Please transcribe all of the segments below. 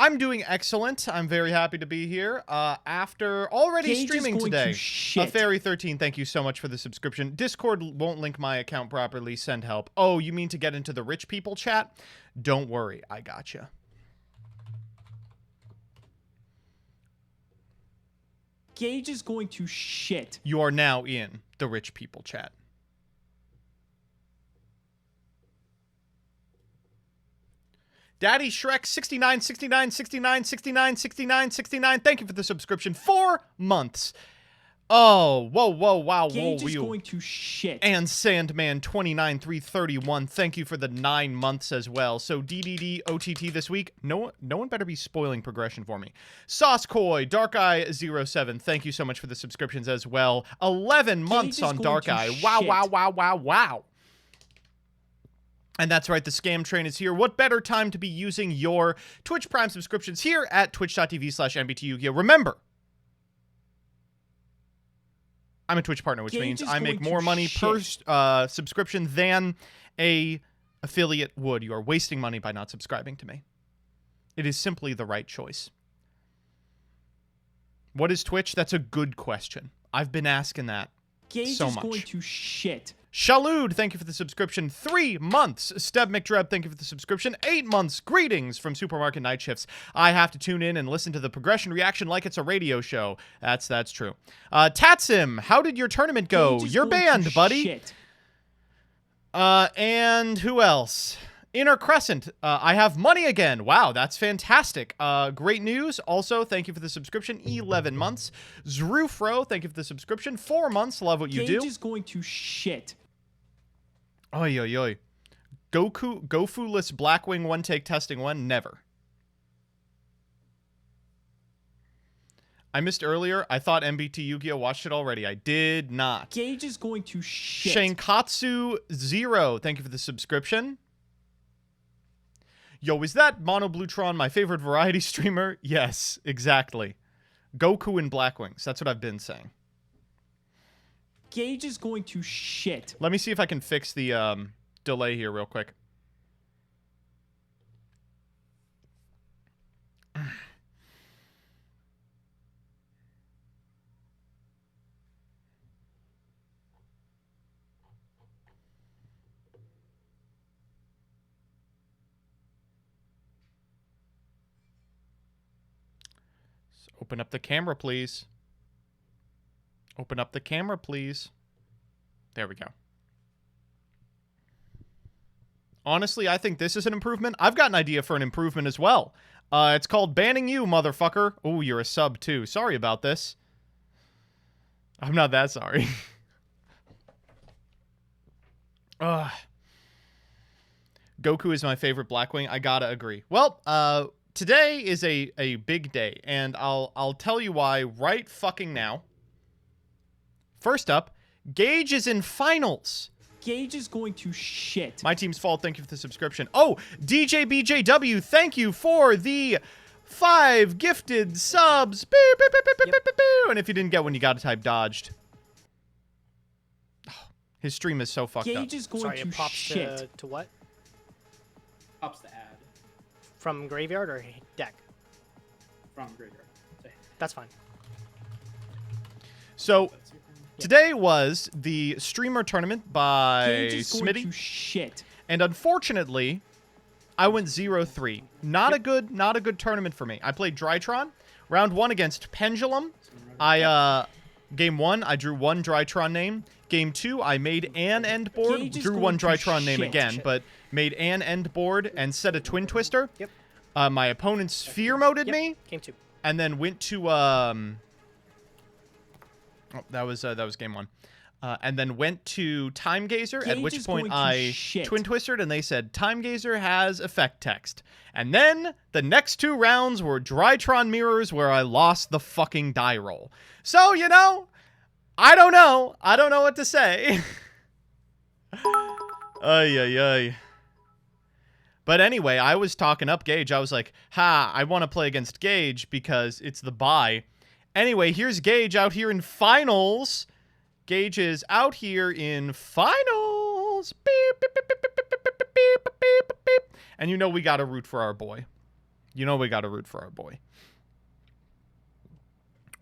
I'm doing excellent. I'm very happy to be here. After already Gage streaming is going today. to shit. Fairy13, thank you so much for the subscription. Discord won't link my account properly. Send help. Oh, you mean to get into the rich people chat? Don't worry, I gotcha. Gage is going to shit. You are now in the rich people chat. Daddy Shrek 69, 69, 69, 69, 69, 69. Thank you for the subscription. 4 months. Oh, whoa, whoa, wow, Gage whoa, is going to shit. And Sandman 29, 331. Thank you for the 9 months as well. So DDD OTT this week. No one better be spoiling progression for me. Sauce Koi, Dark Eye 07. Thank you so much for the subscriptions as well. 11 months on Dark Eye. Wow, shit. wow, wow, wow, wow. And that's right, the scam train is here. What better time to be using your Twitch Prime subscriptions here at twitch.tv/MBT Yu-Gi-Oh. Remember, I'm a Twitch partner, which means I make more money per subscription than a affiliate would. You are wasting money by not subscribing to me. It is simply the right choice. What is Twitch? That's a good question. I've been asking that Gage so is much. going to shit. Shalud, thank you for the subscription. 3 months. Steb McDreb, thank you for the subscription. 8 months. Greetings from Supermarket Night Shifts. I have to tune in and listen to the progression reaction like it's a radio show. That's true. Tatsim, how did your tournament go? You're banned, buddy. Shit. And who else? Inner Crescent, I have money again. Wow, that's fantastic. Great news. Also, thank you for the subscription. 11 months. Zrufro, thank you for the subscription. 4 months. Love what you do. Gage is going to shit. Oy, oy, oy. Gofu-less Blackwing one-take testing one? Never. I missed earlier. I thought MBT Yu-Gi-Oh! Watched it already. I did not. Gage is going to shit. Shankatsu Zero, thank you for the subscription. Yo, is that Mono Bluetron my favorite variety streamer? Yes, exactly. Goku and Blackwings. That's what I've been saying. Gage is going to shit. Let me see if I can fix the delay here real quick. Open up the camera, please. Open up the camera, please. There we go. Honestly, I think this is an improvement. I've got an idea for an improvement as well. It's called banning you, motherfucker. Oh, you're a sub, too. Sorry about this. I'm not that sorry. Goku is my favorite Blackwing. I gotta agree. Well, today is a big day, and I'll tell you why right fucking now. First up, Gage is in finals. Gage is going to shit. My team's fault. Thank you for the subscription. Oh, DJ BJW, thank you for the 5 gifted subs. Beep, beep, beep, beep, beep, beep, beep. And if you didn't get one, you gotta type dodged. Oh, his stream is so fucked up. Gage is going Sorry, to it pops shit. to what? Pops the ad From graveyard or deck? from graveyard. That's fine. So today was the streamer tournament by Gage is going Smitty, to shit. and unfortunately, I went 0-3. Not a good tournament for me. I played Drytron, round 1 against Pendulum. Game 1, I drew 1 Drytron name. Game 2, I made an end board, Gage is drew going 1 to Drytron name shit. again, but made an end board and set a Twin Twister. Yep. My opponent sphere moded Yep. me, Game 2. and then went to oh, that was game 1. And then went to Time Gazer, at Gage which is point going to I shit. Twin Twistered, and they said Time Gazer has effect text. And then the next 2 rounds were Drytron mirrors, where I lost the fucking die roll. So, you know, I don't know. I don't know what to say. Ay, ay, ay. But anyway, I was talking up Gage. I was like, ha, I want to play against Gage because it's the bye. Anyway, here's Gage out here in finals. Gage is out here in finals. Beep, beep, beep, beep, beep, beep, beep, beep, beep, beep. And you know we got to root for our boy. You know we gotta root for our boy.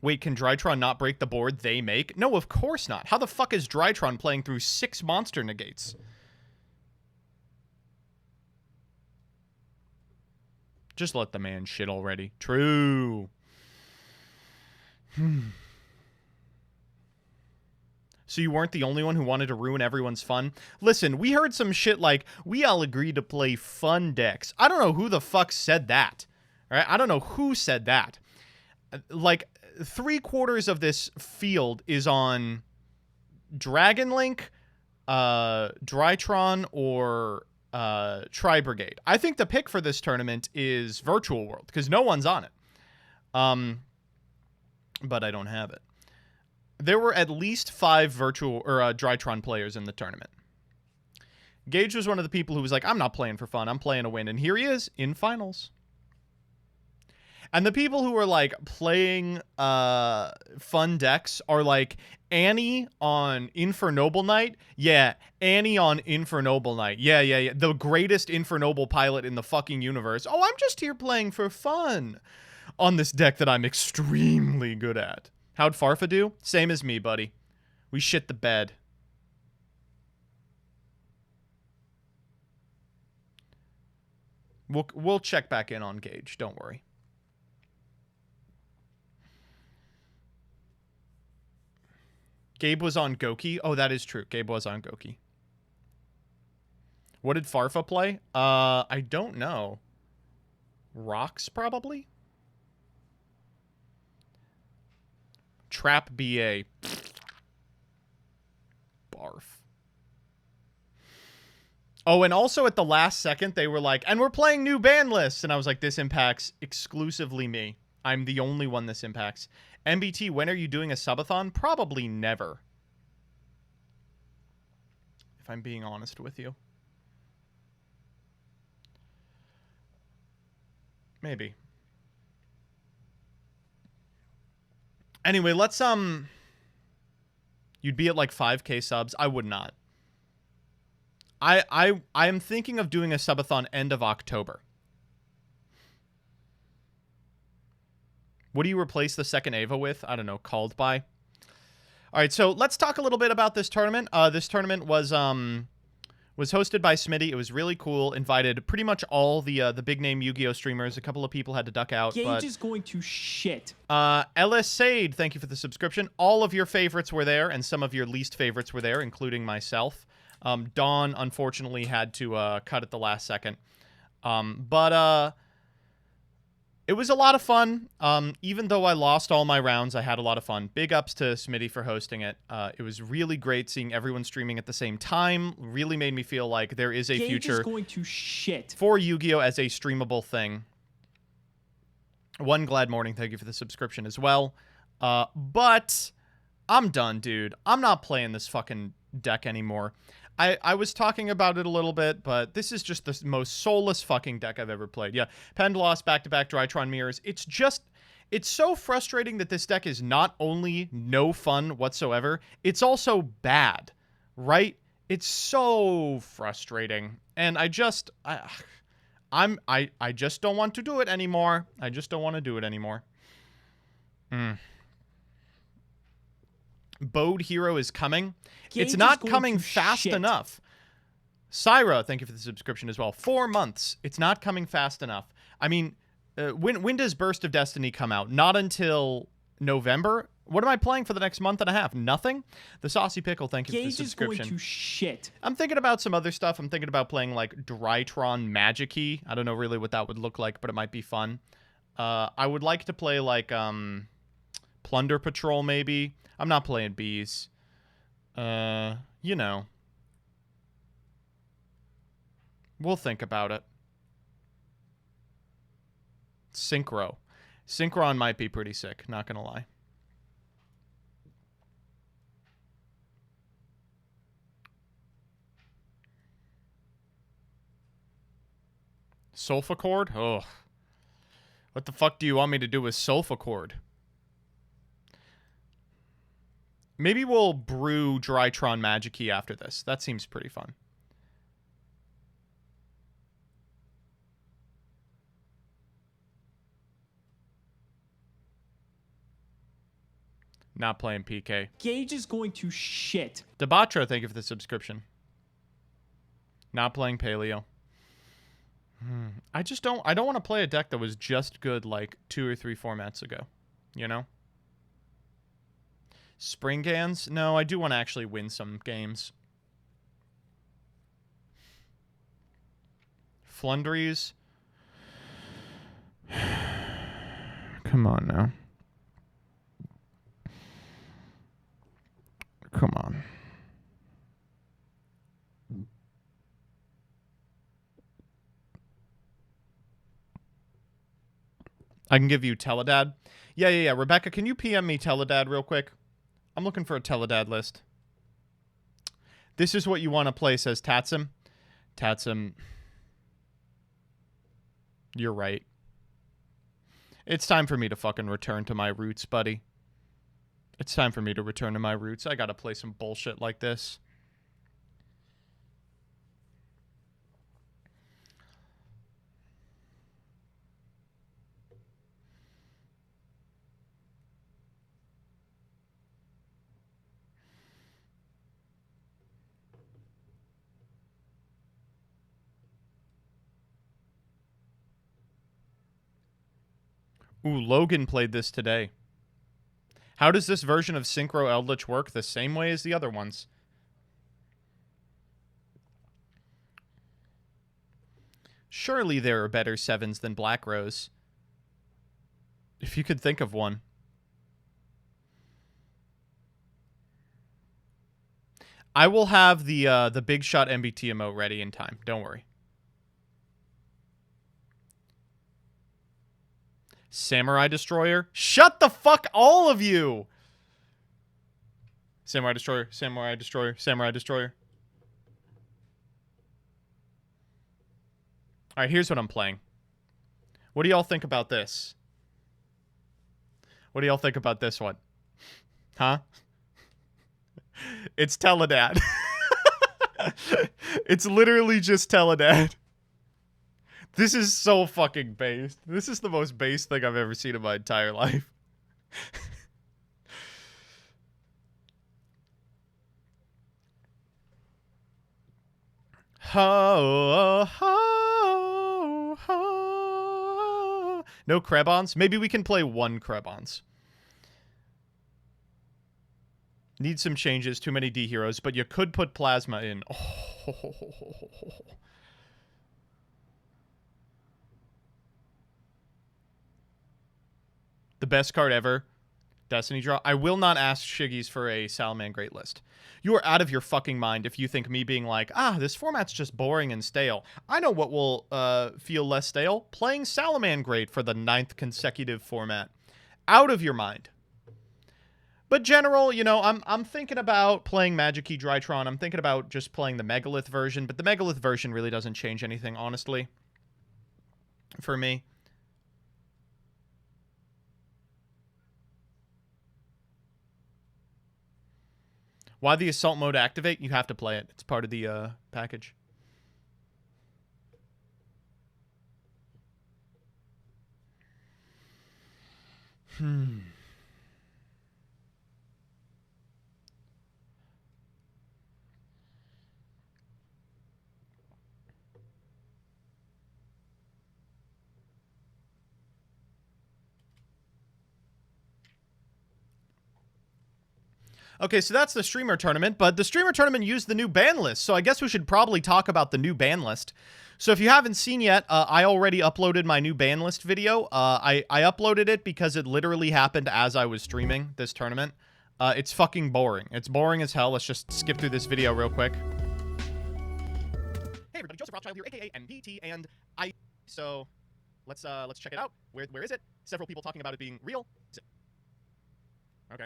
Wait, can Drytron not break the board they make? No, of course not. How the fuck is Drytron playing through 6 monster negates? Just let the man shit already. True. So you weren't the only one who wanted to ruin everyone's fun? Listen, we heard some shit like, we all agreed to play fun decks. I don't know who the fuck said that. All right? I don't know who said that. Like, 3/4 of this field is on Dragon Link, Drytron, or Tri-Brigade. I think the pick for this tournament is Virtual World, because no one's on it. But I don't have it. There were at least 5 virtual or Drytron players in the tournament. Gage was one of the people who was like, I'm not playing for fun, I'm playing to win. And here he is in finals. And the people who are like playing fun decks are like Annie on Infernoble Knight. Yeah, Annie on Infernoble Knight. Yeah. The greatest Infernoble pilot in the fucking universe. Oh, I'm just here playing for fun on this deck that I'm extremely good at. How'd Farfa do? Same as me, buddy. We shit the bed. We'll check back in on Gage. Don't worry. Gabe was on Goki. Oh, that is true. Gabe was on Goki. What did Farfa play? I don't know. Rocks, probably? Trap BA. Barf. Oh, and also at the last second, they were like, and we're playing new ban lists. And I was like, this impacts exclusively me. I'm the only one this impacts. MBT, when are you doing a subathon? Probably never. If I'm being honest with you. Maybe. Anyway, let's, you'd be at like 5K subs. I would not. I am thinking of doing a subathon end of October. What do you replace the second Ava with? I don't know, called by. All right, so let's talk a little bit about this tournament. This tournament was hosted by Smitty. It was really cool. Invited pretty much all the big name Yu-Gi-Oh streamers. A couple of people had to duck out. Gage is going to shit. Ellis Sade, thank you for the subscription. All of your favorites were there, and some of your least favorites were there, including myself. Dawn, unfortunately, had to cut at the last second. But it was a lot of fun. Even though I lost all my rounds, I had a lot of fun. Big ups to Smitty for hosting it. It was really great seeing everyone streaming at the same time. Really made me feel like there is a Gage future is going to shit. for Yu-Gi-Oh! As a streamable thing. One Glad Morning, thank you for the subscription as well. But I'm done, dude. I'm not playing this fucking deck anymore. I was talking about it a little bit, but this is just the most soulless fucking deck I've ever played. Yeah, Pend lost back-to-back Drytron mirrors. It's so frustrating that this deck is not only no fun whatsoever, it's also bad, right? It's so frustrating. And I just don't want to do it anymore. I just don't want to do it anymore. Bode Hero is coming. Gage It's not is coming going to fast shit. enough. Syra, thank you for the subscription as well. 4 months. It's not coming fast enough. I mean, when does Burst of Destiny come out? Not until November. What am I playing for the next month and a half? Nothing? The Saucy Pickle, thank you for the Gage is going subscription. to shit. I'm thinking about some other stuff. I'm thinking about playing like Drytron Magic-y. I don't know really what that would look like, but it might be fun. I would like to play like Plunder Patrol maybe. I'm not playing bees. You know. We'll think about it. Synchro. Synchron might be pretty sick, not gonna lie. Sulfa Chord? Ugh. What the fuck do you want me to do with Sulfa Chord? Maybe we'll brew Drytron Magic-y after this. That seems pretty fun. Not playing PK. Gage is going to shit. Debatra, thank you for the subscription. Not playing Paleo. I don't want to play a deck that was just good like 2 or 3 formats ago. You know? Spring Gans? No, I do want to actually win some games. Flundries? Come on now. Come on. I can give you Teledad. Yeah. Rebecca, can you PM me Teledad real quick? I'm looking for a Teledad list. This is what you want to play, says Tatsum. Tatsum. You're right. It's time for me to fucking return to my roots, buddy. It's time for me to return to my roots. I gotta play some bullshit like this. Ooh, Logan played this today. How does this version of Synchro Eldritch work? The same way as the other ones. Surely there are better 7s than Black Rose. If you could think of one. I will have the Big Shot MBT emote ready in time. Don't worry. Samurai Destroyer? Shut the fuck, all of you! Samurai Destroyer, Samurai Destroyer, Samurai Destroyer. Alright, here's what I'm playing. What do y'all think about this? What do y'all think about this one? Huh? It's Teledad. It's literally just Teledad. This is so fucking based. This is the most based thing I've ever seen in my entire life. Ho, ho, ho. No Krebons? Maybe we can play one Krebons. Need some changes. Too many D heroes, but you could put Plasma in. Oh. The best card ever. Destiny draw. I will not ask Shiggies for a Salaman Great list. You are out of your fucking mind if you think me being like, this format's just boring and stale. I know what will feel less stale. Playing Salaman Great for the 9th consecutive format. Out of your mind. But general, you know, I'm thinking about playing Magic Key Drytron. I'm thinking about just playing the Megalith version, but the Megalith version really doesn't change anything, honestly. For me. Why the assault mode activate? You have to play it. It's part of the package. Okay, so that's the streamer tournament, but the streamer tournament used the new ban list, so I guess we should probably talk about the new ban list. So if you haven't seen yet, I already uploaded my new ban list video. I uploaded it because it literally happened as I was streaming this tournament. It's fucking boring. It's boring as hell. Let's just skip through this video real quick. Hey everybody, Joseph Rothschild here, aka MBT, and so let's check it out. Where is it? Several people talking about it being real. Okay.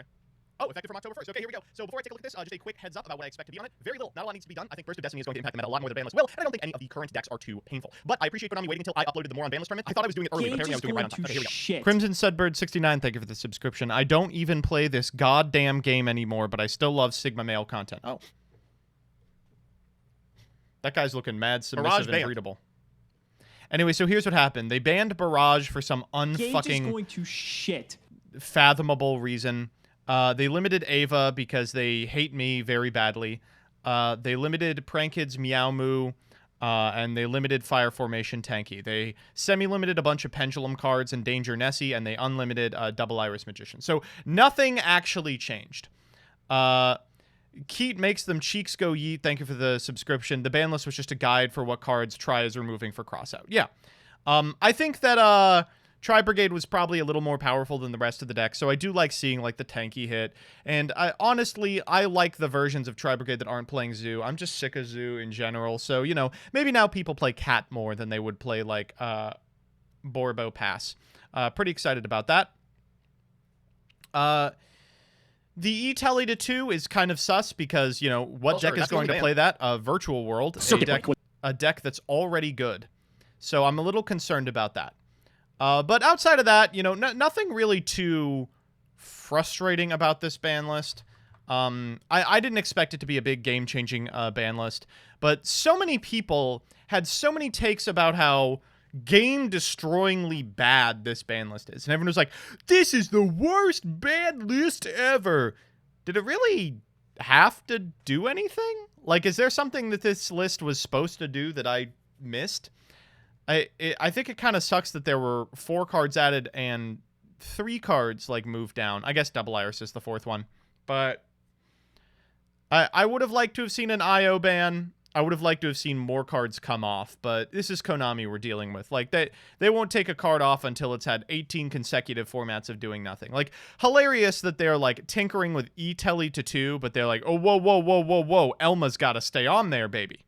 Oh, effective from October 1st. Okay, here we go. So before I take a look at this, just a quick heads up about what I expect to be on it. Very little. Not a lot needs to be done. I think Burst of Destiny is going to impact the meta a lot more than Banlist will, and I don't think any of the current decks are too painful. But I appreciate Konami waiting until I uploaded the more on Banlist tournament. I thought I was doing it early, but apparently I was doing it right on time. Okay, here we go. Shit. Crimson Sudbird 69, thank you for the subscription. I don't even play this goddamn game anymore, but I still love Sigma male content. Oh. That guy's looking mad submissive and breedable. Anyway, so here's what happened. They banned Barrage for some Gage is unfucking going to shit. fathomable reason. They limited Ava because they hate me very badly. They limited Prankid's Meow Moo, and they limited Fire Formation Tanky. They semi-limited a bunch of Pendulum cards and Danger Nessie, and they unlimited Double Iris Magician. So nothing actually changed. Keat makes them cheeks go yeet. Thank you for the subscription. The ban list was just a guide for what cards Tri is removing for crossout. Yeah. I think that Tri Brigade was probably a little more powerful than the rest of the deck, so I do like seeing like the tanky hit. And honestly, I like the versions of Tri Brigade that aren't playing Zoo. I'm just sick of Zoo in general. So, you know, maybe now people play Cat more than they would play like Borbo Pass. Pretty excited about that. The E-Telly to 2 is kind of sus because, you know, what deck is going to play that? Virtual World, a deck that's already good. So I'm a little concerned about that. But outside of that, you know, nothing really too frustrating about this ban list. I didn't expect it to be a big game-changing ban list, but so many people had so many takes about how game-destroyingly bad this ban list is. And everyone was like, this is the worst ban list ever. Did it really have to do anything? Like, is there something that this list was supposed to do that I missed? I think it kind of sucks that there were 4 cards added and 3 cards, like, moved down. I guess Double Iris is the 4th one. But I would have liked to have seen an IO ban. I would have liked to have seen more cards come off, but this is Konami we're dealing with. Like, they won't take a card off until it's had 18 consecutive formats of doing nothing. Like, hilarious that they're, like, tinkering with E-Telly to 2, but they're like, oh, whoa, whoa, whoa, whoa, whoa, Elma's got to stay on there, baby.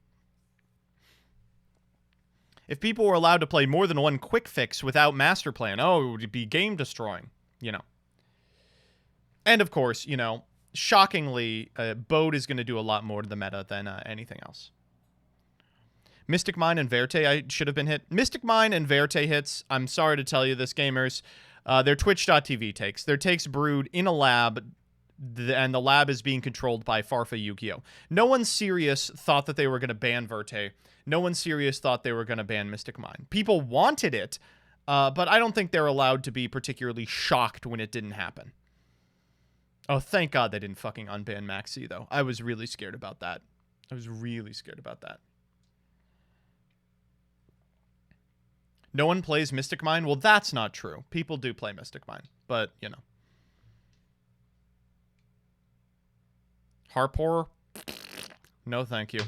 If people were allowed to play more than one quick fix without Master Plan, oh, it would be game-destroying, you know. And, of course, you know, shockingly, Bode is going to do a lot more to the meta than anything else. Mystic Mine and Verte I should have been hit. Mystic Mine and Verte hits, I'm sorry to tell you this, gamers. They're Twitch.tv takes. They're takes brewed in a lab, and the lab is being controlled by Farfa Yu-Gi-Oh! No one serious thought that they were going to ban Verte. No one serious thought they were going to ban Mystic Mine. People wanted it, but I don't think they're allowed to be particularly shocked when it didn't happen. Oh, thank God they didn't fucking unban Maxi, though. I was really scared about that. I was really scared about that. No one plays Mystic Mine? Well, that's not true. People do play Mystic Mine, but, you know. Harpor? No, thank you.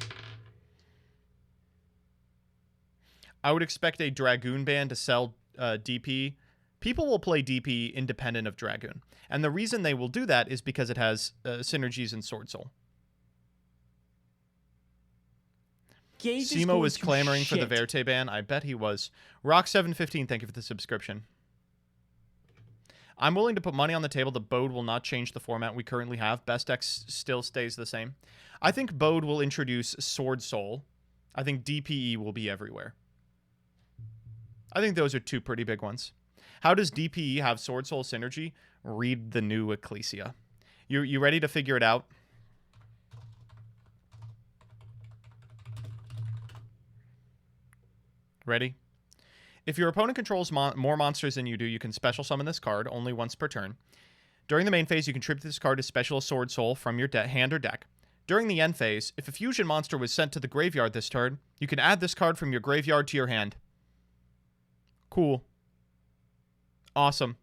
I would expect a Dragoon ban to sell DP. People will play DP independent of Dragoon. And the reason they will do that is because it has synergies in Sword Soul. Simo was clamoring for the Verte ban. I bet he was. Rock715, thank you for the subscription. I'm willing to put money on the table that Bode will not change the format we currently have. Best X still stays the same. I think Bode will introduce Sword Soul. I think DPE will be everywhere. I think those are 2 pretty big ones. How does DPE have Sword Soul synergy? Read the new Ecclesia. You ready to figure it out? Ready? If your opponent controls more monsters than you do, you can special summon this card only once per turn. During the main phase, you contribute this card to special Sword Soul from your hand or deck. During the end phase, if a fusion monster was sent to the graveyard this turn, you can add this card from your graveyard to your hand. Cool. Awesome.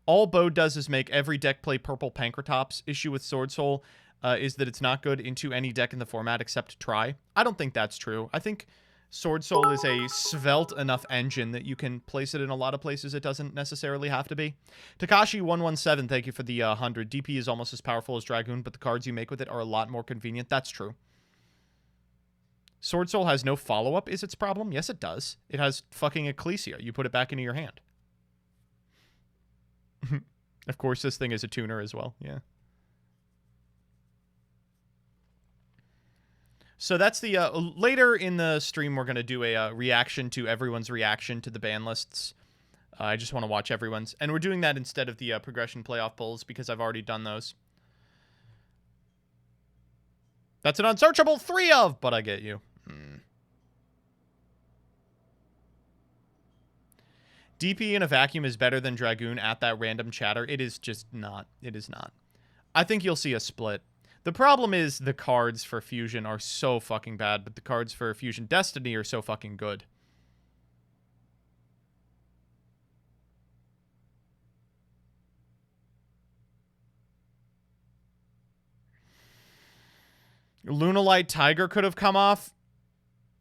All Bode does is make every deck play purple Pankratops. Issue with Sword Soul is that it's not good into any deck in the format except Try. I don't think that's true. I think Sword Soul is a svelte enough engine that you can place it in a lot of places it doesn't necessarily have to be. Takashi117, thank you for the 100. DP is almost as powerful as Dragoon, but the cards you make with it are a lot more convenient. That's true. Sword Soul has no follow-up is its problem? Yes, it does. It has fucking Ecclesia. You put it back into your hand. Of course, this thing is a tuner as well. Yeah. So that's the... later in the stream, we're going to do a reaction to everyone's reaction to the ban lists. I just want to watch everyone's. And we're doing that instead of the progression playoff polls because I've already done those. That's an unsearchable 3 of, but I get you. DP in a vacuum is better than Dragoon at that random chatter. It is just not. It is not. I think you'll see a split. The problem is the cards for Fusion are so fucking bad, but the cards for Fusion Destiny are so fucking good. Lunalight Tiger could have come off.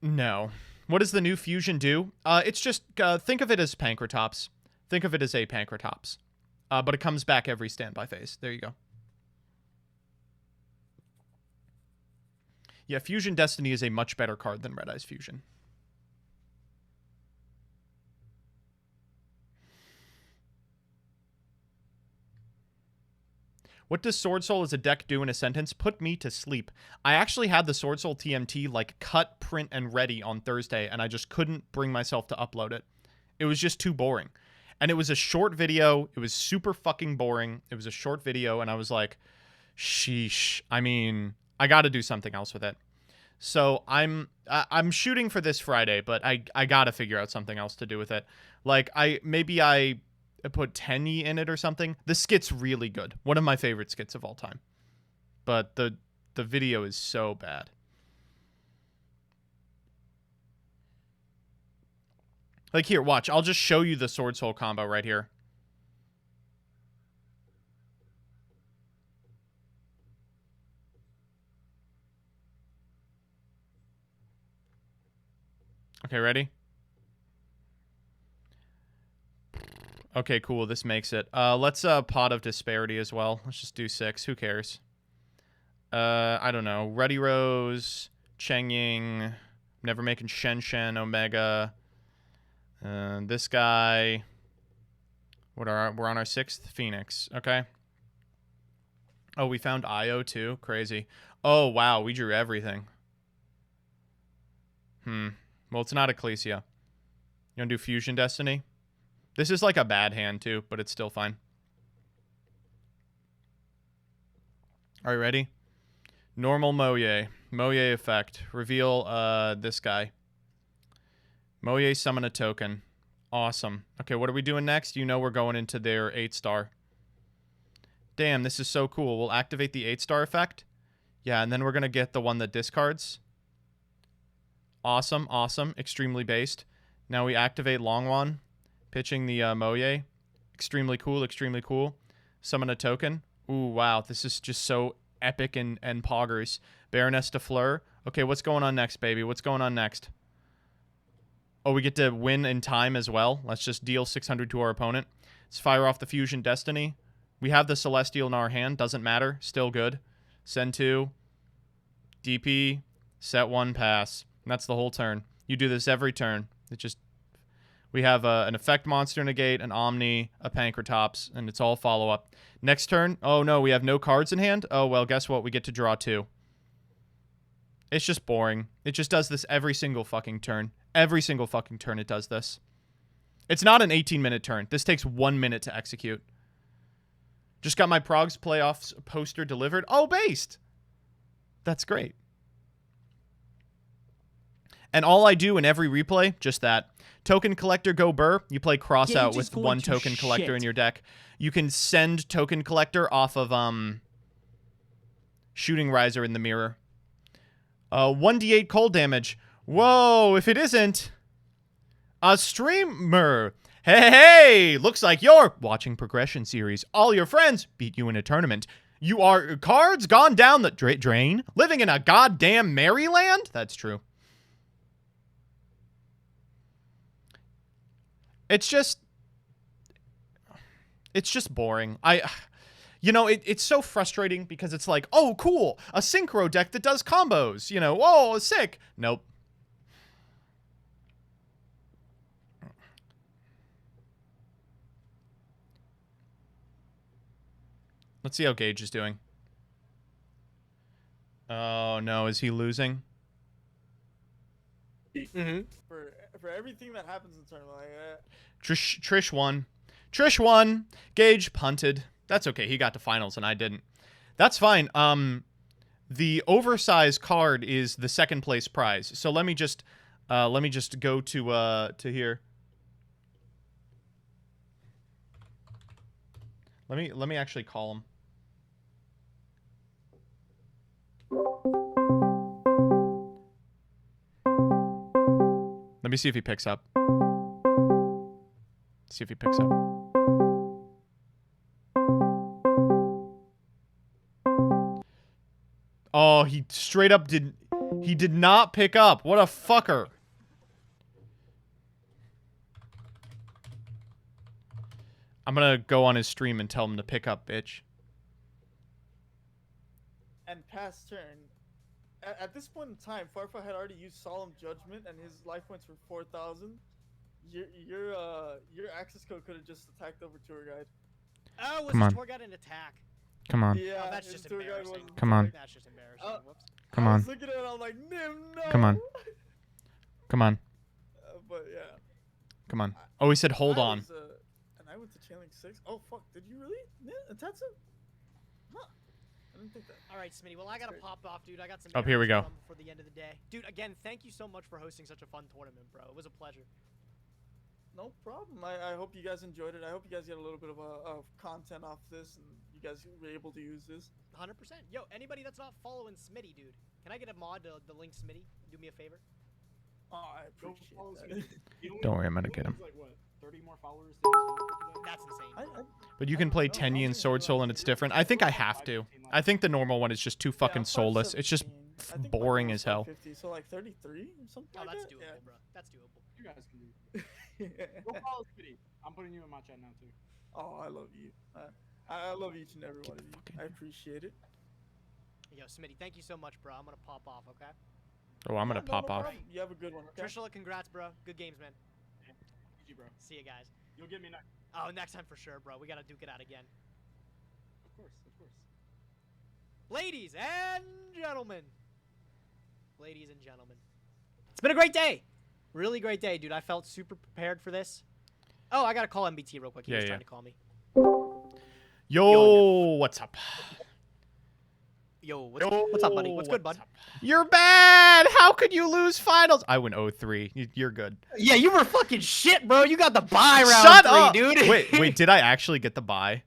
No. What does the new Fusion do? It's just, think of it as Pankratops. Think of it as a Pankratops. But it comes back every standby phase. There you go. Yeah, Fusion Destiny is a much better card than Red Eyes Fusion. What does Sword Soul as a deck do in a sentence? Put me to sleep. I actually had the Sword Soul TMT like cut, print, and ready on Thursday, and I just couldn't bring myself to upload it. It was just too boring. And it was a short video. It was super fucking boring. It was a short video, and I was like, sheesh. I mean, I got to do something else with it. So I'm shooting for this Friday, but I got to figure out something else to do with it. Like, maybe I put Tenny in it or something. The skit's really good. One of my favorite skits of all time. But the video is so bad. Like, here, watch. I'll just show you the Sword Soul combo right here. Okay, ready? Okay, cool. This makes it. Let's Pot of Disparity as well. Let's just do 6. Who cares? I don't know. Ruddy Rose, Cheng Ying, never making Shen Shen, Omega. This guy. We're on our 6th Phoenix. Okay. Oh, we found Io too. Crazy. Oh wow, we drew everything. Well, it's not Ecclesia. You wanna do Fusion Destiny? This is like a bad hand too, but it's still fine. Are you ready? Normal Moye. Moye effect. Reveal this guy. Moye summon a token. Awesome. Okay, what are we doing next? You know we're going into their 8-star. Damn, this is so cool. We'll activate the 8-star effect. Yeah, and then we're going to get the one that discards. Awesome, awesome. Extremely based. Now we activate Longwan. Pitching the Moye. Extremely cool, extremely cool. Summon a token. Ooh, wow. This is just so epic and poggers. Baroness de Fleur. Okay, what's going on next, baby? What's going on next? Oh, we get to win in time as well. Let's just deal 600 to our opponent. Let's fire off the Fusion Destiny. We have the Celestial in our hand. Doesn't matter. Still good. Send 2. DP. Set 1. Pass. And that's the whole turn. You do this every turn. It just... We have an Effect Monster Negate, an Omni, a Pankratops, and it's all follow-up. Next turn, oh no, we have no cards in hand? Oh, well, guess what? We get to draw 2. It's just boring. It just does this every single fucking turn. Every single fucking turn it does this. It's not an 18-minute turn. This takes 1 minute to execute. Just got my Progs Playoffs poster delivered. Oh, based! That's great. And all I do in every replay, just that. Token Collector go burr. You play cross out with one Token Collector in your deck. You can send Token Collector off of Shooting Riser in the mirror. 1d8 cold damage. Whoa, if it isn't a streamer. Hey, looks like you're watching Progression Series. All your friends beat you in a tournament. You are cards gone down the drain, living in a goddamn Maryland? That's true. It's just boring. You know, it's so frustrating because it's like, oh, cool, a synchro deck that does combos. You know, whoa, sick. Nope. Let's see how Gage is doing. Oh, no, is he losing? Mm-hmm. For everything that happens in tournament like that. Trish won. Trish won. Gage punted. That's okay. He got to finals and I didn't. That's fine. The oversized card is the second place prize. So let me just go to here. Let me actually call him. Let me see if he picks up. See if he picks up. Oh, he straight up did. He did not pick up. What a fucker. I'm gonna go on his stream and tell him to pick up, bitch. And past turn. At this point in time, Farfa had already used Solemn Judgment, and his life points were 4,000. Your access code could have just attacked over tour guide. Oh, was Come the on. tour guide an attack? Come on. Yeah, Oh, that's his just tour guide embarrassing. was- Come on. That's just embarrassing. Whoops. Come I on. was looking at it, I'm like, Nim, no. Come on. Come on. But yeah. Come on. Oh, he said hold on. And I went to Chainlink 6. Oh fuck, did you really? That's it? Huh. I didn't think that. All right, Smitty. Well, I gotta great. pop off, dude. I got some. Oh, here we errands to go. run before the end of the day, dude. Again, thank you so much for hosting such a fun tournament, bro. It was a pleasure. No problem. I hope you guys enjoyed it. I hope you guys get a little bit of content off this, and you guys were able to use this. 100%. Yo, anybody that's not following Smitty, dude, can I get a mod to the link Smitty? Do me a favor. Oh, I Go appreciate follow that. Smitty. He only- Don't worry, I'm gonna he get only him. has, like, what, 30 more followers than his goal for today? That's insane. But you can play No, Tenyi and I'll Sword Soul and it's different. I think I have to. I think the normal one is just too fucking soulless. It's just boring as hell. 50, so like 33 or something Oh, like that's that. doable, bro. That's doable. You guys can do it. Go follow Smitty. I'm putting you in my chat now, too. Oh, I love you. I love each and every one of you. fucking- I appreciate it. Yo, Smitty, thank you so much, bro. I'm gonna pop off, okay? Oh, I'm gonna No, pop no off. problem. You have a good one. Okay? Trishula, congrats, bro. Good games, man. GG, bro. See you guys. You'll get me next. Oh, next time for sure, bro. We gotta duke it out again. Of course, of course. Ladies and gentlemen. Ladies and gentlemen. It's been a great day. Really great day, dude. I felt super prepared for this. Oh, I gotta call MBT real quick. He Yeah, was yeah. trying to call me. Yo, what's up? Yo, what's up, buddy? What's good, bud? You're bad. How could you lose finals? I went 0-3. You're good. Yeah, you were fucking shit, bro. You got the bye round Shut 3, up, dude. Wait. Did I actually get the bye?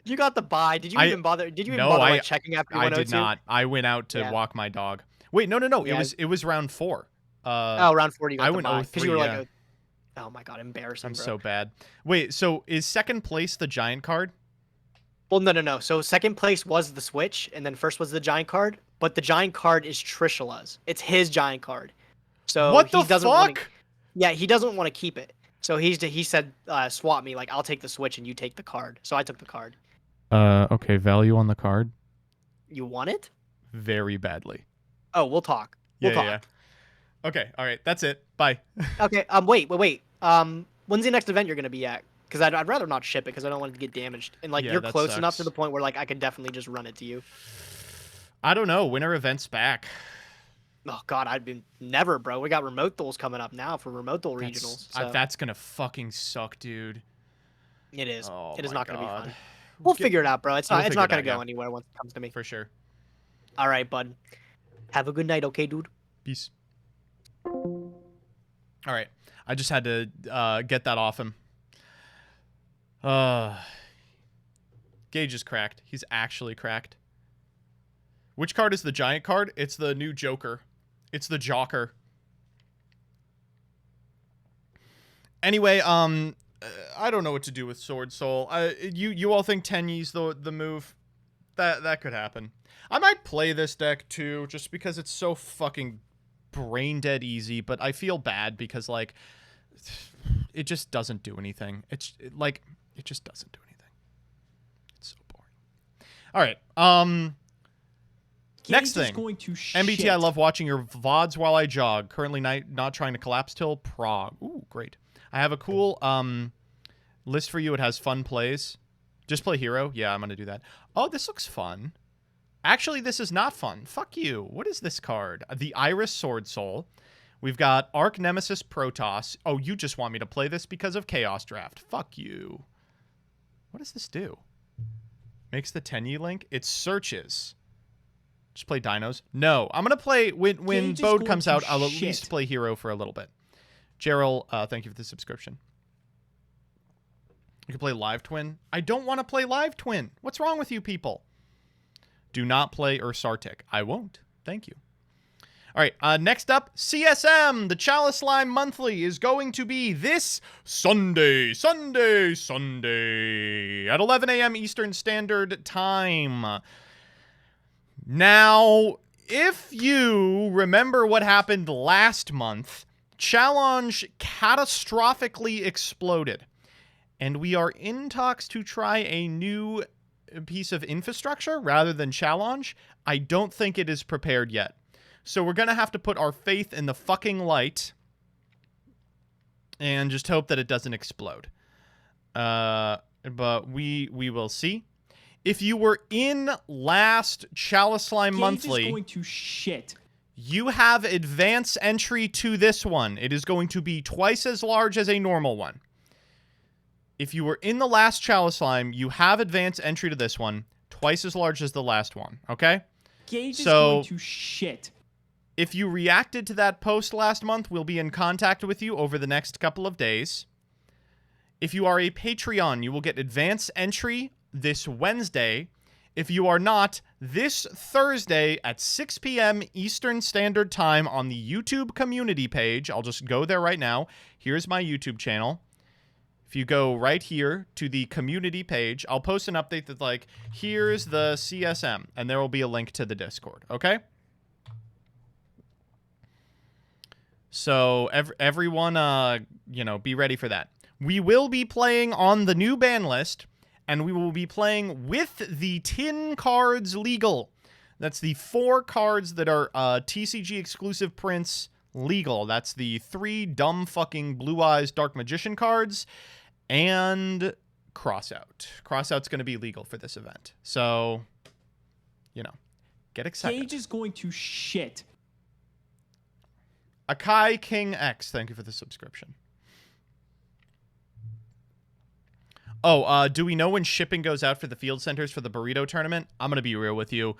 You got the bye. Did you I- even bother? Did you even No, bother I- like checking after you I went did 0-2? not. I went out to Yeah. walk my dog. Wait, no. Yeah. It was round 4. Oh, round 4 you got I the went bye. 'Cause you 0-3, were yeah. like, oh my god, embarrassing, I'm bro. so bad. Wait, so is second place the giant card? Well, no. So second place was the Switch, and then first was the giant card. But the giant card is Trishula's. It's his giant card. So What he the doesn't wanna- fuck? Yeah, he doesn't want to keep it. So he said, swap me. Like, I'll take the Switch and you take the card. So I took the card. Okay, value on the card? You want it? Very badly. Oh, we'll talk. We'll talk. Yeah. Okay, all right. That's it. Bye. Okay. Wait. When's the next event you're gonna be at? Because I'd rather not ship it because I don't want it to get damaged. And like Yeah, you're that close enough to sucks. the point where like I could definitely just run it to you. I don't know. Winter event's back. Oh God, I'd been never, bro. We got remote duels coming up now for remote duel regionals. So That's gonna fucking suck, dude. it is. Oh It is my not gonna be God. fun. We'll Get- figure it out, bro. It's We'll not. It's figure not it gonna out, go yeah. anywhere once it comes to me. For sure. All right, bud. Have a good night, okay, dude. Peace. All right. I just had to get that off him. Gage is cracked. He's actually cracked. Which card is the giant card? It's the new Joker. It's the Joker. Anyway, I don't know what to do with Sword Soul. You all think Tenyi's the move? That could happen. I might play this deck too, just because it's so fucking brain dead easy. But I feel bad because like it just doesn't do anything. It just doesn't do anything. It's so boring. All right. Next Gage is thing. going to MBT, shit. I love watching your VODs while I jog. Currently not trying to collapse till Prague. Ooh, great. I have a cool list for you. It has fun plays. Just play hero. Yeah, I'm going to do that. Oh, this looks fun. Actually, this is not fun. Fuck you. What is this card? The Iris Sword Soul. We've got Arc Nemesis Protoss. Oh, you just want me to play this because of Chaos Draft. Fuck you. What does this do? Makes the Tenyi link. It searches. Just play dinos? No. I'm going to play... When Gage is Bode going comes to out, I'll at shit. least play hero for a little bit. Gerald, thank you for the subscription. You can play Live Twin. I don't want to play Live Twin. What's wrong with you people? Do not play Ursartic. I won't. Thank you. All right, next up, CSM, the Chalice Slime Monthly, is going to be this Sunday at 11 a.m. Eastern Standard Time. Now, if you remember what happened last month, Challenge catastrophically exploded, and we are in talks to try a new piece of infrastructure rather than Challenge. I don't think it is prepared yet. So we're going to have to put our faith in the fucking light and just hope that it doesn't explode. But we will see. If you were in last Chalice Slime Monthly, is going to shit. You have advance entry to this one. It is going to be twice as large as a normal one. If you were in the last Chalice Slime, you have advance entry to this one, twice as large as the last one, okay? Gage is going to shit. If you reacted to that post last month, we'll be in contact with you over the next couple of days. If you are a Patreon, you will get advance entry this Wednesday. If you are not, this Thursday at 6 p.m. Eastern Standard Time on the YouTube community page. I'll just go there right now. Here's my YouTube channel. If you go right here to the community page, I'll post an update that's like, here's the CSM, and there will be a link to the Discord, okay? So everyone, be ready for that. We will be playing on the new ban list, and we will be playing with the tin cards legal. That's the 4 cards that are TCG exclusive prints legal. That's the 3 dumb fucking Blue Eyes Dark Magician cards and Crossout. Crossout's going to be legal for this event. So, get excited. Gage is going to shit. Akai King X, thank you for the subscription. Oh, do we know when shipping goes out for the field centers for the burrito tournament? I'm going to be real with you.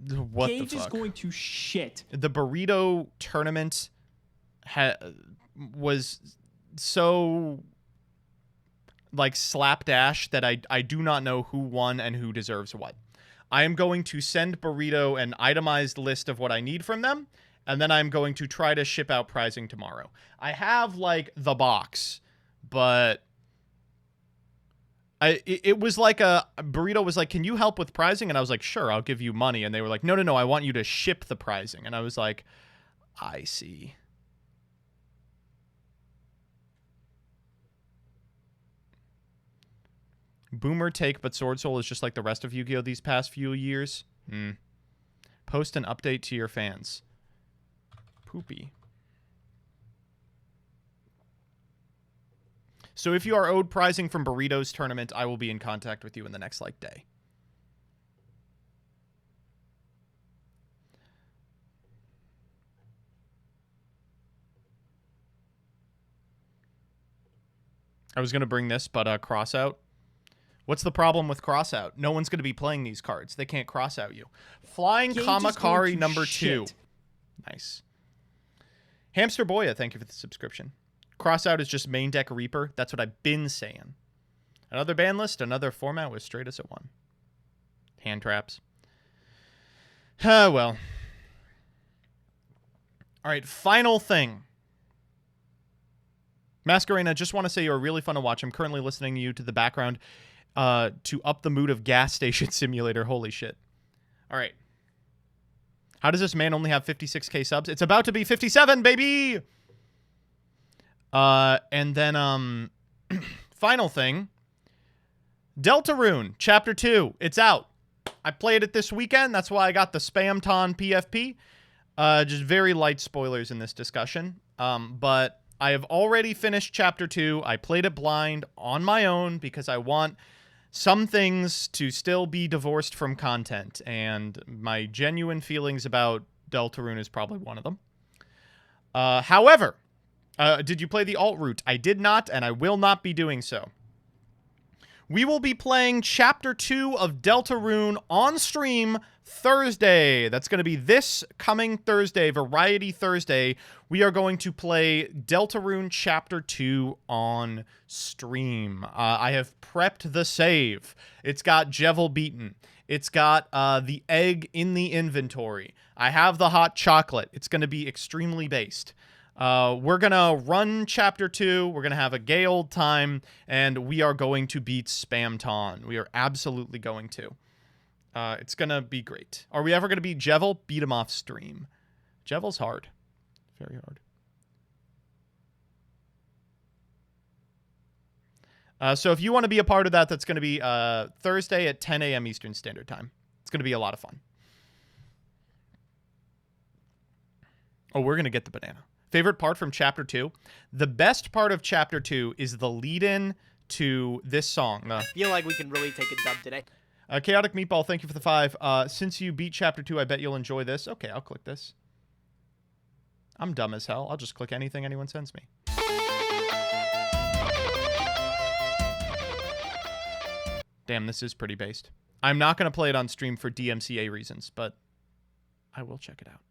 What Gage the fuck? is going to shit. The burrito tournament was so slapdash that I do not know who won and who deserves what. I am going to send Burrito an itemized list of what I need from them, and then I'm going to try to ship out pricing tomorrow. I have, the box, but it was Burrito was like, can you help with pricing? And I was like, sure, I'll give you money. And they were like, no, I want you to ship the pricing. And I was like, I see. Boomer take, but Sword Soul is just like the rest of Yu-Gi-Oh! These past few years. Post an update to your fans. Poopy. So if you are owed pricing from Burrito's tournament, I will be in contact with you in the next, day. I was going to bring this, but Crossout. What's the problem with Crossout? No one's going to be playing these cards. They can't cross out you. Flying Kamakari number 2. Nice. Hamster Boya, thank you for the subscription. Crossout is just main deck Reaper. That's what I've been saying. Another ban list, another format with straight as it won. Hand traps. Well. All right, final thing. Masquerena, just want to say you're really fun to watch. I'm currently listening to you to the background to up the mood of Gas Station Simulator. Holy shit. All right. How does this man only have 56k subs? It's about to be 57, baby! And then, final thing. Deltarune, Chapter 2. It's out. I played it this weekend. That's why I got the Spamton PFP. Just very light spoilers in this discussion. But I have already finished Chapter 2. I played it blind on my own because I want some things to still be divorced from content. And my genuine feelings about Deltarune is probably one of them. However, did you play the alt route? I did not, and I will not be doing so. We will be playing Chapter 2 of Deltarune on stream Thursday. That's going to be this coming Thursday, Variety Thursday. We are going to play Deltarune Chapter 2 on stream. I have prepped the save. It's got Jevil beaten. It's got the egg in the inventory. I have the hot chocolate. It's going to be extremely based. We're going to run Chapter 2. We're going to have a gay old time, and we are going to beat Spamton. We are absolutely going to. It's going to be great. Are we ever going to beat Jevil? Beat him off stream. Jevil's hard. Very hard. So if you want to be a part of that, that's going to be Thursday at 10 a.m. Eastern Standard Time. It's going to be a lot of fun. Oh, we're going to get the banana. Favorite part from Chapter 2? The best part of Chapter 2 is the lead-in to this song. I feel like we can really take a dub today. Chaotic Meatball, thank you for the 5. Since you beat Chapter 2, I bet you'll enjoy this. Okay, I'll click this. I'm dumb as hell. I'll just click anything anyone sends me. Damn, this is pretty based. I'm not going to play it on stream for DMCA reasons, but I will check it out.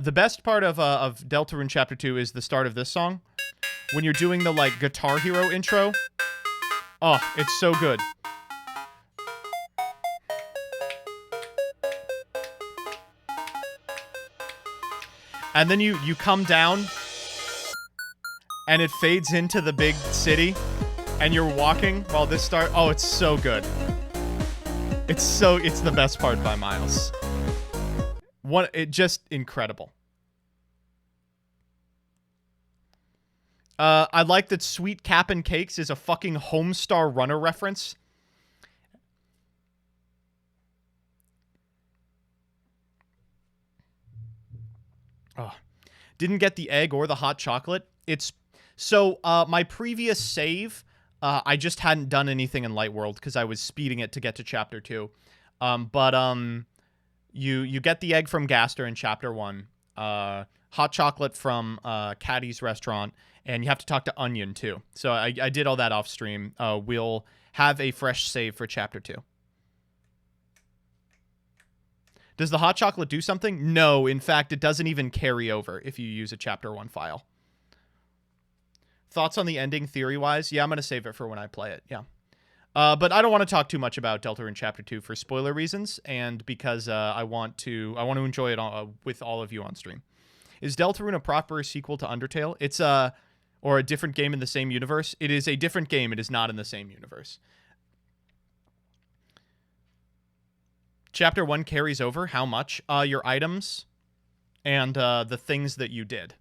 The best part of Deltarune Chapter 2 is the start of this song. When you're doing the, like, Guitar Hero intro. Oh, it's so good. And then you come down, and it fades into the big city, and you're walking while this starts. Oh, it's so good. It's the best part by miles. Just incredible. I like that Sweet Cap'n Cakes is a fucking Homestar Runner reference. Oh. Didn't get the egg or the hot chocolate. My previous save, I just hadn't done anything in Light World because I was speeding it to get to Chapter 2. You get the egg from Gaster in Chapter 1. Hot chocolate from Caddy's restaurant. And you have to talk to Onion, too. So I did all that off stream. We'll have a fresh save for Chapter 2. Does the hot chocolate do something? No. In fact, it doesn't even carry over if you use a Chapter 1 file. Thoughts on the ending theory-wise? Yeah, I'm going to save it for when I play it. Yeah. But I don't want to talk too much about Deltarune Chapter 2 for spoiler reasons and because I want to enjoy it with all of you on stream. Is Deltarune a proper sequel to Undertale? It's or a different game in the same universe? It is a different game. It is not in the same universe. Chapter 1 carries over how much? Your items and the things that you did.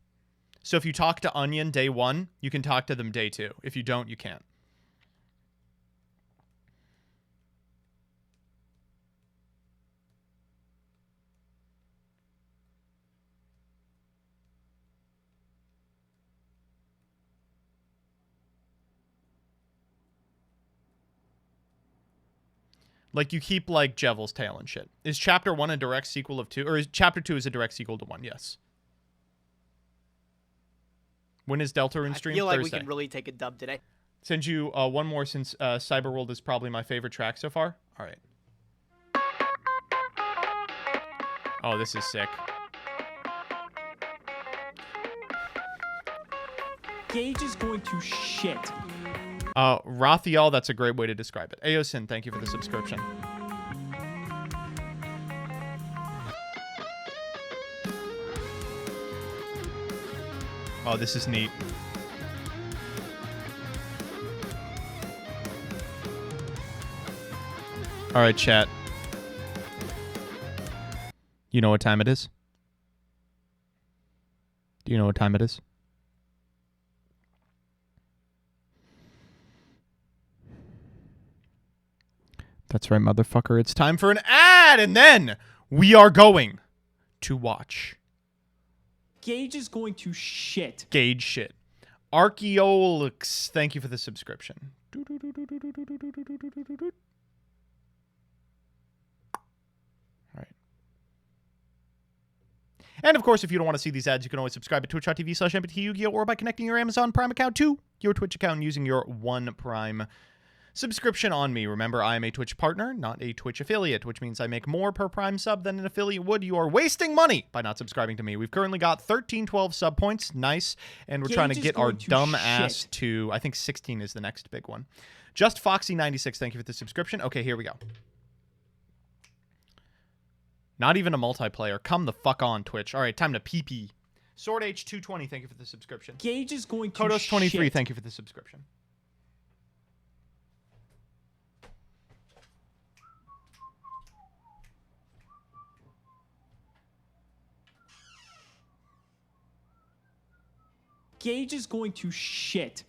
So if you talk to Onion day 1, you can talk to them day 2. If you don't, you can't. Like, you keep, like, Jevil's tail and shit. Is Chapter 1 a direct sequel of 2? Or is Chapter 2 is a direct sequel to 1? Yes. When is Deltarune stream? I feel like Thursday. we can really take a dub today. Send you one more since Cyberworld is probably my favorite track so far. All right. Oh, this is sick. Gage is going to shit. Raphael, that's a great way to describe it. Aosin, thank you for the subscription. Oh, this is neat. All right, chat. You know what time it is? Do you know what time it is? That's right, motherfucker. It's time for an ad, and then we are going to watch Gage is going to shit. Gage shit. Archaeolix, thank you for the subscription. All right. And of course, if you don't want to see these ads, you can always subscribe at twitch.tv/MBT Yu-Gi-Oh! Or by connecting your Amazon Prime account to your Twitch account and using your One Prime subscription on me. Remember, I am a Twitch partner, not a Twitch affiliate, which means I make more per Prime sub than an affiliate would. You are wasting money by not subscribing to me. We've currently got 1312 sub points. Nice. And we're trying to get our dumb ass to, I think 16 is the next big one. Just Foxy96, thank you for the subscription. Okay, here we go. Not even a multiplayer. Come the fuck on, Twitch. All right, time to PP. Sword H220, thank you for the subscription. Gage is going to Kodos23, thank you for the subscription. Gage is going to shit.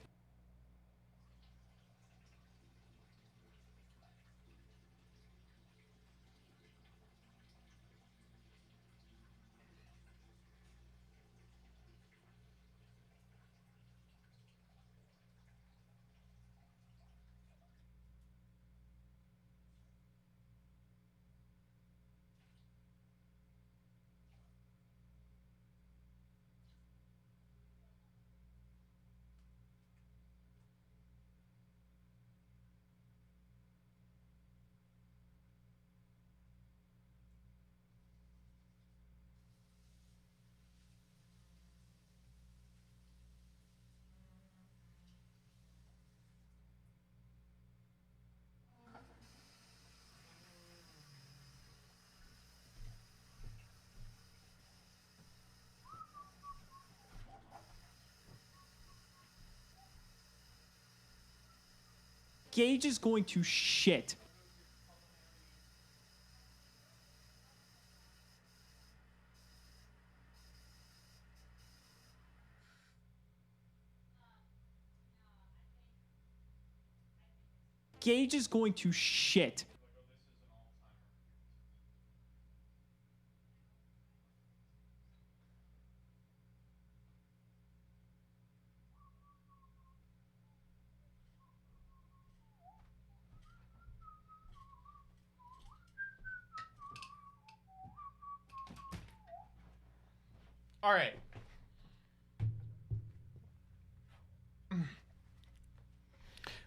Gage is going to shit. Gage is going to shit. All right.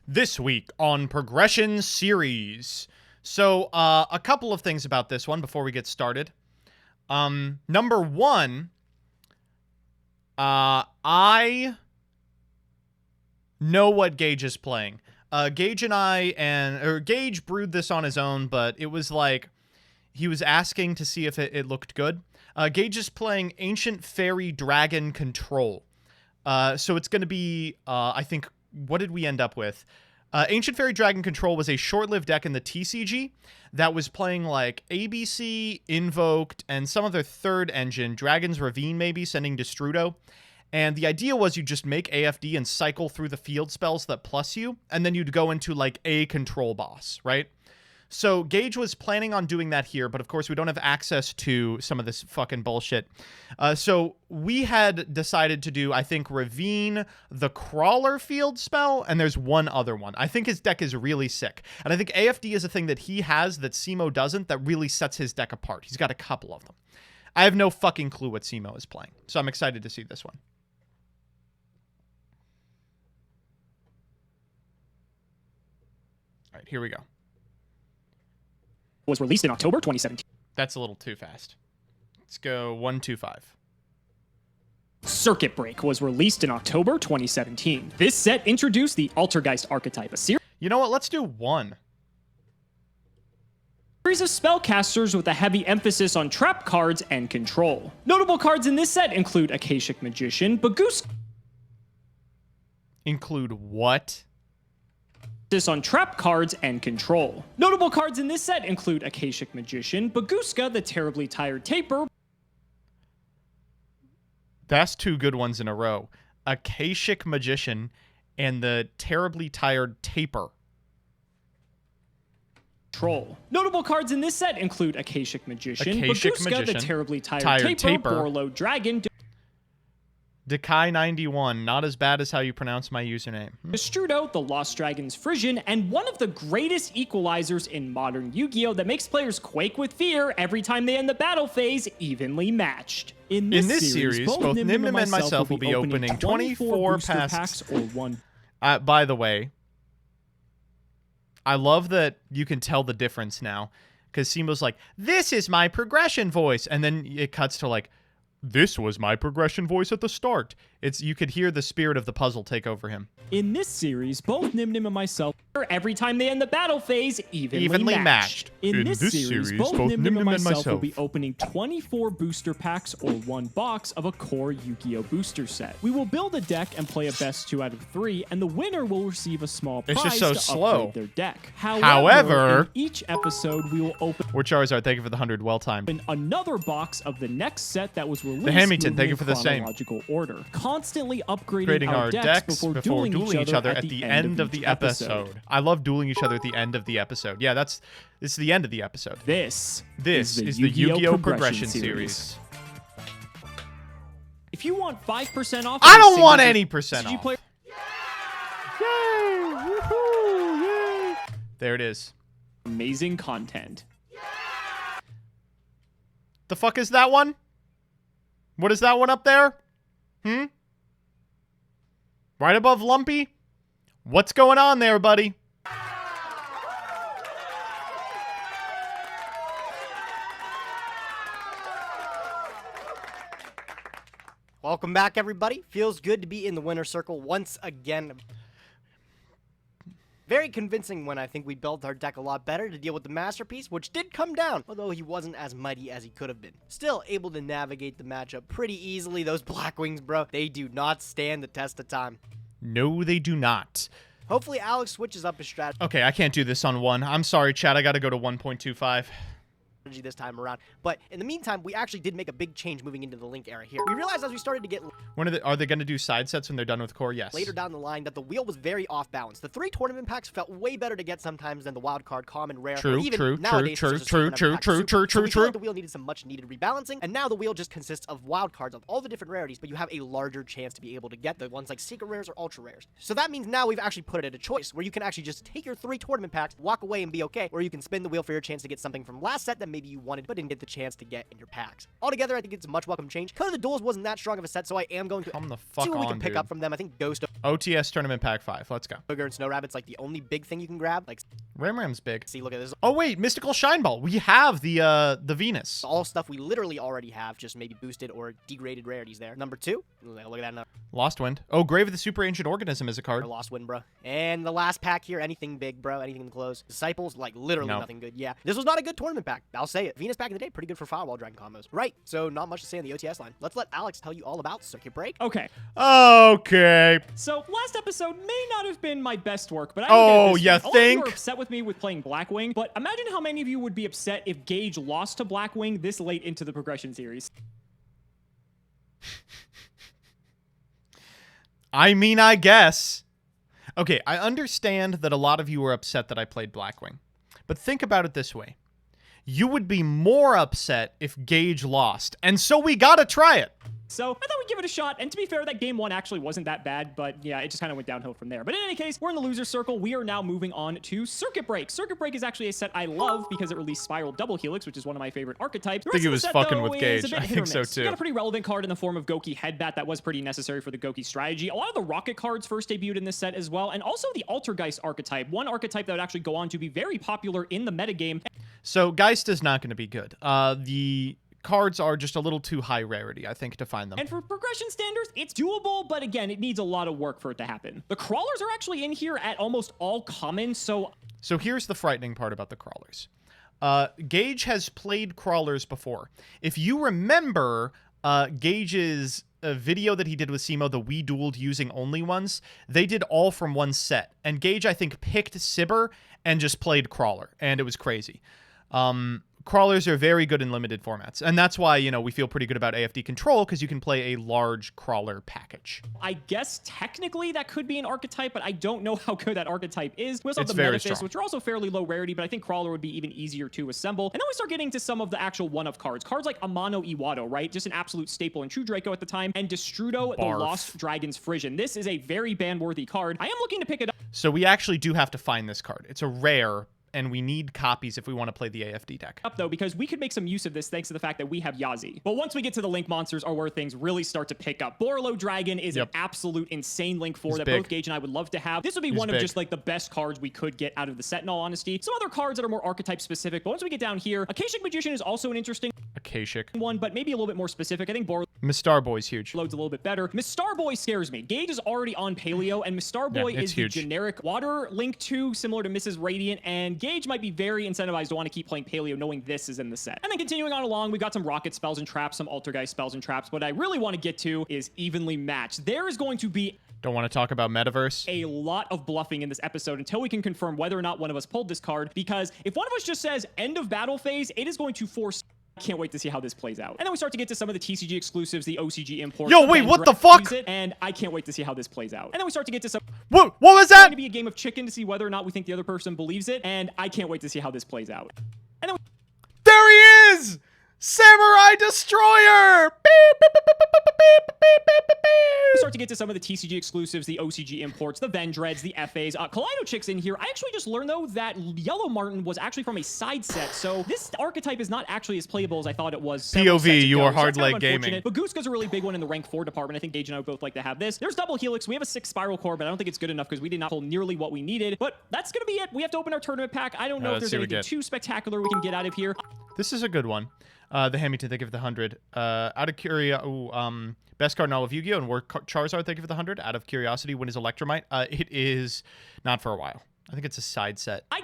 This week on Progression Series. So, a couple of things about this one before we get started. Number one, I know what Gage is playing. Gage Gage brewed this on his own, but it was like he was asking to see if it looked good. Gage is playing Ancient Fairy Dragon Control. So it's going to be, I think, what did we end up with? Ancient Fairy Dragon Control was a short-lived deck in the TCG that was playing like ABC, Invoked, and some other third engine, Dragon's Ravine maybe, sending Destrudo. And the idea was you just make AFD and cycle through the field spells that plus you, and then you'd go into like a control boss, right? So Gage was planning on doing that here, but of course we don't have access to some of this fucking bullshit. So we had decided to do, I think, Ravine, the Crawler field spell, and there's one other one. I think his deck is really sick. And I think AFD is a thing that he has that Simo doesn't that really sets his deck apart. He's got a couple of them. I have no fucking clue what Simo is playing, so I'm excited to see this one. All right, here we go. Was released in October 2017. That's a little too fast. Let's go 125. Circuit Break was released in October 2017. This set introduced the Altergeist archetype, a series You know what? Let's do one. of spellcasters with a heavy emphasis on trap cards and control. Notable cards in this set include Akashic Magician, Baguska Include what? on trap cards and control. Notable cards in this set include Akashic Magician, Baguska, the Terribly Tired Taper. That's two good ones in a row. Akashic Magician and the Terribly Tired Taper. Control. Notable cards in this set include Akashic Magician, Baguska, the Terribly Tired Taper, Borlo Dragon, Dekai 91, not as bad as how you pronounce my username. Destrudo, the Lost Dragon's Frisian, and one of the greatest equalizers in modern Yu-Gi-Oh! That makes players quake with fear every time they end the battle phase evenly matched. In this series, both Nimnim and myself will be opening 24 packs or one. By the way, I love that you can tell the difference now. Because Simo's like, this is my progression voice. And then it cuts to like, this was my progression voice at the start. You could hear the spirit of the puzzle take over him. In this series, both Nim Nim and myself, every time they end the battle phase, evenly matched. In this series, both Nim Nim and myself will be opening 24 booster packs or 1 box of a core Yu-Gi-Oh booster set. We will build a deck and play a best 2 out of 3, and the winner will receive a small prize to upgrade their deck. However, in each episode, we will open... Or Charizard, thank you for the 100, well timed. Another box of the next set that was released. The Hamilton, thank you for the same. Chronological order. Constantly upgrading our decks before dueling each other at the end of the episode. I love dueling each other at the end of the episode. Yeah, this is the end of the episode. This is the Yu-Gi-Oh progression series. If you want 5% off, I don't want any percent off. Yay! Woohoo! Yay! There it is. Amazing content. The fuck is that one? What is that one up there? Right above Lumpy? What's going on there, buddy? Welcome back, everybody. Feels good to be in the winner's circle once again. Very convincing when I think we built our deck a lot better to deal with the Masterpiece, which did come down, although he wasn't as mighty as he could have been. Still able to navigate the matchup pretty easily. Those Blackwings, bro, they do not stand the test of time. No, they do not. Hopefully Alex switches up his strategy. Okay, I can't do this on 1. I'm sorry, chat. I got to go to 1.25. This time around. But in the meantime, we actually did make a big change moving into the Link era here. We realized as we started to get... Are they going to do side sets when they're done with core? Yes. Later down the line that the wheel was very off balance. The 3 tournament packs felt way better to get sometimes than the wild card, common, rare. True. The wheel needed some much needed rebalancing, and now the wheel just consists of wild cards of all the different rarities, but you have a larger chance to be able to get the ones like secret rares or ultra rares. So that means now we've actually put it at a choice where you can actually just take your 3 tournament packs, walk away and be okay, or you can spin the wheel for your chance to get something from last set that maybe you wanted but didn't get the chance to get in your packs. Altogether, I think it's a much welcome change. Code of the Duels wasn't that strong of a set, so I am going to come the fuck see what we on, can pick dude. up from them. I think Ghost OTS Tournament Pack 5. Let's go. Sugar and Snow Rabbit's like the only big thing you can grab. Like Ram's big. See, look at this. Oh wait, Mystical Shine Ball. We have the Venus. All stuff we literally already have, just maybe boosted or degraded rarities there. Number 2. Look at that number. Lost Wind. Oh, Grave of the Super Ancient Organism is a card. Or Lost Wind, bro. And the last pack here, anything big, bro. Anything in the close. Disciples, like literally nothing good. Yeah, this was not a good tournament pack. I'll say it. Venus back in the day, pretty good for Firewall Dragon combos. Right, so not much to say on the OTS line. Let's let Alex tell you all about Circuit Break. Okay. Okay. So last episode may not have been my best work, but I you think? A lot of you were think? upset with me with playing Blackwing, but imagine how many of you would be upset if Gage lost to Blackwing this late into the progression series. I mean, I guess. Okay, I understand that a lot of you were upset that I played Blackwing, but think about it this way. You would be more upset if Gage lost, and so we gotta try it. So I thought we'd give it a shot, and to be fair, that game 1 actually wasn't that bad, but yeah, it just kind of went downhill from there. But in any case, we're in the loser circle. We are now moving on to Circuit Break. Circuit Break is actually a set I love because it released Spiral Double Helix, which is one of my favorite archetypes. I think he was fucking with Gage. I think so too. You got a pretty relevant card in the form of Goki Headbat that was pretty necessary for the Goki strategy. A lot of the Rocket cards first debuted in this set as well, and also the Altergeist archetype, one archetype that would actually go on to be very popular in the metagame. So Geist is not going to be good. The cards are just a little too high rarity, I think, to find them. And for progression standards, it's doable, but again, it needs a lot of work for it to happen. The crawlers are actually in here at almost all common, so here's the frightening part about the crawlers. Gage has played crawlers before. If you remember Gage's video that he did with Simo, the We Dueled using only ones, they did all from one set. And Gage, I think, picked Sibber and just played crawler, and it was crazy. Crawlers are very good in limited formats, and that's why, you know, we feel pretty good about AFD Control, because you can play a large crawler package. I guess technically that could be an archetype, but I don't know how good that archetype is. We also have It's the very Metaphys, strong. which are also fairly low rarity, but I think crawler would be even easier to assemble. And then we start getting to some of the actual one-of cards. Cards like Amano Iwado, right? Just an absolute staple in True Draco at the time, and Destrudo, the Barf. Lost Dragon's Frisian. This is a very ban-worthy card. I am looking to pick it up. So we actually do have to find this card. It's a rare, and we need copies if we want to play the AFD deck. Up though, because we could make some use of this thanks to the fact that we have Yazi. But once we get to the link monsters are where things really start to pick up. Borolo Dragon is an absolute insane link 4 that both Gage and I would love to have. This would be one of just like the best cards we could get out of the set in all honesty. Some other cards that are more archetype specific, but once we get down here, Akashic Magician is also an interesting one, but maybe a little bit more specific. I think Borolo Miss Starboy's huge. Loads a little bit better. Miss Starboy scares me. Gage is already on Paleo, and Miss Starboy is the generic water link 2, similar to Mrs. Radiant, and Gage might be very incentivized to want to keep playing Paleo knowing this is in the set. And then continuing on along, we got some rocket spells and traps, some Altergeist spells and traps. What I really want to get to is evenly matched. There is going to be Don't want to talk about Metaverse. a lot of bluffing in this episode until we can confirm whether or not one of us pulled this card, because if one of us just says end of battle phase, it is going to force. I can't wait to see how this plays out. And then we start to get to some of the TCG exclusives, the OCG imports. Yo, wait, what the fuck? And I can't wait to see how this plays out. And then we start to get to some. What was that? It's going to be a game of chicken to see whether or not we think the other person believes it. And I can't wait to see how this plays out. And then there he is! Samurai Destroyer! we start to get to some of the TCG exclusives, the OCG imports, the Vendreads, the FAs. Kaleido Chick's in here. I actually just learned, though, that Yellow Martin was actually from a side set, so this archetype is not actually as playable as I thought it was. POV, you are hard leg gaming. But Gooska's a really big one in the rank 4 department. I think Gage and I would both like to have this. There's Double Helix. We have a 6 Spiral Core, but I don't think it's good enough because we did not pull nearly what we needed. But that's going to be it. We have to open our tournament pack. I don't know if there's anything too spectacular we can get out of here. This is a good one. The Hamilton, they give it the 100. Out of curiosity, best card in all of Yu-Gi-Oh! And War Charizard, they give it the 100. Out of curiosity, when is Electromite? It is not for a while. I think it's a side set. I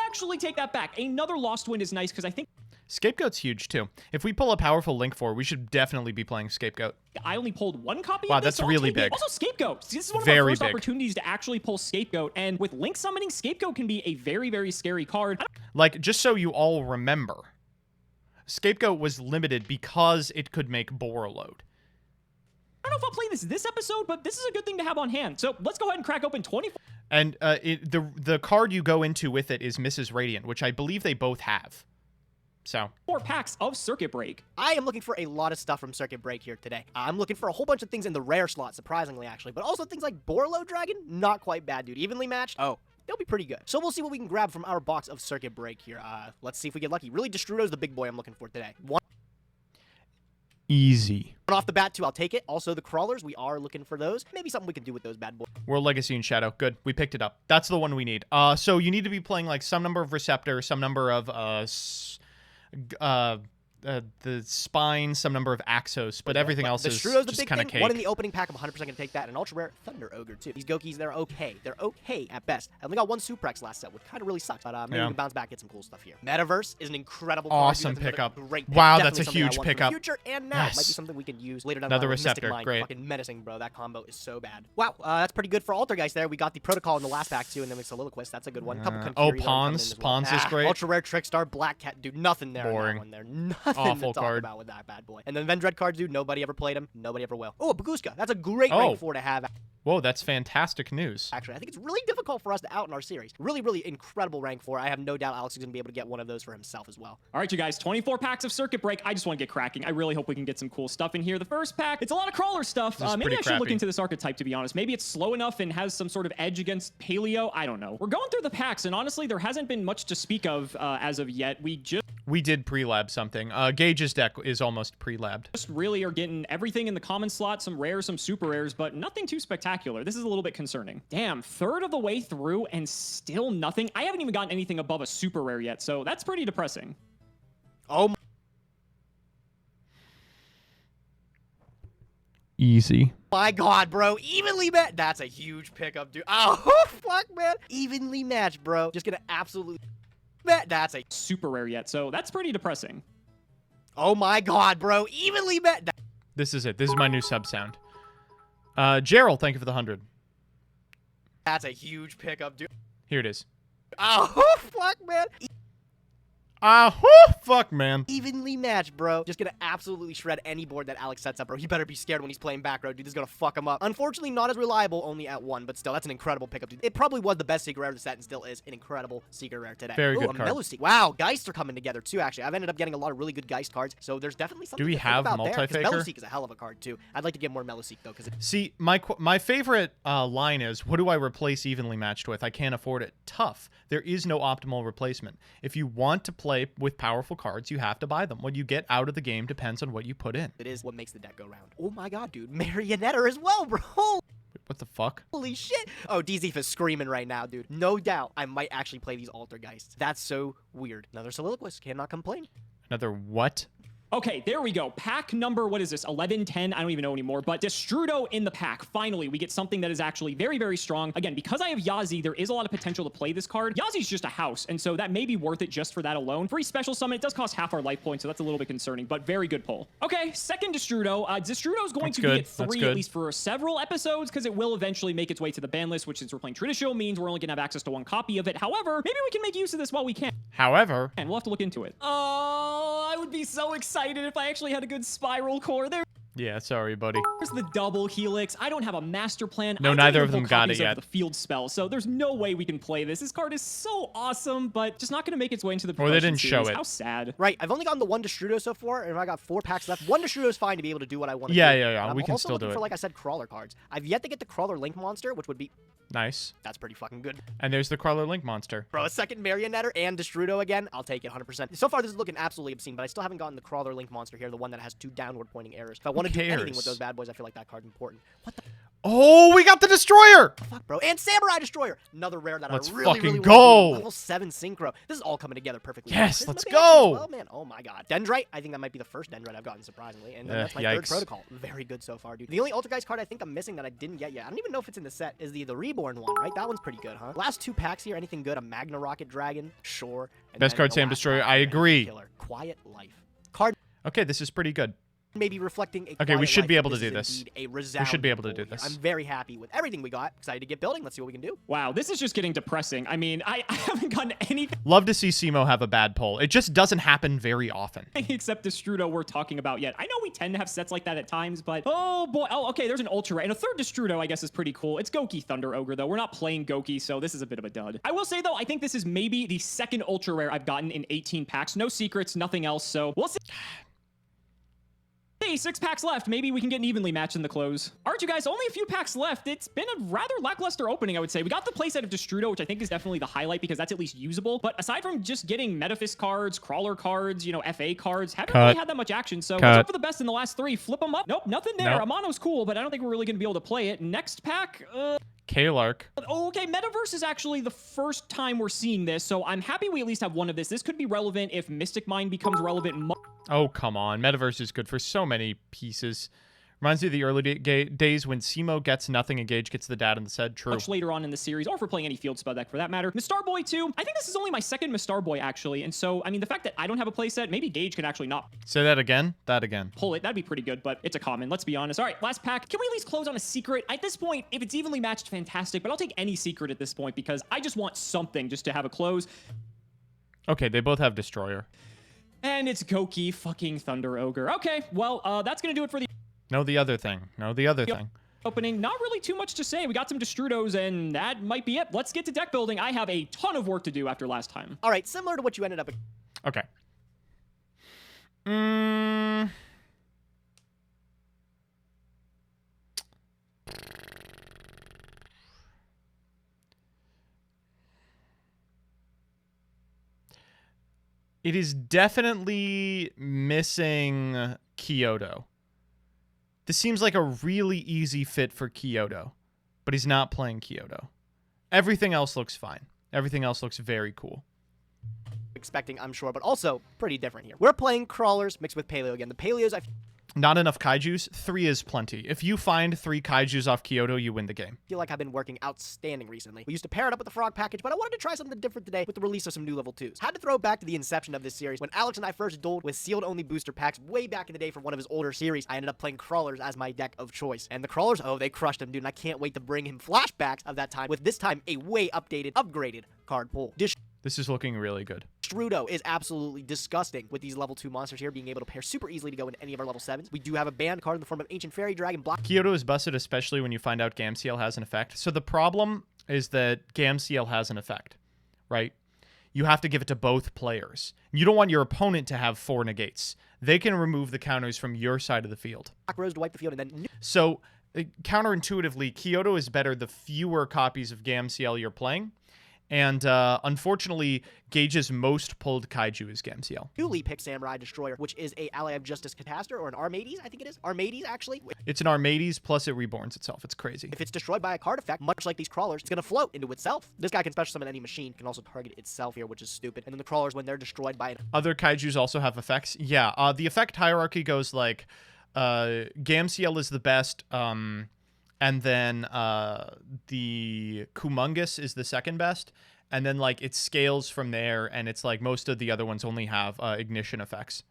actually take that back. Another Lost Wind is nice because I think Scapegoat's huge too. If we pull a powerful Link 4, we should definitely be playing Scapegoat. I only pulled 1 copy wow, of this, that's really big. Also, Scapegoat. This is one of very our first big opportunities to actually pull Scapegoat, and with Link summoning, Scapegoat can be a very, very scary card. Like, just so you all remember, Scapegoat was limited because it could make Boroload. I don't know if I'll play this episode, but this is a good thing to have on hand. So let's go ahead and crack open 24. And the card you go into with it is Mrs. Radiant, which I believe they both have. So 4 packs of Circuit Break. I am looking for a lot of stuff from Circuit Break here today. I'm looking for a whole bunch of things in the rare slot, surprisingly, actually. But also things like Borolo Dragon, not quite bad, dude. Evenly matched. Oh. They'll be pretty good. So we'll see what we can grab from our box of Circuit Break here. Let's see if we get lucky. Really, Destrudo's the big boy I'm looking for today. One easy. off the bat, 2, I'll take it. Also, the Crawlers, we are looking for those. Maybe something we can do with those bad boys. World Legacy and Shadow. Good. We picked it up. That's the one we need. So you need to be playing like some number of Receptor, some number of the Spine, some number of Axos, but everything else is just kind of cake. One in the opening pack, I'm 100% going to take that. And an ultra rare Thunder Ogre, too. These Gokis, they're okay. They're okay at best. I only got 1 Suprex last set, which kind of really sucks. But maybe we can bounce back, get some cool stuff here. Metaverse is an incredible awesome pickup. Great pick. Wow, Definitely that's a huge pickup. Future and now. Might be something we can use later down the line. Another Receptor, great. Fucking menacing, bro. That combo is so bad. Wow, that's pretty good for Altergeist there. We got the Protocol in the last pack, too, and then we Soliloquist. That's a good one. Pawns. Pawns is great. Ultra rare Trickstar, Black Cat, dude. Nothing there. Boring. On that one there. Nothing awful to talk card about with that bad boy. And then Vendread cards, dude. Nobody ever played him. Nobody ever will. Oh, a Baguska. That's a great rank 4 to have. Whoa, that's fantastic news. Actually, I think it's really difficult for us to out in our series. Really, really incredible rank 4. I have no doubt Alex is going to be able to get one of those for himself as well. All right, you guys, 24 packs of Circuit Break. I just want to get cracking. I really hope we can get some cool stuff in here. The first pack, it's a lot of crawler stuff. Maybe I should look into this archetype, to be honest. Maybe it's slow enough and has some sort of edge against Paleo. I don't know. We're going through the packs, and honestly, there hasn't been much to speak of as of yet. We did pre-lab something. Gage's deck is almost pre-labbed. Just really are getting everything in the common slot, some rares, some super rares, but nothing too spectacular. This is a little bit concerning. Damn, 1/3 of the way through and still nothing. I haven't even gotten anything above a super rare yet, so that's pretty depressing. Oh easy. My God, bro. Evenly matched. That's a huge pickup, dude. Oh, fuck, man. Evenly matched, bro. Just gonna absolutely... That's a super rare yet, so that's pretty depressing. Oh my God, bro. Evenly matched. This is it. This is my new sub sound. Gerald, thank you for the 100. That's a huge pickup, dude. Here it is. Oh, fuck, man. Fuck, man. Evenly matched, bro. Just gonna absolutely shred any board that Alex sets up, bro. He better be scared when he's playing back row, dude. This is gonna fuck him up. Unfortunately, not as reliable, only at 1, but still, that's an incredible pickup, dude. It probably was the best secret rare of the set and still is an incredible secret rare today. Very good a card. Mellow Seek. Wow, Geists are coming together too, actually. I've ended up getting a lot of really good Geist cards, so there's definitely something Do we to think have about there, 'cause Mellow Multi-Faker? Seek is a hell of a card, too. I'd like to get more Mellow Seek, though, because See, my favorite line is, what do I replace evenly matched with? I can't afford it. Tough. There is no optimal replacement. If you want to play with powerful cards, you have to buy them. What you get out of the game depends on what you put in. it is what makes the deck go round. Oh my god, dude. Marionetter as well, bro. What the fuck? Holy shit. Oh, DZ is screaming right now, dude. No doubt I might actually play these Altergeists. That's so weird. Another Soliloquist. Cannot complain. Another what? Okay, there we go. Pack number, what is this, 11, 10? I don't even know anymore, but Destrudo in the pack. Finally, we get something that is actually very, very strong. Again, because I have Yazi, there is a lot of potential to play this card. Yazi's just a house, and so that may be worth it just for that alone. Free special summon, it does cost half our life points, so that's a little bit concerning, but very good pull. Okay, second Destrudo. Destrudo's going to be at 3 at least for several episodes, because it will eventually make its way to the ban list, which since we're playing traditional means we're only going to have access to 1 copy of it. However, maybe we can make use of this while we can. However, And we'll have to look into it. Oh, I would be so excited if I actually had a good spiral core. yeah, sorry, buddy. There's the double helix. I don't have a master plan. No, I don't neither even of them pull got it copies of yet. The field spell, so there's no way we can play this. This card is so awesome, but just not going to make its way into the Or they progression didn't show series. it. How sad. Right, I've only gotten the 1 Destrudo so far, and I got 4 packs left. 1 Destrudo is fine to be able to do what I want to do. Yeah. And We I'm can also still do looking it. for, like I said, crawler cards. I've yet to get the crawler link monster, which would be... Nice. That's pretty fucking good. And there's the Crawler Link monster. Bro, a second Marionetter and Destrudo again, I'll take it 100%. So far, this is looking absolutely obscene, but I still haven't gotten the crawler link monster here, the one that has 2 downward pointing arrows. If I want to do anything with cares? those bad boys, I feel like that card's important. What the Oh, we got the Destroyer! fuck, bro? And Samurai Destroyer! Another rare that Let's I really, fucking really go! want to do. Level 7 Synchro. This is all coming together perfectly. Yes, Prisma let's Banshee go! as well, man. Oh my god. Dendrite, I think that might be the first Dendrite I've gotten, surprisingly. And then that's my third Yikes. protocol. Very good so far, dude. The only Altergeist card I think I'm missing that I didn't get yet, I don't even know if it's in the set, is the Reborn one, right? That one's pretty good, huh? Last 2 packs here, anything good? A Magna Rocket Dragon? Sure. And Best then card, the Sam last Destroyer. pack, I man, agree. Killer. Quiet Life. Card Okay, this is pretty good. maybe reflecting a Okay, we quiet should life, be but able to do is this. indeed a We should be able to resounding do pull this. here. I'm very happy with everything we got. Excited to get building. Let's see what we can do. Wow, this is just getting depressing. I mean, I haven't gotten anything Love to see Simo have a bad pull. It just doesn't happen very often. except Destrudo we're talking about yet. I know we tend to have sets like that at times, but oh boy. Oh, okay, there's an Ultra Rare. And a third Destrudo, I guess, is pretty cool. It's Goki Thunder Ogre, though. We're not playing Goki, so this is a bit of a dud. I will say, though, I think this is maybe the second Ultra Rare I've gotten in 18 packs. No secrets, nothing else, so we'll see. Hey, 6 packs left. Maybe we can get an evenly match in the close. Aren't you guys? Only a few packs left. It's been a rather lackluster opening, I would say. We got the playset of Destrudo, which I think is definitely the highlight because that's at least usable. But aside from just getting Metaphys cards, Crawler cards, you know, FA cards, haven't really had that much action. So let's hope for the best in the last 3. Flip them up. Nope, nothing there. Nope. Amano's cool, but I don't think we're really going to be able to play it. Next pack, Kalark. oh, okay, Metaverse is actually the first time we're seeing this, so I'm happy we at least have one of this. This could be relevant if Mystic Mind becomes relevant. Oh, come on. Metaverse is good for so many pieces. Reminds me of the early days when Simo gets nothing and Gage gets the dad in the set. True. Much later on in the series, or if we're playing any field spell deck for that matter. Mistar Boy 2, I think this is only my second Mistar Boy, actually, and so, I mean, the fact that I don't have a playset, maybe Gage can actually not Say that again. That again. pull it. That'd be pretty good, but it's a common, let's be honest. All right, last pack. Can we at least close on a secret? At this point, if it's evenly matched, fantastic, but I'll take any secret at this point because I just want something just to have a close. Okay, they both have Destroyer. And it's Goki fucking Thunder Ogre. Okay, well, that's gonna do it for the No, the other thing. No, the other thing. opening. Not really too much to say. We got some Destrudos, and that might be it. Let's get to deck building. I have a ton of work to do after last time. All right, similar to what you ended up... Okay. It is definitely missing Kyoto. This seems like a really easy fit for Kyoto, but he's not playing Kyoto. Everything else looks fine. Everything else looks very cool. expecting, I'm sure, but also pretty different here. We're playing crawlers mixed with paleo again. The paleos, I Not enough kaijus. 3 is plenty. If you find 3 kaijus off Kyoto, you win the game. feel like I've been working outstanding recently. We used to pair it up with the frog package, but I wanted to try something different today with the release of some new level 2s. Had to throw it back to the inception of this series when Alex and I first dueled with sealed-only booster packs way back in the day from one of his older series. I ended up playing crawlers as my deck of choice. And the crawlers, oh, they crushed him, dude, and I can't wait to bring him flashbacks of that time with this time a way updated, upgraded card pool. This is looking really good. Strudo is absolutely disgusting with these level 2 monsters here being able to pair super easily to go into any of our level 7s. We do have a banned card in the form of Ancient Fairy Dragon Black. Kyoto is busted, especially when you find out Gamciel has an effect. So the problem is that Gamciel has an effect, right? You have to give it to both players. You don't want your opponent to have 4 negates. They can remove the counters from your side of the field. Black Rose to wipe the field, and then... So, counterintuitively, Kyoto is better the fewer copies of Gamciel you're playing. And unfortunately, Gage's most pulled kaiju is Gamciel. Newly picked Samurai Destroyer, which is a Ally of Justice Catastor, or an Armades, I think it is. Armades, actually. It's an Armades, plus it reborns itself. It's crazy. If it's destroyed by a card effect, much like these crawlers, it's going to float into itself. This guy can special summon any machine, can also target itself here, which is stupid. And then the crawlers, when they're destroyed by... Other kaijus also have effects. Yeah, the effect hierarchy goes like, Gamciel is the best, and then the Kumungus is the second best. And then, like, it scales from there, and it's like most of the other ones only have ignition effects.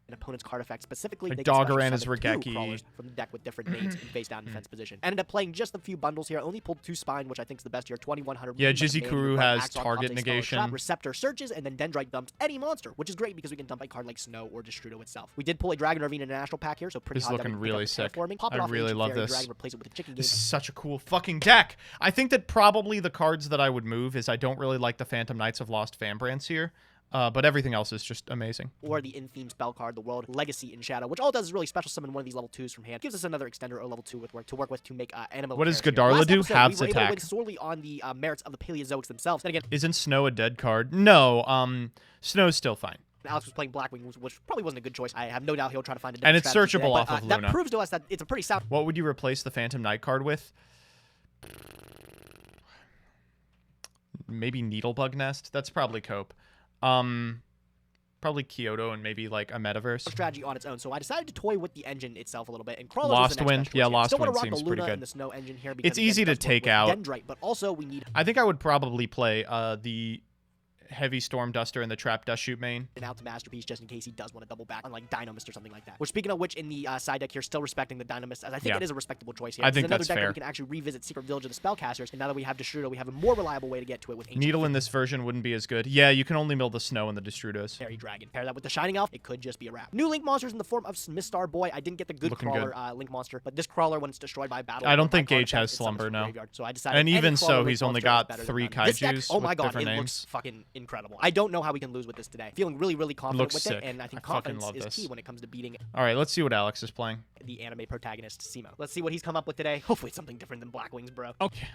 An opponent's card effect specifically. Like they can special Doggeran is summon 2 Regeki. crawlers from the deck with different names in face down defense position. Ended up playing just a few bundles here. Only pulled 2 Spine, which I think is the best here. 2100. Yeah, Jizikuru has target negation. Receptor searches, and then Dendrite dumps any monster, which is great because we can dump a card like Snow or Destrudo itself. We did pull a Dragon Ravine International pack here, so pretty This hot. is looking really sick. Pop it I off really Ancient love Fairy this. Dragon, replace it with a chicken game. This is such a cool fucking deck. I think that probably the cards that I would move is I don't really like the Phantom Knights of Lost Fanbrands here. But everything else is just amazing. Or the in-theme spell card, the World Legacy in Shadow, which all it does is really special summon one of these level 2s from hand. Gives us another extender or level 2 to work with to make animal. What does characters. Godarla Last do? episode, Halves we were able to attack. win solely on the merits of the Paleozoics themselves. And again, Isn't Snow a dead card? No, Snow's still fine. Alex was playing Blackwing, which probably wasn't a good choice. I have no doubt he'll try to find a And different it's strategy searchable today, off of that Luna. proves to us that it's a pretty sound. What would you replace the Phantom Knight card with? Maybe Needlebug Nest? That's probably Cope. Probably Kyoto and maybe like a Metaverse. Strategy on its own, so I decided to toy with the engine itself a little bit. And Crawlers Lost was the next Wind? best choice Yeah, here. Lost Still wanna Wind rock seems the pretty Luna good. and the Snow engine here because It's again, easy it to does work take with out. Dendrite, but also we need I think I would probably play the Heavy Storm Duster and the Trap Dust Shoot main. an out to Masterpiece just in case he does want to double back on like Dynamist or something like that. Which, speaking of which, in the side deck here, still respecting the Dynamist, as I think Yeah. it is a respectable choice here. I This think is another that's deck where fair. we can actually revisit Secret Village of the Spellcasters, and now that we have Destrudo, we have a more reliable way to get to it with Ancient Needle in this version wouldn't be as good. Yeah, you can only mill the Snow and the Destrudos. Fairy Dragon. Pair that with the Shining Elf, it could just be a wrap. New Link monsters in the form of Mistar Boy. I didn't get the good Looking crawler Link monster, but this crawler, when it's destroyed by battle, I don't or by think card Gage effect, has it summons Slumber from the now. graveyard. So I decided And any even crawler so, Link he's only monster is got better than 3 none. This deck, kaijus oh my with god, different it names. looks fucking incredible. I don't know how we can lose with this today. Feeling really, really confident Looks with sick. it, and I think I fucking confidence love is this. key when it comes to beating All right, let's see what Alex is playing. the anime protagonist, Simo. Let's see what he's come up with today. Hopefully it's something different than Blackwings, bro. Okay.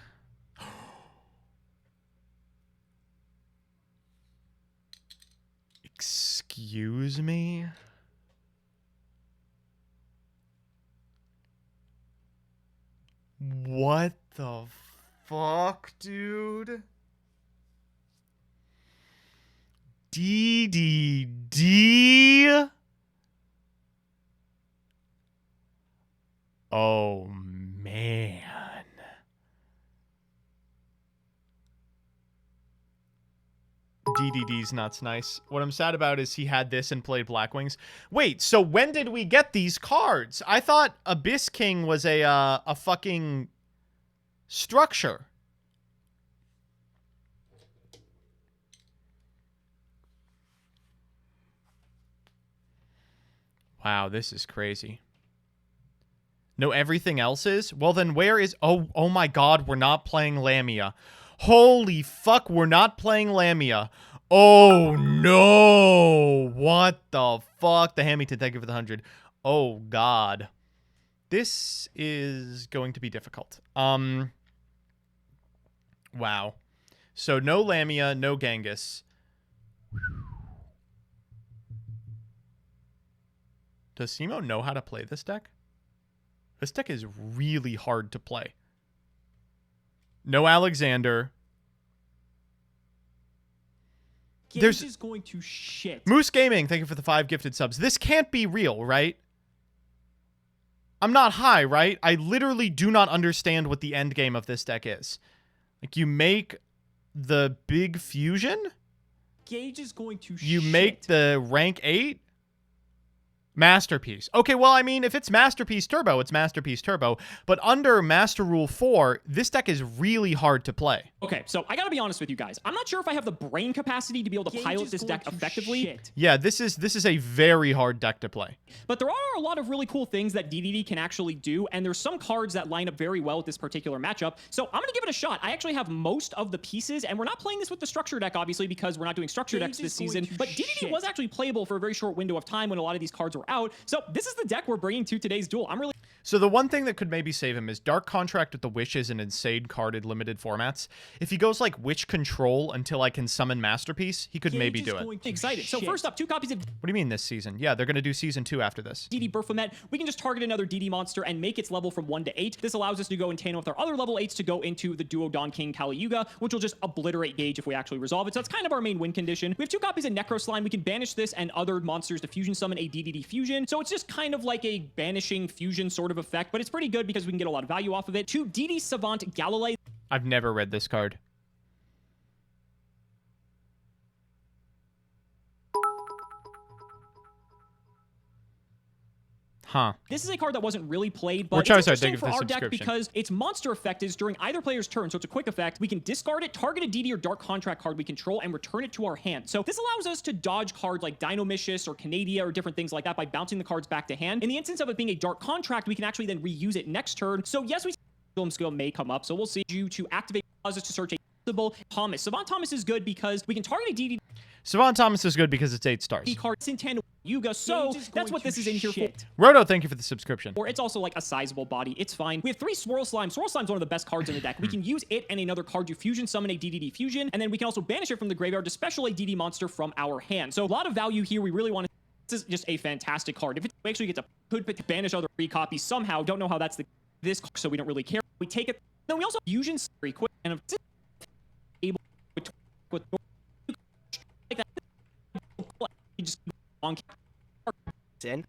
Excuse me? What the fuck, dude? DDD? Oh, man. DDD's nuts nice. What I'm sad about is he had this and played Blackwings. Wait, so when did we get these cards? I thought Abyss King was a fucking structure. Wow, this is crazy. No, everything else is? Well, then where is... Oh my god, we're not playing Lamia. Holy fuck, we're not playing Lamia. Oh, no. What the fuck? The Hamilton, thank you for the 100. Oh, god. This is going to be difficult. Wow. So, no Lamia, no Genghis. Does Simo know how to play this deck? This deck is really hard to play. No Alexander. Gage is going to shit. Moose Gaming, thank you for the 5 gifted subs. This can't be real, right? I'm not high, right? I literally do not understand what the end game of this deck is. Like, you make the big fusion? Gage is going to shit. You make the rank 8? Masterpiece. Okay, well, I mean, if it's Masterpiece Turbo, it's Masterpiece Turbo. But under Master Rule 4, this deck is really hard to play. Okay, so I gotta be honest with you guys. I'm not sure if I have the brain capacity to be able to pilot this deck effectively. Yeah, this is a very hard deck to play. But there are a lot of really cool things that DDD can actually do, and there's some cards that line up very well with this particular matchup. So I'm gonna give it a shot. I actually have most of the pieces, and we're not playing this with the structure deck, obviously, because we're not doing structure decks this season. But DDD was actually playable for a very short window of time when a lot of these cards were out. So this is the deck we're bringing to today's duel. So the one thing that could maybe save him is Dark Contract with the Wish is an insane card in limited formats. If he goes like Witch Control until I can summon Masterpiece, he could maybe do it. Excited. So first up, 2 copies of What do you mean this season? Yeah, they're going to do season 2 after this. DD Baphomet. We can just target another DD monster and make its level from 1 to 8. This allows us to go in tandem with our other level 8s to go into the Duo Dawn King Kali Yuga, which will just obliterate Gage if we actually resolve it. So that's kind of our main win condition. We have 2 copies of Necro Slime. We can banish this and other monsters to fusion summon a DDD fusion. So it's just kind of like a banishing fusion sort of effect, but it's pretty good because we can get a lot of value off of it. 2 DD Savant Galilei. I've never read this card. Huh. This is a card that wasn't really played, but it's interesting for our deck because its monster effect is during either player's turn, so it's a quick effect. We can discard it, target a DD or Dark Contract card we control, and return it to our hand. So this allows us to dodge cards like Dinomishus or Canadia or different things like that by bouncing the cards back to hand. In the instance of it being a Dark Contract, we can actually then reuse it next turn. So yes, skill may come up, so we'll see. You to activate allows us to search a possible Thomas. Savant Thomas is good because we can target a DD. Savant Thomas is good because it's 8 stars. Cards in tandem Yuga, so that's what this is in here for. Roto, thank you for the subscription. Or it's also like a sizable body. It's fine. We have 3 Swirl Slime. Swirl Slime's one of the best cards in the deck. We can use it and another card to fusion summon a DDD fusion, and then we can also banish it from the graveyard to special a DD monster from our hand. So a lot of value here. We really want to. This is just a fantastic card. If it actually gets could banish other 3 copies somehow. Don't know how that's this, so we don't really care. We take it. Then we also fusion very quick and able with like that. Just on in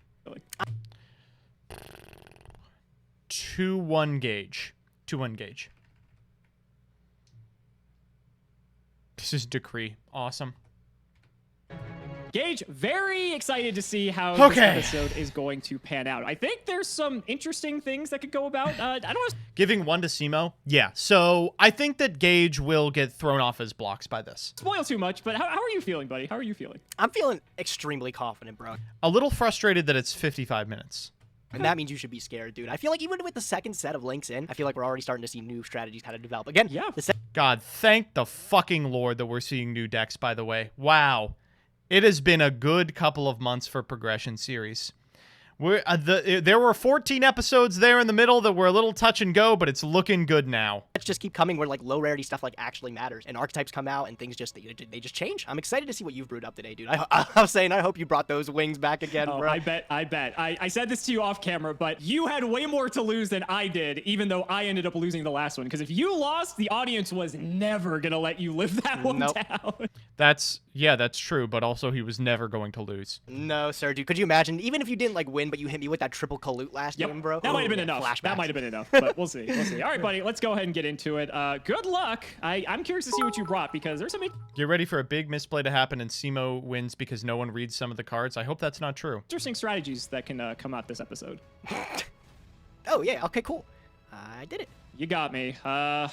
2-1 Gage. 2-1 Gage. This is Decree. Awesome. Gage, very excited to see how this episode is going to pan out. I think there's some interesting things that could go about. I don't know. Giving 1 to Simo? Yeah. So I think that Gage will get thrown off his blocks by this. Spoil too much, but how are you feeling, buddy? How are you feeling? I'm feeling extremely confident, bro. A little frustrated that it's 55 minutes. And that means you should be scared, dude. I feel like even with the second set of links in, I feel like we're already starting to see new strategies kind of develop. Again, yeah. God, thank the fucking Lord that we're seeing new decks, by the way. Wow. It has been a good couple of months for Progression Series. There were 14 episodes there in the middle that were a little touch and go, but it's looking good now. Let's just keep coming where like low rarity stuff like actually matters, and archetypes come out and things just they just change. I'm excited to see what you've brewed up today, dude. I was saying I hope you brought those wings back again, bro. I bet. I said this to you off camera, but you had way more to lose than I did, even though I ended up losing the last one. Because if you lost, the audience was never gonna let you live that one down. That's true, but also he was never going to lose. No, sir, dude. Could you imagine? Even if you didn't like win, but you hit me with that triple Kalute last game, bro. That might have been enough. Flashbacks. That might have been enough, but we'll see. We'll see. All right, buddy, let's go ahead and get into it. Good luck. I'm curious to see what you brought because there's some Get ready for a big misplay to happen and Simo wins because no one reads some of the cards. I hope that's not true. Interesting strategies that can come out this episode. Oh, yeah. Okay, cool. I did it. You got me.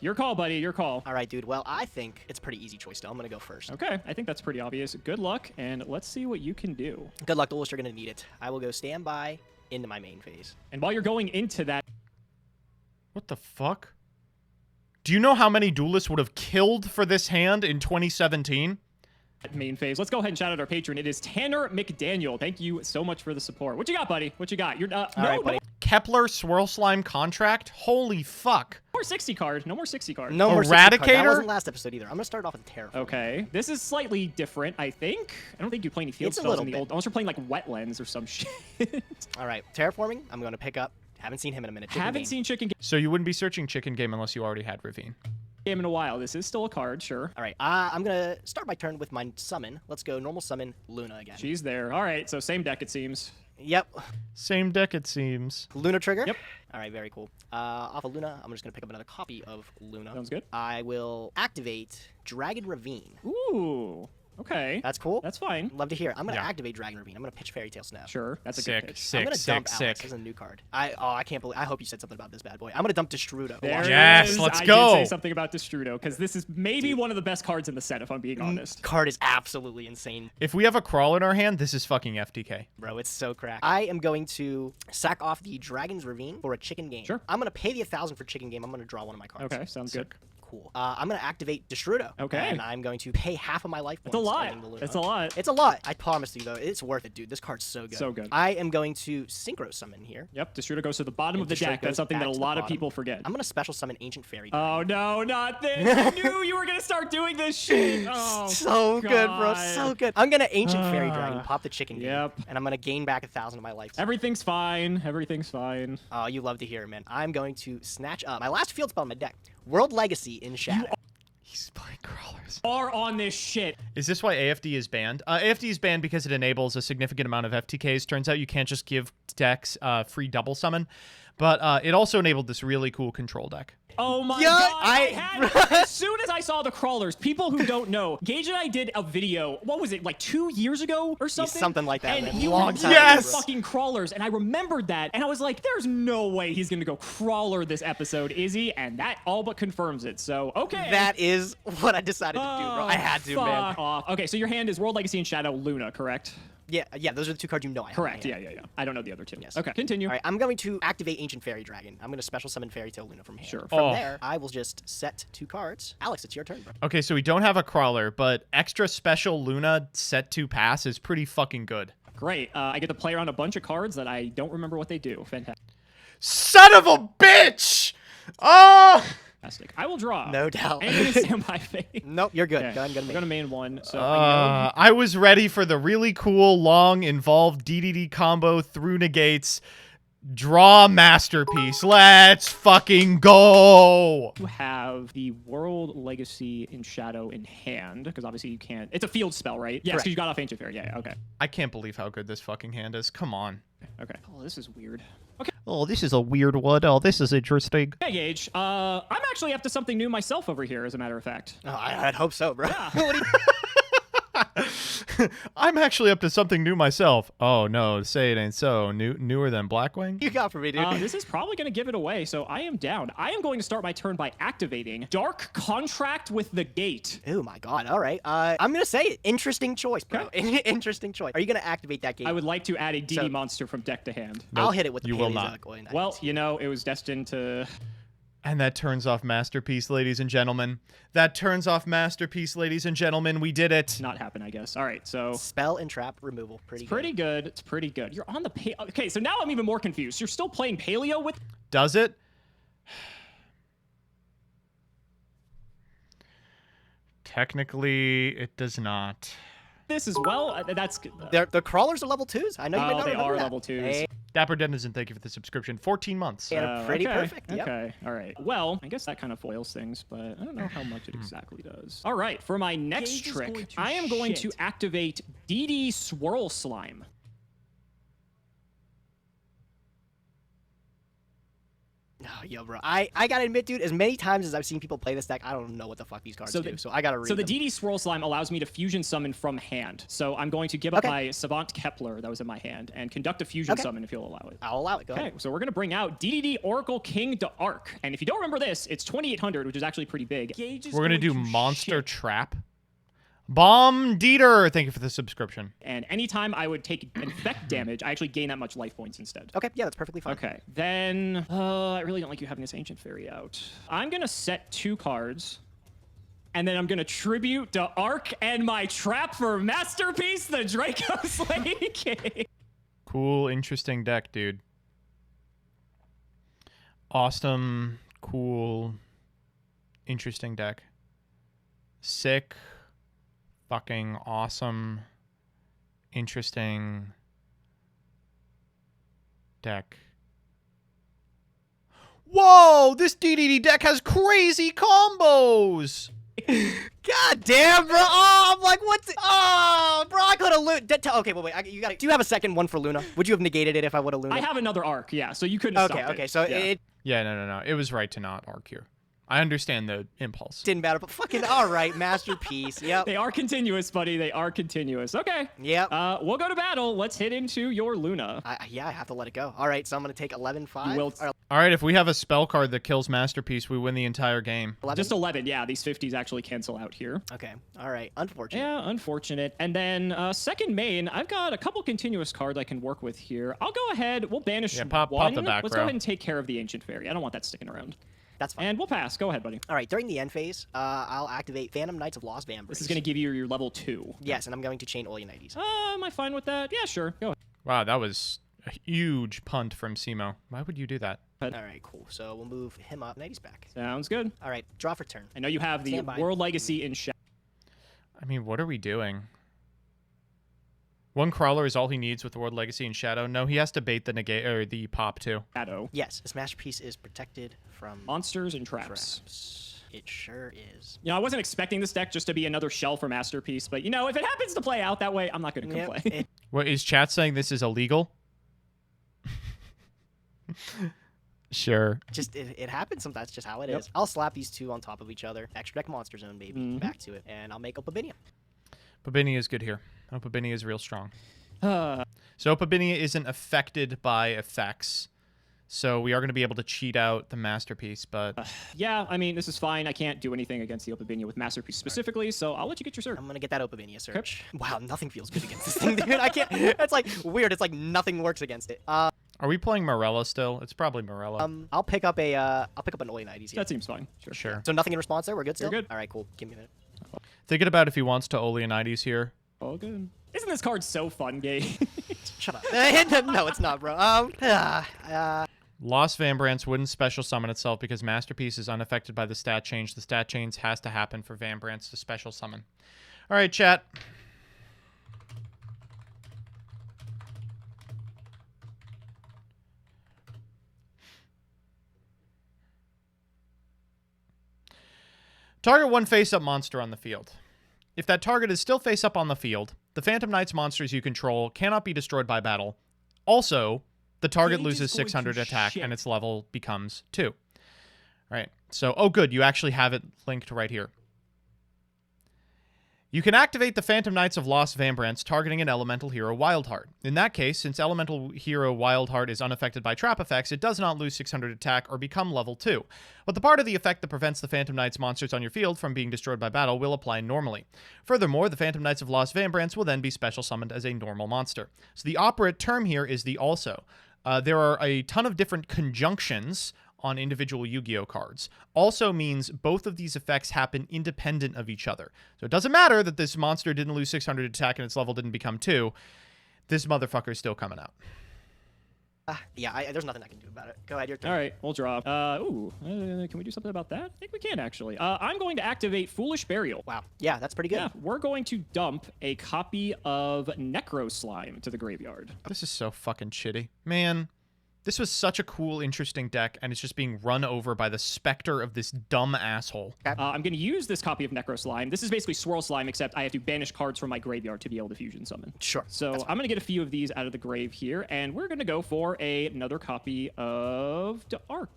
Your call, buddy. Your call. All right, dude. Well, I think it's a pretty easy choice still. I'm going to go first. Okay. I think that's pretty obvious. Good luck, and let's see what you can do. Good luck, Duelist. You're going to need it. I will go standby into my main phase. And while you're going into that... What the fuck? Do you know how many duelists would have killed for this hand in 2017? Main phase. Let's go ahead and shout out our patron. It is Tanner McDaniel. Thank you so much for the support. What you got, buddy? What you got? You're All right, buddy. Kepler Swirl Slime contract? Holy fuck. No more 60 card. No more 60 card. No more 60 card. That wasn't last episode either. I'm gonna start off with Terraform. Okay. This is slightly different, I think. I don't think you play any field spells in the old. Unless you're playing like Wetlands or some shit. All right. Terraforming. I'm gonna pick up. Haven't seen him in a minute. Haven't seen Chicken Game. So you wouldn't be searching Chicken Game unless you already had Ravine. Game in a while. This is still a card, sure. All right. I'm gonna start my turn with my summon. Let's go normal summon Luna again. She's there. All right. So same deck it seems. Yep. Same deck it seems. Luna trigger. Yep. All right. Very cool. Off of Luna, I'm just gonna pick up another copy of Luna. Sounds good. I will activate Dragon Ravine. Ooh. Okay. That's cool. That's fine. Love to hear it. I'm gonna activate Dragon Ravine. I'm gonna pitch Fairy Tail Snap. Sure. That's a Sick, good pitch. sick, I'm gonna sick, dump Alex sick. as a new card. I can't believe. I hope you said something about this bad boy. I'm gonna dump Destrudo. There it Yes, is. let's I go. did say something about Destrudo because this is maybe one of the best cards in the set, if I'm being honest. Card is absolutely insane, If we have a crawler in our hand, this is fucking FTK. bro. It's so cracked. I am going to sack off the Dragon's Ravine for a Chicken Game. Sure. I'm gonna pay the 1,000 for Chicken Game. I'm gonna draw one of my cards. Okay, sounds good. Cool. I'm gonna activate Destrudo. Okay. And I'm going to pay half of my life points. It's a lot. owning the Luna. It's a lot. It's a lot. I promise you though, it's worth it, dude. This card's so good. So good. I am going to Synchro Summon here. Yep, Destrudo goes to the bottom of the Destrudo deck. goes That's something back that a to the lot of bottom. people forget. I'm gonna Special Summon Ancient Fairy. Oh no, not this! I knew you were gonna start doing this shit. Oh, So good, bro. God. So good. I'm gonna Ancient Fairy Dragon, pop the Chicken Game, Yep. and I'm gonna gain back 1,000 of my life. Everything's fine. Everything's fine. Oh, you love to hear it, man. I'm going to snatch up my last field spell in my deck, World Legacy in Shadow. He's playing crawlers. Are on this shit. Is this why AFD is banned? AFD is banned because it enables a significant amount of FTKs. Turns out you can't just give decks free double summon, but it also enabled this really cool control deck. Oh my Yeah, god! I had as soon as I saw the crawlers, people who don't know, Gage and I did a video. What was it, like 2 years ago or something? Something like that, And man. he Long was time using ago, bro. fucking crawlers, and I remembered that, and I was like, "There's no way he's gonna go crawler this episode, is he?" And that all but confirms it. So okay. That is what I decided to do, bro. I had to, man. Fuck off. Okay, so your hand is World Legacy and Shadow Luna, correct? Yeah, those are the two cards you know I have. Correct. in my hand. Yeah. I don't know the other two. Yes. Okay, continue. All right, I'm going to activate Ancient Fairy Dragon. I'm going to Special Summon Fairy Tail Luna from hand. Sure. From Oh. there, I will just set 2 cards. Alex, it's your turn, bro. Okay, so we don't have a crawler, but extra special Luna set to pass is pretty fucking good. Great. I get to play around a bunch of cards that I don't remember what they do. Fantastic. Son of a bitch! Oh! I will draw. No doubt. And I'm gonna stand by faith. Nope, you're good. Okay. Go ahead and go to We're main. gonna main one. So I know I was ready for the really cool, long, involved DDD combo through negates. Draw masterpiece. Let's fucking go! you have the World Legacy in Shadow in hand, because obviously you can't. It's a field spell, right? Yes, Correct. because you got off Ancient Fairy. Yeah. Okay. I can't believe how good this fucking hand is. Come on. Okay. Oh, this is weird. Okay. Oh, this is a weird one. Oh, this is interesting. Hey, Gage. I'm actually up to something new myself over here, as a matter of fact. Oh, I'd hope so, bro. What do you- I'm actually up to something new myself. Oh no, say it ain't so. Newer than Blackwing? you got for me, dude? This is probably going to give it away, so I am down. I am going to start my turn by activating Dark Contract with the Gate. Oh my god. All right. I'm gonna say it. Interesting choice, bro. Interesting choice. Are you gonna activate that game? I would like to add a DD So- monster from deck to hand. I'll Nope, hit it with the you will Paleozoic not. Oil in that Well, case. you know, it was destined to... And that turns off Masterpiece, ladies and gentlemen. That turns off Masterpiece, ladies and gentlemen. We did it. not happen, I guess. All right, so... Spell and trap removal. Pretty good. Pretty good. It's pretty good. You're on the... Okay, so now I'm even more confused. You're still playing Paleo with... Does it? Technically, it does not. this as well? That's... The crawlers are level 2s. I know you may Oh, not they remember are that. level 2s. Hey, Dapper Denizen, thank you for the subscription. 14 months. Yeah. pretty okay, perfect, yep. Okay, all right. Well, I guess that kind of foils things, but I don't know how much it exactly does. All right, for my next Gage is going trick, to I am going to shit. activate DD Swirl Slime. Oh, yo, bro. I gotta admit, dude, as many times as I've seen people play this deck, I don't know what the fuck these cards do, so I gotta read So the them. DD Swirl Slime allows me to fusion summon from hand. So I'm going to give up Okay. my Savant Kepler that was in my hand and conduct a fusion Okay. summon if you'll allow it. I'll allow it. Go Okay, ahead. so we're gonna bring out DDD Oracle King d'Arc. And if you don't remember this, it's 2,800, which is actually pretty big. We're going to do Monster Trap. Bomb Dieter, thank you for the subscription. And anytime I would take infect damage, I actually gain that much life points instead. Okay, yeah, that's perfectly fine. Okay, then I really don't like you having this Ancient Fairy out. I'm gonna set 2 cards, and then I'm gonna tribute to Arc and my trap for Masterpiece, the Draco Slaying King. Cool, interesting deck, dude. Awesome, cool, interesting deck. Sick, fucking awesome, interesting deck. Whoa, this DDD deck has crazy combos! God damn, bro. Oh, I'm like, what? Oh, bro, I could have Okay, wait. You got. Do you have a second one for Luna? Would you have negated it if I would have Luna? I have another Arc, yeah, so you couldn't have stopped Okay. it. So Yeah. it. Yeah, no. It was right to not arc here. I understand the impulse. Didn't matter, but fucking all right, masterpiece. Yep. They are continuous, buddy. They are continuous. Okay. Yep. We'll go to battle. Let's hit into your Luna. Yeah, I have to let it go. All right, so I'm gonna take 11-5. You will. All right, if we have a spell card that kills Masterpiece, we win the entire game. 11? Just 11. Yeah, these 50s actually cancel out here. Okay. All right. Unfortunate. Yeah, unfortunate. And then second main, I've got a couple continuous cards I can work with here. I'll go ahead. We'll banish pop one. the back Let's row. go ahead and take care of the Ancient Fairy. I don't want that sticking around. That's fine. And we'll pass. Go ahead, buddy. All right. During the end phase, I'll activate Phantom Knights of Lost Vambrace. This is going to give you your level 2. Yes, and I'm going to chain Oleanites. Am I fine with that? Yeah, sure. Go ahead. Wow, that was a huge punt from Simo. Why would you do that? All right, cool. So we'll move him up. Knighty's back. Sounds good. All right. Draw for turn. I know you have the Stand by. World Legacy in Shadow. I mean, what are we doing? One crawler is all he needs with the World Legacy and Shadow. No, he has to bait the negate or the pop too. Yes, this masterpiece is protected from Monsters and traps. It sure is. You know, I wasn't expecting this deck just to be another shell for Masterpiece, but you know, if it happens to play out that way, I'm not going to complain. What is chat saying? This is illegal? Sure. Just it happens sometimes. Just how it is. I'll slap these two on top of each other. Extra deck Monster Zone, baby. Back to it, and I'll make Opabinia. Opabinia is good here. Opabinia is real strong. So Opabinia isn't affected by effects. So we are going to be able to cheat out the Masterpiece, but... Yeah, I mean, this is fine. I can't do anything against the Opabinia with Masterpiece specifically, so I'll let you get your search. I'm going to get that Opabinia search. Wow, nothing feels good against this thing, dude. I can't... It's like weird. It's like nothing works against it. Are we playing Morella still? It's probably Morella. I'll pick up an Oleanites here. That seems fine. Sure. So nothing in response there? We're good still? You're good. All right, cool. Give me a minute. Thinking about if he wants to Oleanites here. All good. Isn't this card so fun, Gabe? Shut up. No, it's not, bro. Lost Vambrance wouldn't special summon itself because Masterpiece is unaffected by the stat change. The stat change has to happen for Vambrance to special summon. All right, chat. Target one face-up monster on the field. If that target is still face-up on the field, the Phantom Knights monsters you control cannot be destroyed by battle. Also, the target loses 600 attack and its level becomes 2. All right. So, oh good, you actually have it linked right here. You can activate the Phantom Knights of Lost Vambrance targeting an Elemental Hero Wildheart. In that case, since Elemental Hero Wildheart is unaffected by trap effects, it does not lose 600 attack or become level 2. But the part of the effect that prevents the Phantom Knights monsters on your field from being destroyed by battle will apply normally. Furthermore, the Phantom Knights of Lost Vambrance will then be special summoned as a normal monster. So the operate term here is the also. There are a ton of different conjunctions on individual Yu-Gi-Oh cards. Also means both of these effects happen independent of each other. So it doesn't matter that this monster didn't lose 600 attack and its level didn't become 2. This motherfucker's still coming out. There's nothing I can do about it. Go ahead, your turn. All right, we'll draw. Can we do something about that? I think we can, actually. I'm going to activate Foolish Burial. Wow. Yeah, that's pretty good. Yeah, we're going to dump a copy of Necro Slime to the graveyard. This is so fucking shitty. Man, this was such a cool, interesting deck, and it's just being run over by the specter of this dumb asshole. I'm going to use this copy of Necro Slime. This is basically Swirl Slime, except I have to banish cards from my graveyard to be able to fusion summon. Sure. So I'm going to get a few of these out of the grave here, and we're going to go for another copy of the Arc.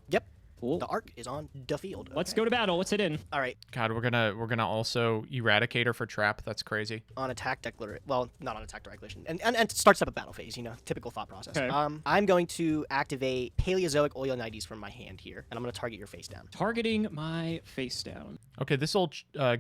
Yep. Cool. The Arc is on the field. Let's go to battle. Let's hit in. All right. God, we're gonna also Eradicator for trap. That's crazy. On attack declaration. Well, not on attack declaration. And starts up a battle phase, you know, typical thought process. Okay. I'm going to activate Paleozoic Oleanites from my hand here, and I'm going to target your face down. Targeting my face down. Okay, this will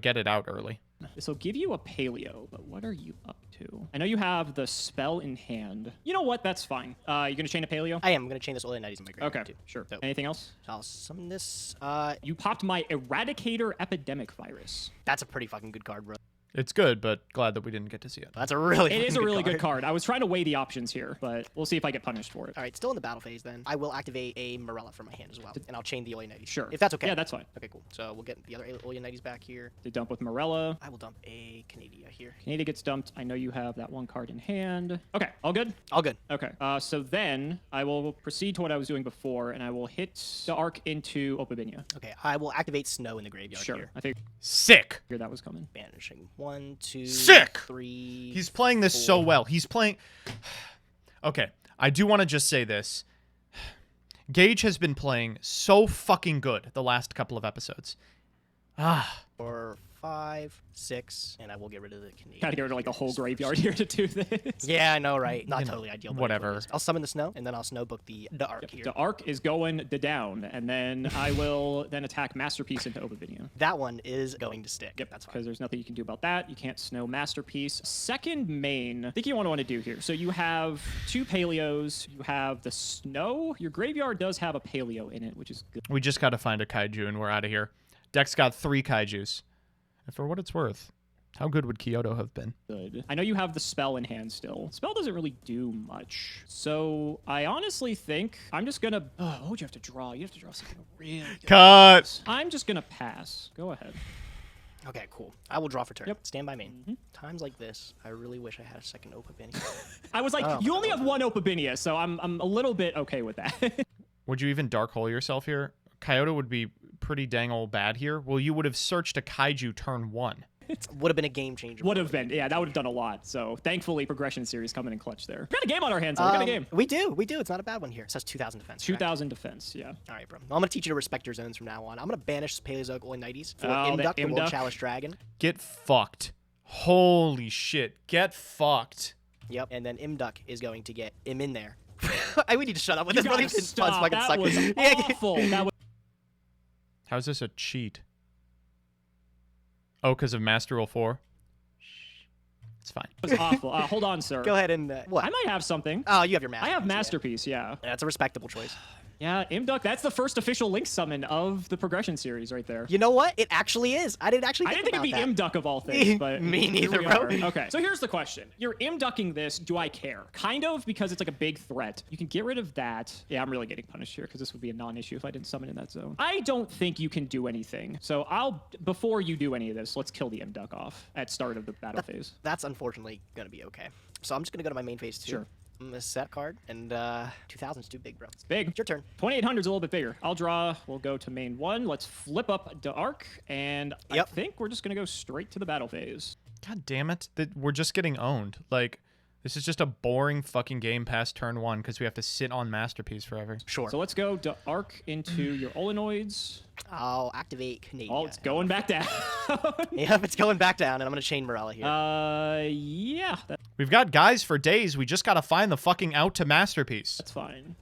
get it out early. This will give you a Paleo, but what are you up to? I know you have the spell in hand. You know what? That's fine. You're going to chain a Paleo? I am. I'm going to chain this Oleanites in my graveyard, Okay, too. sure. So Anything else? I'll summon this. You popped my Eradicator Epidemic Virus. That's a pretty fucking good card, bro. It's good, but glad that we didn't get to see it. That's a really It is a really card. good card. I was trying to weigh the options here, but we'll see if I get punished for it. All right, still in the battle phase then. I will activate a Morella from my hand as well, and I'll chain the Oleanites. Sure. If that's okay. Yeah, that's fine. Okay, cool. So we'll get the other Oleanites back here. To dump with Morella. I will dump a Canadia here. Canada gets dumped. I know you have that one card in hand. Okay, all good? All good. Okay, so then I will proceed to what I was doing before, and I will hit the Arc into Opabinia. Okay, I will activate Snow in the graveyard Sure. here. I figured Sick. that was coming. Banishing 1, 2, Sick! 3. He's playing this so well. He's playing... Okay, I do want to just say this. Gage has been playing so fucking good the last couple of episodes. Ah. 4, 5, 6, and I will get rid of the Canadian. Gotta get rid of like the whole graveyard here to do this. Yeah, I know, right? Not totally ideal. But whatever. I'll summon the snow, and then I'll snow book the arc here. The arc is going to down, and then I will then attack Masterpiece into Oblivion. That one is going to stick. Yep, That's fine. because there's nothing you can do about that. You can't snow Masterpiece. Second main, I think you want to do here. So you have 2 Paleos. You have the snow. Your graveyard does have a Paleo in it, which is good. We just got to find a Kaiju, and we're out of here. Deck's got 3 Kaijus. And for what it's worth, how good would Kyoto have been? Good. I know you have the spell in hand still. Spell doesn't really do much. So I honestly think I'm just gonna... Oh, what would you have to draw? You have to draw something really good. Cut! I'm just gonna pass. Go ahead. Okay, cool. I will draw for turn. Yep. Stand by main. Times like this, I really wish I had a second Opabini. I was like, Oh, you only have 1 Opabinia, so I'm a little bit okay with that. Would you even Dark Hole yourself here? Kyoto would be pretty dang old bad here. Well, you would have searched a Kaiju turn 1. Would have been a game changer. Would have been. Yeah, that would have done a lot. So thankfully, Progression Series coming in clutch there. We got a game on our hands. We got a game. We do. It's not a bad one here. It says 2,000 defense. correct? 2,000 defense, yeah. All right, bro. I'm going to teach you to respect your zones from now on. I'm going to banish Paleozoic Oinites for Oh, the Imduck, the World Imduck. Chalice Dragon. Get fucked. Holy shit. Get fucked. Yep. And then Imduck is going to get him in there. We need to shut up with You this. gotta Really stop. fucking That suck. was Yeah, awful. That was How's this a cheat? Oh, because of Master Rule 4? It's fine. awful. Hold on, sir. Go ahead and what? I might have something. Oh, you have your masterpiece. I have Masterpiece, yeah. That's a respectable choice. Yeah, Imduck, that's the first official Link summon of the Progression Series right there. You know what? It actually is. I didn't actually I think didn't think it'd be about Imduck of all things, but Me here neither, we bro. are. Okay, so here's the question. You're Imducking this, do I care? Kind of, because it's like a big threat. You can get rid of that. Yeah, I'm really getting punished here, because this would be a non-issue if I didn't summon in that zone. I don't think you can do anything. So before you do any of this, let's kill the Imduck off at start of the battle phase. That's unfortunately going to be okay. So I'm just going to go to my main phase 2. Sure. I'm going to set card, and 2,000's too big, bro. It's big. It's your turn. 2800's a little bit bigger. I'll draw. We'll go to main 1. Let's flip up the arc, and I think we're just going to go straight to the battle phase. God damn it. We're just getting owned. Like, this is just a boring fucking game past turn 1 because we have to sit on Masterpiece forever. Sure. So let's go to arc into your Olenoids. I'll activate Canadian. Oh, it's going back down. Yep, it's going back down, and I'm going to chain Morella here. Yeah, We've got guys for days. We just got to find the fucking out to Masterpiece. that's fine.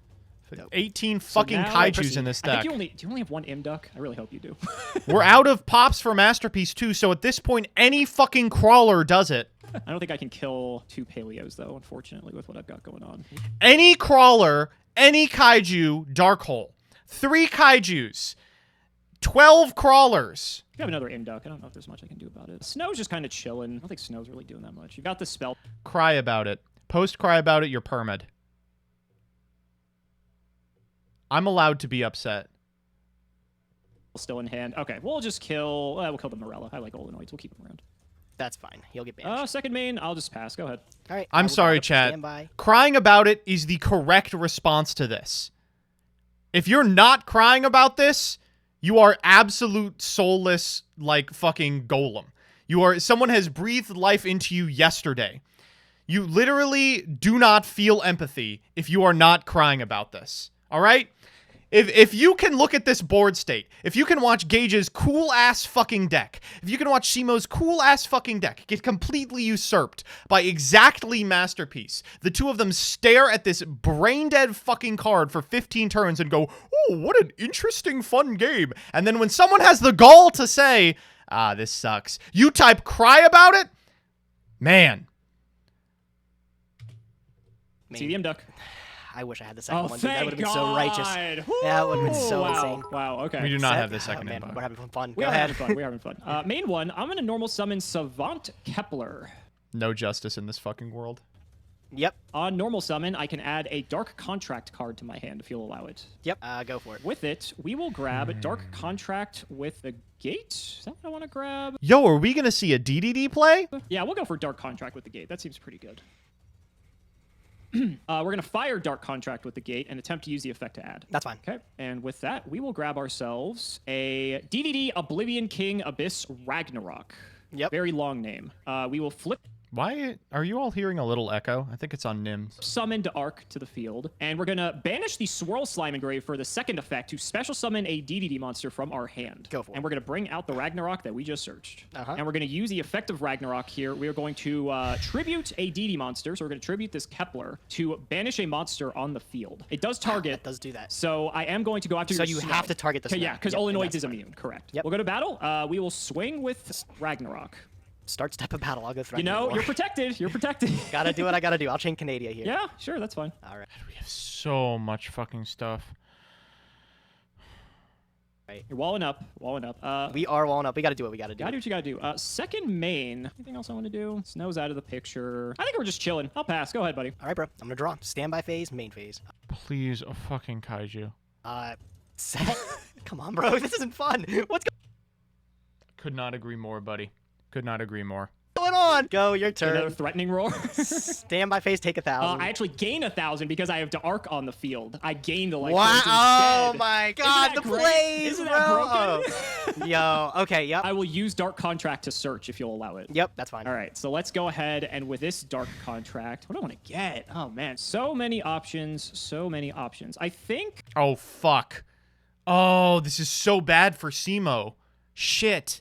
18 fucking now- Kaijus in this I think deck. do you only have 1 Imduck? I really hope you do. We're out of pops for Masterpiece too, so at this point, any fucking crawler does it. I don't think I can kill 2 Paleos, though, unfortunately, with what I've got going on. Any crawler, any Kaiju, Dark Hole. 3 Kaijus. 12 crawlers. You have another Imduck. I don't know if there's much I can do about it. Snow's just kind of chilling. I don't think Snow's really doing that much. You've got the spell. Cry about it. Post cry about it, you're permed. I'm allowed to be upset. Still in hand. Okay, we'll just kill... we'll kill the Morella. I like Olenoids. We'll keep him around. That's fine. He'll get banished. Second main, I'll just pass. Go ahead. All right. I'm sorry, chat. Stand by. Crying about it is the correct response to this. If you're not crying about this, you are absolute soulless, like fucking golem. Someone has breathed life into you yesterday. You literally do not feel empathy if you are not crying about this. All right? If you can look at this board state, if you can watch Gage's cool-ass fucking deck, if you can watch Shimo's cool-ass fucking deck get completely usurped by exactly Masterpiece, the two of them stare at this brain-dead fucking card for 15 turns and go, oh, what an interesting, fun game. And then when someone has the gall to say, this sucks, you type cry about it? Man. See the Imduck. I wish I had the second Oh, one. Dude. That thank would have been God. so righteous. That would have been so wow. insane. Wow, okay. We do not Set? have the second man, inbox. we're having fun. We Go are ahead. having fun. We are having fun. Main 1, I'm going to normal summon Savant Kepler. No justice in this fucking world. Yep. On normal summon, I can add a Dark Contract card to my hand if you'll allow it. Yep. Go for it. With it, we will grab a Dark Contract with the Gate. Is that what I want to grab? Yo, are we going to see a DDD play? Yeah, we'll go for Dark Contract with the Gate. That seems pretty good. We're going to fire Dark Contract with the Gate and attempt to use the effect to add. That's fine. Okay, and with that, we will grab ourselves a DDD Oblivion King Abyss Ragnarok. Yep. Very long name. We will flip. Why are you all hearing a little echo? I think it's on Nims. Summoned Arc to the field, and we're gonna banish the Swirl Slime Engrave for the second effect to special summon a DDD monster from our hand. Go for it. And we're gonna bring out the Ragnarok that we just searched. Uh-huh. And we're gonna use the effect of Ragnarok here. We are going to tribute a DD monster, so we're gonna tribute this Kepler to banish a monster on the field. It does target. It does do that. So I am going to go after So your you snow. have to target the Okay, snow. yeah, because Yep, and Olenoids that's is fine. immune. Correct. Yep. We'll go to battle. We will swing with Ragnarok. Start step of battle. I'll go through. You know, you're protected. You're protected. Gotta do what I gotta do. I'll chain Canada here. Yeah, sure, that's fine. All right. We have so much fucking stuff. You're walling up. Walling up. We are walling up. We gotta do what we gotta do. Gotta do what you gotta do. Second main. Anything else I want to do? Snow's out of the picture. I think we're just chilling. I'll pass. Go ahead, buddy. All right, bro. I'm gonna draw. Standby phase, main phase. Please, a fucking kaiju. Set. Come on, bro. This isn't fun. What's Could not agree more, buddy. Could not agree more. going on? Go, your Another turn. threatening roar. Standby phase, take 1,000. I actually gain 1,000 because I have to arc on the field. I gained a life Wow. force Oh instead. my Isn't god, that the great? plays, Isn't bro. that broken? Yo, okay, yep. I will use Dark Contract to search if you'll allow it. Yep, that's fine. All right, so let's go ahead and with this Dark Contract, what do I want to get? Oh man, so many options, so many options. I think Oh, fuck. Oh, this is so bad for Simo. Shit.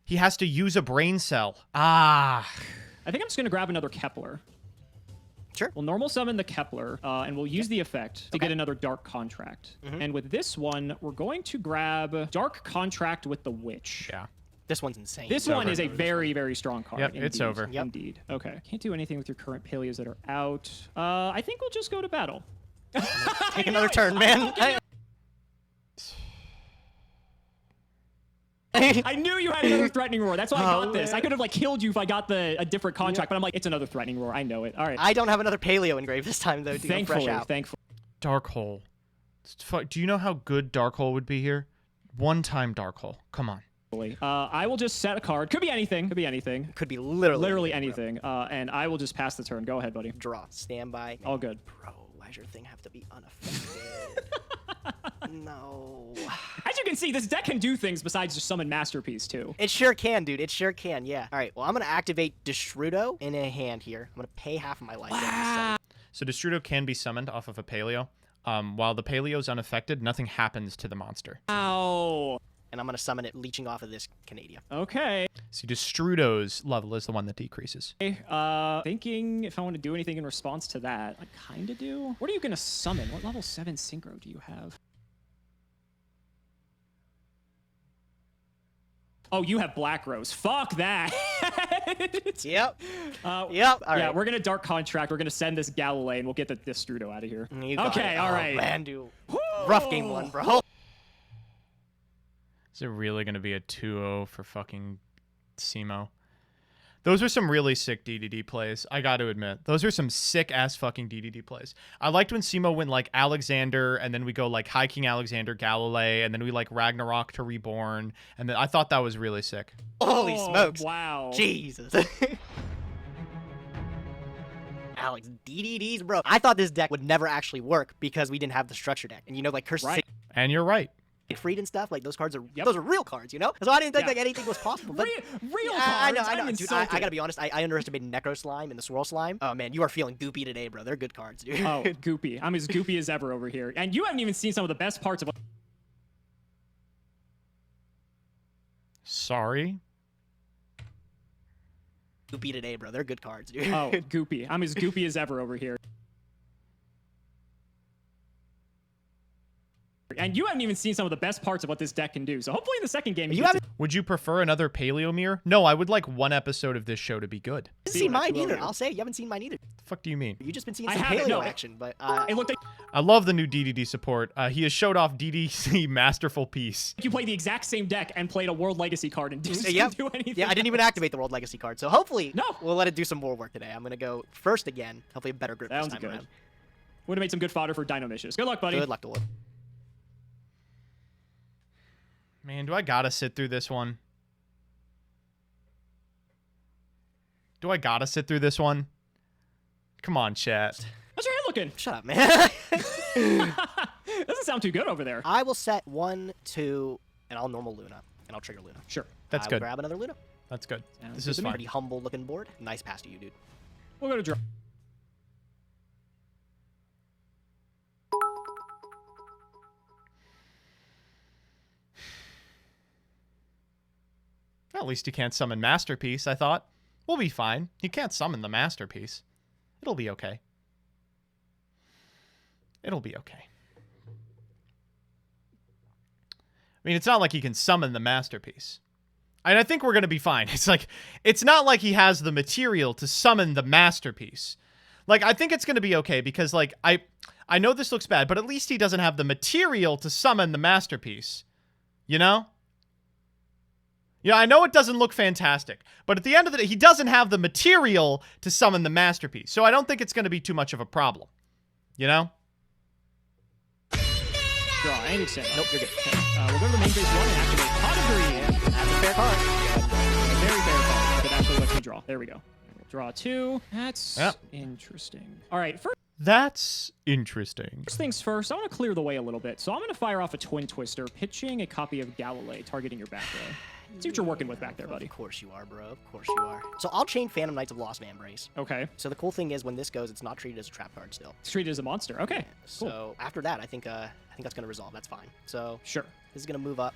He has to use a brain cell. Ah. I'm just gonna grab another Kepler. Sure. We'll normal summon the Kepler, and we'll use the effect to get another Dark Contract. And with this one, we're going to grab Dark Contract with the Witch. Yeah. This one's insane. This one is a very, very strong card. Yep, it's indeed. over. Yep. Indeed. Okay. Can't do anything with your current paleos that are out. I think we'll just go to battle. Take another turn, man. I knew you had another threatening roar. That's why I got this. man. I could have like killed you if I got a different contract, but I'm like, it's another threatening roar. I know it. All right. I don't have another paleo engraved this time, though, dude. I'm fresh Thankfully, out. thankfully. Dark Hole. Do you know how good Dark Hole would be here? One-time Dark Hole. Come on. I will just set a card. Could be anything. Could be anything. Could be literally anything. And I will just pass the turn. Go ahead, buddy. Draw. Standby. All good. Bro, why does your thing have to be unaffected? No. As you can see, this deck can do things besides just summon Masterpiece, too. It sure can, dude. It sure can, yeah. All right, well, I'm going to activate Destrudo in a hand here. I'm going to pay half of my life. Wow. So Destrudo can be summoned off of a Paleo. While the Paleo's unaffected, nothing happens to the monster. Ow. And I'm going to summon it leeching off of this Canada. Okay. See, Destrudo's level is the one that decreases. Thinking if I want to do anything in response to that. I kind of do. What are you going to summon? What level 7 Synchro do you have? Oh, you have Black Rose. Fuck that. Yep. Yep. All Yeah, right. we're going to Dark Contract. We're going to send this Galilei, and we'll get the Destrudo out of here. You got Okay, it. all Oh, right. man, dude. Rough game one, bro. Is it really going to be a 2-0 for fucking Simo? Those are some really sick DDD plays, I got to admit. Those are some sick-ass fucking DDD plays. I liked when Simo went, like, Alexander, and then we go, like, High King Alexander, Galilei, and then we, like, Ragnarok to Reborn, and then I thought that was really sick. Holy smokes. Wow. Jesus. Alex, DDDs, bro. I thought this deck would never actually work because we didn't have the structure deck. And you know, like, Curse Right. And you're right. Freed and stuff, like, those cards are Yep. those are real cards, you know? So I didn't think, Yeah. like, anything was possible. But Real I know, cards? I know. I'm Dude, I insulted. gotta be honest, I underestimated Necro Slime and the Swirl Slime. Oh, man, you are feeling goopy today, bro. They're good cards, dude. Oh, goopy. I'm as goopy as ever over here. And you haven't even seen some of the best parts of Sorry. Goopy today, bro. They're good cards, dude. Oh, goopy. I'm as goopy as ever over here. And you haven't even seen some of the best parts of what this deck can do. So hopefully in the second game You get haven't Would you prefer another Paleo mirror? No, I would like one episode of this show to be good. seen what I mine will either. do. I'll say, you haven't seen mine either. The fuck do you mean? You've just been seeing I some haven't, paleo no. action, but It looked like I love the new DDD support. He has showed off DDC Masterful Piece. you played the exact same deck and played a World Legacy card and just Yep. didn't do anything. Yeah, I didn't even activate the World Legacy card, so hopefully No. we'll let it do some more work today. I'm gonna go first again. Hopefully a better group this Sounds time good. around. Would have made some good fodder for Dinomishus. Good luck, buddy. Good luck to Wood. Man, do I gotta sit through this one? Do I gotta sit through this one? Come on, chat. How's your head looking? Shut up, man. Doesn't sound too good over there. I will set 1, 2, and I'll normal Luna, and I'll trigger Luna. Sure. That's I will good. grab another Luna. That's good. Sounds This good is to me. fine. Pretty humble looking board. Nice pass to you, dude. We'll go to draw. Well, at least he can't summon Masterpiece, I thought. We'll be fine. He can't summon the Masterpiece. It'll be okay. It'll be okay. I mean, it's not like he can summon the Masterpiece. And I think we're going to be fine. It's like, it's not like he has the material to summon the Masterpiece. Like, I think it's going to be okay because, like, I know this looks bad, but at least he doesn't have the material to summon the Masterpiece. You know? Yeah, I know it doesn't look fantastic, but at the end of the day, he doesn't have the material to summon the Masterpiece. So I don't think it's going to be too much of a problem. You know? Draw. And stand up. Nope, you're good. Okay. We'll go to the main base 1 and activate Pot of Greed. That's a fair card. Very fair call. But actually lets me draw. There we go. We'll draw 2. That's Yep. interesting. All right, That's interesting. first things first, I want to clear the way a little bit. So I'm going to fire off a Twin Twister, pitching a copy of Galilei, targeting your back row. See what you're working with back there, buddy. Of course you are, bro. Of course you are. So I'll chain Phantom Knights of Lost Vambrace. Okay. So the cool thing is when this goes, it's not treated as a trap card still. It's treated as a monster. Okay. Cool. So after that, I think that's gonna resolve. That's fine. So Sure. this is gonna move up.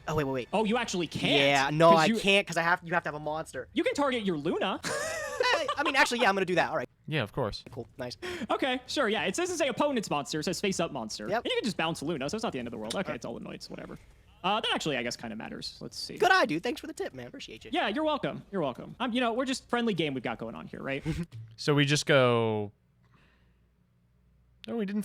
Oh wait. Oh, you actually can't? Yeah, no, 'Cause I you- can't because you have to have a monster. You can target your Luna. I mean, actually, yeah, I'm gonna do that. All right, Yeah, of course. cool, nice. Okay, sure, yeah. It doesn't say opponent's monster. It says face-up monster. Yep. And you can just bounce Luna, so it's not the end of the world. Okay, it's all annoyance, whatever. That actually, I guess, kind of matters. Let's see. Good eye, dude. Thanks for the tip, man. Appreciate you. Yeah, you're welcome. You're welcome. You know, we're just friendly game we've got going on here, right? So we just go... No, we didn't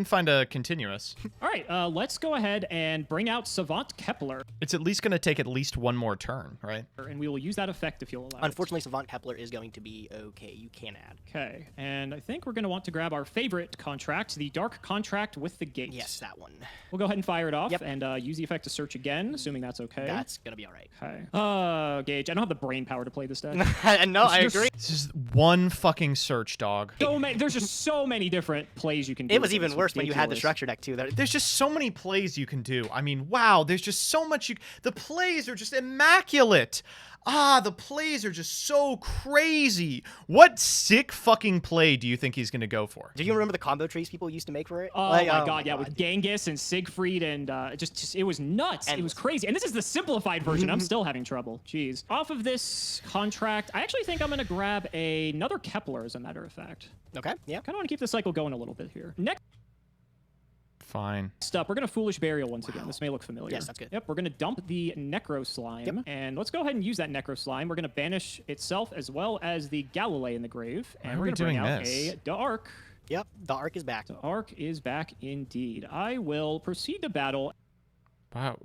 find a continuous. All right, let's go ahead and bring out Savant Kepler, It's at least going to take at least one more turn, right? and we will use that effect if you'll allow Unfortunately, Savant Kepler is going to be okay. You can add. it. Okay, and I think we're going to want to grab our favorite contract, the Dark Contract with the Gate. Yes, that one. We'll go ahead and fire it off Yep. and use the effect to search again, assuming that's okay. That's gonna be all right. Okay. Gage, I don't have the brain power to play this deck. No, I agree. This is one fucking search, dog. There's just so many different plays you can do. It was with even this. worse when you had the Ridiculous. structure deck too. There's just so many plays you can do. I mean, wow, there's just so much the plays are just immaculate. The plays are just so crazy. What sick fucking play do you think he's going to go for? Do you remember the combo trees people used to make for it? Oh Like, my god, yeah, with Genghis and Siegfried and just it was nuts. It was Endless. crazy. And this is the simplified version. I'm still having trouble. Jeez. Off of this contract, I actually think I'm gonna grab another Kepler as a matter of fact. Okay, yeah. Kind of want to keep the cycle going a little bit here. Next Fine. up, we're gonna Foolish Burial once again. This may look familiar. Yes, that's good. Yep, we're gonna dump the Necro Slime. Yep. And let's go ahead and use that Necro Slime. We're gonna banish itself as well as the Galilei in the grave. And Why are we're we gonna bring doing out this? a Dark. Yep, the arc is back. The Arc is back indeed. I will proceed to battle. Wow.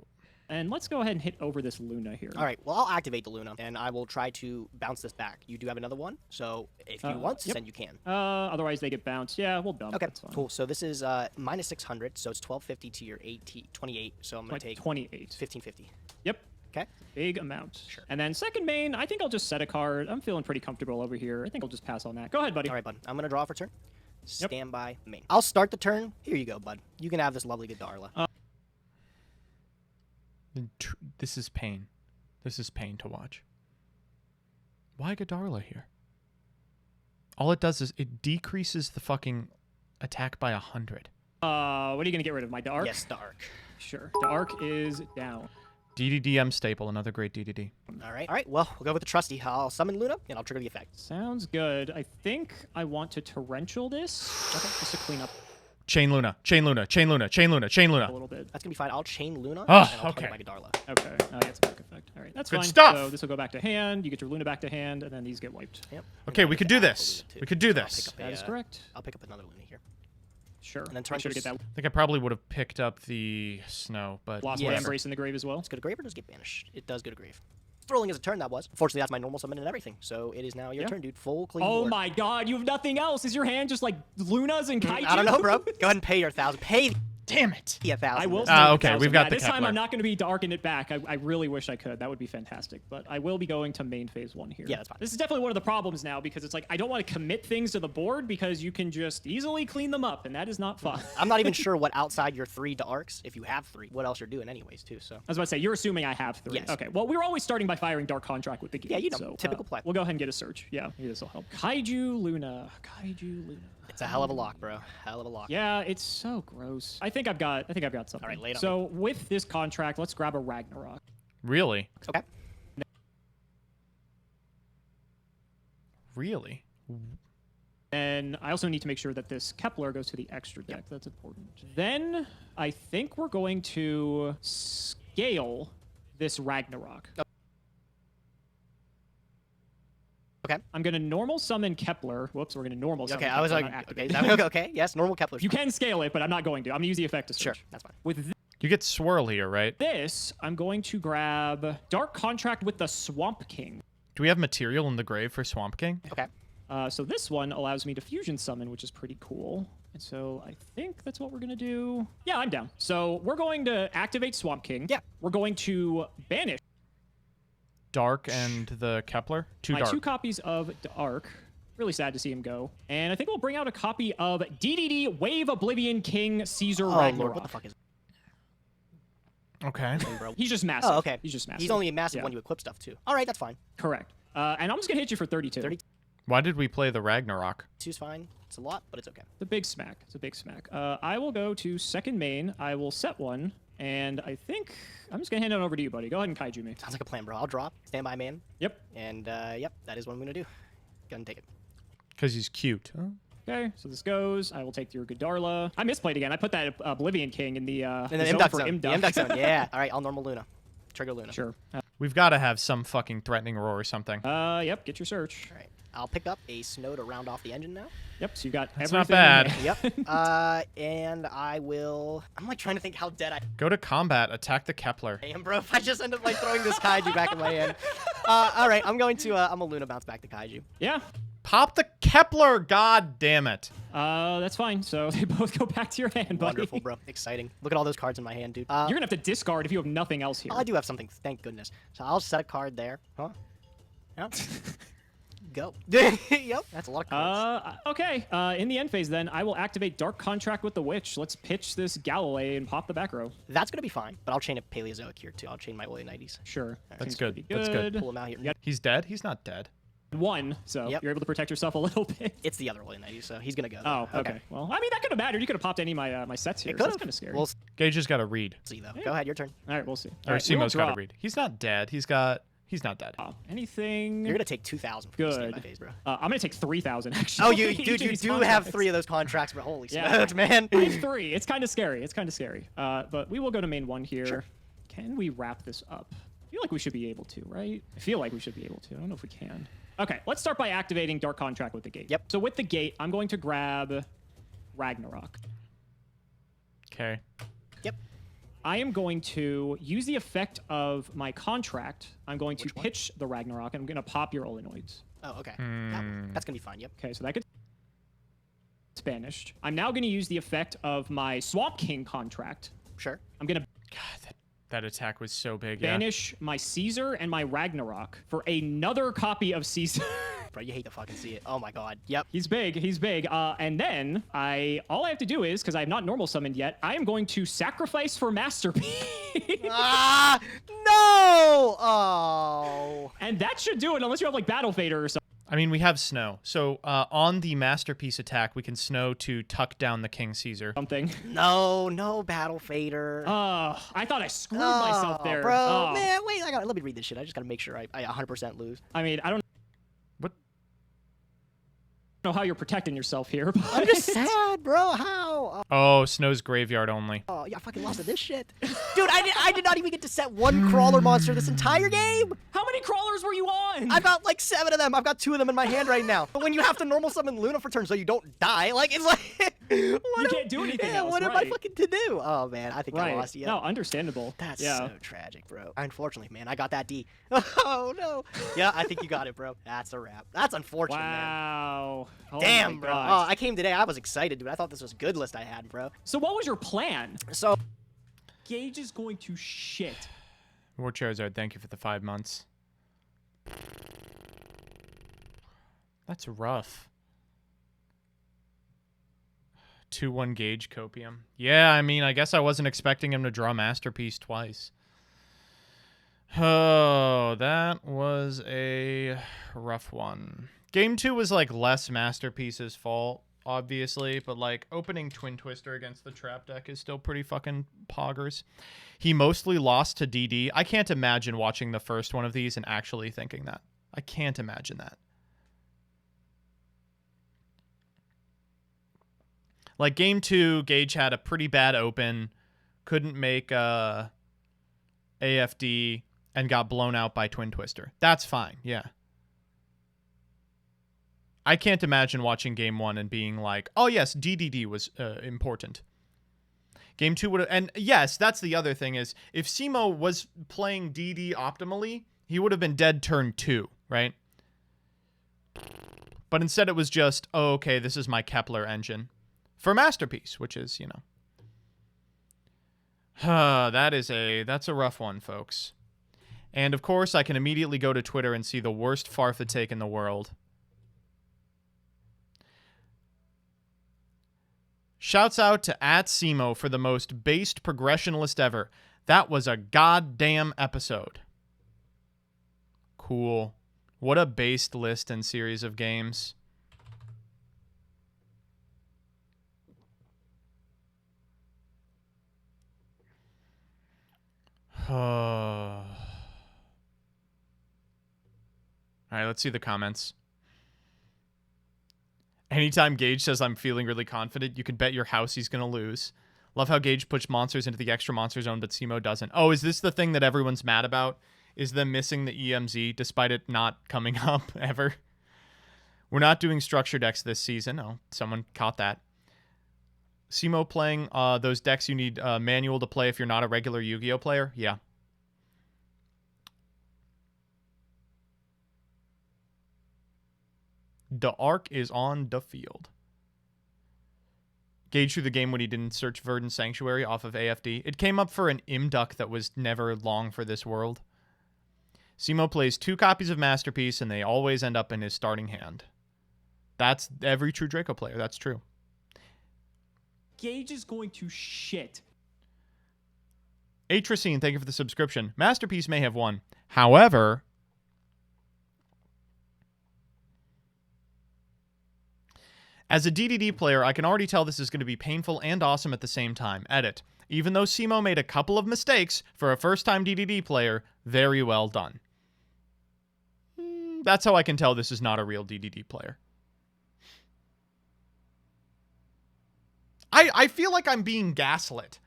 And let's go ahead and hit over this Luna here. All right, well, I'll activate the Luna, and I will try to bounce this back. You do have another one, so if you want to yep. send, you can. Otherwise they get bounced. Yeah, we'll dump. Okay, That's fine. cool. So this is minus 600, so it's 1250 to your 28. So I'm going to take 28. 1550. Yep. Okay. Big amount. Sure. And then second main, I think I'll just set a card. I'm feeling pretty comfortable over here. I think I'll just pass on that. Go ahead, buddy. All right, bud. I'm going to draw for turn. Stand by main. I'll start the turn. Here you go, bud. You can have this lovely good Darla. This is pain. This is pain to watch. Why Godarla here? All it does is it decreases the fucking attack by 100. What are you going to get rid of? My Dark? Yes, the arc. Sure. The Arc is down. DDDM staple, another great DDD. All right. All right. Well, we'll go with the trusty. I'll summon Luna, and I'll trigger the effect. Sounds good. I think I want to Torrential this. Okay. Just to clean up Chain Luna, Chain Luna, Chain Luna, Chain Luna, Chain a Luna. little bit. That's going to be fine. I'll chain Luna, Oh, and I'll okay. target my Godarla. Okay. Oh, yeah, it's a back effect. All right. That's Good fine. stuff. So this will go back to hand. You get your Luna back to hand, and then these get wiped. Yep. Okay, we could do Luna this. too. We could do So I'll this. pick up That is correct. I'll pick up another Luna here. Sure. And then Make sure to get that I think I probably would have picked up the snow, but Lost Yes. Embrace in the grave as well. Let's go to grave or does it get banished? It does go to grave. Throwing as a turn, that was. Unfortunately, that's my normal summon and everything. So it is now your Yeah. turn, dude. Full clean Oh board. my god, you have nothing else. Is your hand just like Lunas and Kaiju? I don't know, bro. Go ahead and pay your 1,000. Pay. Damn it. Yeah, 1,000. I will. this. spend okay, 1,000. we've got Yeah, the this time Kepler. I'm not going to be darking it back. I really wish I could. That would be fantastic. But I will be going to main phase 1 here. Yeah, that's fine. This is definitely one of the problems now because it's like I don't want to commit things to the board because you can just easily clean them up, and that is not fun. I'm not even sure what outside your 3 darks, if you have 3, what else you're doing anyways, too, so. I was about to say, you're assuming I have 3. Yes. Okay, well, we were always starting by firing Dark Contract with the gate. Yeah, you know, so, typical play. We'll go ahead and get a search. Yeah, maybe this will help. Kaiju Luna. Kaiju Luna. It's a hell of a lock, bro. Hell of a lock. Yeah, it's so gross. I think I've got something. All right, lay it on So with this contract, let's grab a Ragnarok. Really? Okay. Really? And I also need to make sure that this Kepler goes to the extra deck. That's important. Then I think we're going to scale this Ragnarok. Okay. I'm going to normal summon Kepler. Whoops, we're going to normal summon Okay, I was Kepler, like, not okay, activate. okay, yes, normal Kepler's You fine. can scale it, but I'm not going to. I'm going to use the effect to Sure, search. that's fine. With You get swirl here, right? this, I'm going to grab Dark Contract with the Swamp King. Do we have material in the grave for Swamp King? Okay. So this one allows me to fusion summon, which is pretty cool. And so I think that's what we're going to do. Yeah, I'm down. So we're going to activate Swamp King. Yeah. We're going to banish Dark and the Kepler? my Dark. 2 copies of Dark. Really sad to see him go. And I think we'll bring out a copy of DDD Wave Oblivion King Caesar Oh, Ragnarok. Lord, what the fuck is Okay. that, bro? He's just massive. Oh, okay. He's just massive. He's only a massive Yeah. when you equip stuff, too. All right, that's fine. Correct. And I'm just going to hit you for 32. 30. Why did we play the Ragnarok? 2's fine. It's a lot, but it's okay. It's a big smack. It's a big smack. I will go to second main. I will set one. And I think I'm just going to hand it over to you, buddy. Go ahead and kaiju me. Sounds like a plan, bro. I'll drop. Standby man. Yep. And, yep, that is what I'm going to do. Go and take it. Because he's cute. Huh? Okay, so this goes. I will take your Godarla. I misplayed again. I put that Oblivion King in the And the then zone Imduck for zone. The Imduck zone, yeah. All right, I'll normal Luna. Trigger Luna. Sure. We've got to have some fucking threatening roar or something. Yep, get your search. All right. I'll pick up a snow to round off the engine now. Yep, so you got That's everything. not in bad. there. Yep. And I will... I'm, like, trying to think how dead I Go to combat, attack the Kepler. am, bro. If I just end up, like, throwing this kaiju back in my hand. All right, I'm going to... I'm a Luna bounce back the kaiju. Yeah, Pop the Kepler! God damn it. that's fine. So they both go back to your hand, buddy. Wonderful, bro. Exciting. Look at all those cards in my hand, dude. You're going to have to discard if you have nothing else here. I do have something, thank goodness. So I'll set a card there. Huh? Yep. Go. Yep. That's a lot of cards. Okay. In the end phase, then, I will activate Dark Contract with the Witch. Let's pitch this Galloway and pop the back row. That's going to be fine, but I'll chain a Paleozoic here, too. I'll chain my Oleonites. Sure. That's Seems good. pretty That's good. Pull him out here. Yep. He's dead? He's not dead. 1, so Yep. you're able to protect yourself a little bit. It's the other Oleonites, so he's going to go. Oh, okay. Well, I mean, that could have mattered. You could have popped any of my my sets here. It So could that's have. kind of scary. We'll Gage has got to read. see, though. Go ahead, your turn. All right, we'll see. Or All right, we will Simo's got to draw. read. He's not dead. He's not dead. Anything? You're going to take 2,000 for this Good. my phase, bro. I'm going to take 3,000, actually. Oh, you, Each dude, of you these do have contracts. 3 of those contracts, but holy Yeah. smokes, man. I have 3. It's kind of scary. It's kind of scary. But we will go to main 1 here. Sure. Can we wrap this up? I feel like we should be able to, right? I feel like we should be able to. I don't know if we can. Okay, let's start by activating Dark Contract with the gate. Yep. So with the gate, I'm going to grab Ragnarok. Okay. Yep. I am going to use the effect of my contract. I'm going to Which one? pitch the Ragnarok, and I'm going to pop your Olenoids. Oh, okay. That's going to be fine, yep. Okay, so that gets banished. I'm now going to use the effect of my Swamp King contract. Sure. I'm going to God, that attack was so big. Yeah. banish my Caesar and my Ragnarok for another copy of Caesar. Bro, you hate to fucking see it. Oh, my God. Yep. He's big. He's big. And then all I have to do is, because I have not normal summoned yet, I am going to sacrifice for Masterpiece. Ah! No! Oh. And that should do it, unless you have like Battle Fader or something. I mean, we have snow. So on the Masterpiece attack, we can snow to tuck down the King Caesar. No Battle Fader. I thought I screwed myself there. Bro, Oh. man, wait, let me read this shit. I just gotta make sure I 100% lose. I mean, I don't What? know how you're protecting yourself here, but I'm just sad, bro. How? Oh, snow's graveyard only. Oh, yeah, I fucking lost to this shit. Dude, I did not even get to set 1 crawler monster this entire game. How many crawlers were you on? I've got like 7 of them. I've got 2 of them in my hand right now. But when you have to normal summon Luna for turn so you don't die, like, it's like... You can't do anything else, what am I right. fucking to do? Oh, man, I think I Right. lost. Yeah. No, understandable. That's yeah. so tragic, bro. Unfortunately, man, I got that D. Oh, no. Yeah, I think you got it, bro. That's a wrap. That's unfortunate, man. Wow. Oh Damn, my bro. God. Oh, I came today. I was excited, dude. I thought this was good list. list I had, bro. So what was your plan? So Gage is going to shit. War Charizard, thank you for the 5 months. That's rough. 2-1 Gage Copium. Yeah, I mean, I guess I wasn't expecting him to draw Masterpiece twice. Oh, that was a rough one. Game 2 was, like, less Masterpiece's fault, obviously, but, like, opening Twin Twister against the trap deck is still pretty fucking poggers. He mostly lost to DD. I can't imagine watching the first one of these and actually thinking that. I can't imagine that. Like, game 2, Gage had a pretty bad open, couldn't make AFD, and got blown out by Twin Twister. That's fine, yeah. I can't imagine watching game 1 and being like, oh, yes, DDD was important. Game 2 would have... And, yes, that's the other thing is, if Simo was playing DD optimally, he would have been dead turn 2, right? But instead it was just, oh, okay, this is my Kepler engine. For Masterpiece, which is, you know. That's a rough one, folks. And, of course, I can immediately go to Twitter and see the worst Farfa take in the world. Shouts out to @Simo for the most based progression list ever. That was a goddamn episode. Cool. What a based list and series of games. All right, let's see the comments. Anytime Gage says I'm feeling really confident, you can bet your house he's going to lose. Love how Gage puts monsters into the extra monster zone, but Simo doesn't. Oh, is this the thing that everyone's mad about? Is them missing the EMZ despite it not coming up ever? We're not doing structure decks this season. Oh, someone caught that. Simo playing those decks you need manual to play if you're not a regular Yu-Gi-Oh player? Yeah. The Arc is on the field. Gage through the game when he didn't search Verdant Sanctuary off of AFD. It came up for an Imduck that was never long for this world. Simo plays 2 copies of Masterpiece, and they always end up in his starting hand. That's every true Draco player. That's true. Gage is going to shit. Atracine, thank you for the subscription. Masterpiece may have won. However, as a DDD player, I can already tell this is going to be painful and awesome at the same time. Edit. Even though Simo made a couple of mistakes for a first-time DDD player, very well done. That's how I can tell this is not a real DDD player. I feel like I'm being gaslit.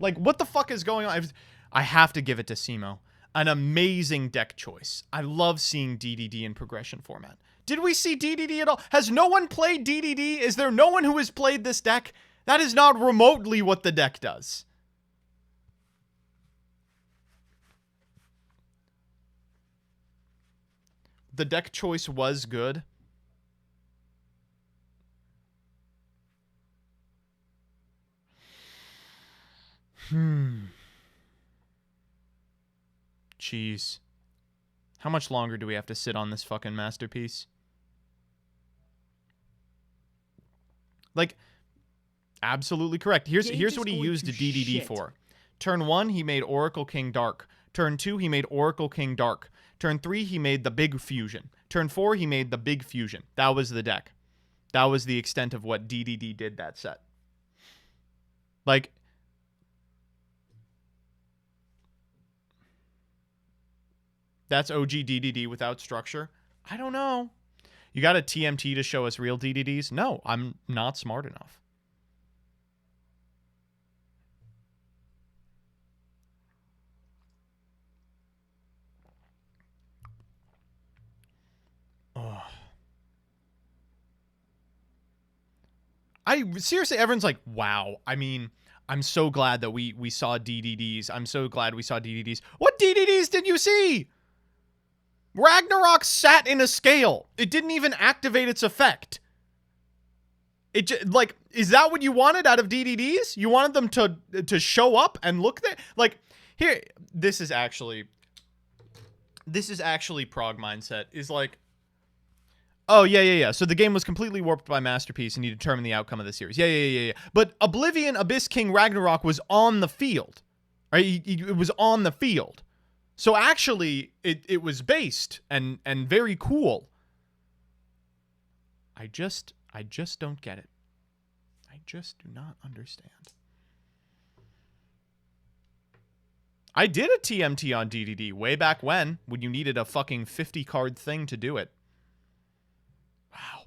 Like, what the fuck is going on? I have to give it to Simo. An amazing deck choice. I love seeing DDD in progression format. Did we see DDD at all? Has no one played DDD? Is there no one who has played this deck? That is not remotely what the deck does. The deck choice was good. Jeez. How much longer do we have to sit on this fucking Masterpiece? Like, absolutely correct. Here's what he used DDD for. Turn 1, he made Oracle King Dark. Turn 2, he made Oracle King Dark. Turn 3, he made the Big Fusion. Turn 4, he made the Big Fusion. That was the deck. That was the extent of what DDD did that set. Like, that's OG DDD without structure? I don't know. You got a TMT to show us real DDDs? No, I'm not smart enough. Ugh. Seriously, everyone's like, wow. I mean, I'm so glad that we saw DDDs. I'm so glad we saw DDDs. What DDDs did you see? Ragnarok sat in a scale. It didn't even activate its effect. Is that what you wanted out of DDDs? You wanted them to show up and look there? Like, here, this is actually Prog mindset. Is like, oh, yeah. So the game was completely warped by Masterpiece and you determined the outcome of the series. Yeah. But Oblivion, Abyss King, Ragnarok was on the field. Right? It was on the field. So actually, it was based and very cool. I just don't get it. I just do not understand. I did a TMT on DDD way back when you needed a fucking 50 card thing to do it. Wow.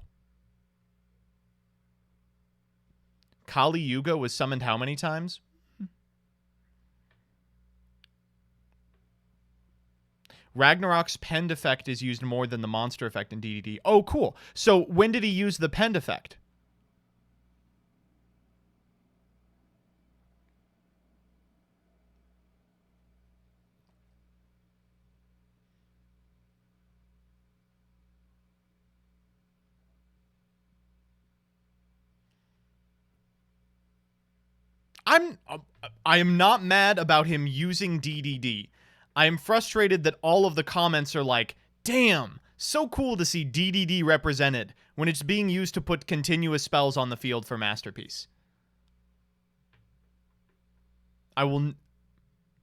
Kali Yuga was summoned how many times? Ragnarok's Pend effect is used more than the monster effect in DDD. Oh, cool. So when did he use the Pend effect? I am not mad about him using DDD. I am frustrated that all of the comments are like, damn, so cool to see DDD represented when it's being used to put continuous spells on the field for Masterpiece. I will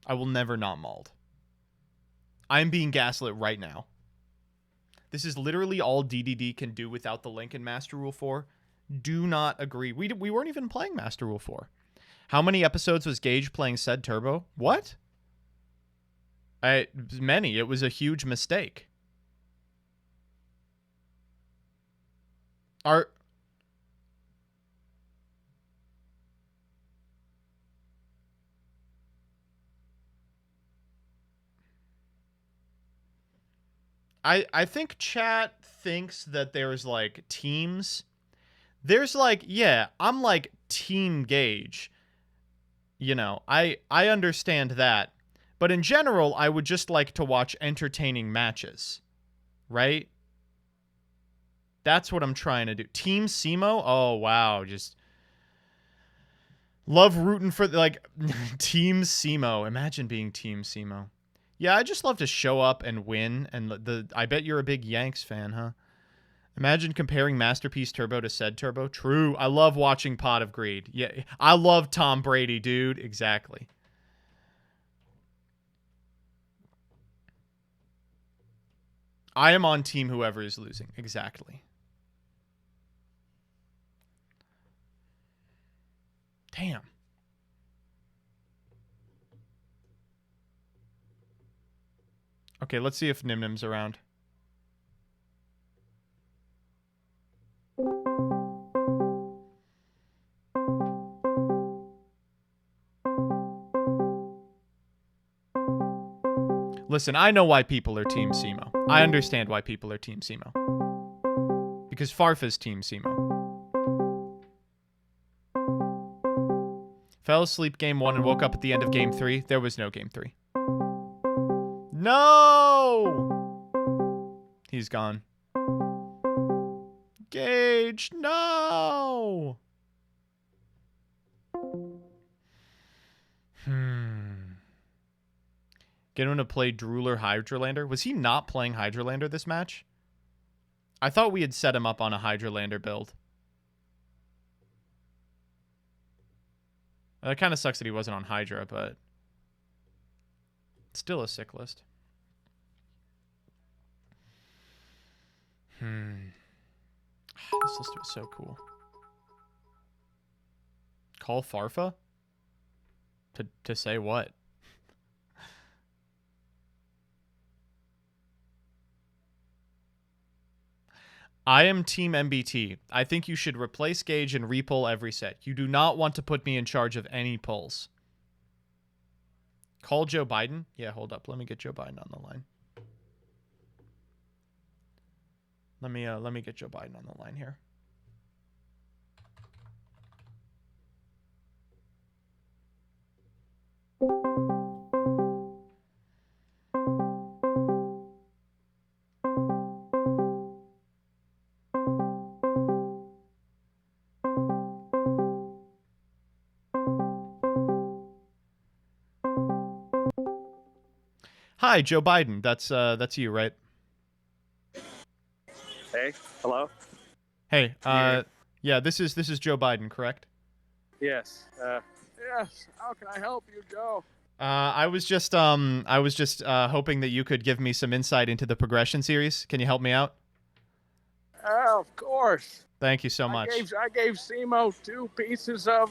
never not mauled. I am being gaslit right now. This is literally all DDD can do without the link in Master Rule 4. Do not agree. We weren't even playing Master Rule 4. How many episodes was Gage playing said Turbo? What? Many. It was a huge mistake. I think chat thinks that there's like teams. There's like, yeah, I'm like Team Gage. You know, I understand that. But in general, I would just like to watch entertaining matches. Right? That's what I'm trying to do. Team Simo? Oh, wow. Just love rooting for, like, Team Simo. Imagine being Team Simo. Yeah, I just love to show up and win. And I bet you're a big Yanks fan, huh? Imagine comparing Masterpiece Turbo to said Turbo. True. I love watching Pot of Greed. Yeah, I love Tom Brady, dude. Exactly. I am on team whoever is losing. Exactly. Damn. Okay, let's see if Nimnim's around. Listen, I know why people are Team Simo. I understand why people are Team Simo. Because Farfa's Team Simo. Fell asleep game 1 and woke up at the end of game 3. There was no game 3. No! He's gone. Gage, no! Get him to play Drooler Hydralander. Was he not playing Hydralander this match? I thought we had set him up on a Hydralander build. That kind of sucks that he wasn't on Hydra, but it's still a sick list. This list was so cool. Call Farfa? To say what? I am Team MBT. I think you should replace Gage and repull every set. You do not want to put me in charge of any pulls. Call Joe Biden? Yeah, hold up. Let me get Joe Biden on the line. Let me get Joe Biden on the line here. Hi, Joe Biden. That's you, right? Hey, hello. Hey, Yeah. yeah, this is Joe Biden, correct? Yes. Yes. How can I help you, Joe? I was just hoping that you could give me some insight into the progression series. Can you help me out? Of course. Thank you so much. I gave Simo 2 pieces of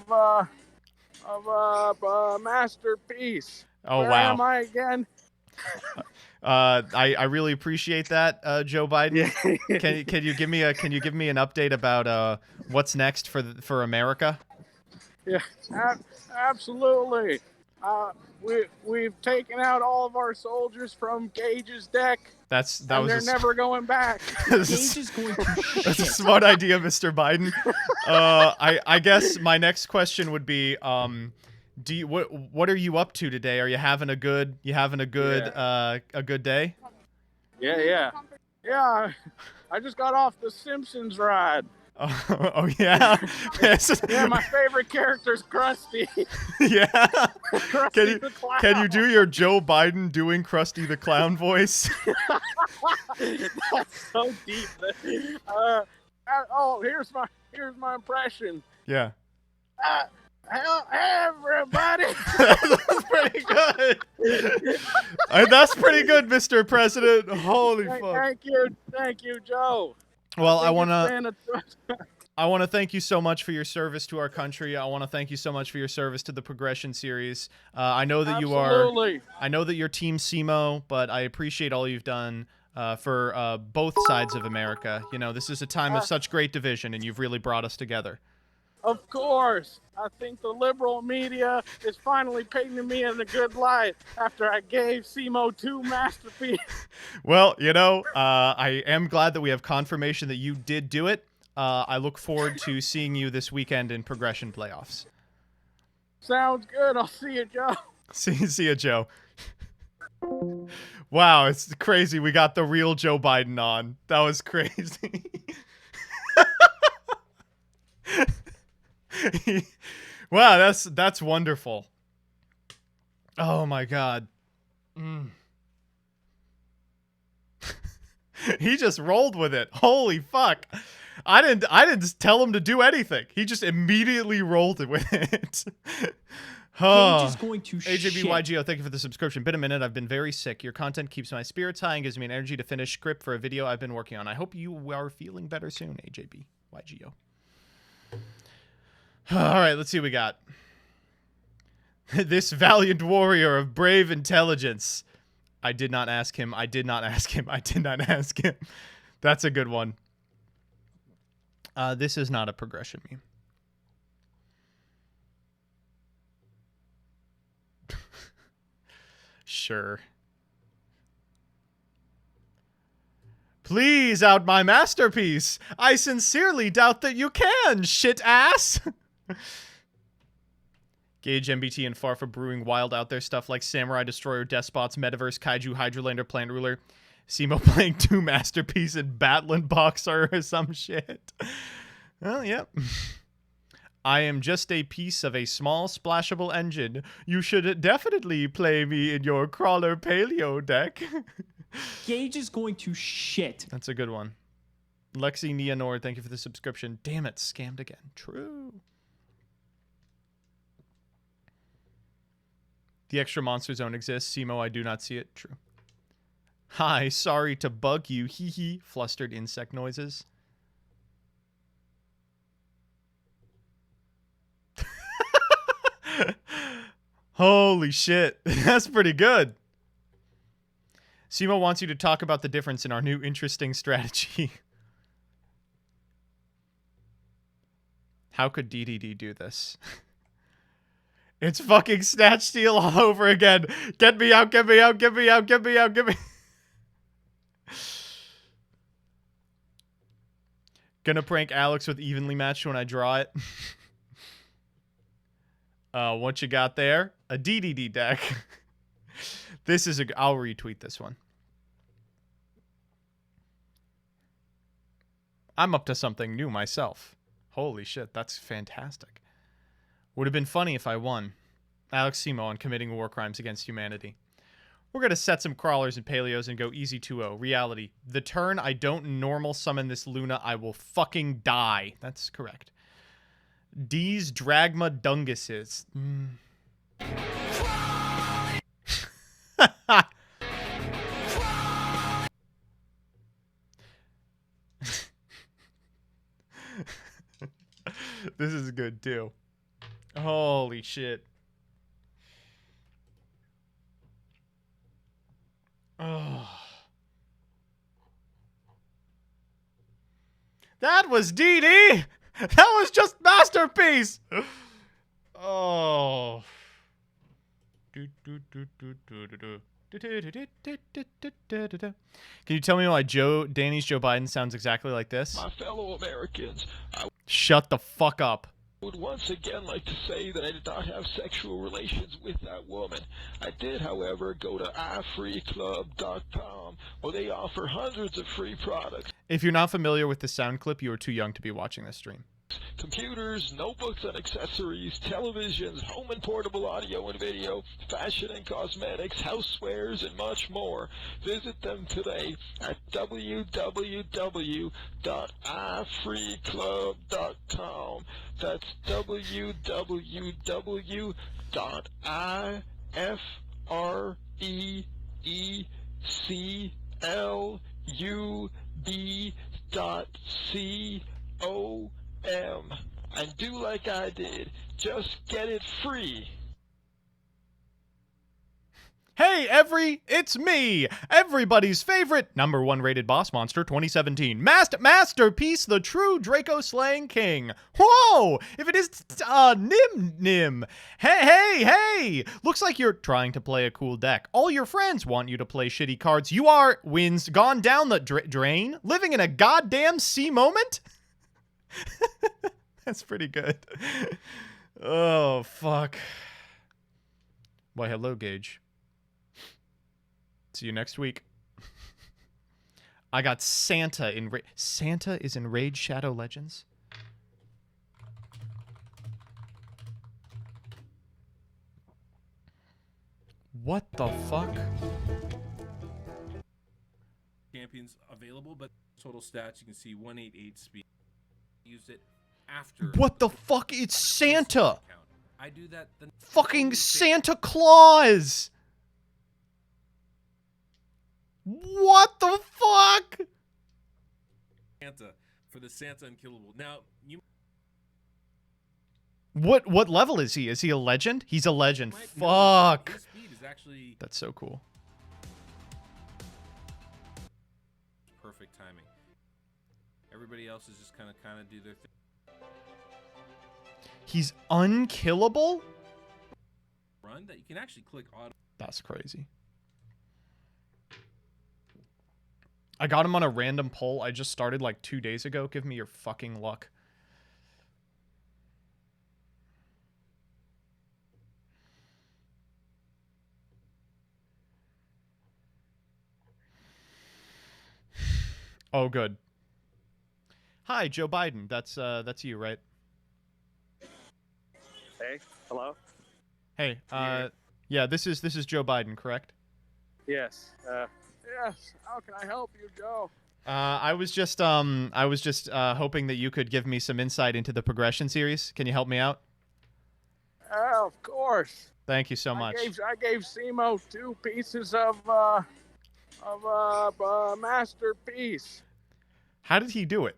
masterpiece. Oh, Where wow. am I again? I really appreciate that, Joe Biden. Yeah. Can you give me an update about what's next for America? Yeah. Absolutely. We've taken out all of our soldiers from Gage's deck. That And was they're never going back. Gage is going to That's a shit. smart idea, Mr. Biden. I guess my next question would be, what are you up to today? Are you having a good a good day? Yeah. I just got off the Simpsons ride. Oh yeah. Yeah, my favorite character's Krusty. Yeah. Krusty the Clown. Can you do your Joe Biden doing Krusty the Clown voice? That's so deep. Here's my impression. Yeah. Hey, everybody. That's pretty good. That's pretty good, Mr. President. Holy fuck. Thank you, Joe. Well, I want to thank you so much for your service to our country. I want to thank you so much for your service to the Progression series. I know that I know that you're Team Simo, but I appreciate all you've done for both sides of America. You know, this is a time of such great division, and you've really brought us together. Of course. I think the liberal media is finally painting me in a good light after I gave Simo 2 masterpiece. Well, you know, I am glad that we have confirmation that you did do it. I look forward to seeing you this weekend in Progression playoffs. Sounds good. I'll see you, Joe. See you, Joe. Wow, it's crazy. We got the real Joe Biden on. That was crazy. Wow, that's wonderful. Oh my god. He just rolled with it. Holy fuck. I didn't tell him to do anything. He just immediately rolled it with it. Gage is going to AJBYGO, thank you for the subscription. Been a minute. I've been very sick. Your content keeps my spirits high and gives me an energy to finish script for a video I've been working on. I hope you are feeling better soon, AJBYGO. All right, let's see what we got. This valiant warrior of brave intelligence. I did not ask him. I did not ask him. I did not ask him. That's a good one. This is not a progression meme. Sure. Please out my masterpiece. I sincerely doubt that you can, shit ass. Gage, MBT, and Farfa brewing wild out there stuff like Samurai Destroyer, Despots, Metaverse, Kaiju, Hydrolander, Plant Ruler, Simo playing 2 masterpiece and Batlin Boxer or some shit. Well, yep. I am just a piece of a small splashable engine. You should definitely play me in your crawler paleo deck. Gage is going to shit. That's a good one. Lexi Neonord, thank you for the subscription. Damn it, scammed again. True. The extra monster zone exists. Simo, I do not see it. True. Hi, sorry to bug you. Hee hee. Flustered insect noises. Holy shit. That's pretty good. Simo wants you to talk about the difference in our new interesting strategy. How could DDD do this? It's fucking Snatch Steal all over again. Get me out, get me out, get me out, get me out, get me... Gonna prank Alex with evenly matched when I draw it. What you got there? A DDD deck. This is I'll retweet this one. I'm up to something new myself. Holy shit, that's fantastic. Would have been funny if I won. Alex Simo on committing war crimes against humanity. We're going to set some crawlers and paleos and go easy 2-0. Reality. The turn I don't normal summon this Luna, I will fucking die. That's correct. D's Dragma Dunguses. This is good too. Holy shit. Oh. That was DD. That was just masterpiece. Oh. Can you tell me why Danny's Joe Biden sounds exactly like this? My fellow Americans, I Shut the fuck up. would once again like to say that I did not have sexual relations with that woman. I did, however, go to ifreeclub.com, where they offer hundreds of free products. If you're not familiar with the sound clip, you are too young to be watching this stream. Computers, notebooks and accessories, televisions, home and portable audio and video, fashion and cosmetics, housewares, and much more. Visit them today at www.ifreeclub.com. That's www.ifreeclub.com. And do like I did. Just get it free. Hey, it's me, everybody's favorite #1 rated boss monster 2017, Masterpiece, the true Draco slaying king. Whoa! If it is, Nim. Hey! Looks like you're trying to play a cool deck. All your friends want you to play shitty cards. You are, wins, gone down the drain, living in a goddamn sea moment? That's pretty good. Oh, fuck. Why, hello, Gage. See you next week. I got Santa in Santa is in Raid Shadow Legends. What the fuck? Champions available, but total stats you can see 188 speed. Use it after. What the fuck? It's Santa. I do that. Fucking Santa Claus. What the fuck? Santa for the Santa Unkillable. Now you. What level is he? Is he a legend? He's a legend. Fuck. His speed is actually. That's so cool. Perfect timing. Everybody else is just kind of do their thing. He's unkillable? Run that you can actually click auto. That's crazy. I got him on a random poll I just started like 2 days ago. Give me your fucking luck. Oh, good. Hi, Joe Biden. That's you, right? Hey, hello. Hey, yeah, this is Joe Biden, correct? Yes. Yes. How can I help you, Joe? I was just hoping that you could give me some insight into the progression series. Can you help me out? Of course. Thank you so much. I gave Simo 2 pieces of masterpiece. How did he do it?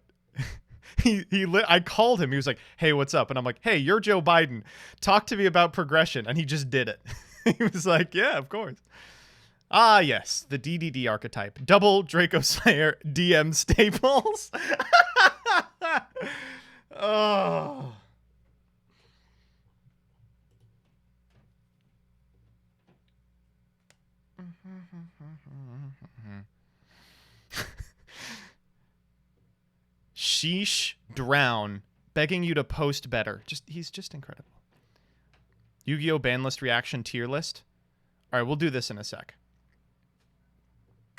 I called him. He was like, "Hey, what's up?" And I'm like, "Hey, you're Joe Biden. Talk to me about progression." And he just did it. He was like, "Yeah, of course." Ah, yes, the DDD archetype. Double Draco Slayer DM staples. Oh. Sheesh Drown, begging you to post better. He's just incredible. Yu-Gi-Oh! Banlist reaction tier list. All right, we'll do this in a sec.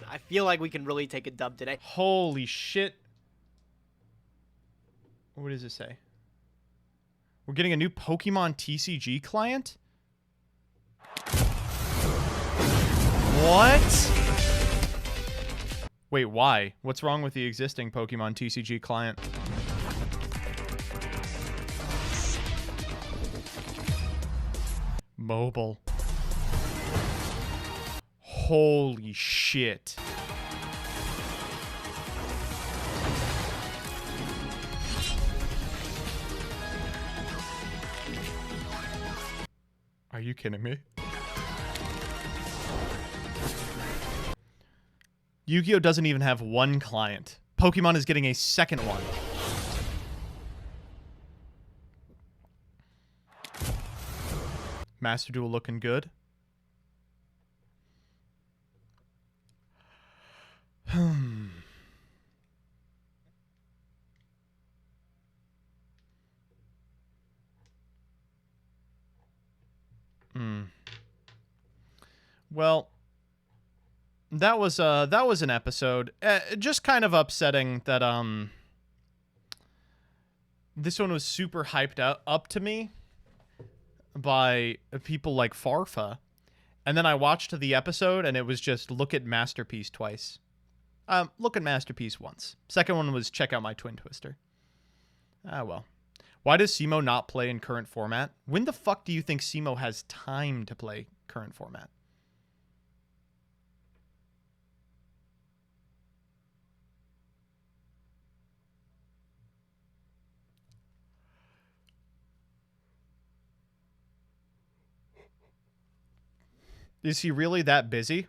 I feel like we can really take a dub today. Holy shit. What does it say? We're getting a new Pokemon TCG client? What? Wait, why? What's wrong with the existing Pokemon TCG client? Mobile. Holy shit. Are you kidding me? Yu-Gi-Oh doesn't even have one client. Pokemon is getting a second one. Master Duel looking good. Well, that was an episode. Just kind of upsetting that this one was super hyped up to me by people like Farfa, and then I watched the episode and it was just look at Masterpiece twice. Look at Masterpiece once. Second one was check out my Twin Twister. Ah well. Why does Simo not play in current format? When the fuck do you think Simo has time to play current format? Is he really that busy?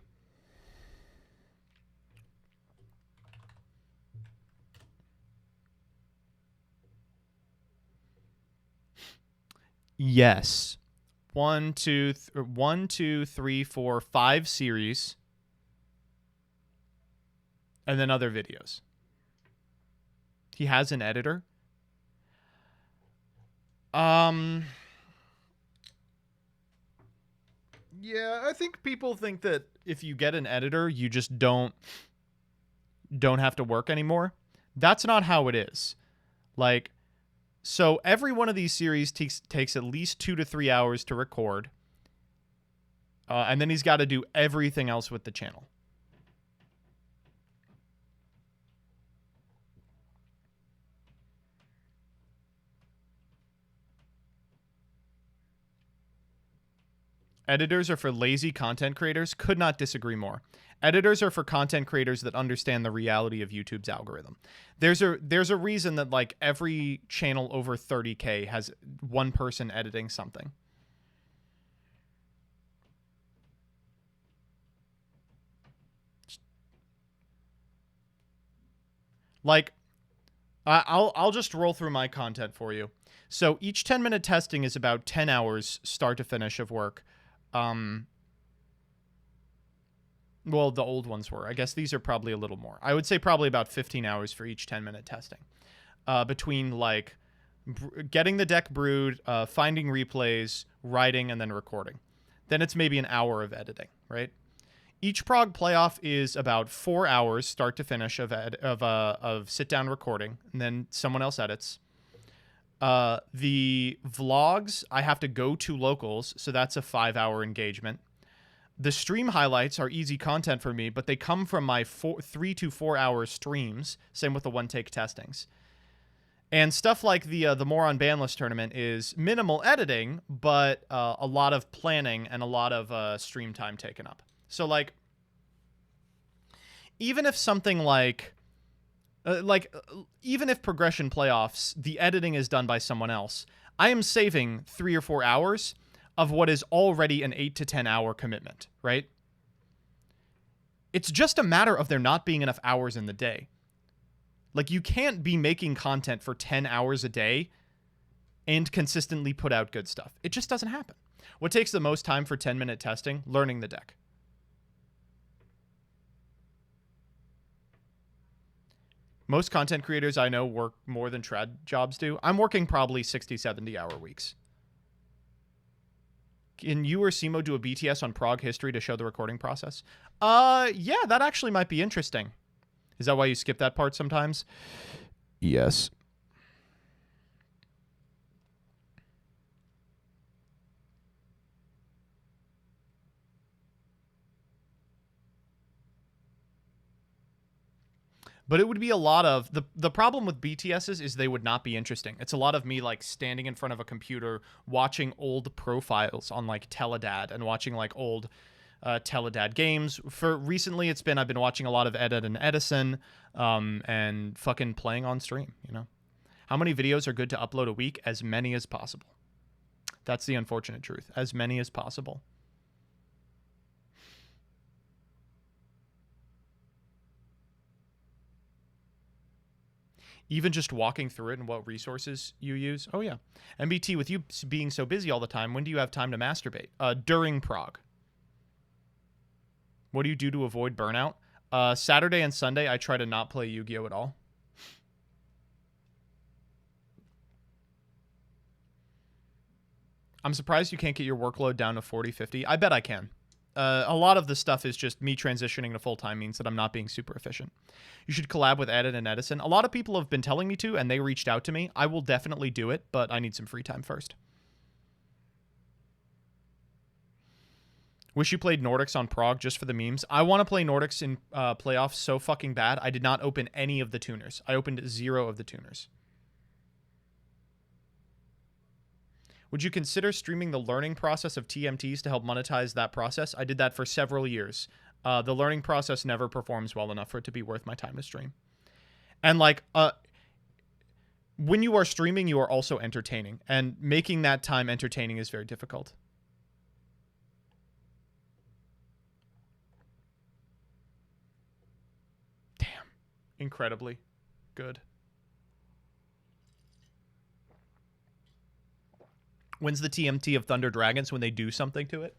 Yes. 1, 2, 3, 4, 5 series. And then other videos. He has an editor. Yeah, I think people think that if you get an editor, you just don't have to work anymore. That's not how it is. Like, so every one of these series takes at least 2 to 3 hours to record. And then he's got to do everything else with the channel. Editors are for lazy content creators. Could not disagree more. Editors are for content creators that understand the reality of YouTube's algorithm. There's a reason that like every channel over 30K has one person editing something. Like, I'll just roll through my content for you. So each 10-minute testing is about 10 hours start to finish of work. Well, the old ones were. I guess these are probably a little more. I would say probably about 15 hours for each 10-minute testing. Between, like, getting the deck brewed, finding replays, writing, and then recording. Then it's maybe an hour of editing, right? Each prog playoff is about 4 hours start to finish of sit-down recording, and then someone else edits. The vlogs, I have to go to locals, so that's a 5-hour engagement. The stream highlights are easy content for me, but they come from my 3 to 4 hour streams. Same with the one-take testings. And stuff like the Moron Banlist tournament is minimal editing, but a lot of planning and a lot of stream time taken up. So, like, even if something like even if progression playoffs, the editing is done by someone else, I am saving 3 or 4 hours of what is already an 8 to 10 hour commitment, right? It's just a matter of there not being enough hours in the day. Like, you can't be making content for 10 hours a day and consistently put out good stuff. It just doesn't happen. What takes the most time for 10-minute testing? Learning the deck. Most content creators I know work more than trad jobs do. I'm working probably 60, 70-hour weeks. Can you or Simo do a BTS on prog history to show the recording process? Yeah, that actually might be interesting. Is that why you skip that part sometimes? Yes. But it would be a lot of the problem with BTSs is they would not be interesting. It's a lot of me like standing in front of a computer watching old profiles on like Teledad and watching like old Teledad games. For recently, I've been watching a lot of Edit and Edison, and fucking playing on stream. You know, how many videos are good to upload a week? As many as possible. That's the unfortunate truth. As many as possible. Even just walking through it and what resources you use. Oh, yeah. MBT, with you being so busy all the time, when do you have time to masturbate? During Prague. What do you do to avoid burnout? Saturday and Sunday, I try to not play Yu-Gi-Oh! At all. I'm surprised you can't get your workload down to 40, 50. I bet I can. A lot of the stuff is just me transitioning to full-time means that I'm not being super efficient. You should collab with Edit and Edison. A lot of people have been telling me to, and they reached out to me. I will definitely do it, but I need some free time first. Wish you played Nordics on Prague just for the memes. I want to play Nordics in playoffs so fucking bad. I did not open any of the tuners. I opened 0 of the tuners. Would you consider streaming the learning process of TMTs to help monetize that process? I did that for several years. The learning process never performs well enough for it to be worth my time to stream. And like, when you are streaming, you are also entertaining. And making that time entertaining is very difficult. Damn. Incredibly good. When's the TMT of Thunder Dragons when they do something to it?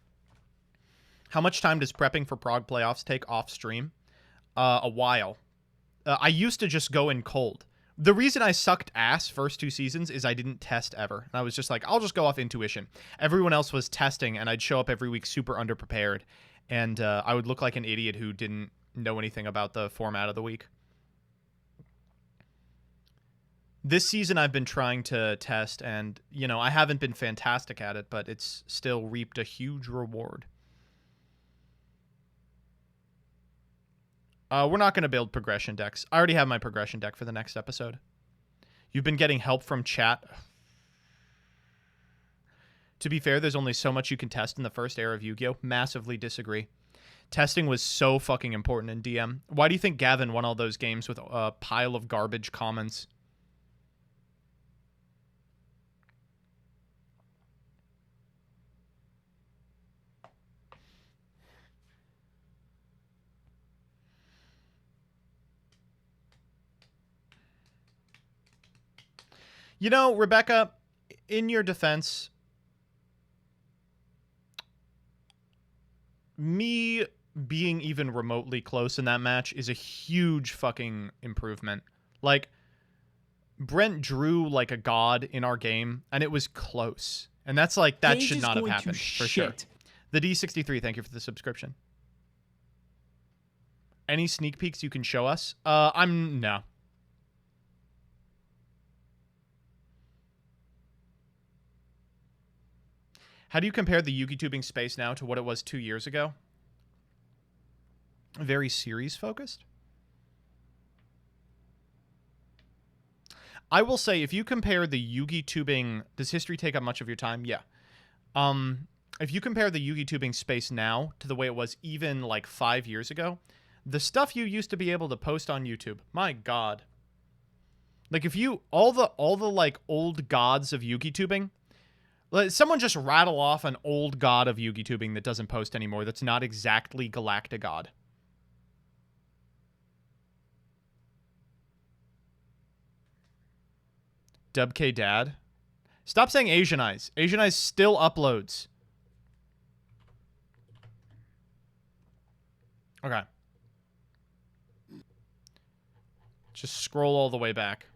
How much time does prepping for Prague playoffs take off stream? A while. I used to just go in cold. The reason I sucked ass first 2 seasons is I didn't test ever. And I was just like, I'll just go off intuition. Everyone else was testing, and I'd show up every week super underprepared. And I would look like an idiot who didn't know anything about the format of the week. This season I've been trying to test, and, you know, I haven't been fantastic at it, but it's still reaped a huge reward. We're not going to build progression decks. I already have my progression deck for the next episode. You've been getting help from chat. To be fair, there's only so much you can test in the first era of Yu-Gi-Oh! Massively disagree. Testing was so fucking important in DM. Why do you think Gavin won all those games with a pile of garbage comments? You know, Rebecca, in your defense, me being even remotely close in that match is a huge fucking improvement. Like, Brent drew like a god in our game, and it was close. And that's like, that Gage should is not have going to happened, for sure. The D63, thank you for the subscription. Any sneak peeks you can show us? No. How do you compare the Yugi tubing space now to what it was 2 years ago? Very series focused. I will say, if you compare the Yugi tubing, does history take up much of your time? Yeah. If you compare the Yugi tubing space now to the way it was even like 5 years ago, the stuff you used to be able to post on YouTube, my God. Like, if you, all the like old gods of Yugi tubing, someone just rattle off an old god of Yugi tubing that doesn't post anymore. That's not exactly Galactagod. Dub K Dad. Stop saying Asian Eyes. Asian Eyes still uploads. Okay. Just scroll all the way back.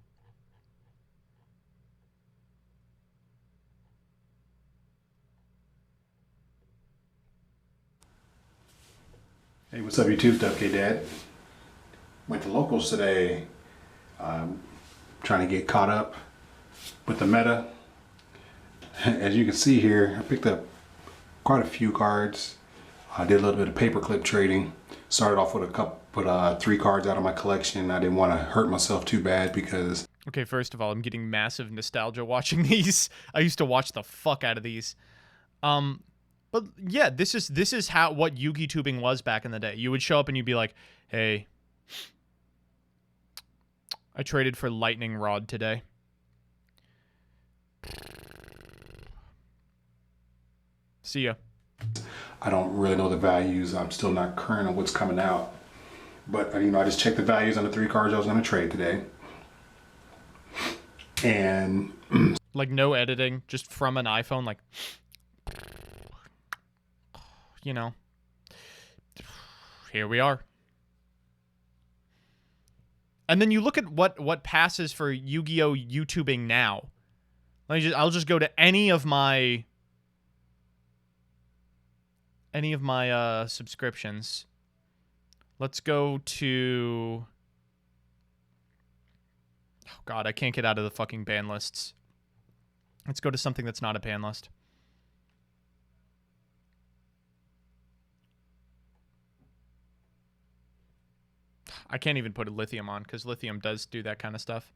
Hey, what's up, YouTube? Dub K Dad. Went to locals today. Trying to get caught up with the meta. As you can see here, I picked up quite a few cards. I did a little bit of paperclip trading. Started off with put 3 cards out of my collection. I didn't want to hurt myself too bad because... Okay, first of all, I'm getting massive nostalgia watching these. I used to watch the fuck out of these. But yeah, this is what Yugi tubing was back in the day. You would show up and you'd be like, "Hey, I traded for lightning rod today." See ya. I don't really know the values. I'm still not current on what's coming out. But, you know, I just checked the values on the 3 cards I was going to trade today. And... like, no editing, just from an iPhone, like... You know. Here we are. And then you look at what passes for Yu-Gi-Oh! YouTubing now. I'll just go to any of my subscriptions. Let's go to... Oh god, I can't get out of the fucking ban lists. Let's go to something that's not a ban list. I can't even put a Lithium on because Lithium does do that kind of stuff.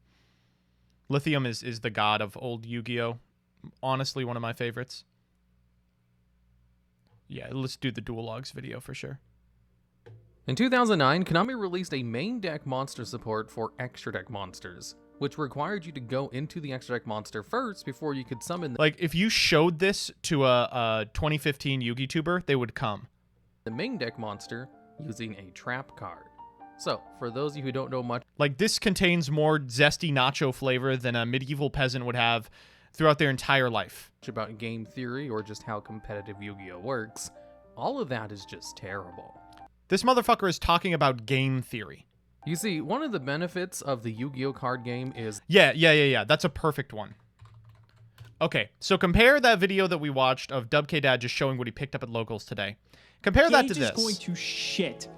Lithium is the god of old Yu-Gi-Oh! Honestly, one of my favorites. Yeah, let's do the dual logs video for sure. In 2009, Konami released a main deck monster support for extra deck monsters, which required you to go into the extra deck monster first before you could summon Like, if you showed this to a 2015 Yu-Gi tuber, they would come. The main deck monster using a trap card. So, for those of you who don't know much... Like, this contains more zesty nacho flavor than a medieval peasant would have throughout their entire life. About game theory or just how competitive Yu-Gi-Oh! Works, all of that is just terrible. This motherfucker is talking about game theory. You see, one of the benefits of the Yu-Gi-Oh! Card game is... Yeah. That's a perfect one. Okay, so compare that video that we watched of Dub K Dad just showing what he picked up at locals today. Compare that to this. Gage is going to shit.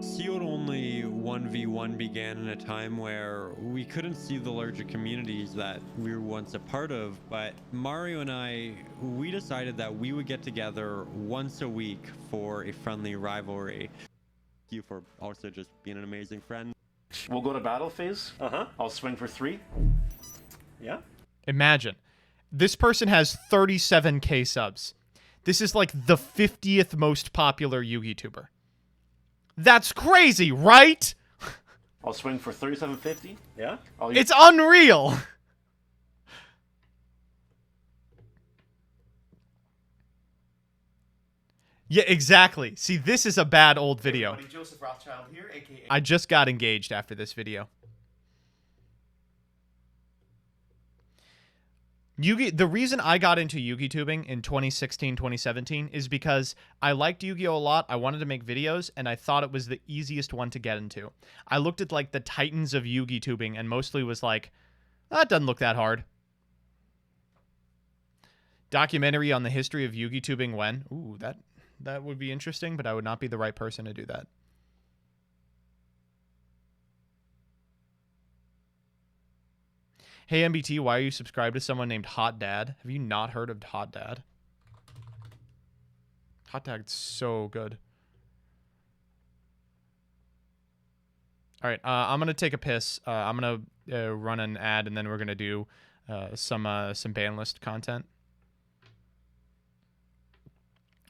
Sealed only 1v1 began in a time where we couldn't see the larger communities that we were once a part of, but Mario and I, we decided that we would get together once a week for a friendly rivalry. Thank you for also just being an amazing friend. We'll go to battle phase. I'll swing for 3. Yeah. Imagine. This person has 37k subs. This is like the 50th most popular Yu-Gi tuber. That's crazy, right? I'll swing for 3750. Yeah. It's unreal. Yeah, exactly. See, this is a bad old video. Hey, Joseph Rothschild here, aka... I just got engaged after this video. The reason I got into Yu-Gi tubing in 2016, 2017 is because I liked Yu-Gi-Oh! A lot. I wanted to make videos, and I thought it was the easiest one to get into. I looked at, like, the titans of Yu-Gi tubing and mostly was like, that doesn't look that hard. Documentary on the history of Yu-Gi tubing when? Ooh, that would be interesting, but I would not be the right person to do that. Hey, MBT, why are you subscribed to someone named Hot Dad? Have you not heard of Hot Dad? Hot Dad's so good. All right, I'm going to take a piss. I'm going to run an ad, and then we're going to do some Banlist content.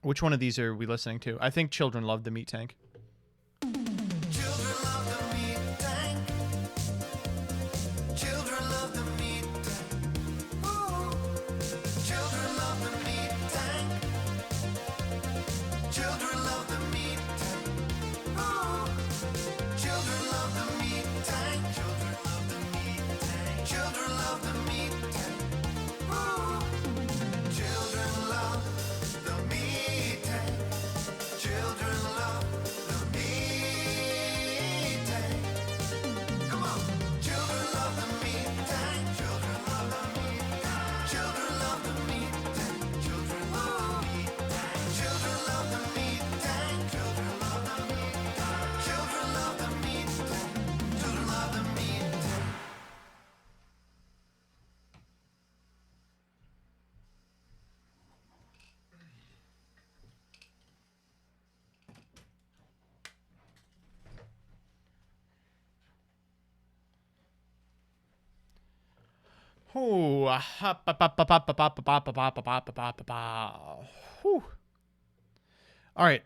Which one of these are we listening to? I think Children Love the Meat Tank. Whew. All right.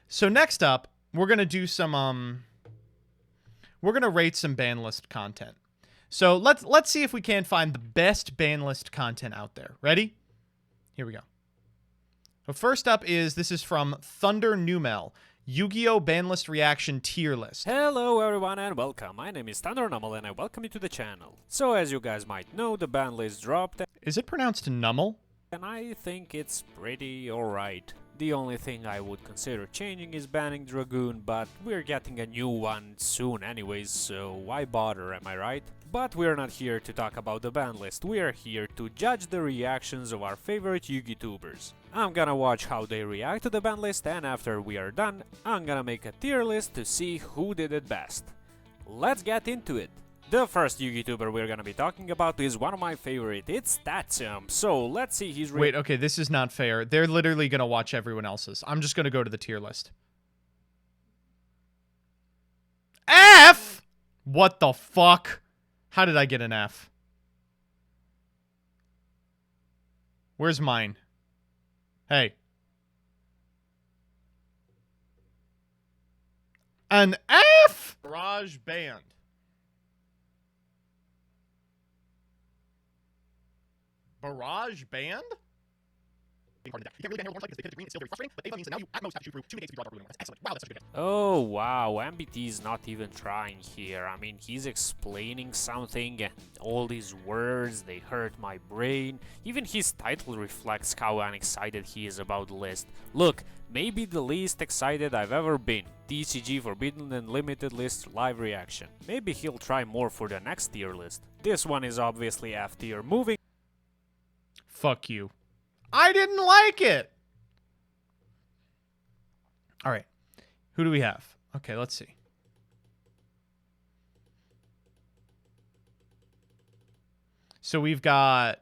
So next up, we're going to do some we're going to rate some Banlist content. So let's see if we can find the best Banlist content out there. Ready? Here we go. So first up this is from Thunder Numel. Yu-Gi-Oh! Banlist reaction tier list. Hello everyone and welcome. My name is Thunder Numel and I welcome you to the channel. So as you guys might know, the ban list dropped. Is it pronounced Nummel? And I think it's pretty alright. The only thing I would consider changing is banning Dragoon, but we're getting a new one soon anyways, so why bother, am I right? But we're not here to talk about the ban list, we're here to judge the reactions of our favorite Yu-Gi tubers. I'm gonna watch how they react to the ban list, and after we are done, I'm gonna make a tier list to see who did it best. Let's get into it. The first Yu-Gi tuber we're gonna be talking about is one of my favorite, it's Tatsum. So let's see his Wait, okay, this is not fair. They're literally gonna watch everyone else's. I'm just gonna go to the tier list. F! What the fuck? How did I get an F? Where's mine? Hey. An F? Garage Band. Barrage Band? Oh wow, MBT is not even trying here. I mean, he's explaining something and all these words, they hurt my brain. Even his title reflects how unexcited he is about the list. Look, maybe the least excited I've ever been. TCG Forbidden and Limited List live reaction. Maybe he'll try more for the next tier list. This one is obviously F tier. Moving. Fuck you. I didn't like it. All right. Who do we have? Okay, let's see. So we've got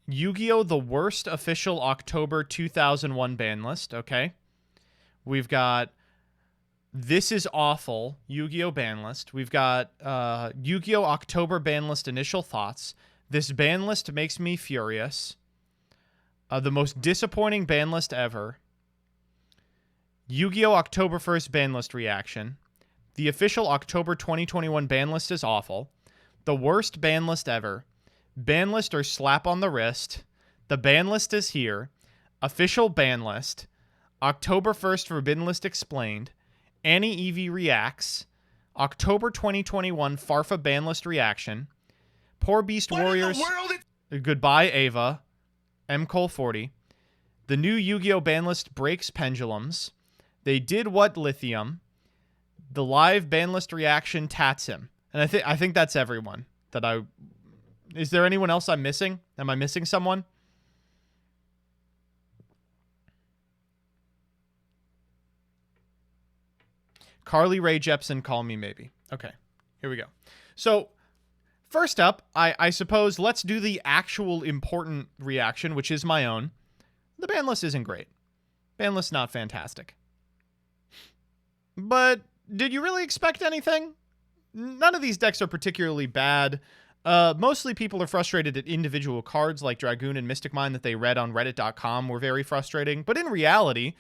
Yu-Gi-Oh! The Worst Official October 2001 ban list. Okay. We've got This Is Awful, Yu-Gi-Oh! Ban list. We've got Yu-Gi-Oh! October ban list initial thoughts. This ban list makes me furious. The most disappointing ban list ever. Yu-Gi-Oh! October 1st ban list reaction. The official October 2021 ban list is awful. The worst ban list ever. Ban list or slap on the wrist. The ban list is here. Official ban list. October 1st forbidden list explained. Annie EV reacts. October 2021 Farfa ban list reaction. Poor Beast Warriors. Goodbye Ava. M. Cole 40. The new Yu-Gi-Oh! Ban list breaks pendulums. They did what lithium. The live ban list reaction tats him. And I think that's everyone that I. Is there anyone else I'm missing? Am I missing someone? Carly Rae Jepsen, call me maybe. Okay, here we go. So, first up, I suppose let's do the actual important reaction, which is my own. The ban list isn't great. Ban list not fantastic. But did you really expect anything? None of these decks are particularly bad. Mostly people are frustrated at individual cards like Dragoon and Mystic Mine that they read on reddit.com were very frustrating. But in reality,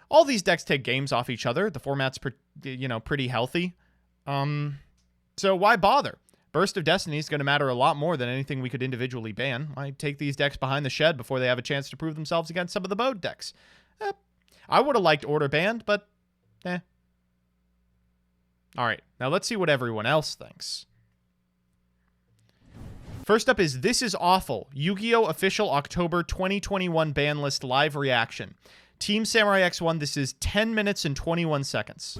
all these decks take games off each other. The format's pretty healthy. So why bother? Burst of Destiny is going to matter a lot more than anything we could individually ban. I take these decks behind the shed before they have a chance to prove themselves against some of the Bode decks. I would have liked Order Banned, but eh. All right, now let's see what everyone else thinks. First up is This Is Awful, Yu-Gi-Oh! Official October 2021 ban list live reaction. Team Samurai X1, this is 10 minutes and 21 seconds.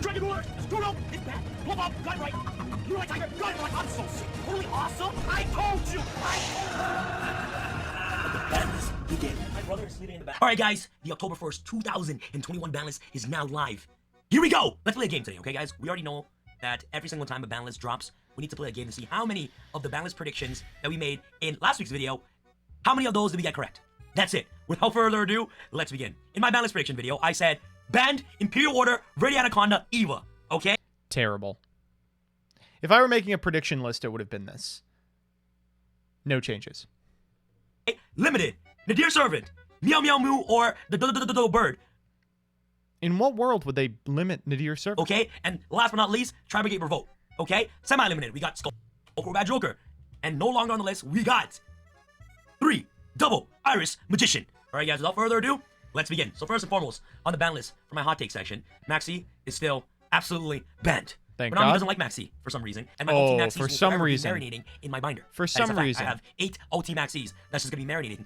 Dragon Lord, screw up, it's bad, blow up, got it right. You're like Tiger, got it right, I'm so sick. Totally awesome, I told you, The ban list begin. My brother is sleeping in the back. Alright guys, the October 1st, 2021 ban list is now live. Here we go! Let's play a game today, okay guys? We already know that every single time a ban list drops, we need to play a game to see how many of the ban list predictions that we made in last week's video, how many of those did we get correct? That's it. Without further ado, let's begin. In my Banlist prediction video, I said, banned Imperial Order, Ready Anaconda, Eva. Okay? Terrible. If I were making a prediction list, it would have been this. No changes. Limited, Nadir Servant, Meow Meow Moo, or the bird. In what world would they limit Nadir Servant? Okay, and last but not least, Tri Brigade Revolt. Okay, semi-limited, we got Skull Bad Joker. And no longer on the list, we got 3 Double Iris Magician. Alright guys, without further ado, let's begin. So first and foremost, on the ban list for my hot take section, Maxi is still absolutely banned. Thank Konami God. doesn't like Maxi for some reason, and my OT Maxis for some reason. marinating in my binder. For some reason. I have 8 OT Maxis that's just gonna be marinating.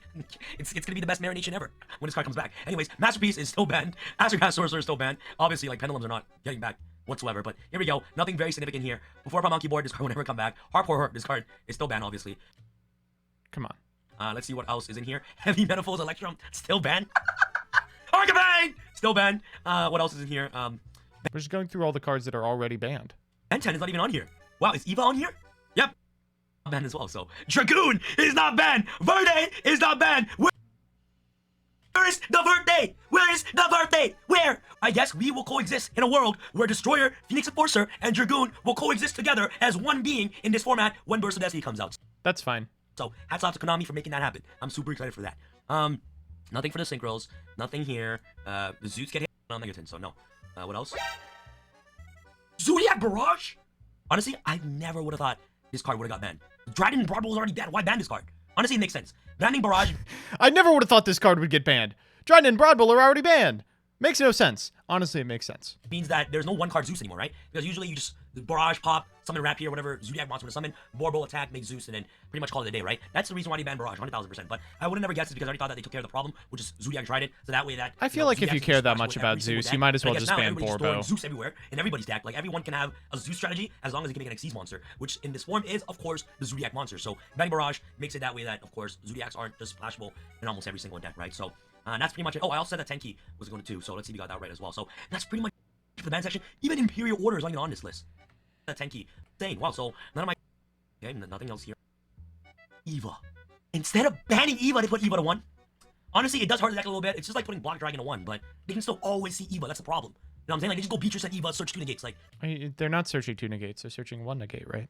It's gonna be the best marination ever when this card comes back. Anyways, Masterpiece is still banned. Astrocast Sorcerer is still banned. Obviously, like pendulums are not getting back whatsoever. But here we go. Nothing very significant here. Before Monkey Board, this card will never come back. Harp Horror, this card is still banned, obviously. Come on. Let's see what else is in here. Heavy Metaphors Electrum, still banned. Arcabane, still banned. What else is in here? We're just going through all the cards that are already banned. Ben 10 is not even on here. Wow, is Eva on here? Yep. Banned as well, so. Dragoon is not banned. Verde is not banned. Where is the birthday? Where is the birthday? Where? I guess we will coexist in a world where Destroyer, Phoenix Enforcer, and Dragoon will coexist together as one being in this format when Burst of Destiny comes out. That's fine. So, hats off to Konami for making that happen. I'm super excited for that. Nothing for the Synchros. Nothing here. The Zoots get hit on Megaton, so no. What else? Zodiac Barrage? Honestly, I never would have thought this card would have got banned. Dryden and Broadwell was already banned. Why ban this card? Honestly, it makes sense. Banning Barrage... I never would have thought this card would get banned. Dryden and Broadwell are already banned. Makes no sense. Honestly, it makes sense. Means that there's no one-card Zeus anymore, right? Because usually you just Barrage, pop, summon a Rap here, whatever Zodiac wants to summon, Borbo attack, make Zeus, and then pretty much call it a day, right? That's the reason why they banned Barrage, 100,000%. But I would have never guessed it because I already thought that they took care of the problem, which is Zodiac Trident, so that way that... I feel like if you care that much about Zeus, you might as well just ban Borbo. Zeus everywhere in everybody's deck. Like, everyone can have a Zeus strategy as long as they can make an Xyz monster, which in this form is, of course, the Zodiac monster. So banning Barrage makes it that way that, of course, Zodiacs aren't just splashable in almost every single deck, right? So... that's pretty much it. Oh, I also said that Tenki was going to 2, so let's see if we got that right as well. So that's pretty much for the ban section. Even Imperial Order is not even on this list. That Tenki. Dang, wow, so none of my... Okay, nothing else here. Eva. Instead of banning Eva, they put Eva to 1. Honestly, it does hurt the deck a little bit. It's just like putting Block Dragon to 1, but they can still always see Eva. That's the problem. You know what I'm saying? Like, they just go Beatrice and Eva, search 2 negates. Like, they're not searching 2 negates. They're searching 1 negate, right?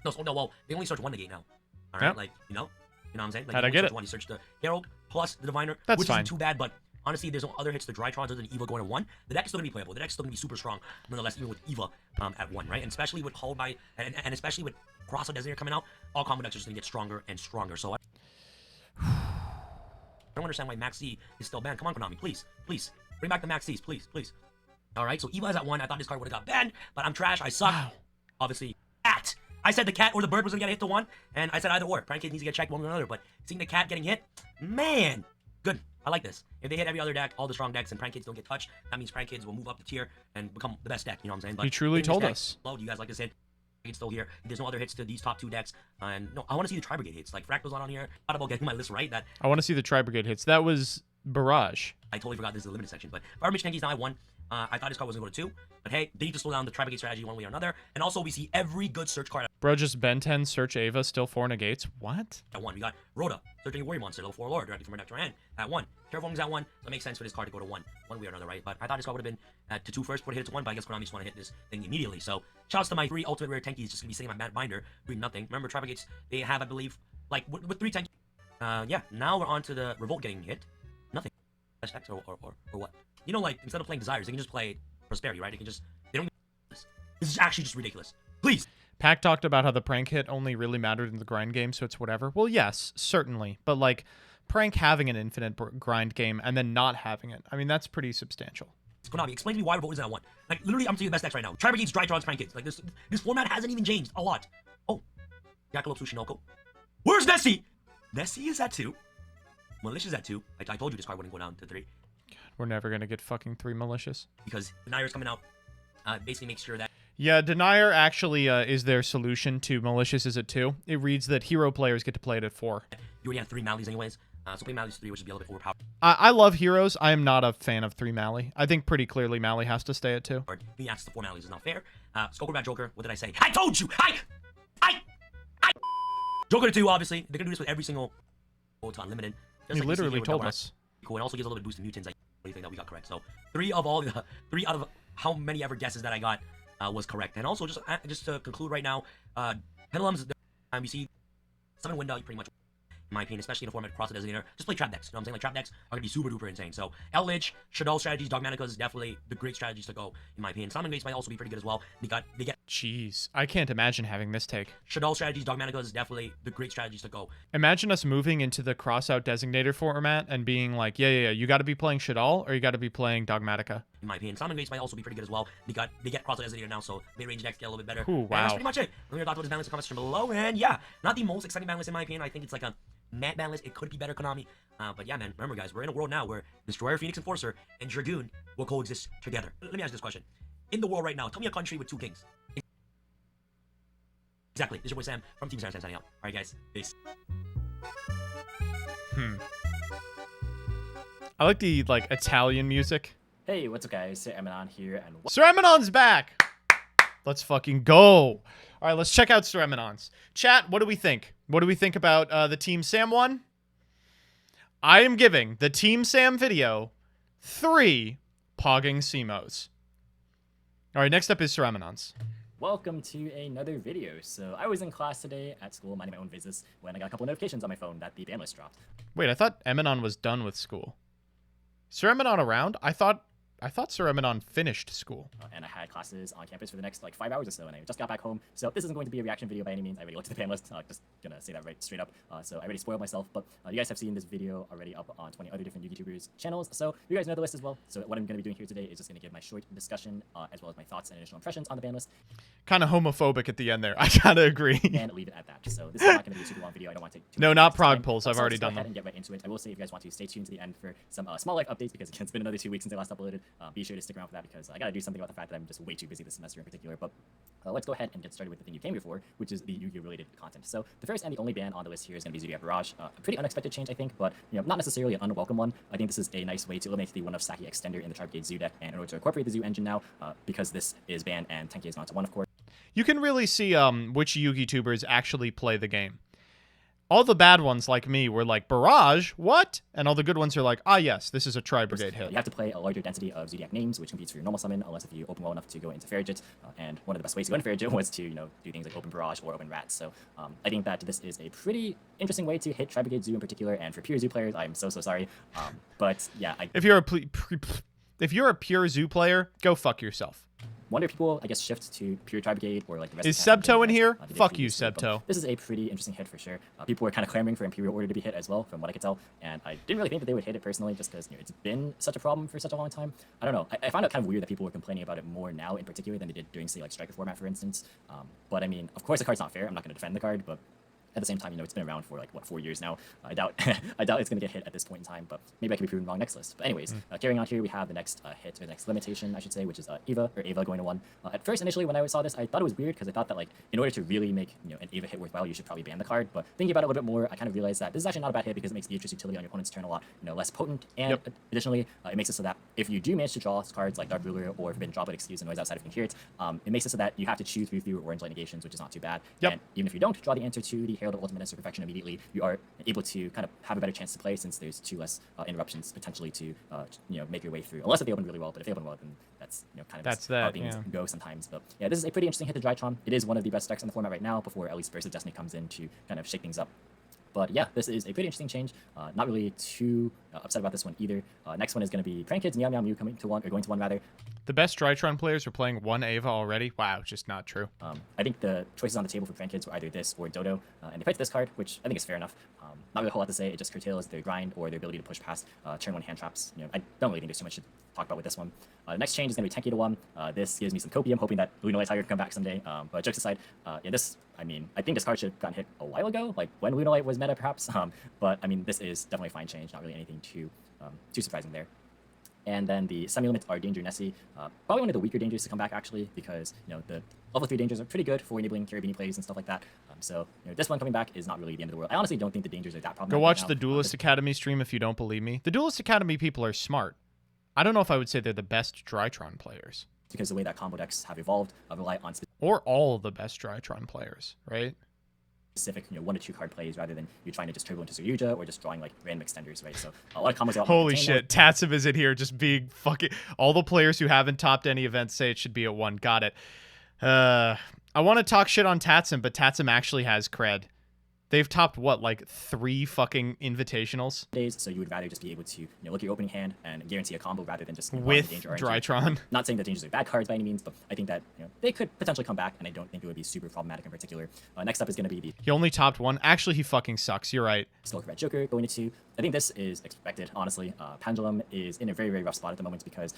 No, well, they only search 1 negate now. All right, yep. Like, you know what I'm saying? Like, how'd I get it? You search the Herald plus the Diviner, That's which fine. isn't too bad, but honestly, there's no other hits to Drytrons other than Eva going to 1. The deck is still going to be playable. The deck is still going to be super strong, nonetheless, even with Eva at 1, right? And especially with Hull by, and especially with Cross of Designator coming out, all combo decks are just going to get stronger and stronger. So I don't understand why Maxi is still banned. Come on, Konami, please, bring back the Maxis, please. All right, so Eva is at 1. I thought this card would have got banned, but I'm trash. I suck. Wow. Obviously, cat. I said the cat or the bird was gonna get hit to 1, and I said either or. Prank Kids needs to get checked one way or another, but seeing the cat getting hit, man, good. I like this. If they hit every other deck, all the strong decks, and Prank Kids don't get touched, that means Prank Kids will move up the tier and become the best deck. You know what I'm saying? But he truly told us. Well, you guys like this hit? It's still here. There's no other hits to these top 2 decks, and no, I want to see the Tri Brigade hits. Like Fractal's not on here. I thought about getting my list right. That I want to see the Tri Brigade hits. That was Barrage. I totally forgot this is the limited section, but Fire Mage Tenki's now at 1. I thought this card was going to go to 2, but hey, they need to slow down the Tri Brigade strategy one way or another. And also, we see every good search card. Bro, just Ben 10, search Ava, still 4 negates. What? At 1, we got Rhoda, searching Warrior Monster, level 4 Lord, directly from her deck to her hand. At 1, Terraforming's at 1, so it makes sense for this card to go to 1 way or another, right? But I thought this card would have been to 2 first, would have hit it to 1, but I guess Konami just want to hit this thing immediately. So, shouts to my 3 ultimate rare Tenkies, just going to be sitting in my binder, doing nothing. Remember, Tri Brigades, they have, I believe, like, with 3 Tenkies. Yeah, now we're on to the Revolt getting hit. Nothing. Best decks or what? You know, like, instead of playing Desires, they can just play Prosperity, right? They don't even... This is actually just ridiculous. Please! Pac talked about how the prank hit only really mattered in the grind game, so it's whatever. Well, yes, certainly. But, like, prank having an infinite grind game and then not having it, I mean, that's pretty substantial. Konami, explain to me why Revolt isn't at 1. Like, literally, I'm seeing the best decks right now. Tri Brigades, Drytrons, Prank Kids. Like, this format hasn't even changed a lot. Oh. Jackalope Tsushinoko. Where's Nessie? Nessie is at 2. Malicious at 2. I told you this card wouldn't go down to 3. God, we're never going to get fucking 3 Malicious. Because Denier's coming out. Basically makes sure that... Yeah, Denier actually is their solution to Malicious is at 2. It reads that hero players get to play it at 4. You already have 3 Mallies anyways. So play Mallies 3, which would be a little bit overpowered. I love heroes. I am not a fan of 3 Mally. I think pretty clearly Mally has to stay at 2. The access to 4 Mallies is not fair. Skullcrow Bad Joker, what did I say? I told you! Joker to 2, obviously. They're gonna do this with every single... Oh, it's unlimited. Just He like literally here with told Delaware. us. Cool, and also gives a little bit of boost to mutants. Anything that we got correct. So 3 out of how many ever guesses that I got was correct. And also just to conclude right now, Pendulums. You see, summon window, you pretty much. In my opinion, especially in a format cross designator, just play trap decks. You know what I'm saying? Like trap decks are gonna be super duper insane. So L-Lich, Shaddoll strategies, Dogmatica is definitely the great strategies to go, in my opinion. Summon Gates might also be pretty good as well. They get Jeez, I can't imagine having this take. Shaddoll strategies, Dogmatica is definitely the great strategies to go. Imagine us moving into the cross-out designator format and being like, yeah, you got to be playing Shaddoll or you got to be playing Dogmatica. In my opinion, Summon Gates might also be pretty good as well. They get cross designator now, so mid-range decks get a little bit better. Ooh, And wow. that's pretty much it. Let me know your thoughts about this ban list in the comments section below. And yeah, not the most exciting ban list in my opinion. I think it's like a matte ban list. It could be better, Konami. But yeah, man, remember guys, we're in a world now where Destroyer, Phoenix Enforcer, and Dragoon will coexist together. Let me ask you this question. In the world right now, tell me a country with 2 kings. Exactly. This is your boy Sam from Team Sam signing out. Alright guys, peace. I like the Italian music. Hey, what's up guys? Sir Emanon here, and Sir Eminon's back! Let's fucking go! All right, let's check out Sir Eminon's. Chat, what do we think? What do we think about the Team Sam one? I am giving the Team Sam video 3 Pogging Semos. All right, next up is Sir Eminon's. welcome to another video. So I was in class today at school, minding my own business, when I got a couple notifications on my phone that the ban list dropped. Wait, I thought Eminon was done with school. Sir Eminon around? I thought Sir Eminon finished school. And I had classes on campus for the next 5 hours or so, and I just got back home. So this isn't going to be a reaction video by any means. I already looked at the ban list. Just gonna say that right straight up. So I already spoiled myself, but you guys have seen this video already up on 20 other different YouTubers' channels. So you guys know the list as well. So what I'm gonna be doing here today is just gonna give my short discussion as well as my thoughts and initial impressions on the ban list. Kind of homophobic at the end there. I gotta agree. And leave it at that. So this is not gonna be a super long video. I don't want to take too No, much not time. prog pulls. I've So already just go done ahead them. and get right into it. I will say if you guys want to stay tuned to the end for some small life updates because it's been another 2 weeks since I last uploaded. Be sure to stick around for that because I gotta do something about the fact that I'm just way too busy this semester in particular. But let's go ahead and get started with the thing you came here for, which is the Yu-Gi-Oh related content. So the first and the only ban on the list here is going to be Zodiac Barrage. A pretty unexpected change, I think, but not necessarily an unwelcome one. I think this is a nice way to eliminate the one of Saki extender in the Tribe Gate Zoo deck, and in order to incorporate the Zoo engine now, because this is banned and Tenki is gone to 1, of course. You can really see which Yu-Gi tubers actually play the game. All the bad ones, like me, were like, Barrage? What? And all the good ones are like, ah, yes, this is a Tri-Brigade hit. You have to play a larger density of Zodiac names, which competes for your normal summon, unless if you open well enough to go into Farragut. And one of the best ways to go into Farragut was to, do things like open Barrage or open Rats. So I think that this is a pretty interesting way to hit Tri-Brigade Zoo in particular, and for pure Zoo players, I'm so sorry. But yeah, If you're a pure Zoo player, go fuck yourself. Wonder if people, I guess, shift to pure Tri-Brigade or like the rest Is of the Sebto in here? they did Fuck you, previously, but Sebto. This is a pretty interesting hit for sure. People were kind of clamoring for Imperial Order to be hit as well, from what I could tell, and I didn't really think that they would hit it personally, just because it's been such a problem for such a long time. I don't know. I found it kind of weird that people were complaining about it more now, in particular, than they did during, say, like Striker format, for instance. But I mean, of course, the card's not fair. I'm not going to defend the card, but at the same time, it's been around for 4 years now. I doubt it's going to get hit at this point in time, but maybe I could be proven wrong next list. But anyways, carrying on here, we have the next hit, or the next limitation, I should say, which is Ava going to 1. At first, initially, when I saw this, I thought it was weird because I thought that in order to really make an Ava hit worthwhile, you should probably ban the card. But thinking about it a little bit more, I kind of realized that this is actually not a bad hit because it makes Beatrice utility on your opponent's turn a lot less potent, and additionally, it makes it so that if you do manage to draw cards like Dark Ruler or Forbidden Droplet, Excuse, and Noise Outside if you can hear it, it makes it so that you have to choose through orange light negations, which is not too bad. And even if you don't draw the answer to the Herald of Ultimate Perfection immediately, you are able to kind of have a better chance to play since there's 2 less interruptions potentially to make your way through. Unless if they open really well, but if they open well, then that's kind of how things go sometimes. But yeah, this is a pretty interesting hit to Drytron. It is one of the best decks in the format right now before at least Burst of Destiny comes in to kind of shake things up. But yeah, this is a pretty interesting change. Not really too upset about this one either. Next one is going to be Prank Kids, Meow Meow Mew going to 1 rather. The best Drytron players are playing 1 Ava already? Wow, just not true. I think the choices on the table for Prank Kids were either this or Dodo, and they picked this card, which I think is fair enough. Not really a whole lot to say. It just curtails their grind or their ability to push past turn 1 hand traps. I don't really think there's too much to talk about with this one. The next change is going to be Tenki to 1. This gives me some copium, hoping that Lunalight Tiger can come back someday. But jokes aside, yeah, I think this card should have gotten hit a while ago, like when Lunalight was meta perhaps. But I mean, this is definitely a fine change. Not really anything too surprising there. And then the semi-limits are Danger Nessie. Probably one of the weaker dangers to come back, actually, because the level 3 dangers are pretty good for enabling Carabini plays and stuff like that. So this one coming back is not really the end of the world. I honestly don't think the dangers are that problematic. Go watch right the now. Duelist Academy stream if you don't believe me. The Duelist Academy people are smart. I don't know if I would say they're the best Drytron players. Because the way that combo decks have evolved rely on... Or all of the best Drytron players, right? specific, 1 to 2 card plays rather than you trying to just turbo into Zaruja or just drawing like random extenders, right? So a lot of combos are Holy shit, Tatsim is in here just being fucking... All the players who haven't topped any events say it should be a 1. Got it. I want to talk shit on Tatsim, but Tatsim actually has cred. They've topped, what, like 3 fucking invitationals? Days, so you would rather just be able to look at your opening hand and guarantee a combo rather than just with Danger Drytron. Not saying that Dangers are bad cards by any means, but I think that they could potentially come back, and I don't think it would be super problematic in particular. Next up is going to be the... He only topped 1. Actually, he fucking sucks. You're right. Skull Red Joker going to 2. I think this is expected, honestly. Pendulum is in a very, very rough spot at the moment because...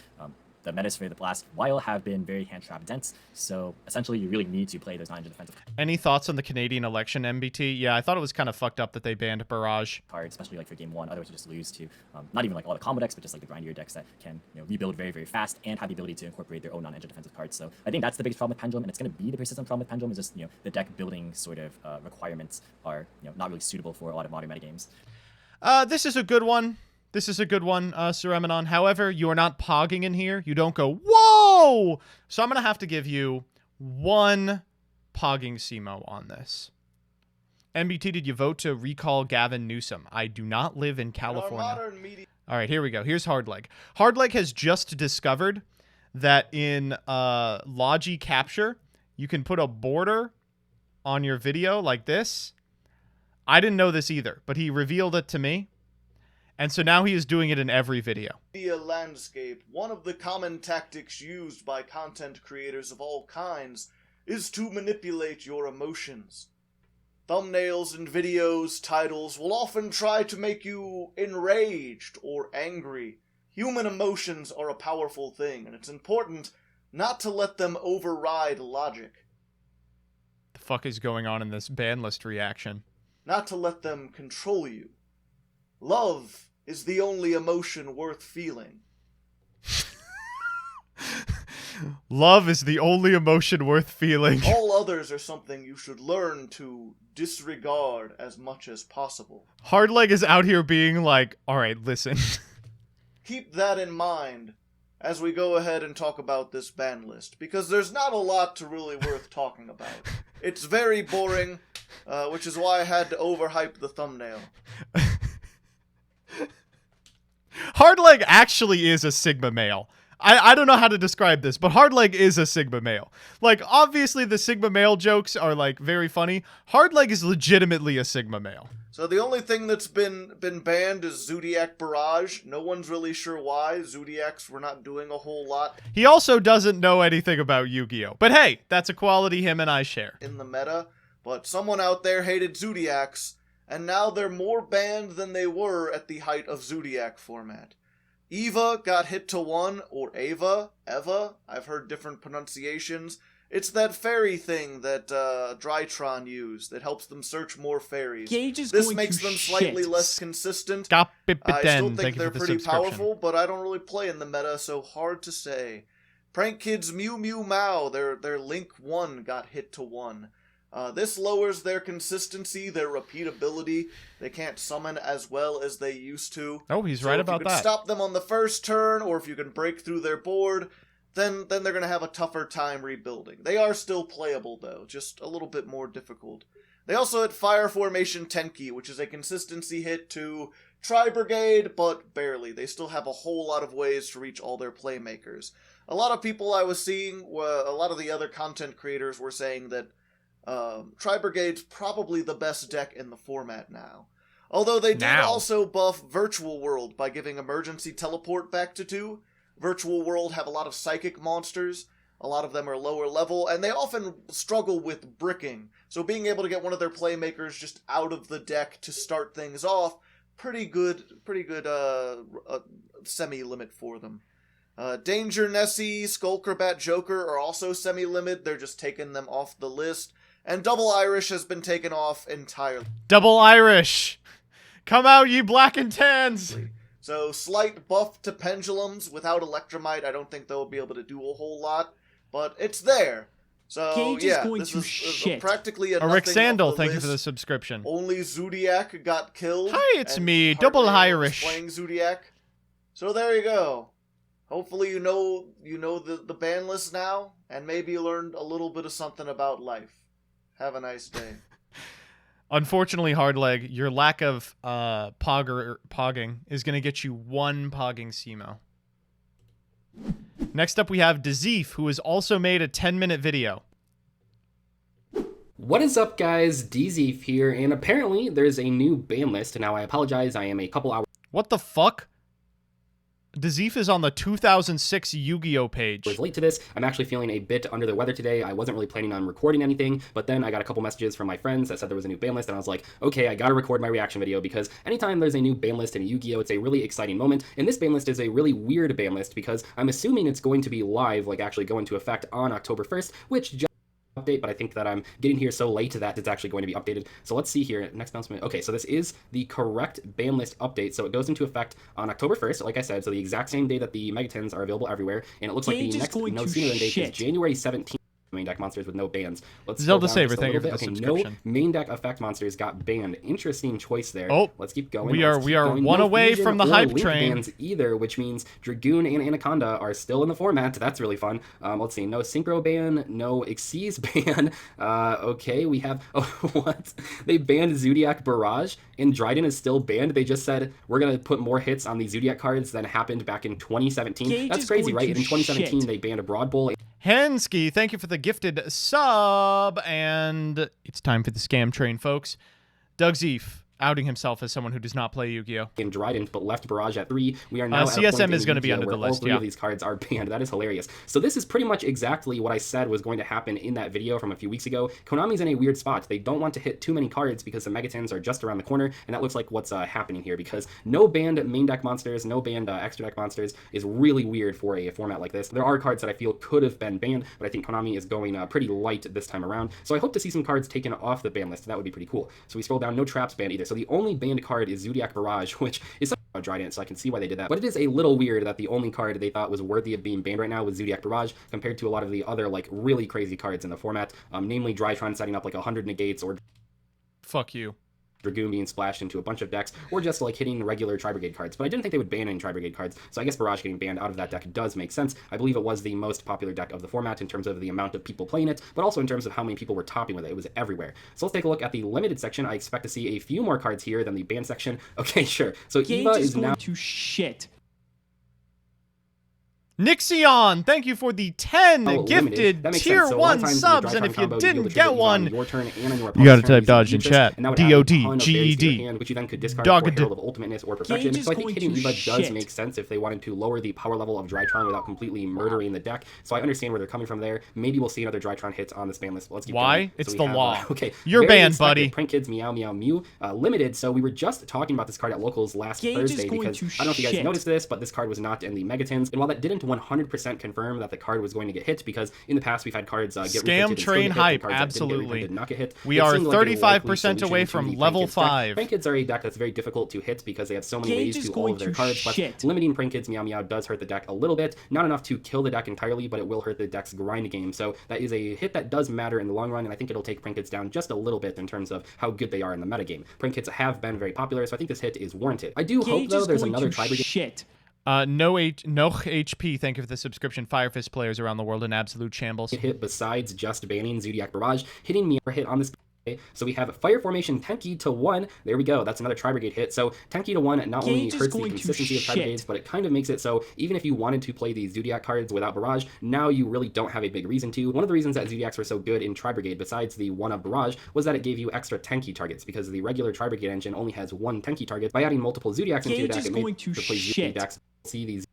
the metas for the last while have been very hand trap dense, so essentially you really need to play those 9 defensive. Any thoughts on the Canadian election, MBT? Yeah, I thought it was kind of fucked up that they banned Barrage. Hard, especially like for game 1, otherwise you just lose to not even like all the combo decks, but just like the grindier decks that can rebuild very, very fast and have the ability to incorporate their own non-engine defensive cards. So I think that's the biggest problem with Pendulum, and it's going to be the persistent problem with Pendulum is just the deck building sort of requirements are not really suitable for a lot of modern metagames. This is a good one. This is a good one, Sureminon. However, you are not pogging in here. You don't go, whoa! So I'm going to have to give you 1 pogging CMO on this. MBT, did you vote to recall Gavin Newsom? I do not live in California. All right, here we go. Here's Hardleg. Hardleg has just discovered that in Logi Capture, you can put a border on your video like this. I didn't know this either, but he revealed it to me. And so now he is doing it in every video. Media landscape, one of the common tactics used by content creators of all kinds is to manipulate your emotions. Thumbnails and videos, titles will often try to make you enraged or angry. Human emotions are a powerful thing, and it's important not to let them override logic. The fuck is going on in this Banlist reaction? Not to let them control you. Love is the only emotion worth feeling. Love is the only emotion worth feeling. All others are something you should learn to disregard as much as possible. Hardleg is out here being like, all right, listen. Keep that in mind as we go ahead and talk about this ban list, because there's not a lot to really worth talking about. It's very boring, which is why I had to overhype the thumbnail. Hardleg actually is a Sigma male. I don't know how to describe this, but Hardleg is a Sigma male. Like, obviously the Sigma male jokes are, like, very funny. Hardleg is legitimately a Sigma male. So the only thing that's been banned is Zodiac Barrage. No one's really sure why. Zodiacs were not doing a whole lot. He also doesn't know anything about Yu-Gi-Oh! But hey, that's a quality him and I share. In the meta, but someone out there hated Zodiacs, and now they're more banned than they were at the height of Zodiac format. Eva got hit to 1, or Eva, I've heard different pronunciations. It's that fairy thing that Drytron used that helps them search more fairies. This makes them slightly less consistent. I still think they're pretty powerful, but I don't really play in the meta, so hard to say. Prank Kids Mew Mew Mao, their Link 1 got hit to 1. This lowers their consistency, their repeatability. They can't summon as well as they used to. Oh, he's right about that. If you can stop them on the first turn, or if you can break through their board, then they're going to have a tougher time rebuilding. They are still playable, though, just a little bit more difficult. They also hit Fire Formation Tenki, which is a consistency hit to Tri-Brigade, but barely. They still have a whole lot of ways to reach all their playmakers. A lot of people I was seeing, a lot of the other content creators were saying that Tri-Brigade's probably the best deck in the format now. Although they did also buff Virtual World by giving Emergency Teleport back to 2. Virtual World have a lot of psychic monsters, a lot of them are lower level, and they often struggle with bricking. So being able to get one of their playmakers just out of the deck to start things off, pretty good semi-limit for them. Danger Nessie, Skullcrabat Joker are also semi-limit, they're just taking them off the list. And Double Irish has been taken off entirely. Double Irish! Come out, ye black and tans! So, slight buff to Pendulums. Without Electromite, I don't think they'll be able to do a whole lot. But it's there. So, yeah, this is practically a nothing Rick Sandal, thank you list. for the subscription. Only Zodiac got killed. Hi, it's me, Double Irish. Playing Zodiac. So there you go. Hopefully you know the ban list now, and maybe you learned a little bit of something about life. Have a nice day. Unfortunately, Hardleg, your lack of pogging is going to get you 1 pogging CMO. Next up, we have Dazif, who has also made a 10-minute video. What is up, guys? Dazif here, and apparently there's a new ban list. Now, I apologize, I am a couple hours... What the fuck? Dazif is on the 2006 Yu-Gi-Oh page. Late to this. I'm actually feeling a bit under the weather today. I wasn't really planning on recording anything, but then I got a couple messages from my friends that said there was a new ban list, and I was like, okay, I gotta record my reaction video, because anytime there's a new ban list in Yu-Gi-Oh, it's a really exciting moment, and this ban list is a really weird ban list, because I'm assuming it's going to be live, like actually go into effect on October 1st, which just update, but I think that I'm getting here so late that it's actually going to be updated. So let's see here. Next announcement. Okay, so this is the correct ban list update. So it goes into effect on October 1st, like I said, so the exact same day that the Megatons are available everywhere. And it looks like the next no sooner than date is January 17th. Main deck monsters with no bans. Let's Zelda Saver, thank you for the okay, subscription. No main deck effect monsters got banned. Interesting choice there. Oh, let's keep going. We are one away from the hype train. Bans either, which means Dragoon and Anaconda are still in the format. That's really fun. Let's see. No Synchro ban. No Xyz ban. Okay, we have. Oh, what? They banned Zodiac Barrage, and Dryden is still banned. They just said we're gonna put more hits on the Zodiac cards than happened back in 2017. Gage That's crazy, right? In 2017, shit. they banned a Broad Bowl. Hensky, thank you for the gifted sub, and it's time for the scam train, folks. Doug Zeef, outing himself as someone who does not play Yu-Gi-Oh! In Dryden, but left Barrage at 3. We are now at a CSM point is in going to be Yu-Gi-Oh! under the Where list, all 3 of these cards are banned. That is hilarious. So this is pretty much exactly what I said was going to happen in that video from a few weeks ago. Konami's in a weird spot. They don't want to hit too many cards because the Megatons are just around the corner, and that looks like what's happening here, because no banned main deck monsters, no banned extra deck monsters is really weird for a format like this. There are cards that I feel could have been banned, but I think Konami is going pretty light this time around. So I hope to see some cards taken off the ban list. That would be pretty cool. So we scroll down, no traps banned either. So the only banned card is Zodiac Barrage, which is something about Dryden, so I can see why they did that. But it is a little weird that the only card they thought was worthy of being banned right now was Zodiac Barrage, compared to a lot of the other, like, really crazy cards in the format, namely Drytron setting up, like, 100 negates, or fuck you. Dragoon being splashed into a bunch of decks, or just like hitting regular Tri-Brigade cards. But I didn't think they would ban any Tri-Brigade cards, so I guess Barrage getting banned out of that deck does make sense. I believe it was the most popular deck of the format in terms of the amount of people playing it, but also in terms of how many people were topping with it. It was everywhere. So let's take a look at the limited section. I expect to see a few more cards here than the ban section. Okay, sure. So Gage Eva is is going now to shit. Nixion, thank you for the 10 gifted tier So 1 subs, and if you didn't get one, your turn and on your you gotta turn type dodge in chat. D-O-D-G-E-D. which you then could discard Dog for Herald of Ultimateness or Perfection. Gage So I is think going hitting to Eva does shit. make sense if they wanted to lower the power level of Drytron without completely murdering the deck. So I understand where they're coming from there. Maybe we'll see another Drytron hit on this ban list. Let's keep Why? going. It's we the have, law. Okay, You're very banned, expected buddy. Print Kids Meow Meow Mew limited. So we were just talking about this card at locals last Gage is Thursday, going because to I don't know if you guys shit. noticed this, but this card was not in the Megatons. And while that didn't 100% confirm that the card was going to get hit, because in the past we've had cards get Scam reprinted and still train get hit, hype, cards that didn't get absolutely. reprinted not get hit. We It are seemed like a likely 35% solution away to from the level Prank Kids deck. 5. Prank Kids are a deck that's very difficult to hit because they have so many Gage ways is to all going of their to cards, but shit. limiting Prank Kids Meow Meow does hurt the deck a little bit. Not enough to kill the deck entirely, but it will hurt the deck's grind game. So that is a hit that does matter in the long run, and I think it'll take Prank Kids down just a little bit in terms of how good they are in the metagame. Prank Kids have been very popular, so I think this hit is warranted. I do hope, Gage though, is there's going another to Tri-Brigade shit. No HP, thank you for the subscription. Fire Fist players around the world in absolute shambles. hit besides just banning Zodiac Barrage, hitting me hit on this. So we have Fire Formation Tenki to 1. There we go. That's another Tri-Brigade hit. So Tenki to 1 not only Gage is hurts the going to consistency of shit. Tri-Brigades, but it kind of makes it so even if you wanted to play these Zodiac cards without Barrage, now you really don't have a big reason to. One of the reasons that Zodiacs were so good in Tri-Brigade, besides the 1-up Barrage, was that it gave you extra Tenki targets, because the regular Tri-Brigade engine only has 1 Tenki target. By adding multiple Zodiacs into your Gage deck, is it made going to replace shit. Zodiacs. See these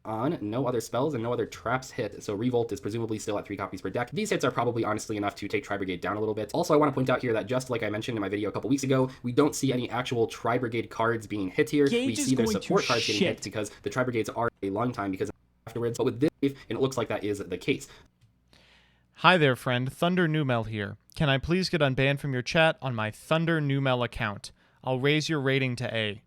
on, no other spells and no other traps hit, so Revolt is presumably still at 3 copies per deck. These hits are probably honestly enough to take Tri-Brigade down a little bit. Also, I want to point out here that just like I mentioned in my video a couple weeks ago, we don't see any actual Tri-Brigade cards being hit here. Gage We is see their going to support cards getting shit. hit because the Tri-Brigades are a long time because afterwards, but with this, and it looks like that is the case. Hi there, friend. Thunder Numel here. Can I please get unbanned from your chat on my Thunder Numel account? I'll raise your rating to A.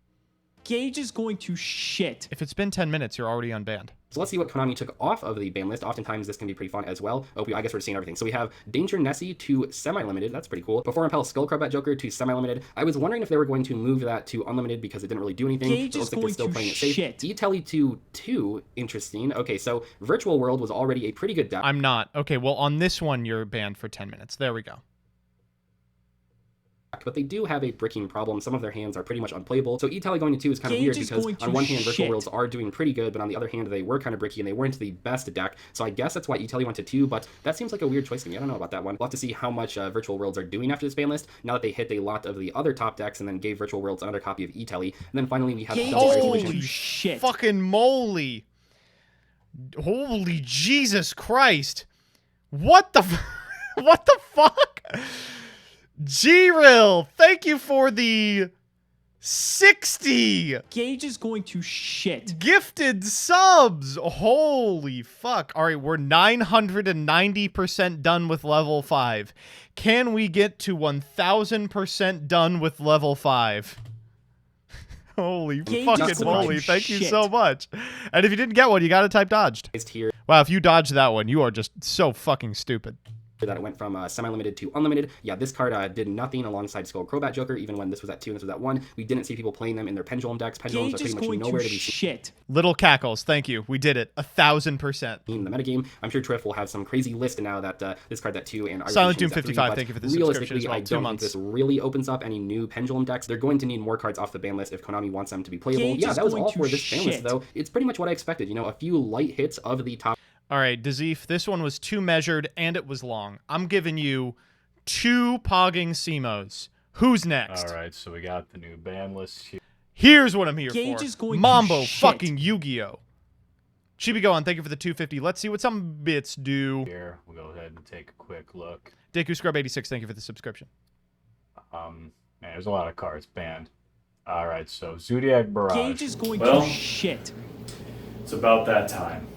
Gage is going to shit. If it's been 10 minutes, you're already unbanned. So let's see what Konami took off of the ban list. Oftentimes this can be pretty fun as well. Oh, I guess we're seeing everything. So we have Danger Nessie to semi-limited. That's pretty cool. Before Impel Skullcrab at Joker to semi-limited. I was wondering if they were going to move that to unlimited because it didn't really do anything. Gage It is looks like they're going still to playing it safe. shit. E-Telly to 2. Interesting. Okay, so Virtual World was already a pretty good deck. I'm not. Okay, well, on this one, you're banned for 10 minutes. There we go. but they do have a bricking problem. Some of their hands are pretty much unplayable. So E-Tally going to 2 is kind of weird because on one hand, Virtual Worlds are doing pretty good, but on the other hand, they were kind of bricky and they weren't the best deck. So I guess that's why E-Tally went to 2, but that seems like a weird choice to me. I don't know about that one. We'll have to see how much Virtual Worlds are doing after this ban list, now that they hit a lot of the other top decks and then gave Virtual Worlds another copy of E-Tally. And then finally we have Holy shit. Fucking moly. Holy Jesus Christ. What the what the fuck? G-Rill, thank you for the 60. Gage is going to shit. Gifted subs. Holy fuck. All right, we're 990% done with level 5. Can we get to 1000% done with level 5? Holy fucking moly. Thank you so much. And if you didn't get one, you got to type dodged. Wow, if you dodged that one, you are just so fucking stupid. That it went from semi-limited to unlimited. Yeah, this card did nothing alongside Skull Crobat Joker, even when this was at 2 and this was at 1. We didn't see people playing them in their Pendulum decks. Pendulums are pretty much nowhere to be seen. Little cackles, thank you. We did it. 1000%. In the metagame, I'm sure Triff will have some crazy list now that this card's at 2 and Silent Doom 55, thank you for the subscription as well. I don't think this really opens up any new Pendulum decks. They're going to need more cards off the ban list if Konami wants them to be playable. Yeah, that was all for this ban list, though. It's pretty much what I expected. You know, a few light hits of the top. All right, Dazif, this one was too measured and it was long. I'm giving you 2 pogging CMOs. Who's next? All right, so we got the new ban list here. Here's what I'm here Gage for. Is going Mambo to fucking Yu-Gi-Oh. Chibi-Gohan, thank you for the 250. Let's see what some bits do. Here, we'll go ahead and take a quick look. Deku Scrub 86, thank you for the subscription. Man, there's a lot of cards banned. All right, so Zodiac Barrage. Gage is going to shit. It's about that time.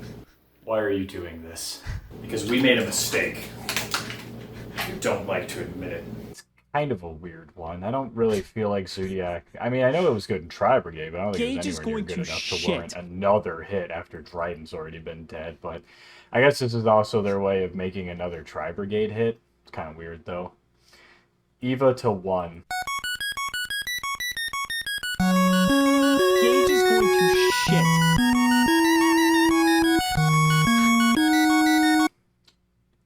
Why are you doing this? Because we made a mistake. You don't like to admit it. It's kind of a weird one. I don't really feel like Zodiac... I mean, I know it was good in Tri-Brigade, but I don't think it was anywhere near good enough to warrant another hit after Dryden's already been dead. But I guess this is also their way of making another Tri-Brigade hit. It's kind of weird, though. Eva to 1. Gage is going to shit.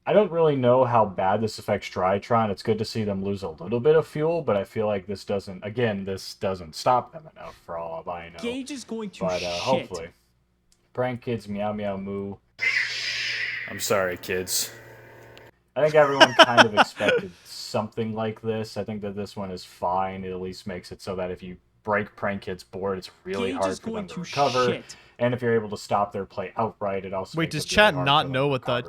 I don't really know how bad this affects Drytron. It's good to see them lose a little bit of fuel, but I feel like this doesn't, again, this doesn't stop them enough for all I know. Gage is going to but, shit. hopefully. Prank Kids, Meow Meow Moo. I'm sorry, kids. I think everyone kind of expected something like this. I think that this one is fine. It at least makes it so that if you break Prank Kid's board, it's really hard for them to recover. Shit. And if you're able to stop their play outright, it also wait, does chat not know what the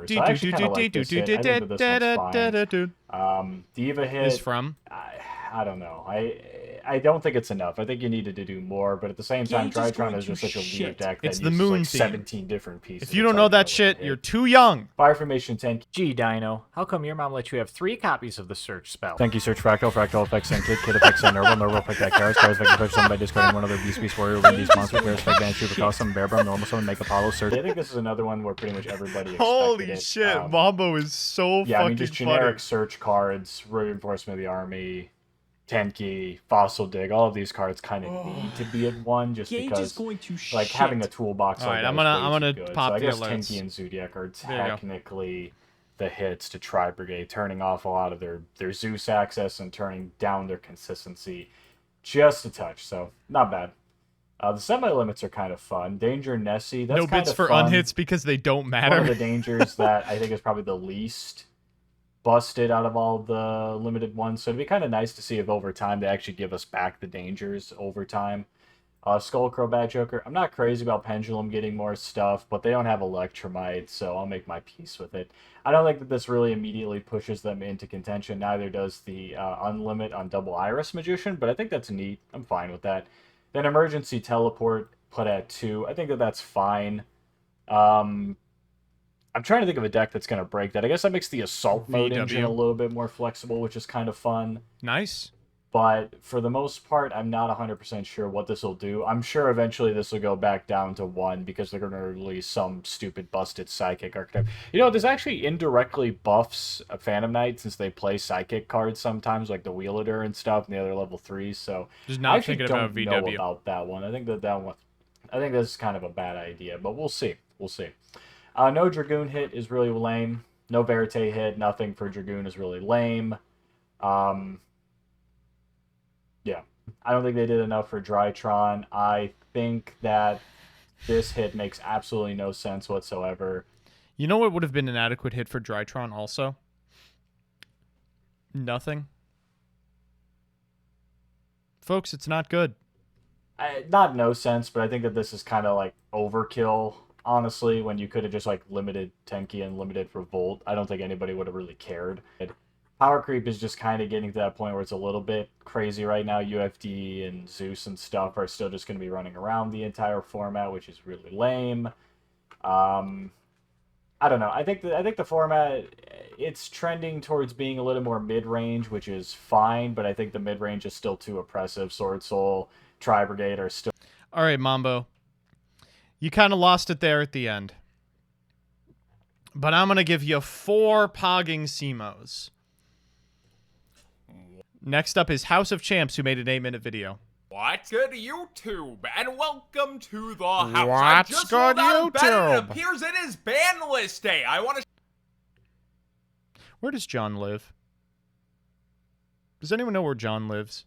Diva hit is from? I don't know. I don't think it's enough. I think you needed to do more, but at the same time, Drytron is just such a weird deck that it's the moon like theme. 17 different pieces. If you don't know that shit, you're too young. Fire Formation 10. Gee, Dino, how come your mom let you have 3 copies of the search spell? Thank you, Search Fractal, Fractal Effects, and Kid Effects, and Normal Effect, that Karis, Effect, push some by discarding one other Beast Warrior, Win Beast Monster, Karis, Effect, Vanish, Super Custom, Bear Brum, Normal Summon, Make Apollo, Search. I think this is another one where pretty much everybody expected Holy it. shit, Mambo is so yeah, fucking I mean, just generic funny. search cards, Reinforcement of the Army, Tenki, Fossil Dig, all of these cards kind of need to be at 1 just Gage because is going to like shit. having a toolbox All like right, that I'm is way gonna too good. pop so I the guess alerts. Tenki and Zodiac are There you go. technically the hits to Tri-Brigade, turning off a lot of their Zeus access and turning down their consistency just a touch. So not bad. The semi-limits are kind of fun. Danger Nessie, that's No kind bits of for fun. unhits because they don't matter. One of the dangers that I think is probably the least busted out of all the limited ones. So it'd be kind of nice to see if over time they actually give us back the dangers over time. Skullcrow Bad Joker. I'm not crazy about Pendulum getting more stuff, but they don't have Electromite, so I'll make my peace with it. I don't think that this really immediately pushes them into contention. Neither does the Unlimit on Double Iris Magician, but I think that's neat. I'm fine with that. Then Emergency Teleport put at 2. I think that that's fine. I'm trying to think of a deck that's going to break that. I guess that makes the Assault Mode engine a little bit more flexible, which is kind of fun. Nice. But for the most part, I'm not 100% sure what this will do. I'm sure eventually this will go back down to 1 because they're going to release some stupid busted Psychic archetype. You know, this actually indirectly buffs a Phantom Knight since they play Psychic cards sometimes, like the Wielder and stuff, and the other level 3s. So just not I actually thinking don't about VW. know about that one. I think that one. I think this is kind of a bad idea, but we'll see. We'll see. No Dragoon hit is really lame. No Verite hit, nothing for Dragoon is really lame. I don't think they did enough for Drytron. I think that this hit makes absolutely no sense whatsoever. You know what would have been an adequate hit for Drytron also? Nothing. Folks, it's not good. Not no sense, but I think that this is kind of like overkill, honestly, when you could have just like limited Tenki and limited for Volt. I don't think anybody would have really cared. Power creep is just kind of getting to that point where it's a little bit crazy right now. UFD and Zeus and stuff are still just going to be running around the entire format, which is really lame. I don't know. I think the format, it's trending towards being a little more mid-range, which is fine, but I think the mid-range is still too oppressive. Sword Soul, Tri-Brigade are still... All right, Mambo. You kind of lost it there at the end. But I'm going to give you 4 pogging CMOs. Next up is House of Champs, who made an 8-minute video. What's good, YouTube? And welcome to the house. What's just good, YouTube? YouTube? It appears it is Banlist Day. I want to... Where does John live? Does anyone know where John lives?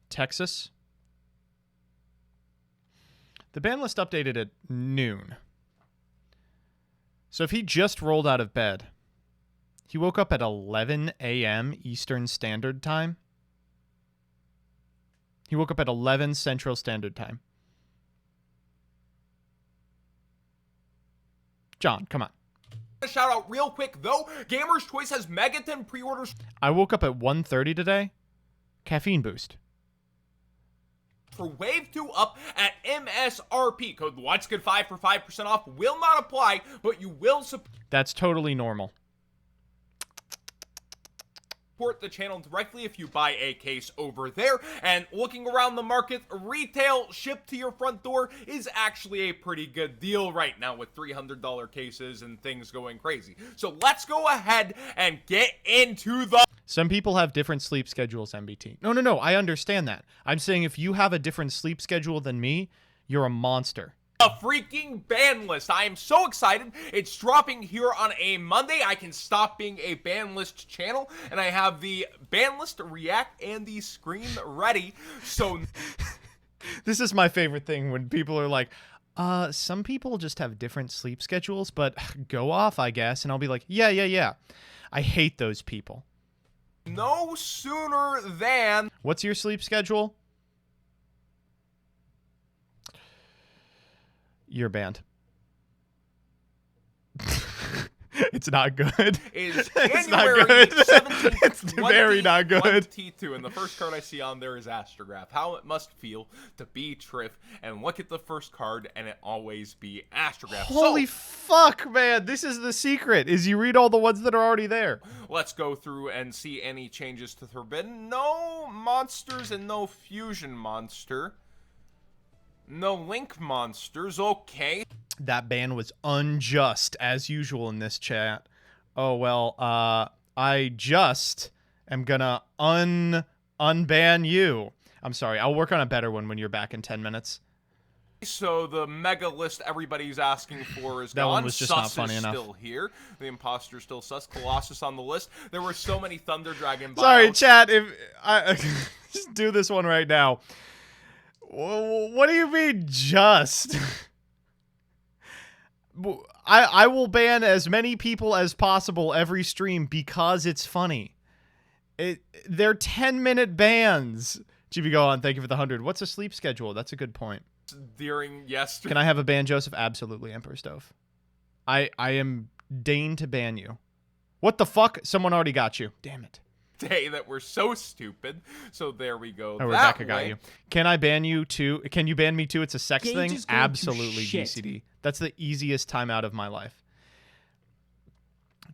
Texas? The ban list updated at noon. So if he just rolled out of bed, he woke up at 11 a.m. Eastern Standard Time. He woke up at 11 Central Standard Time. John, come on. Shout out real quick, though. Gamer's Choice has Megaton pre-orders I woke up at 1:30 today. Caffeine boost. for Wave 2 up at MSRP. Code What's Good 5 for 5% off will not apply, but you will support That's totally normal. the channel directly if you buy a case over there. And looking around the market, retail shipped to your front door is actually a pretty good deal right now with $300 cases and things going crazy. So let's go ahead and get into the... Some people have different sleep schedules, MBT. No, I understand that. I'm saying if you have a different sleep schedule than me, you're a monster. A freaking ban list. I am so excited. It's dropping here on a Monday. I can stop being a ban list channel, and I have the ban list react and the screen ready. So This is my favorite thing when people are like, some people just have different sleep schedules, but go off, I guess. And I'll be like, yeah. I hate those people. no sooner than... What's your sleep schedule? You're banned. It's not good. Is It's not January good. 17th, It's very not good. T2, and the first card I see on there is Astrograph. How it must feel to be Triff and look at the first card and it always be Astrograph. Holy fuck, man. This is the secret, is you read all the ones that are already there. Let's go through and see any changes to Forbidden. No monsters and no fusion monster. No link monsters. Okay. That ban was unjust, as usual in this chat. Oh, well, I just am gonna unban you. I'm sorry, I'll work on a better one when you're back in 10 minutes. So the mega list everybody's asking for is That gone. one was just not Sus funny is enough. still here. The imposter's still sus. Colossus on the list. There were so many Thunder Dragon buyouts. Sorry, chat, if I just do this one right now. What do you mean, just? I will ban as many people as possible every stream because it's funny. They're 10-minute bans. GB go on, thank you for the 100. What's a sleep schedule? That's a good point. During yesterday. Can I have a ban, Joseph? Absolutely, Emperor Stove. I am deigned to ban you. What the fuck? Someone already got you. Damn it. Day that were so stupid. So there we go. Oh, Rebecca got you. Can I ban you too? Can you ban me too? It's a sex Gage thing? is going to Absolutely, shit. GCD. That's the easiest time out of my life.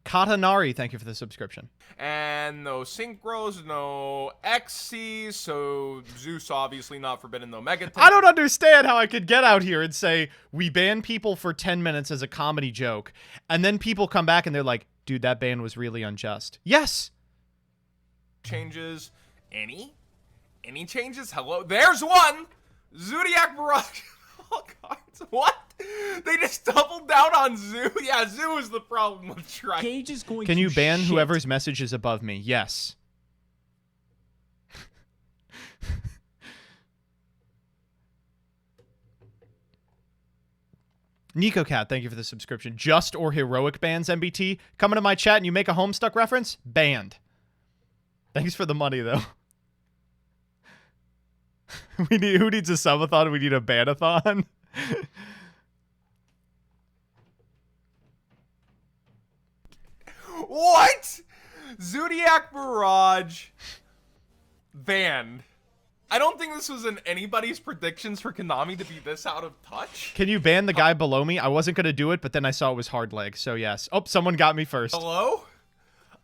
Katanari, thank you for the subscription. And no synchros, no XCs, so Zeus obviously not forbidden, no Megaton. I don't understand how I could get out here and say, we ban people for 10 minutes as a comedy joke, and then people come back and they're like, dude, that ban was really unjust. Yes! Changes. Any changes? Hello? There's one! Zodiac Mirage. Oh, cards. What? They just doubled down on Zoo? Yeah, Zoo is the problem with Tri. Cage is going Can to you ban shit. whoever's message is above me? Yes. Nico Cat, thank you for the subscription. Just or heroic bans, MBT. Come into my chat and you make a Homestuck reference? Banned. Thanks for the money, though. Who needs a subathon? We need a banathon. What? Zodiac Barrage banned. I don't think this was in anybody's predictions for Konami to be this out of touch. Can you ban the guy below me? I wasn't going to do it, but then I saw it was hard leg, so yes. Oh, someone got me first. Hello?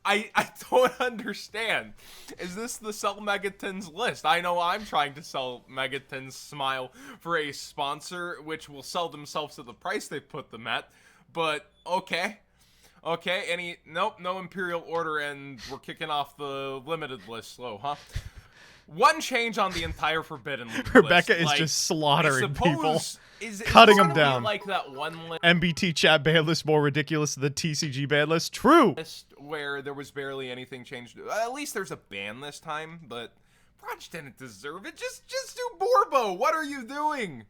I don't understand. Is this the Sell Megatons list? I know I'm trying to sell Megatons Smile for a sponsor, which will sell themselves at the price they put them at, but okay. Okay, nope, no Imperial Order, and we're kicking off the limited list slow, huh? One change on the entire Forbidden list. Rebecca is just slaughtering people. Is cutting them down. Like that one list MBT chat ban list more ridiculous than the TCG ban list? True! where there was barely anything changed. At least there's a ban this time, but Brunch didn't deserve it. Just do Borbo. What are you doing?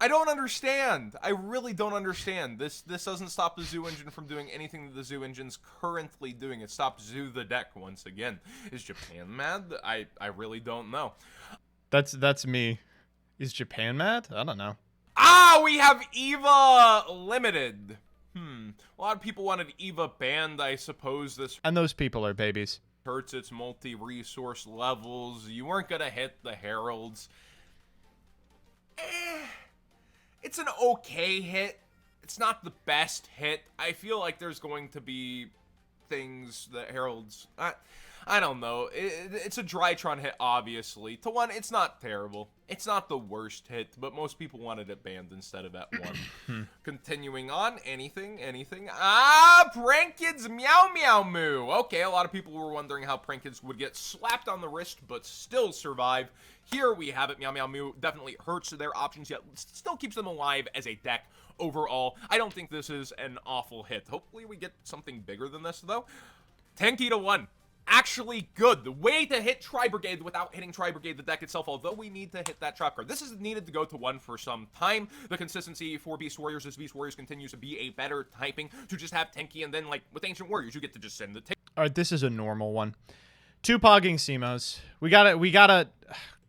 I don't understand. I really don't understand. This doesn't stop the Zoo Engine from doing anything that the Zoo Engine's currently doing. It stops Zoo the deck once again. Is Japan mad? I really don't know. That's me. Is Japan mad? I don't know. Ah, we have EVA Limited. A lot of people wanted EVA banned, I suppose. This and those people are babies. Hurts its multi-resource levels. You weren't gonna hit the Heralds. It's an okay hit. It's not the best hit. I feel like there's going to be things that Heralds... I don't know. It's a Drytron hit, obviously. To one, it's not terrible. It's not the worst hit, but most people wanted it banned instead of at one. Continuing on, anything? Ah, Prank Kids Meow Meow Moo. Okay, a lot of people were wondering how Prank Kids would get slapped on the wrist, but still survive. Here we have it. Meow Meow Moo definitely hurts their options, yet still keeps them alive as a deck overall. I don't think this is an awful hit. Hopefully we get something bigger than this, though. Tenki to 1. Actually good. The way to hit Tri-Brigade without hitting Tri-Brigade the deck itself, although we need to hit that trap card. This is needed to go to 1 for some time. The consistency for Beast Warriors as Beast Warriors continues to be a better typing to just have Tenki, and then, like, with Ancient Warriors, you get to just send the Alright, this is a normal one. 2 Pogging Simos.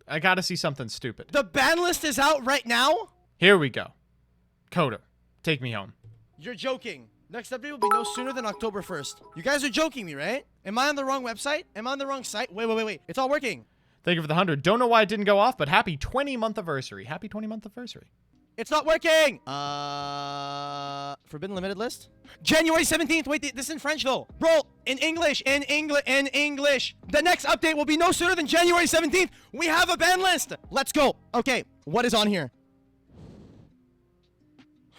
I gotta see something stupid. The ban list is out right now? Here we go. Coder, take me home. You're joking. Next update will be no sooner than October 1st. You guys are joking me, right? Am I on the wrong website? Am I on the wrong site? Wait. It's all working. Thank you for the 100. Don't know why it didn't go off, but happy 20-month anniversary. Happy 20-month anniversary. It's not working! Forbidden limited list? January 17th. Wait, this is in French, though. Bro, in English. The next update will be no sooner than January 17th. We have a ban list. Let's go. Okay, what is on here?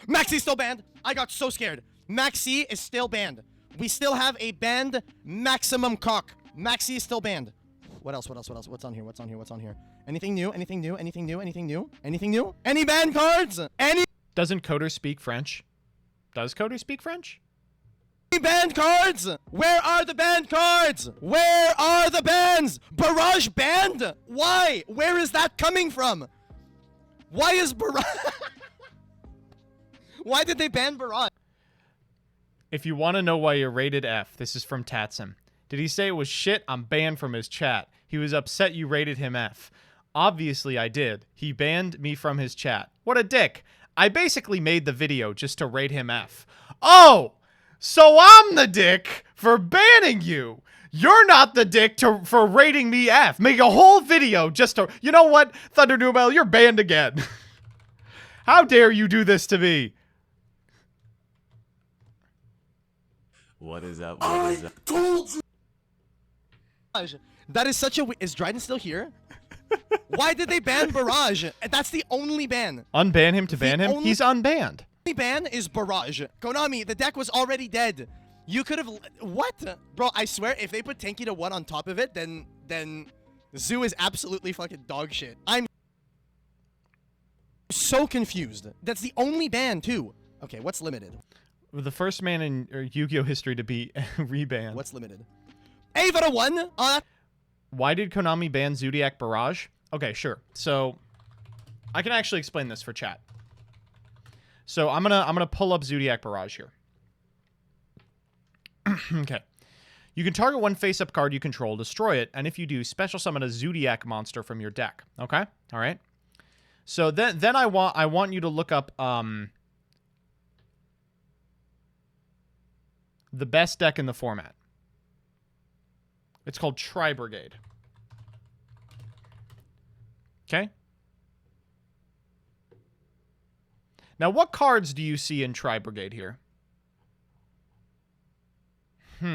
Maxi still banned. I got so scared. Maxi is still banned. We still have a banned Maximum Cock. Maxi is still banned. What else? What's on here? Anything new? Any banned cards? Doesn't Coder speak French? Does Coder speak French? Any banned cards? Where are the banned cards? Where are the bans? Barrage banned? Why? Where is that coming from? Why is Barrage... Why did they ban Barrage? If you want to know why you're rated F, this is from Tatsim. Did he say it was shit? I'm banned from his chat. He was upset you rated him F. Obviously I did. He banned me from his chat. What a dick. I basically made the video just to rate him F. Oh! So I'm the dick for banning you. You're not the dick for rating me F. Make a whole video just to... You know what? Thunder Newbell, you're banned again. How dare you do this to me? What is up? Told you. That is such a... Is Dryden still here? Why did they ban Barrage? That's the only ban. Unban him to ban him? He's unbanned. The only ban is Barrage. Konami, the deck was already dead. You could have... What? Bro, I swear, if they put Tenki to 1 on top of it, then Zoo is absolutely fucking dog shit. I'm so confused. That's the only ban, too. Okay, what's limited? The first man in Yu-Gi-Oh history to be rebanned. What's limited? Ava to 1. Why did Konami ban Zodiac Barrage? Okay, sure. So I can actually explain this for chat. So I'm gonna pull up Zodiac Barrage here. Okay. You can target one face-up card you control, destroy it, and if you do, special summon a Zodiac monster from your deck. Okay? All right. So then I want you to look up the best deck in the format. It's called Tri-Brigade. Okay? Now, what cards do you see in Tri-Brigade here? All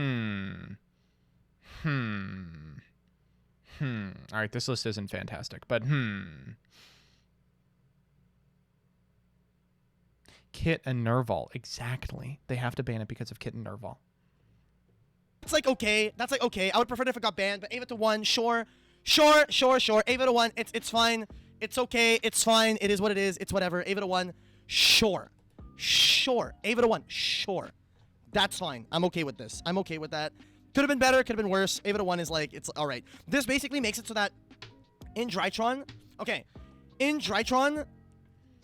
right, this list isn't fantastic, but Kit and Nerval. Exactly. They have to ban it because of Kit and Nerval. That's like okay. That's like okay. I would prefer it if it got banned, but Ava to 1, sure. Ava to 1, it's fine. It's okay. It's fine. It is what it is. It's whatever. Ava to 1, sure. Ava to 1, sure. That's fine. I'm okay with this. I'm okay with that. Could have been better. Could have been worse. Ava to 1 is like, it's all right. This basically makes it so that in Drytron,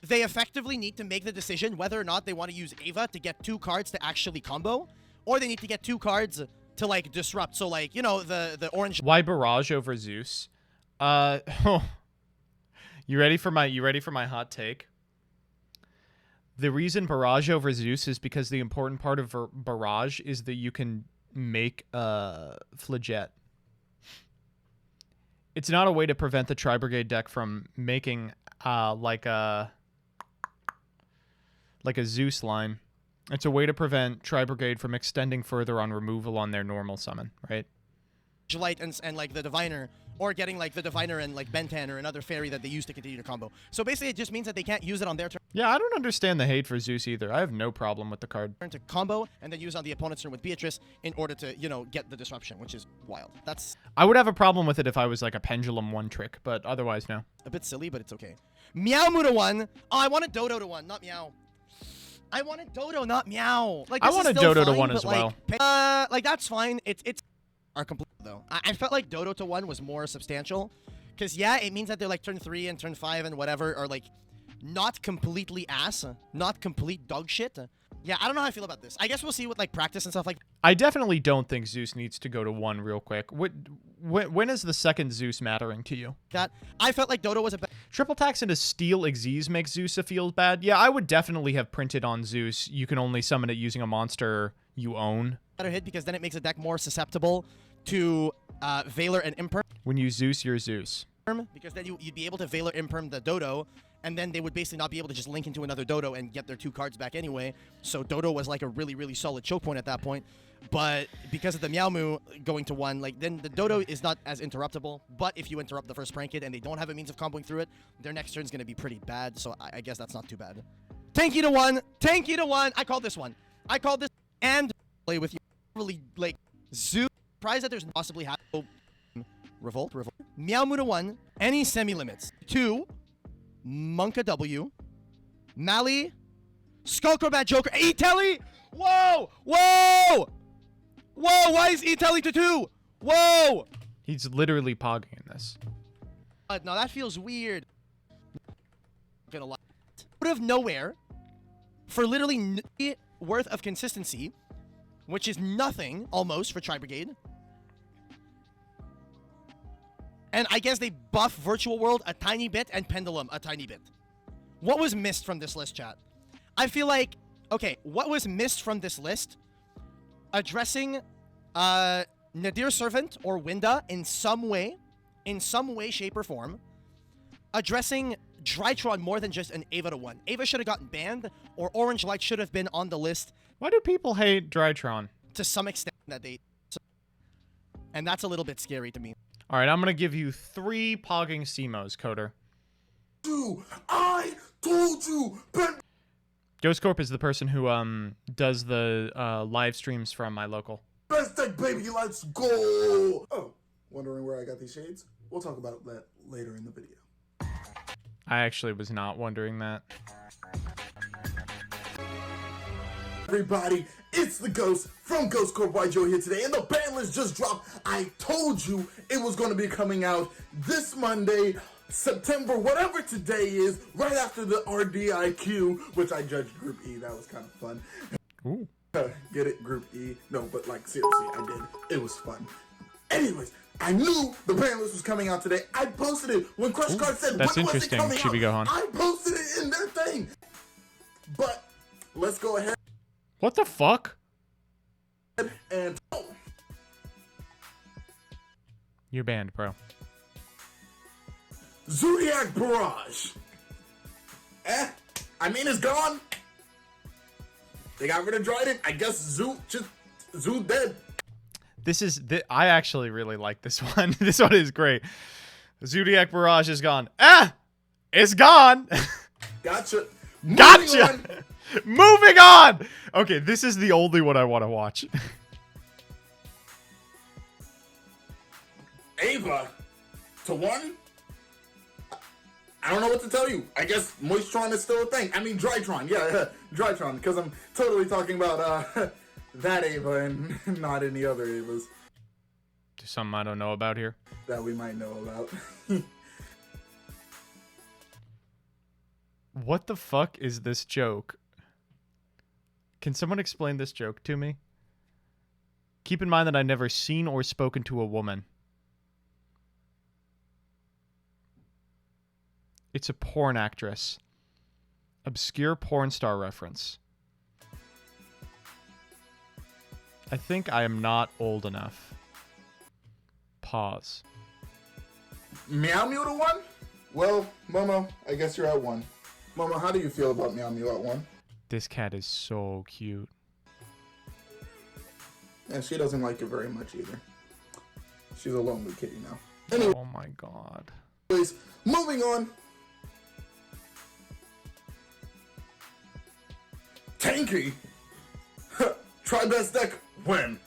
they effectively need to make the decision whether or not they want to use Ava to get 2 cards to actually combo, or they need to get 2 cards to like disrupt. So like, you know, the orange. Why Barrage over Zeus? You ready for my hot take? The reason Barrage over Zeus is because the important part of Barrage is that you can make Flaget. It's not a way to prevent the Tri-Brigade deck from making like a Zeus line. It's a way to prevent Tri-Brigade from extending further on removal on their normal summon, right? Light and like the Diviner, or getting like the Diviner and like Bentan or another fairy that they use to continue to combo. So basically it just means that they can't use it on their turn. Yeah, I don't understand the hate for Zeus either. I have no problem with the card. To combo and then use on the opponent's turn with Beatrice in order to, you know, get the disruption, which is wild. That's... I would have a problem with it if I was like a Pendulum 1 trick, but otherwise no. A bit silly, but it's okay. Meow Moo to 1. Oh, I wanted Dodo to 1, not Meow. I wanted Dodo, not Meow. Like, I wanted Dodo to 1 as well. Like that's fine. It's are complete though. I felt like Dodo to 1 was more substantial, because yeah, it means that they're like turn 3 and turn 5 and whatever are like not completely ass, not complete dog shit. Yeah, I don't know how I feel about this. I guess we'll see with like practice and stuff like. I definitely don't think Zeus needs to go to 1 real quick. When is the second Zeus mattering to you? That I felt like Dodo was a triple tax into Steel Xyz makes Zeus feel bad. Yeah, I would definitely have printed on Zeus. You can only summon it using a monster you own. Better hit, because then it makes a deck more susceptible to Valor and Imperm. When you Zeus, you're Zeus. Because then you'd be able to Valor Imperm the Dodo, and then they would basically not be able to just link into another Dodo and get their 2 cards back anyway. So Dodo was like a really, really solid choke point at that point. But because of the Meow Moo going to 1, like then the Dodo is not as interruptible. But if you interrupt the first prank kid and they don't have a means of comboing through it, their next turn is going to be pretty bad. So I guess that's not too bad. Tanky to 1. Tanky to 1. I called this one. I called this and play with you. Really like Zeus. Surprised that there's possibly Revolt. Meow Moo to 1. Any semi-limits. 2. Monka W. Mali. Skullcrobat Joker. E-Telly! Whoa! Whoa! Whoa! Why is E-Telly to 2? Whoa! He's literally pogging in this. No, that feels weird. Gonna lie. Out of nowhere, for literally worth of consistency, which is nothing almost for Tri-Brigade. And I guess they buff Virtual World a tiny bit and Pendulum a tiny bit. What was missed from this list, chat? I feel like, okay, what was missed from this list? Addressing Nadir Servant or Winda in some way, shape, or form. Addressing Drytron more than just an Ava to 1. Ava should have gotten banned, or Orange Light should have been on the list. Why do people hate Drytron? To some extent that they... And that's a little bit scary to me. All right, I'm going to give you 3 pogging CMOs, Coder. I told you! Ghost Corp is the person who does the live streams from my local. Best deck, baby, let's go! Oh, wondering where I got these shades? We'll talk about that later in the video. I actually was not wondering that. Everybody, it's the Ghost from Ghost Corp YGO here today, and the ban list just dropped. I told you it was going to be coming out this Monday, September, whatever today is, right after the RDIQ, which I judged Group E. That was kind of fun. Ooh. Get it? Group E? No, but like seriously, I did. It was fun. Anyways, I knew the ban list was coming out today. I posted it when Crush Card said, that's when was it interesting, coming Chibi out? Gohan. I posted it in their thing. But let's go ahead. What the fuck? And You're banned, bro. Zodiac Barrage. I mean, it's gone. They got rid of Dryden. I guess Zoo dead. I actually really like this one. This one is great. Zodiac Barrage is gone. It's gone. Gotcha. Gotcha. Moving on. Okay, this is the only one I want to watch. Ava to 1. I don't know what to tell you. I guess Moistron is still a thing. I mean, Drytron. Yeah, Drytron. Because I'm totally talking about that Ava and not any other Avas. There's something I don't know about here. That we might know about. What the fuck is this joke? Can someone explain this joke to me? Keep in mind that I've never seen or spoken to a woman. It's a porn actress. Obscure porn star reference. I think I am not old enough. Pause. Meow Mew to 1? Well, Momo, I guess you're at 1. Momo, how do you feel about Meow Mew at 1? This cat is so cute. And she doesn't like it very much either. She's a lonely kitty now. Anyway, oh my god. Anyways, moving on. Tanky. Try best deck. Win.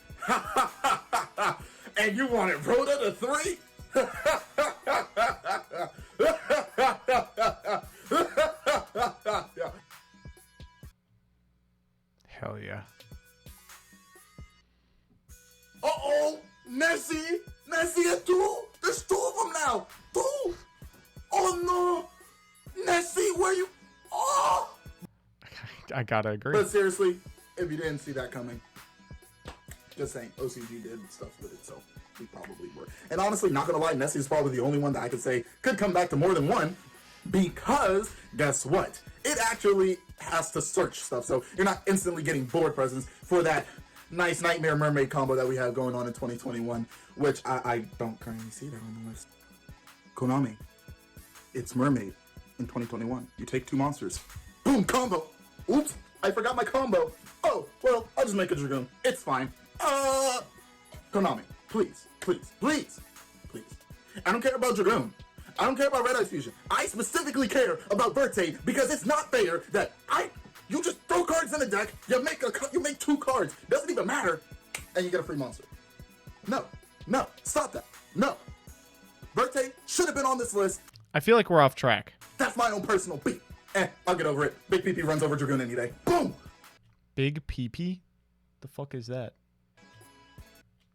And you want it Rhoda to 3? Hell yeah. Uh-oh! Nessie! Nessie at 2? There's 2 of them now! 2! Oh no! Nessie, where you... Oh! I gotta agree. But seriously, if you didn't see that coming, just saying, OCG did stuff with it, so we probably were. And honestly, not gonna lie, Nessie is probably the only one that I could say could come back to more than 1, because guess what? It actually has to search stuff, so you're not instantly getting board presents for that nice Nightmare Mermaid combo that we have going on in 2021, which I don't currently see that on the list. Konami, it's Mermaid in 2021. You take 2 monsters. Boom, combo! Oops, I forgot my combo. Oh, well, I'll just make a Dragoon. It's fine. Konami, please, please, please, please. I don't care about Dragoon. I don't care about Red Eye Fusion. I specifically care about Verte because it's not fair that you just throw cards in a deck, you make 2 cards, doesn't even matter, and you get a free monster. No, stop that. No. Verte should have been on this list. I feel like we're off track. That's my own personal beat. I'll get over it. Big PP runs over Dragoon any day. Boom! Big PP? The fuck is that?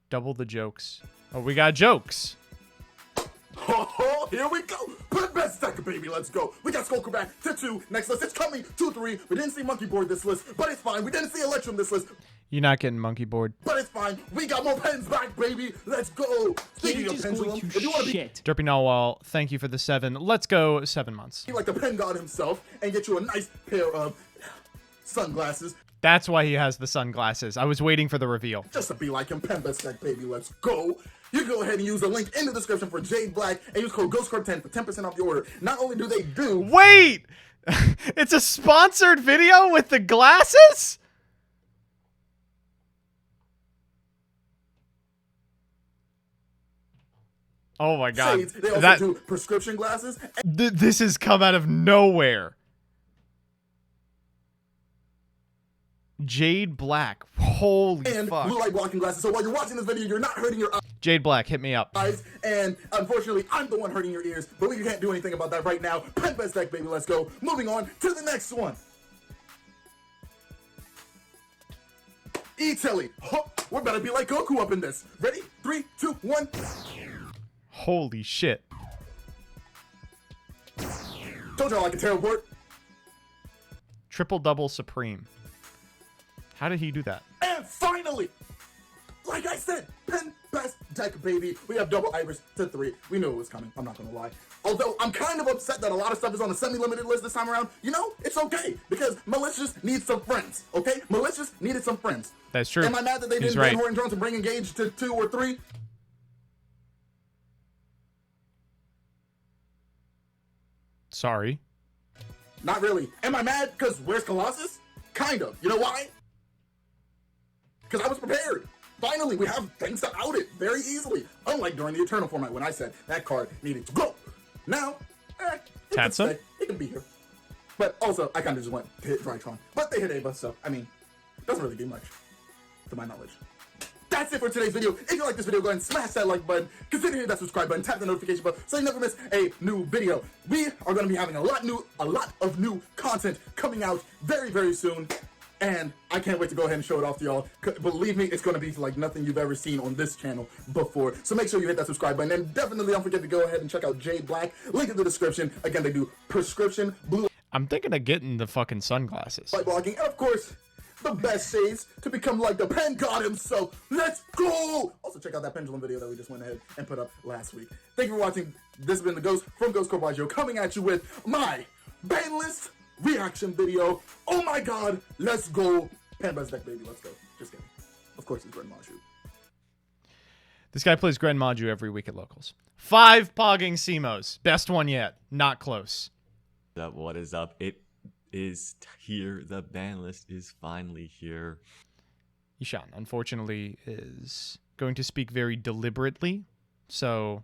Double the jokes. Oh, we got jokes. Oh, here we go. Put best deck, baby. Let's go. We got Skull back to 2. Next list. It's coming. 2-3. We didn't see Monkey Board this list, but it's fine. We didn't see Electrum this list, You're not getting monkey board. but it's fine. We got more pens back, baby. Let's go. Speaking of pendulum, if you want to be Derpy Narwhal, thank you for the 7. Let's go 7 months. like the pen god himself and get you a nice pair of sunglasses, That's why he has the sunglasses. I was waiting for the reveal. just to be like him, pen best deck, baby. Let's go. You go ahead and use the link in the description for Jade Black and use code GHOSTCORP10 for 10% off your order. Not only do they do... Wait! It's a sponsored video with the glasses? Oh my god. Shades, they also do prescription glasses. This has come out of nowhere. Jade Black. Holy and fuck. blue light blocking glasses. So while you're watching this video, you're not hurting your Jade Black, hit me up. eyes. And unfortunately, I'm the one hurting your ears. But we can't do anything about that right now. Pen best deck, baby. Let's go. Moving on to the next one. E-Tilly. Oh, we're better be like Goku up in this. Ready? 3, 2, 1. Holy shit. Told y'all I could teleport. Triple double supreme. How did he do that? And finally, like I said, pen best deck, baby. We have double Iris to 3. We knew it was coming. I'm not gonna lie. Although I'm kind of upset that a lot of stuff is on the semi-limited list this time around. You know, it's okay because Malicious needs some friends. Okay, Malicious needed some friends. That's true. Am I mad that they didn't ban Horton Drones and bring Engage to 2 or 3? Sorry. Not really. Am I mad because where's Colossus? Kind of. You know why? Because I was prepared. Finally, we have things to out it very easily. Unlike during the Eternal format when I said that card needed to go. Now, it can stay. It can be here. But also, I kind of just went to hit Drytron. But they hit Ava, so, I mean, it doesn't really do much, to my knowledge. That's it for today's video. If you like this video, go ahead and smash that like button. Consider hitting that subscribe button. Tap the notification bell so you never miss a new video. We are going to be having a lot of new content coming out very, very soon. And I can't wait to go ahead and show it off to y'all. Believe me, it's going to be like nothing you've ever seen on this channel before. So make sure you hit that subscribe button. And definitely don't forget to go ahead and check out Jade Black. Link in the description. Again, they do prescription blue. I'm thinking of getting the fucking sunglasses. Light blocking. And of course, the best shades to become like the pen god himself. Let's go! Also, check out that pendulum video that we just went ahead and put up last week. Thank you for watching. This has been the Ghost from Ghost Corporation coming at you with my Banlist reaction video. Oh my god, let's go. Pen best deck, baby, let's go. Just kidding. Of course, it's Gren Maju. This guy plays Gren Maju every week at locals. 5 pogging Simos. Best one yet. Not close. What is up? It is here. The ban list is finally here. Ishan, unfortunately, is going to speak very deliberately, so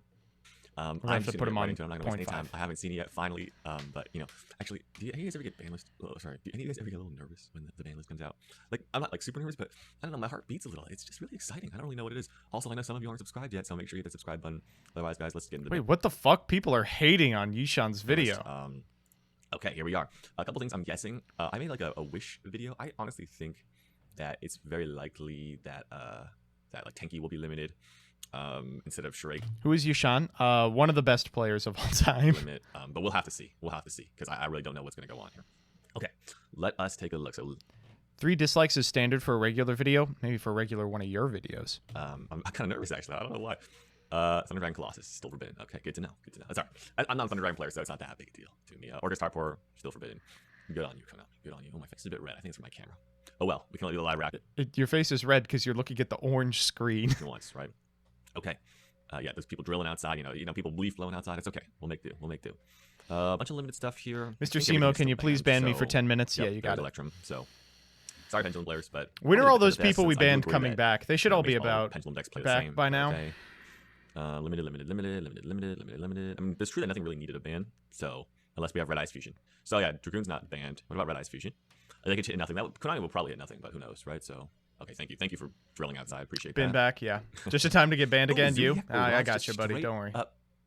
we're going to have to put him on I'm not going to waste any time. 0.5. I haven't seen it yet, finally. But, you know, actually, do any of you guys ever get ban list? Oh, sorry. Do any of you guys ever get a little nervous when the ban list comes out? Like, I'm not, like, super nervous, but I don't know, my heart beats a little. It's just really exciting. I don't really know what it is. Also, I know some of you aren't subscribed yet, so make sure you hit the subscribe button. Otherwise, guys, let's get into the Wait, what the fuck? People are hating on Yishan's video. Okay, here we are. A couple things I'm guessing. I made like a wish video. I honestly think that it's very likely that that like Tenki will be limited instead of Shrek. Who is Yishan? One of the best players of all time. Limit, but we'll have to see. We'll have to see because I really don't know what's going to go on here. Okay, let us take a look. So 3 dislikes is standard for a regular video. Maybe for a regular one of your videos. I'm kind of nervous actually. I don't know why. Thunder Dragon Colossus still forbidden. Okay, good to know. Good to know. That's all right. I'm not a Thunder Dragon player, so it's not that big a deal to me. Order Star Power still forbidden. Good on you, Konami. Good on you. Oh, my face is a bit red. I think it's from my camera. Oh well, we can only do the live racket. Your face is red because you're looking at the orange screen. Once, right? Okay. Yeah, there's people drilling outside. You know, people leaf blowing outside. It's okay. We'll make do. We'll make do. A bunch of limited stuff here. Mr. Simo, can you please ban me for 10 minutes? Yep, yeah, you got it. Electrum. So sorry, Pendulum players, but when are all those people we banned coming back? They should all be about Pendulum decks play back the same, by now. Okay. Limited. I mean, there's truly nothing really needed a ban, so unless we have Red Eyes Fusion. So yeah, Dragoon's not banned. What about Red Eyes Fusion? I think it hit nothing. Konami will probably hit nothing, but who knows, right? So okay, thank you for drilling outside. Appreciate that. Been back, yeah. Just a time to get banned again. You? I got you, just buddy. straight Don't worry.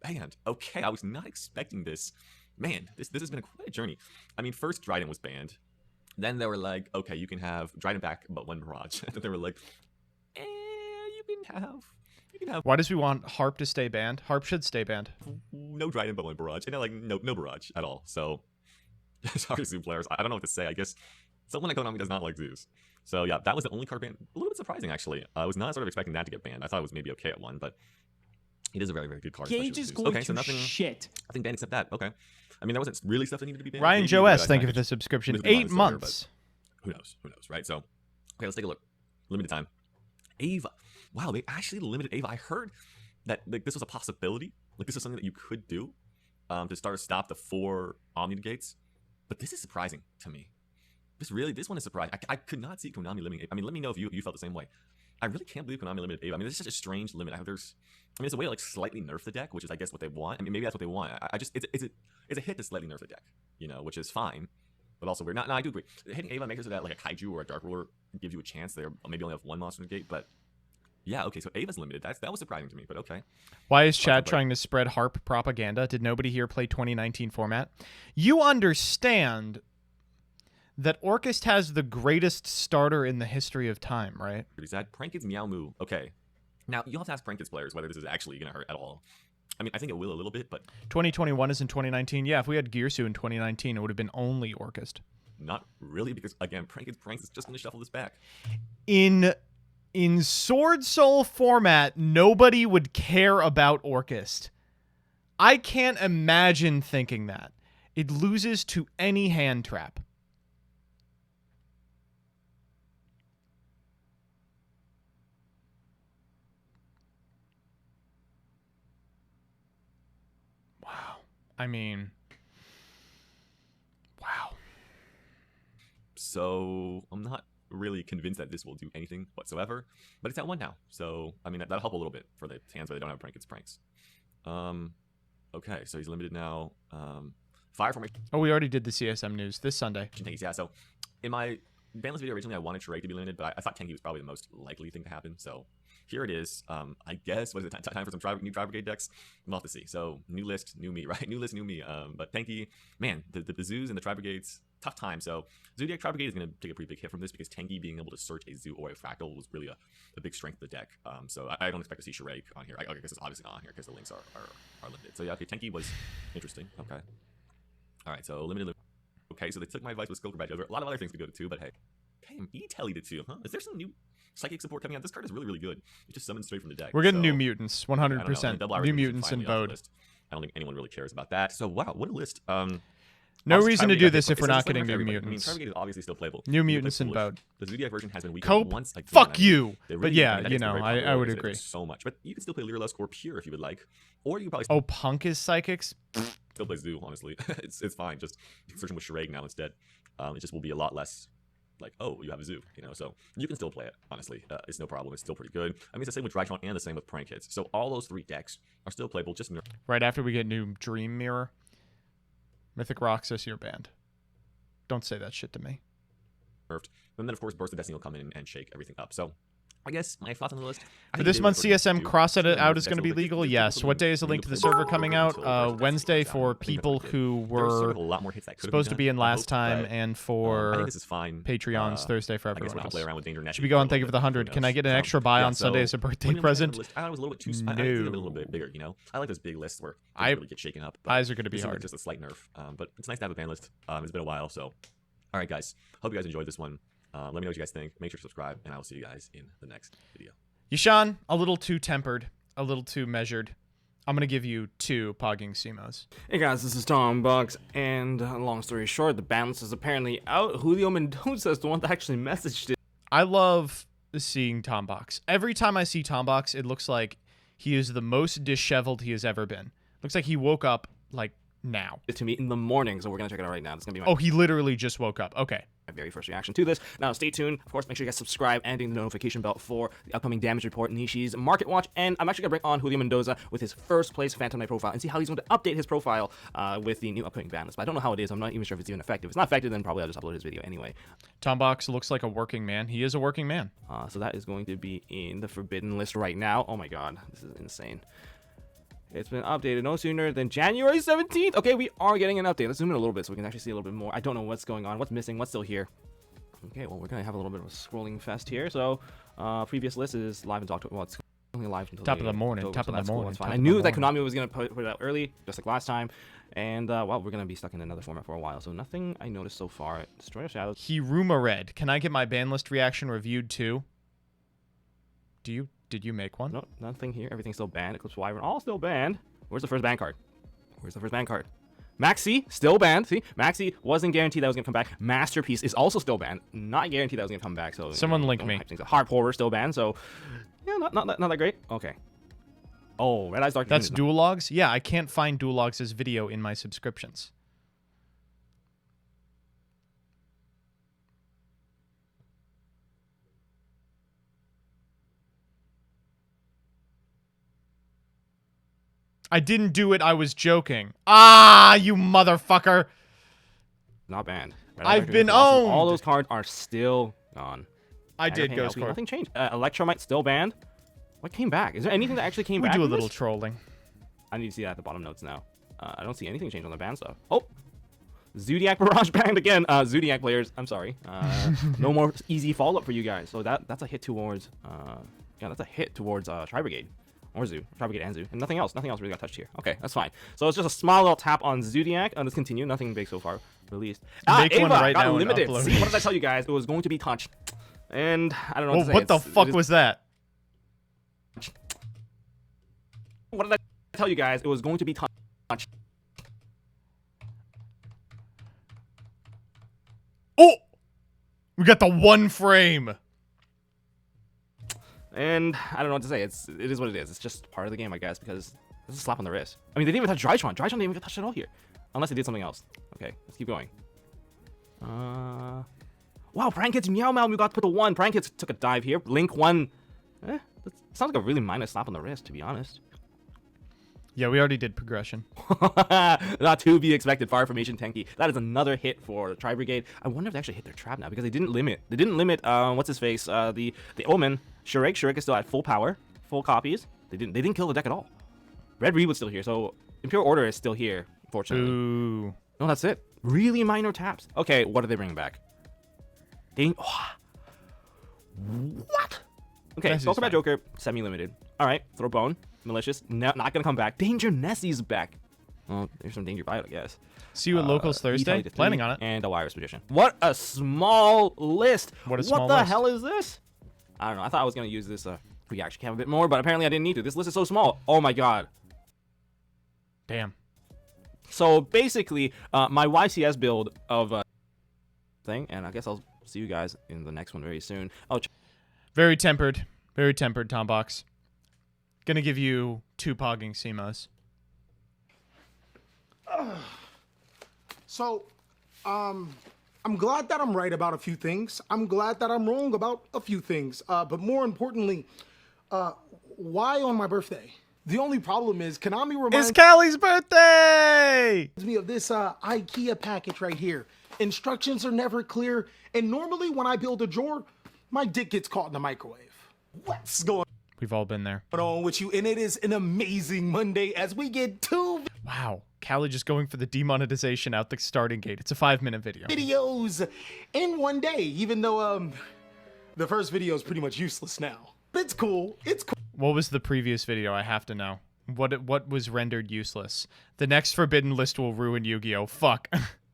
Banned. Okay, I was not expecting this. Man, this has been quite a journey. I mean, first Dryden was banned. Then they were like, okay, you can have Dryden back, but 1 Barrage. And then they were like, you can have. Why does we want Harp to stay banned? Harp should stay banned. No Dryden, but 1 Barrage. And like no Barrage at all. So sorry, Zoo players. I don't know what to say. I guess someone at Konami does not like Zeus. So yeah, that was the only card banned. A little bit surprising actually. I was not sort of expecting that to get banned. I thought it was maybe okay at 1, but it is a very, very good card. Gage is going to nothing, shit. Nothing banned except that. Okay. I mean, there wasn't really stuff that needed to be banned. Ryan Joe S, thank you for the subscription. 8 months. Who knows? Who knows, right? So, okay, let's take a look. Limited time. Ava. Wow, they actually limited Ava. I heard that like this was a possibility. Like this is something that you could do to stop the 4 Omni Gates. But this is surprising to me. This one is surprising. I could not see Konami limiting Ava. I mean, let me know if you felt the same way. I really can't believe Konami limited Ava. I mean, this is such a strange limit. It's a way to like slightly nerf the deck, which is I guess what they want. I mean, maybe that's what they want. It's a hit to slightly nerf the deck, you know, which is fine, but also weird. No, I do agree. Hitting Ava makes it so that like a Kaiju or a Dark Ruler gives you a chance. They maybe only have 1 monster in the gate, but yeah, okay. So Ava's limited. That was surprising to me, but okay. Why is Chad trying to spread Harp propaganda? Did nobody here play 2019 format? You understand that Orcust has the greatest starter in the history of time, right? Pretty sad. Prankid's Meow Moo. Okay. Now, you'll have to ask Prankid's players whether this is actually going to hurt at all. I mean, I think it will a little bit, but... 2021 is in 2019. Yeah, if we had Gearsu in 2019, it would have been only Orcust. Not really, because, again, Prankid's Pranks is just going to shuffle this back. In Sword Soul format, nobody would care about Orcust. I can't imagine thinking that. It loses to any hand trap. Wow. I mean, wow. So, I'm not really convinced that this will do anything whatsoever, but it's at 1 now. So, I mean, that'll help a little bit for the hands where they don't have Prankid's Pranks. Okay, so he's limited now. Fire formation. Oh, we already did the CSM news this Sunday. Yeah, so in my Banlist video originally, I wanted Shrek to be limited, but I thought Tengi was probably the most likely thing to happen. So here it is. I guess, what is it, time for some new Tri Brigade decks? We'll have to see. So new list, new me, right? New list, new me. But Tengi, man, the Zoos and the Tri Brigades, tough time. So Zodiac Tri Brigade is going to take a pretty big hit from this because Tengi being able to search a Zoo or a Fractal was really a big strength of the deck. So I don't expect to see Shrek on here. I guess it's obviously not on here because the links are limited. So yeah, okay, Tengi was interesting. Okay. All right, so limited. Okay, so they took my advice with Skullcrab Badge over. A lot of other things could go to 2, but hey. KME Telly to 2, huh? Is there some new psychic support coming out? This card is really, really good. It just summons straight from the deck. We're getting so, new mutants, 100%. Double New mutants in Bode. I don't think anyone really cares about that. So wow, what a list. No reason to do this if we're not getting new mutants. I mean, Tri Brigade is obviously still playable. New mutants in Bode. The Zodiac version has been weakened Cope, once again. fuck you! Really, But yeah, you know, I would agree. So much. But you can still play Lyrilusk or Pure if you would like. Or you could probably... Oh, Punk is Psychics? Still plays Zoo, honestly. it's fine. Just you can search him with Shrek now instead. It just will be a lot less like, oh, you have a Zoo, you know, so you can still play it, honestly. It's no problem. It's still pretty good. I mean, it's the same with Drytron and the same with Prank Hits. So all those 3 decks are still playable, just right after we get new Dream Mirror. Mythic Roxas, you're banned. Don't say that shit to me. nerfed. And then, of course, Burst of Destiny will come in and shake everything up. So, I guess my thoughts on the list. For this month, CSM cross out is going to be legal. Yes. What day is the link to the server coming out? Wednesday for people who were supposed to be in last time, and for Patreons Thursday for everyone else. Should be going. Thank you for the 100. Can I get an extra buy on Sunday as a birthday present? I was a little bit too. I think a little bit bigger. You know, I like those big lists where things really get shaken up. Eyes are going to be hard. Just a slight nerf, but it's nice to have a ban list. It's been a while, so all right, guys. Hope you guys enjoyed this one. Let me know what you guys think. Make sure to subscribe, and I will see you guys in the next video. Yishan, a little too tempered, a little too measured. I'm going to give you 2 Pogging Simos. Hey guys, this is Tom Bucks, and long story short, the Banlist is apparently out. Julio Mendoza is the one that actually messaged it. I love seeing Tom Box. Every time I see Tom Box, it looks like he is the most disheveled he has ever been. Looks like he woke up, like, now. To me in the morning, so we're going to check it out right now. It's going to be my Oh, he literally just woke up. Okay. My very first reaction to this. Now, stay tuned. Of course, make sure you guys subscribe and ding the notification bell for the upcoming damage report, Nishi's Market Watch, and I'm actually going to bring on Julio Mendoza with his first place Phantom Knight profile and see how he's going to update his profile with the new upcoming ban list. But I don't know how it is. I'm not even sure if it's even effective. If it's not effective, then probably I'll just upload his video anyway. Tom Box looks like a working man. He is a working man. So that is going to be in the forbidden list right now. Oh my god, this is insane. It's been updated no sooner than January 17th. Okay, we are getting an update. Let's zoom in a little bit so we can actually see a little bit more. I don't know what's going on, what's missing, what's still here. Okay, well, we're going to have a little bit of a scrolling fest here. So, previous list is live and talked about. Well, it's only live until top of the morning. Top of the morning. That's fine. I knew that Konami was going to put it out early, just like last time. And, well, we're going to be stuck in another format for a while. So, nothing I noticed so far. Destroyer Shadows. Hiruma Red. Can I get my ban list reaction reviewed too? Did you make one? No, nothing here. Everything's still banned. Eclipse Wyvern, all still banned. Where's the first ban card? Where's the first ban card? Maxi, still banned. See, Maxi wasn't guaranteed that was going to come back. Masterpiece is also still banned. Not guaranteed that was going to come back. So someone link me. Harp Horror still banned. So, yeah, not that great. Okay. Oh, Red Eyes Dark. That's Dual Logs? Yeah, I can't find Dual Logs' video in my subscriptions. I didn't do it. I was joking. Ah, you motherfucker. Not banned. I've been owned. All those cards are still gone. I did Ghost Core. Nothing changed. Electromite still banned. What came back? Is there anything that actually came back? We do a little trolling. I need to see that at the bottom notes now. I don't see anything change on the ban stuff. Oh, Zodiac Barrage banned again. Zodiac players, I'm sorry. No more easy follow-up for you guys. So that's a hit towards, yeah, that's a hit towards Tri-Brigade. Or Zoo. Tri-Brigade and Zoo. And nothing else. Nothing else really got touched here. Okay, that's fine. So it's just a small little tap on Zodiac. Let's continue. Nothing big so far released. Make Ava one right got now and limited. upload See, what did I tell you guys? It was going to be touched. And I don't know what to say. What the fuck was that? What did I tell you guys? It was going to be touched. Oh! We got the one frame. And I don't know what to say. It is what it is. It's just part of the game, I guess, because it's a slap on the wrist. I mean, they didn't even touch Drytron. Drytron didn't even get touched at all here. Unless they did something else. Okay, let's keep going. Wow, Prank Hits Meow Meow. We got to put the 1. Prank Hits took a dive here. Link 1. That sounds like a really minor slap on the wrist, to be honest. Yeah, we already did progression. Not to be expected. Fire Formation Tenki. That is another hit for the Tri-Brigade. I wonder if they actually hit their trap now because they didn't limit. They didn't limit. What's his face? The Omen. Shurik. Shurik is still at full power, full copies. They didn't kill the deck at all. Red Reed was still here, so Imperial Order is still here. Fortunately. Ooh. No, that's it. Really minor taps. Okay, what are they bringing back? What? Okay, Skull Combat Joker, semi-limited. All right, Throw Bone, Malicious, not gonna come back. Danger Nessie's back. Well, there's some Danger Biot, I guess. See you at Locals Thursday. Planning on it. And a Wireless Magician. What a small list. What a small What the list. hell is this? I don't know. I thought I was gonna use this reaction cam a bit more, but apparently I didn't need to. This list is so small. Oh my god. Damn. So basically, my YCS build of thing, and I guess I'll see you guys in the next one very soon. Oh, very tempered, Tombox. Gonna give you 2 pogging CMOs. So, I'm glad that I'm right about a few things. I'm glad that I'm wrong about a few things. But more importantly, why on my birthday? The only problem is Konami reminds It's Callie's birthday! me of this IKEA package right here. Instructions are never clear, and normally when I build a drawer, my dick gets caught in the microwave. What's going We've all been there. on with you? And it is an amazing Monday as we get 2 Wow. Callie just going for the demonetization out the starting gate. It's a 5-minute video. videos in one day, even though the first video is pretty much useless now. But it's cool. It's cool. What was the previous video? I have to know. What was rendered useless? The next Forbidden List will ruin Yu-Gi-Oh! Fuck.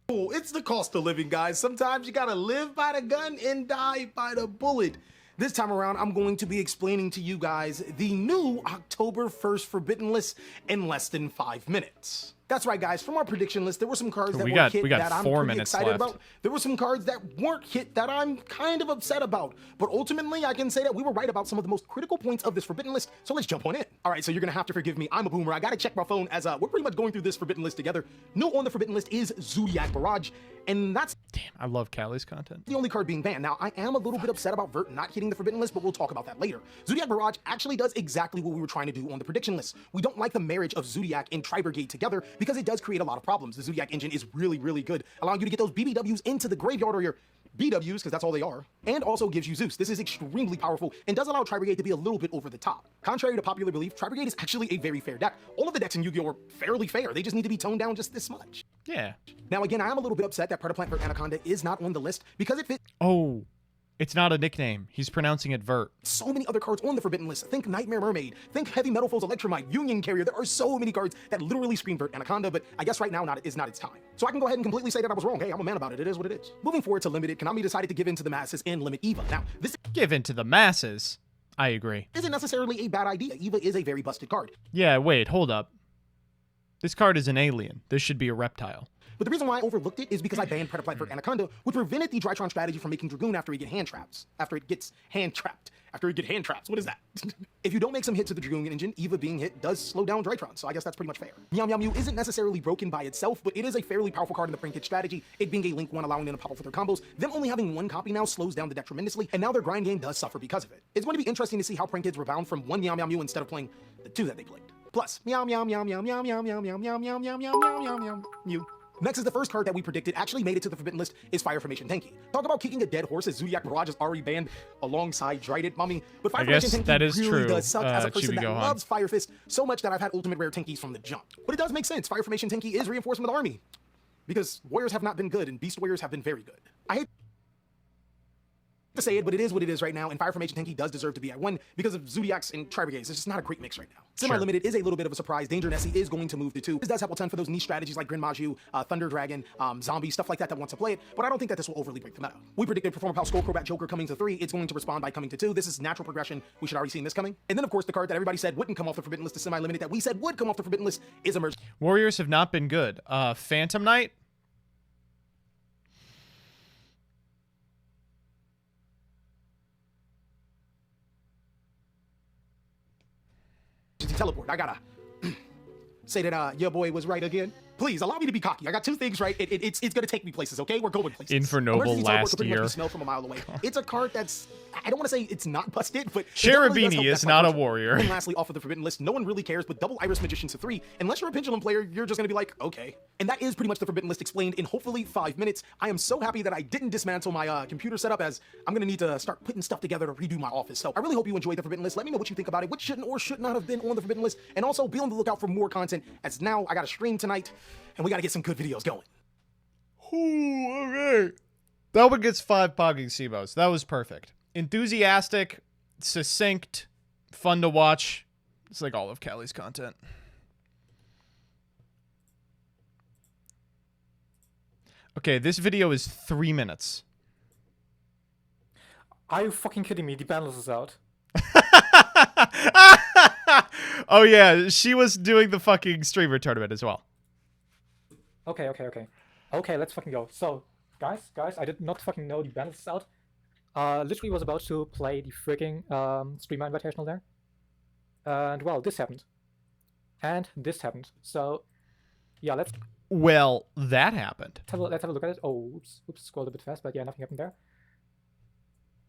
It's the cost of living, guys. Sometimes you gotta live by the gun and die by the bullet. This time around, I'm going to be explaining to you guys the new October 1st Forbidden List in less than 5 minutes. That's right, guys. From our prediction list, there were some cards that we were got hit that I'm 4 pretty minutes excited left. about. There were some cards that weren't hit that I'm kind of upset about. But ultimately, I can say that we were right about some of the most critical points of this Forbidden List. So let's jump on in. All right, so you're gonna have to forgive me. I'm a boomer. I gotta check my phone as we're pretty much going through this Forbidden List together. New on the Forbidden List is Zodiac Barrage, and that's I love Callie's content. the only card being banned. Now, I am a little bit upset about Vert not hitting the Forbidden List, but we'll talk about that later. Zodiac Barrage actually does exactly what we were trying to do on the prediction list. We don't like the marriage of Zodiac and Tri-Brigade together because it does create a lot of problems. The Zodiac engine is really, really good, allowing you to get those BBWs into the graveyard or your BWs, because that's all they are, and also gives you Zeus. This is extremely powerful and does allow Tri-Brigade to be a little bit over the top. Contrary to popular belief, Tri-Brigade is actually a very fair deck. All of the decks in Yu-Gi-Oh! Are fairly fair. They just need to be toned down just this much. Yeah. Now, again, I am a little bit upset that Predaplant Vert Anaconda is not on the list because it fits Oh, it's not a nickname. He's pronouncing it Vert. so many other cards on the Forbidden List. Think Nightmare Mermaid, think Heavy Metal Foes Electromite, Union Carrier. There are so many cards that literally scream Vert Anaconda, but I guess right now is not its time. So I can go ahead and completely say that I was wrong. Hey, I'm a man about it. It is what it is. Moving forward to Limited, Konami decided to give in to the masses and limit EVA. Now, this Give in to the masses. I agree. isn't necessarily a bad idea. EVA is a very busted card. Yeah, wait, hold up. This card is an alien. This should be a reptile. But the reason why I overlooked it is because I banned Predaplant Vert Anaconda, which prevented the Drytron strategy from making Dragoon after it gets hand traps. What is that? If you don't make some hits to the Dragoon engine, EVA being hit does slow down Drytron, so I guess that's pretty much fair. Meow Meow Mew isn't necessarily broken by itself, but it is a fairly powerful card in the Prank Hit strategy, it being a Link 1 allowing them to pop up for their combos. Them only having 1 copy now slows down the deck tremendously, and now their grind game does suffer because of it. It's going to be interesting to see how Prank Kids rebound from 1 Meow Meow Mew instead of playing the 2 that they played. Plus, Meow Meow Meow Meow Meow Meow Meow Meow Meow Meow Meow Meow Meow Meow Meow Mew. Next is the first card that we predicted actually made it to the Forbidden List is Fire Formation Tenki. Talk about kicking a dead horse as Zodiac Barrage is already banned alongside Dryden Mummy. But Fire I guess Formation Tenki that is really true, does suck as a person that Chibi Gohan. loves Fire Fist so much that I've had ultimate rare Tenkis from the jump. But it does make sense. Fire Formation Tenki is reinforcement of the army. because Warriors have not been good and Beast Warriors have been very good. I hate to say it, but it is what it is right now, and Fire Formation Tenki does deserve to be at 1 because of Zodiacs and Tri-Brigades. It's just not a great mix right now. Semi-limited is a little bit of a surprise. Danger Nessie is going to move to 2. This does help a ton for those niche strategies like Grin Maju, Thunder Dragon, Zombie, stuff like that wants to play it, but I don't think that this will overly break the meta. We predicted Performer Pal Skull Crobat Joker coming to 3. It's going to respond by coming to 2. This is natural progression. We should already seen this coming. And then, of course, the card that everybody said wouldn't come off the Forbidden List is Semi-limited, that we said would come off the Forbidden List is Emerge. Warriors have not been good. Phantom Knight? Teleport. I gotta say that your boy was right again. Please allow me to be cocky. I got 2 things right. It's gonna take me places. Okay, we're going places. Infernoble last year. Smell from a mile away. It's a card that's, I don't want to say it's not busted, but Cherubini is not a warrior. And lastly, off of the Forbidden List, no one really cares, but double Iris Magician to 3. Unless you're a Pendulum player, you're just gonna be like, okay. And that is pretty much the Forbidden List explained in hopefully 5 minutes. I am so happy that I didn't dismantle my computer setup, as I'm gonna need to start putting stuff together to redo my office. So I really hope you enjoyed the Forbidden List. Let me know what you think about it, what shouldn't or should not have been on the Forbidden List, and also be on the lookout for more content, as now I got a stream tonight, and we gotta get some good videos going. Ooh, okay. That one gets 5 Pogging Sibos. That was perfect. Enthusiastic, succinct, fun to watch. It's like all of Callie's content. Okay, this video is 3 minutes. Are you fucking kidding me? The Banlist is out. Oh yeah, she was doing the fucking streamer tournament as well. Okay. Okay, let's fucking go. So, guys, I did not fucking know the Banlist is out. Literally was about to play the freaking streamer invitational there. And well, this happened. And this happened. So, yeah, let's... Well, that happened. Let's have a look at it. Oh, oops, scrolled a bit fast, but yeah, nothing happened there.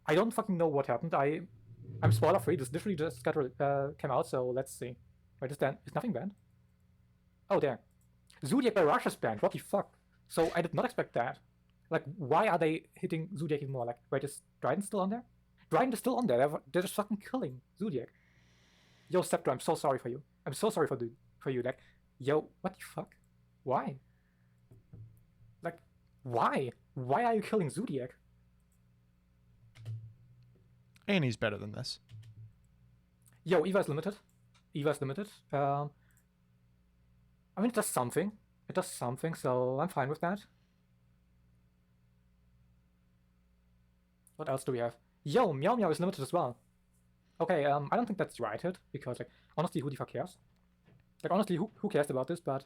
I don't fucking know what happened. I'm spoiler free. This literally just came out, so let's see. Wait, is nothing banned? Oh, there. Zodiac by Russia's banned. What the fuck? So I did not expect that. Like, why are they hitting Zodiac even more? Like, wait, is Dryden still on there? Dryden is still on there. They're just fucking killing Zodiac. Yo, Scepter, I'm so sorry for you. I'm so sorry for you. Like, yo, what the fuck? Why? Like, why? Why are you killing Zodiac? And he's better than this. Yo, Eva is limited. I mean, it does something. So I'm fine with that. What else do we have? Yo, Meow Meow is limited as well. Okay, I don't think that's right hit, because, like, honestly, who the fuck cares? Like, honestly, who cares about this, but...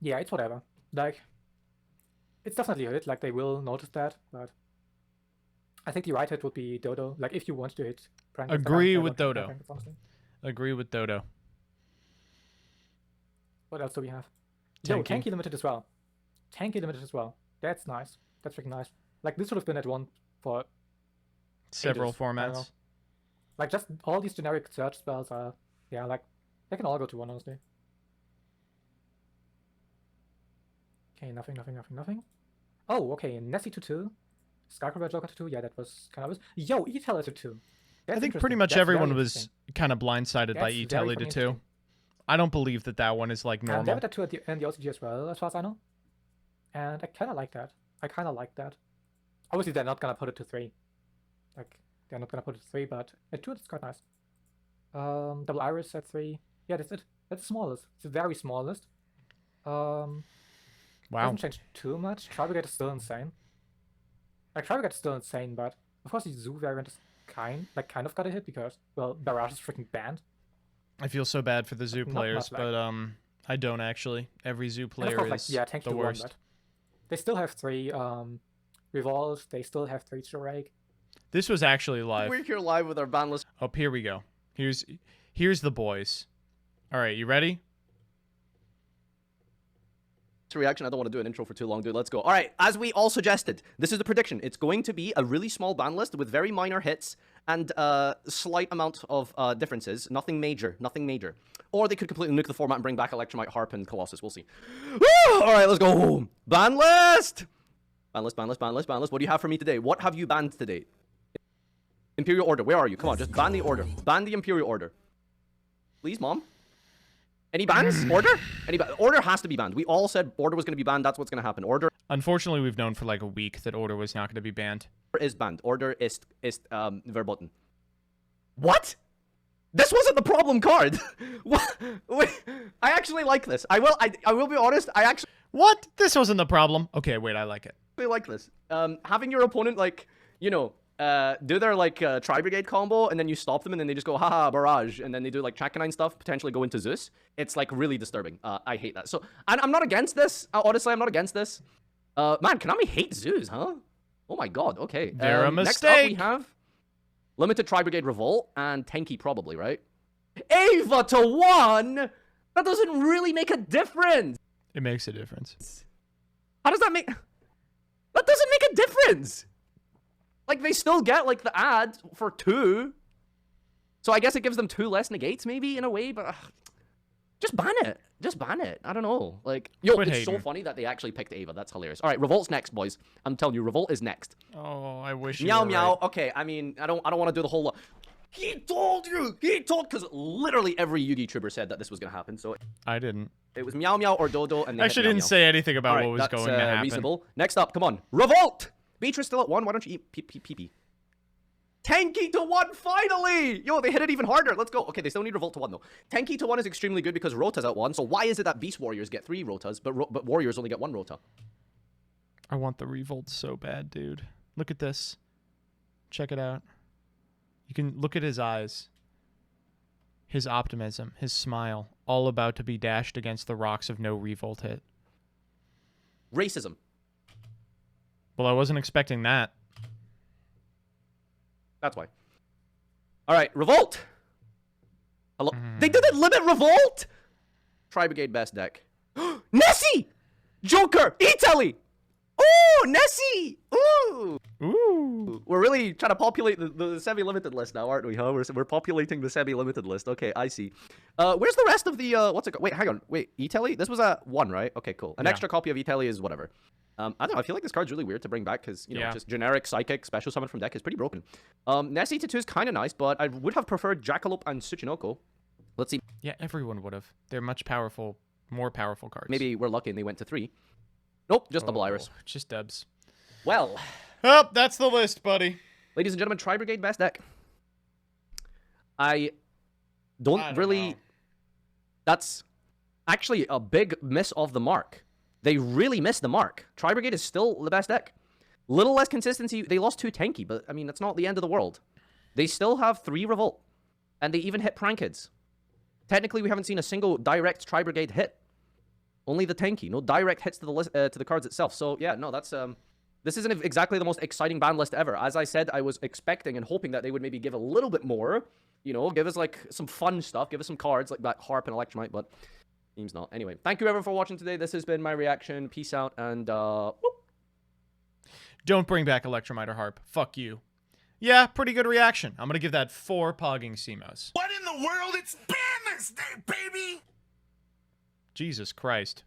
Yeah, it's whatever. Like, it's definitely a hit, like, they will notice that, but... I think the right hit would be Dodo, like, if you want to hit... Agree with Dodo. Agree with Dodo. What else do we have? Yo, Tanky limited as well. That's nice. That's freaking nice. Like, this would have been at 1 for... Several ages. formats. Like, just all these generic search spells are... Yeah, like, they can all go to 1, honestly. Okay, nothing. Oh, okay, Nessie to 2. Skycrobat Joker to 2. Yeah, that was kind of... Yo, E-Teller to 2. I think pretty much everyone was kind of blindsided by E-Teller to 2. I don't believe that one is, like, normal. And they have that 2 in the OCG as well, as far as I know. And I kind of like that. Obviously, they're not going to put it to 3. Like, they're not going to put it to 3, but at 2, it's quite nice. Double Iris at 3. Yeah, that's it. That's the smallest. It's the very smallest. Wow. Hasn't changed too much. Tri-Brigade is still insane. Like, Tri-Brigade is still insane, but of course the Zoo variant is kind of got a hit because, well, Barrage is freaking banned. I feel so bad for the Zoo players, but I don't actually. Every Zoo player is the worst. But they still have 3 Revolve. They still have 3 Shurake. This was actually live. We're here live with our Banlist. Oh, here we go. Here's the boys. All right, you ready? Reaction. I don't want to do an intro for too long, dude. Let's go. All right, as we all suggested, this is the prediction. It's going to be a really small ban list with very minor hits and slight amount of differences. Nothing major. Or they could completely nuke the format and bring back Electromite, Harp, and Colossus. We'll see. Woo! All right, let's go. Ban list. What do you have for me today? What have you banned today? Imperial Order. Where are you? Come on, just ban the Order. Ban the Imperial Order. Please, Mom. Any bans? Order? Order has to be banned. We all said Order was going to be banned. That's what's going to happen. Order Unfortunately, we've known for like a week that Order was not going to be banned. is banned. Order is verboten. What? This wasn't the problem card. What? Wait, I actually like this. I will be honest. I actually. What? This wasn't the problem. Okay, wait. I like it. I like this. Having your opponent like, you know, do their like Tri-Brigade combo, and then you stop them, and then they just go haha barrage, and then they do like Chakanine stuff, potentially go into Zeus. It's like really disturbing. I hate that. So I'm not against this. Honestly, I'm not against this. Man, Konami hates Zeus, huh? Oh my god. Okay. They're a Next mistake. up we have limited Tri-Brigade Revolt and Tenki probably, right? Ava to 1. That doesn't really make a difference. It makes a difference. How does that make? That doesn't make a difference. Like, they still get, like, the ad for 2. So I guess it gives them 2 less negates, maybe, in a way, but... just ban it. Just ban it. I don't know. Like, yo, Quit it's hating. so funny that they actually picked Ava. That's hilarious. All right, Revolt's next, boys. I'm telling you, Revolt is next. Oh, I wish Meow, you were meow. right. Okay, I mean, I don't want to do the whole... He told you! He told... Because literally every Yu-Gi YouTuber said that this was going to happen, so... I didn't. It was Meow Meow or Dodo, and they I hit actually Meow didn't Meow. say anything about All right, what was that's, going to happen. reasonable. Next up, come on. Revolt! Beatrice still at 1. Why don't you eat pee-pee? Tenki to 1, finally! Yo, they hit it even harder. Let's go. Okay, they still need Revolt to 1, though. Tenki to 1 is extremely good because Rota's at 1. So why is it that Beast Warriors get 3 Rotas, but Warriors only get 1 Rota? I want the Revolt so bad, dude. Look at this. Check it out. You can look at his eyes. His optimism, his smile, all about to be dashed against the rocks of no Revolt hit. Racism. Well, I wasn't expecting that. That's why. All right, Revolt. Hello. They didn't limit Revolt. Tri-Brigade best deck. Nessie! Joker! Italy! Ooh, Nessie! Ooh! Ooh! We're really trying to populate the semi-limited list now, aren't we, huh? We're populating the semi-limited list. Okay, I see. Where's the rest of the, what's it called? Wait, hang on. Wait, Italy? This was a 1, right? Okay, cool. An extra copy of Italy is whatever. I don't know, I feel like this card's really weird to bring back because, you know, just generic Psychic special summon from deck is pretty broken. Nessie to 2 is kind of nice, but I would have preferred Jackalope and Tsuchinoko. Let's see. Yeah, everyone would have. They're much powerful, more powerful cards. Maybe we're lucky and they went to 3. Nope, just double Iris. Just dubs. Well. Oh, that's the list, buddy. Ladies and gentlemen, Tri-Brigade best deck. I don't really... know. That's actually a big miss of the mark. They really missed the mark. Tri-Brigade is still the best deck. Little less consistency. They lost 2 Tenki, but I mean, that's not the end of the world. They still have 3 Revolt. And they even hit Prankids. Technically, we haven't seen a single direct Tri-Brigade hit. Only the Tenki. No direct hits to the list, to the cards itself. So, yeah, no, that's... This isn't exactly the most exciting ban list ever. As I said, I was expecting and hoping that they would maybe give a little bit more. You know, give us, like, some fun stuff. Give us some cards like that Harp and Electromite, but... Seems not. Anyway, thank you everyone for watching today. This has been my reaction. Peace out, and whoop. Don't bring back Electromite or Harp. Fuck you. Yeah, pretty good reaction. I'm gonna give that 4 Pogging CMOs. What in the world? It's Banlist Day, baby! Jesus Christ.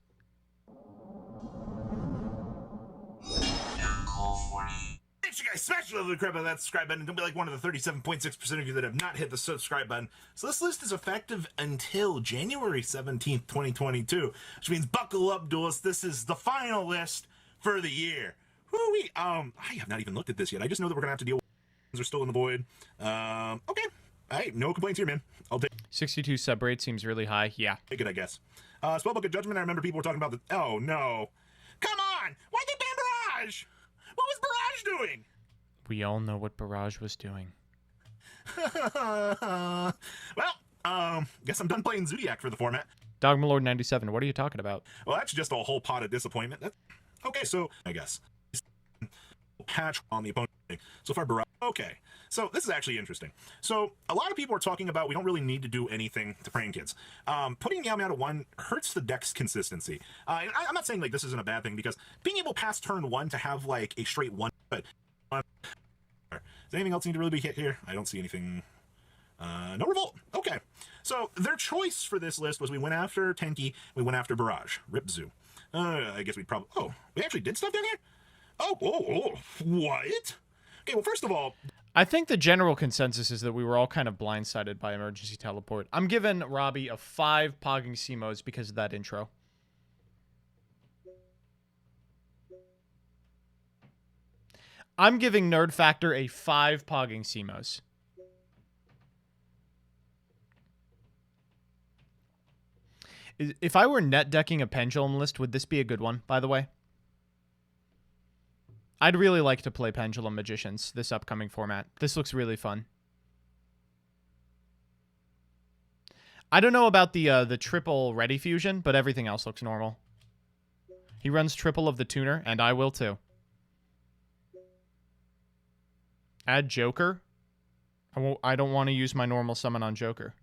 Make sure you guys smash the lovely crap out of that subscribe button. Don't be like one of the 37.6% of you that have not hit the subscribe button. So this list is effective until January 17th, 2022, which means buckle up, duelists. This is the final list for the year. Whoo-wee. I have not even looked at this yet. I just know that we're gonna have to deal with are still in the void. Okay. Hey, no complaints here, man. I'll take 62 sub rate seems really high. Yeah. take it, I guess. Spellbook of Judgment. I remember people were talking about the. Oh no! Come on! Why'd they ban Barrage? What was Barrage doing? We all know what Barrage was doing. Well, guess I'm done playing Zodiac for the format. Dogmalord97, what are you talking about? Well, that's just a whole pot of disappointment. Okay, so I guess patch on the opponent. So far, Barrage. Okay, so this is actually interesting. So a lot of people are talking about we don't really need to do anything to Praying Kids. Putting Meow Meow to 1 hurts the deck's consistency. I'm not saying like this isn't a bad thing because being able past turn 1 to have like a straight 1. But does anything else need to really be hit here? I don't see anything. No Revolt. Okay, so their choice for this list was we went after Tenki, we went after Barrage. Rip Zoo. I guess we'd probably. Oh, we actually did stuff down here. Oh, what? Okay, well, first of all, I think the general consensus is that we were all kind of blindsided by emergency teleport. I'm giving Robbie a 5 pogging CMOs because of that intro. I'm giving Nerd Factor a 5 pogging CMOs. If I were net decking a Pendulum list, would this be a good one, by the way? I'd really like to play Pendulum Magicians this upcoming format. This looks really fun. I don't know about the triple Ready Fusion, but everything else looks normal. He runs triple of the tuner, and I will too. Add Joker. I don't want to use my normal summon on Joker.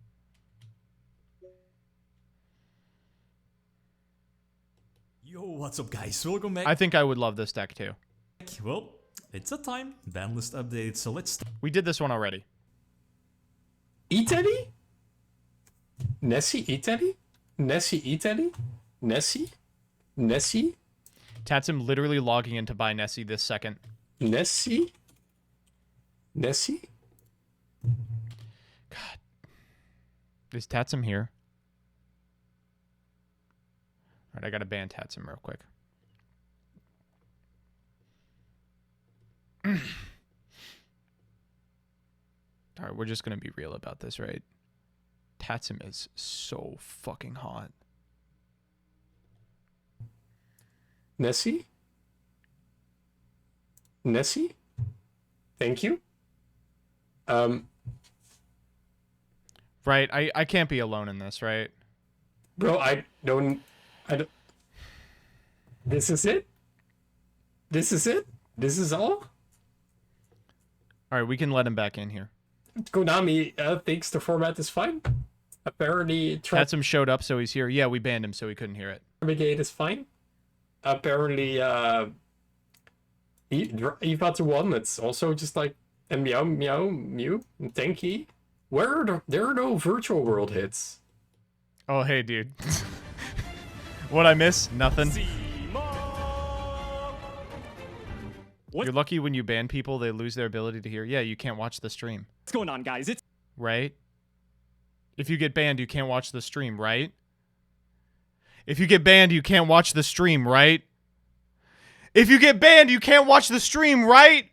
Yo, what's up guys? Welcome back. I think I would love this deck too. Well, it's a time. Banlist updated, so let's start. We did this one already. Italy? Nessie Italy? Nessie Italy? Nessie? Nessie? Tatsim literally logging in to buy Nessie this second. Nessie? Nessie? God. Is Tatsim here? Alright, I gotta ban Tatsim real quick. Alright, we're just gonna be real about this, right? Tatsim is so fucking hot. Nessie? Nessie? Thank you. Right, I can't be alone in this, right? Bro, I don't... This is it? This is it? This is all? Alright, we can let him back in here. Konami thinks the format is fine. Apparently... Tatsim showed up, so he's here. Yeah, we banned him, so he couldn't hear it. Brigade is fine. Apparently, Eva to 1, it's also just like a meow, meow, mew, and tanky. There are no virtual world hits. Oh, hey, dude. What'd I miss? Nothing. What? You're lucky when you ban people, they lose their ability to hear. Yeah, you can't watch the stream. What's going on, guys? It's right? If you get banned, you can't watch the stream, right? If you get banned, you can't watch the stream, right? If you get banned, you can't watch the stream, right?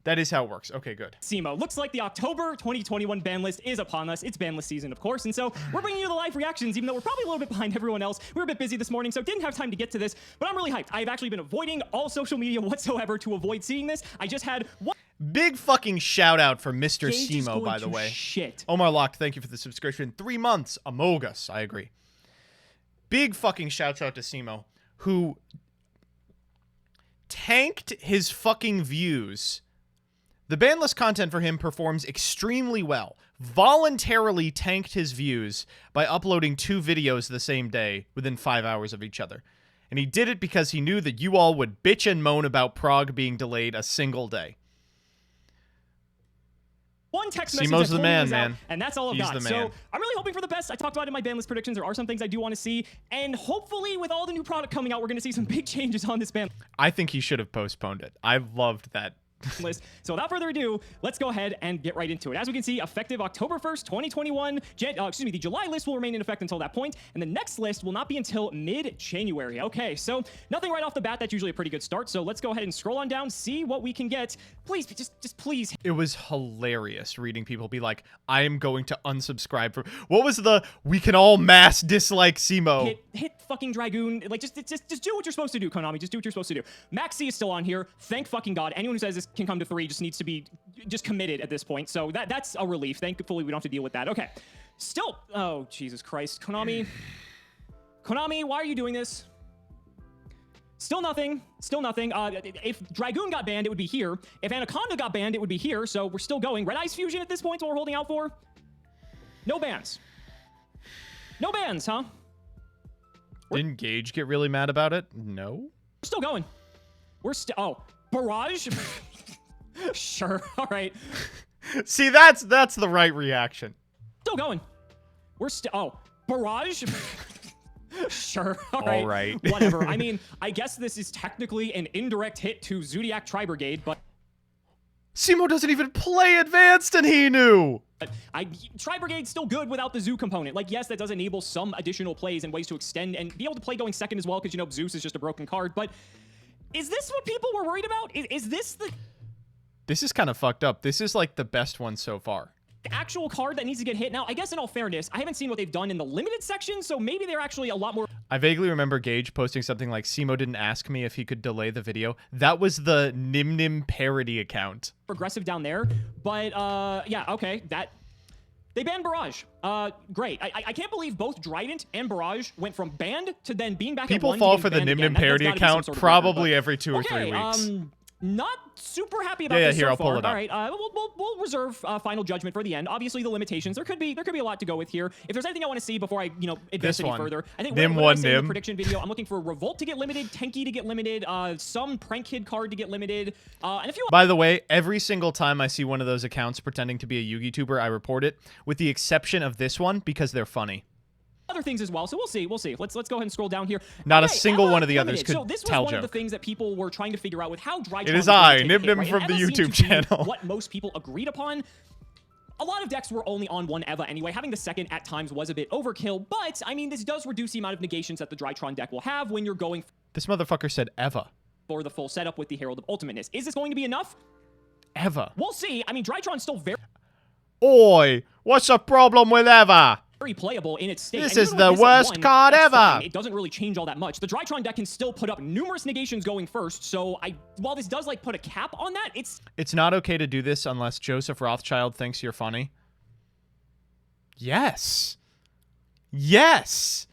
That is how it works. Okay, good. SEMO. Looks like the October 2021 ban list is upon us. It's ban list season, of course, and so we're bringing you the live reactions, even though we're probably a little bit behind everyone else. We were a bit busy this morning, so didn't have time to get to this, but I'm really hyped. I've actually been avoiding all social media whatsoever to avoid seeing this. I just had one... Big fucking shout out for Mr. Gage is SEMO, going by the to way. shit. Omar Locked, thank you for the subscription. 3 months. Amogus. I agree. Big fucking shout out to SEMO, who tanked his fucking views. The banlist content for him performs extremely well. Voluntarily tanked his views by uploading 2 videos the same day within 5 hours of each other. And he did it because he knew that you all would bitch and moan about Prague being delayed a single day. One text message SEMO's that the told me man, was out, man. and that's all I've He's got. the So man. I'm really hoping for the best. I talked about it in my ban list predictions. There are some things I do want to see, and hopefully with all the new product coming out, we're going to see some big changes on this ban I think he should have postponed it. I loved that. list. So without further ado, let's go ahead and get right into it. As we can see, effective October 1st, 2021, the July list will remain in effect until that point, and the next list will not be until mid-January. Okay, so nothing right off the bat. That's usually a pretty good start. So let's go ahead and scroll on down, see what we can get. Please, just please. It was hilarious reading people be like, I am going to unsubscribe from... What was the, we can all mass dislike SEMO? Hit fucking Dragoon. Like, just do what you're supposed to do, Konami. Just do what you're supposed to do. Maxi is still on here. Thank fucking God. Anyone who says this can come to 3 just needs to be just committed at this point. So that's a relief. Thankfully, we don't have to deal with that. Okay. Still, oh, Jesus Christ. Konami, why are you doing this? Still nothing. Still nothing. If Dragoon got banned, it would be here. If Anaconda got banned, it would be here. So we're still going. Red Ice Fusion at this point is what we're holding out for. No bans. No bans, huh? Didn't Gage get really mad about it? No. We're still going. We're still... Oh, Barrage? Sure. All right. See, that's the right reaction. Still going. We're still... Oh, Barrage? Sure. All right. All right. Whatever. I mean, I guess this is technically an indirect hit to Zodiac Tri-Brigade, but... Simo doesn't even play advanced and he knew. Tri-Brigade's still good without the Zoo component. Like, yes, that does enable some additional plays and ways to extend and be able to play going second as well, because, you know, Zeus is just a broken card. But is this what people were worried about? Is this the... This is kind of fucked up. This is like the best one so far. Actual card that needs to get hit. Now, I guess in all fairness, I haven't seen what they've done in the limited section, so maybe they're actually a lot more... I vaguely remember Gage posting something like, Simo didn't ask me if he could delay the video. That was the Nim Nim parody account. Progressive down there, but yeah, okay, that... They banned Barrage. Great. I can't believe both Trident and Barrage went from banned to then being back People at 1 fall to for the banned Nim again. Nim parody That's gotta be some account sort of probably record, but- every 2 or 3 weeks. Not super happy about Yeah, this here, so I'll pull far. it up. All right, we'll reserve final judgment for the end. Obviously, the limitations. There could be a lot to go with here. If there's anything I want to see before I advance any further, I think Nim what I one said in the Nim. prediction video, I'm looking for Revolt to get limited, Tenki to get limited, some Prank Kid card to get limited, and a few. By the way, every single time I see one of those accounts pretending to be a Yu-Gi tuber, I report it, with the exception of this one because they're funny. Other things as well, so we'll see. Let's go ahead and scroll down here. Not a Okay, single Ella one of the others Limited. could So this was tell one of the joke. things that people were trying to figure out with how Drytron It is was going I, to take Nib a hit, Nim right? from And the Eva seemed YouTube to be channel. What most people agreed upon. A lot of decks were only on one Eva anyway. Having the second at times was a bit overkill, but I mean, this does reduce the amount of negations that the Drytron deck will have when you're going This motherfucker said Eva. for the full setup with the Herald of Ultimateness. Is this going to be enough? Eva. We'll see. I mean, Drytron's still very Oi, what's the problem with Eva? playable in its state. This And is even the with this at worst 1, card that's ever. fine. It doesn't really change all that much. The Drytron deck can still put up numerous negations going first, so while this does like put a cap on that, It's not okay to do this unless Joseph Rothschild thinks you're funny. Yes. Yes.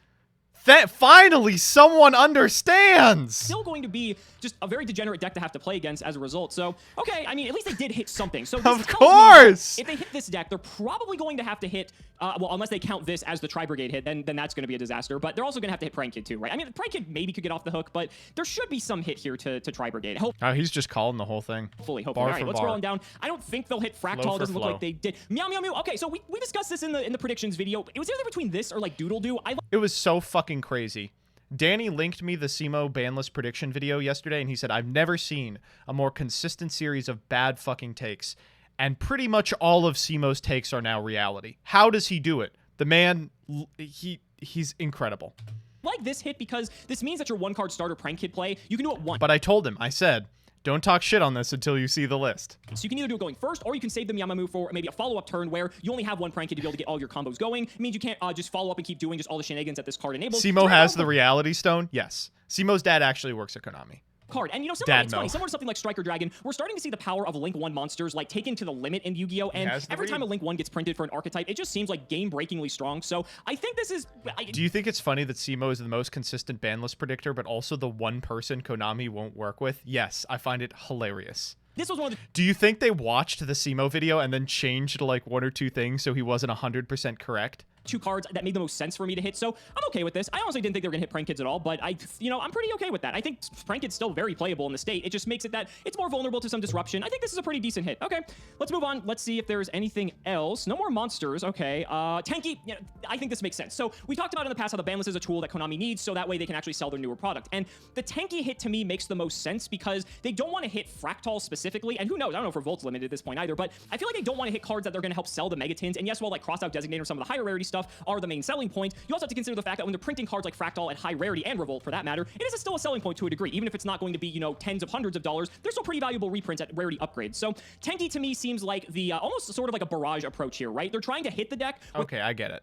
Finally, someone understands. still going to be just a very degenerate deck to have to play against as a result. So, okay, I mean, at least they did hit something. So this Of tells me course! that if they hit this deck, they're probably going to have to hit, well, unless they count this as the Tri-Brigade hit, then that's going to be a disaster. But they're also going to have to hit Prank Kid too, right? I mean, Prank Kid maybe could get off the hook, but there should be some hit here to Tri-Brigade. Oh, he's just calling the whole thing. Hopefully. Bar All right, for let's bar. roll them down. I don't think they'll hit Flow Fractal. for Doesn't look flow. like they did. Meow, meow, meow. Okay, so we discussed this in the predictions video. It was either between this or like Doodle Doo. It was so fucking crazy. Danny linked me the Simo Banlist prediction video yesterday, and he said, I've never seen a more consistent series of bad fucking takes. And pretty much all of Simo's takes are now reality. How does he do it? The man, he's incredible. like this hit because this means that your one card starter Prank Kid play, you can do it once. But I told him, I said, don't talk shit on this until you see the list. So you can either do it going first, or you can save the Miyamamu for maybe a follow-up turn where you only have one Prank Kid to be able to get all your combos going. It means you can't just follow up and keep doing just all the shenanigans that this card enables. Simo has the reality stone? Yes. Simo's dad actually works at Konami. Card. And you know, it's funny, similar to something like Striker Dragon, we're starting to see the power of Link 1 monsters like taken to the limit in Yu-Gi-Oh! And every time a Link 1 gets printed for an archetype, it just seems like game-breakingly strong. So I think this is... Do you think it's funny that Simo is the most consistent banlist predictor, but also the one person Konami won't work with? Yes, I find it hilarious. This was one of the... Do you think they watched the Simo video and then changed like one or two things so he wasn't 100% correct? Two cards that made the most sense for me to hit, so I'm okay with this. I honestly didn't think they were gonna hit Prank Kids at all, but I'm pretty okay with that. I think Prank Kid's still very playable in the state. It just makes it that it's more vulnerable to some disruption. I think this is a pretty decent hit. Okay, let's move on. Let's see if there's anything else. No more monsters. Okay, Tenki. Yeah, I think this makes sense. So we talked about in the past how the Banlist is a tool that Konami needs, so that way they can actually sell their newer product. And the Tenki hit to me makes the most sense because they don't want to hit Fractal specifically, and who knows? I don't know if Revolt's limited at this point either, but I feel like they don't want to hit cards that they're gonna help sell the Megatins. And yes, while like Crossed Out Designator, some of the higher rarity stuff are the main selling point, you also have to consider the fact that when they're printing cards like Fractal at high rarity and Revolt for that matter, it is still a selling point to a degree. Even if it's not going to be, tens of hundreds of dollars, they're still pretty valuable reprints at rarity upgrades. So Tenki to me seems like the almost sort of like a barrage approach here, right? They're trying to hit the deck with Okay, I get it.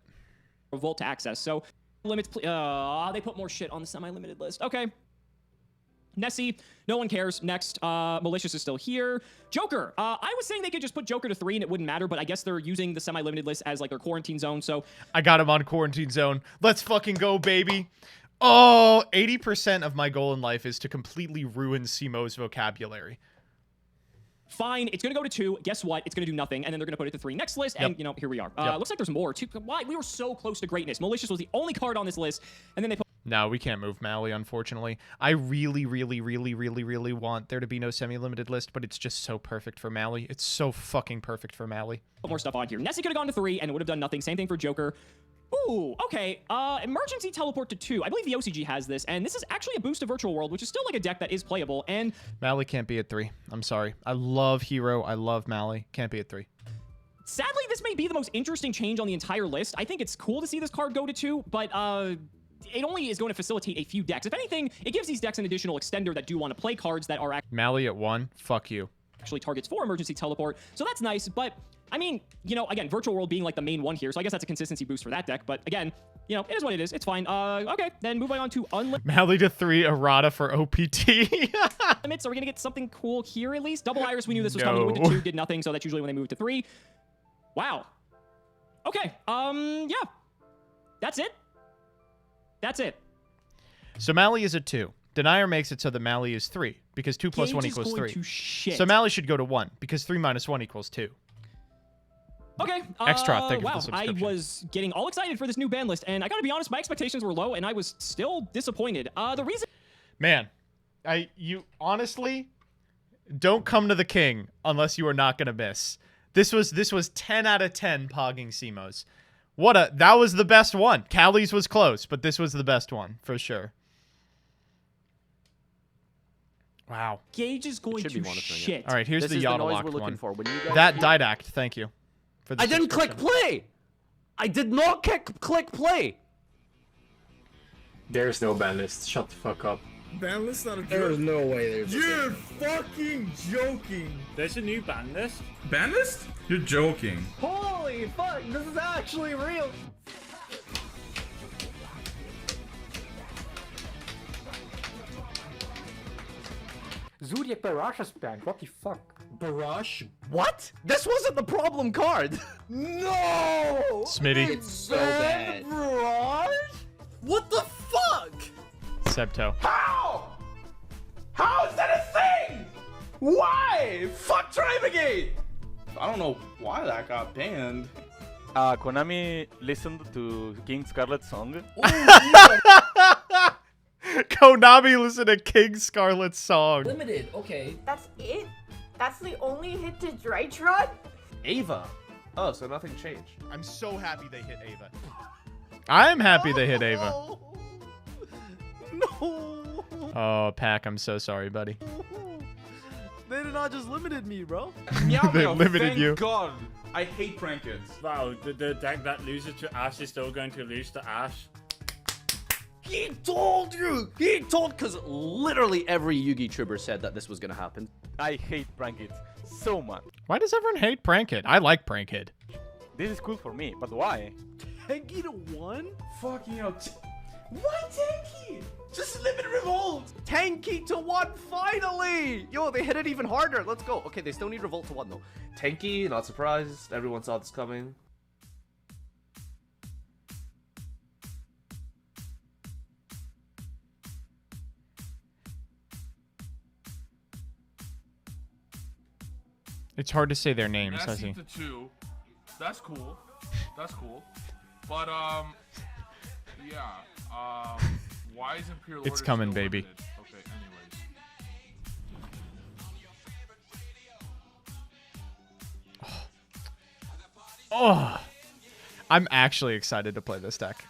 Revolt to access. So limits, they put more shit on the semi-limited list. Okay. Nessie, no one cares. Next, Malicious is still here. Joker, I was saying they could just put Joker to 3 and it wouldn't matter, but I guess they're using the semi-limited list as like their quarantine zone, so... I got him on quarantine zone. Let's fucking go, baby. Oh, 80% of my goal in life is to completely ruin Simo's vocabulary. Fine, it's gonna go to 2. Guess what? It's gonna do nothing, and then they're gonna put it to 3. Next list, and here we are. Looks like there's more. Why? We were so close to greatness. Malicious was the only card on this list, and then they put... No, we can't move Mally, unfortunately. I really, really, really, really, really want there to be no semi-limited list, but it's just so perfect for Mally. It's so fucking perfect for Mally. Put more stuff on here. Nessie could have gone to 3, and it would have done nothing. Same thing for Joker. Ooh, okay. Emergency teleport to 2. I believe the OCG has this, and this is actually a boost to Virtual World, which is still like a deck that is playable, and... Mally can't be at 3. I'm sorry. I love Hero. I love Mally. Can't be at 3. Sadly, this may be the most interesting change on the entire list. I think it's cool to see this card go to 2, but, it only is going to facilitate a few decks. If anything, it gives these decks an additional extender that do want to play cards that are Mally at 1? Fuck you. actually targets for emergency teleport, so that's nice, but... I mean, you know, again, Virtual World being like the main one here, so I guess that's a consistency boost for that deck. But again, you know, it is what it is. It's fine. Okay, then moving on to Unlimited. Mally to 3, errata for OPT. Limits. Are we gonna get something cool here at least? Double Iris, we knew this was coming. We went to 2, did nothing, so that's usually when they move to 3. Wow. Okay. Yeah. That's it. That's it. So Mally is at 2. Denier makes it so that Mally is 3 because 2 plus 1 equals 3. So Mally should go to 1 because 3 minus 1 equals 2. Okay. Extra, thank you wow, for the I subscription. was getting all excited for this new ban list, and I gotta be honest, my expectations were low, and I was still disappointed. The reason... Man, you honestly don't come to the king unless you are not gonna miss. This was 10 out of 10 pogging Simos. That was the best one. Callie's was close, but this was the best one for sure. Wow. Gage is going to shit. All right, here's This the is the Yada noise locked we're looking one. for. When you guys That Didact, thank you. For the I didn't click play. I did not click play. There's no ban list. Shut the fuck up. Ban list not a joke. There's no way there's a You're fucking joking. There's a new ban list. Ban list? You're joking. Holy fuck, this is actually real. Zodiac Barrage is banned. What the fuck? Barrage? What? This wasn't the problem card. No! Smitty. It's so bad. Barrage? What the fuck? Sebto. How? How is that a thing? Why? Fuck Tribegate! I don't know why that got banned. Konami listened to King Scarlet's song. Konami listened to King Scarlet's song. Limited, okay. That's it? That's the only hit to Drytron? Ava. Oh, so nothing changed. I'm so happy they hit Ava. I'm happy they hit Ava. No. Oh, Pack, I'm so sorry, buddy. They did not just limited me, bro. They limited thank you. God. I hate prank kids. Wow, the deck that loses to Ash is still going to lose to Ash. He told you! He told, because literally every Yu-Gi tuber said that this was going to happen. I hate prank kids so much. Why does everyone hate Prank Kid? I like Prank Kid. This is cool for me, but why? Tenki to 1? Fucking hell. Why Tenki? Just limit revolt! Tenki to 1, finally! Yo, they hit it even harder. Let's go. Okay, they still need revolt to 1, though. Tenki, not surprised. Everyone saw this coming. It's hard to say their names, I see. To 2. That's cool. That's cool. But, yeah. Why is Imperial It's Order coming, still baby. limited? Okay, anyways. Oh, I'm actually excited to play this deck.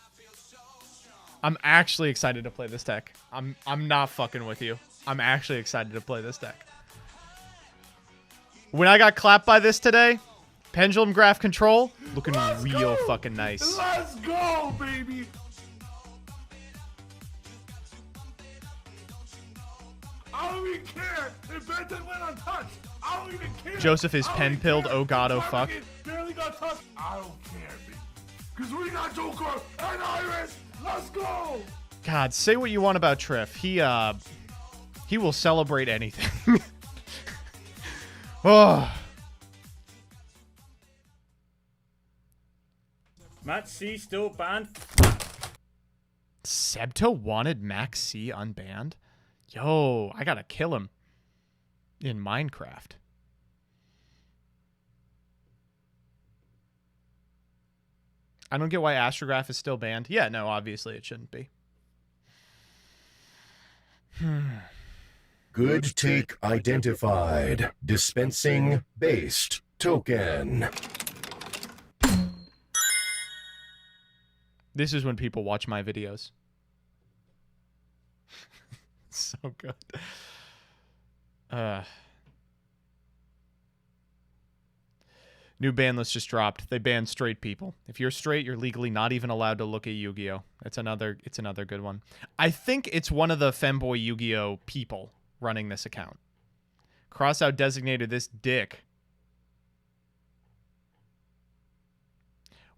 I'm actually excited to play this deck. I'm not fucking with you. I'm actually excited to play this deck. When I got clapped by this today, Pendulum Graph Control, looking real fucking nice. Let's go, baby! I don't even care if Benton went untouched. I don't even care. Joseph is pen pilled. Oh god, oh fuck. Barely got touched. I don't care, baby. Because we got Joker and Iris. Let's go. God, say what you want about Triff. He will celebrate anything. Oh. Max C still banned. Sebto wanted Max C unbanned? Yo, I gotta kill him in Minecraft. I don't get why Astrograph is still banned. Yeah, no, obviously it shouldn't be. Good take identified. Dispensing based token. This is when people watch my videos. So good. New ban list just dropped. They banned straight people. If you're straight, you're legally not even allowed to look at Yu-Gi-Oh. It's another good one. I think it's one of the femboy Yu-Gi-Oh people running this account. Crossout designated this dick.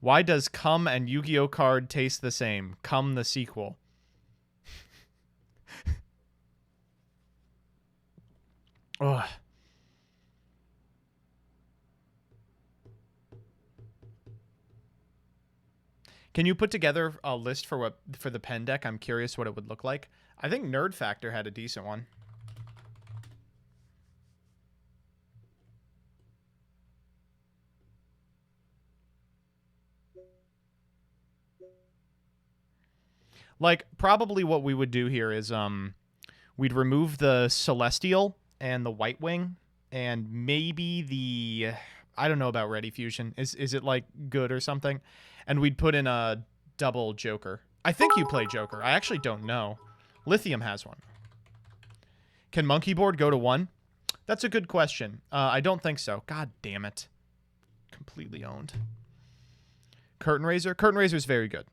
Why does Come and Yu-Gi-Oh card taste the same? Come the sequel. Ugh. Can you put together a list for the pen deck? I'm curious what it would look like. I think Nerd Factor had a decent one. Like, probably what we would do here is we'd remove the Celestial and the White Wing and maybe the, I don't know about Ready Fusion. Is it like good or something? And we'd put in a double Joker. I think you play Joker. I actually don't know. Lithium has one. Can Monkey Board go to 1? That's a good question. I don't think so. God damn it. Completely owned. Curtain Raiser? Curtain Raiser is very good.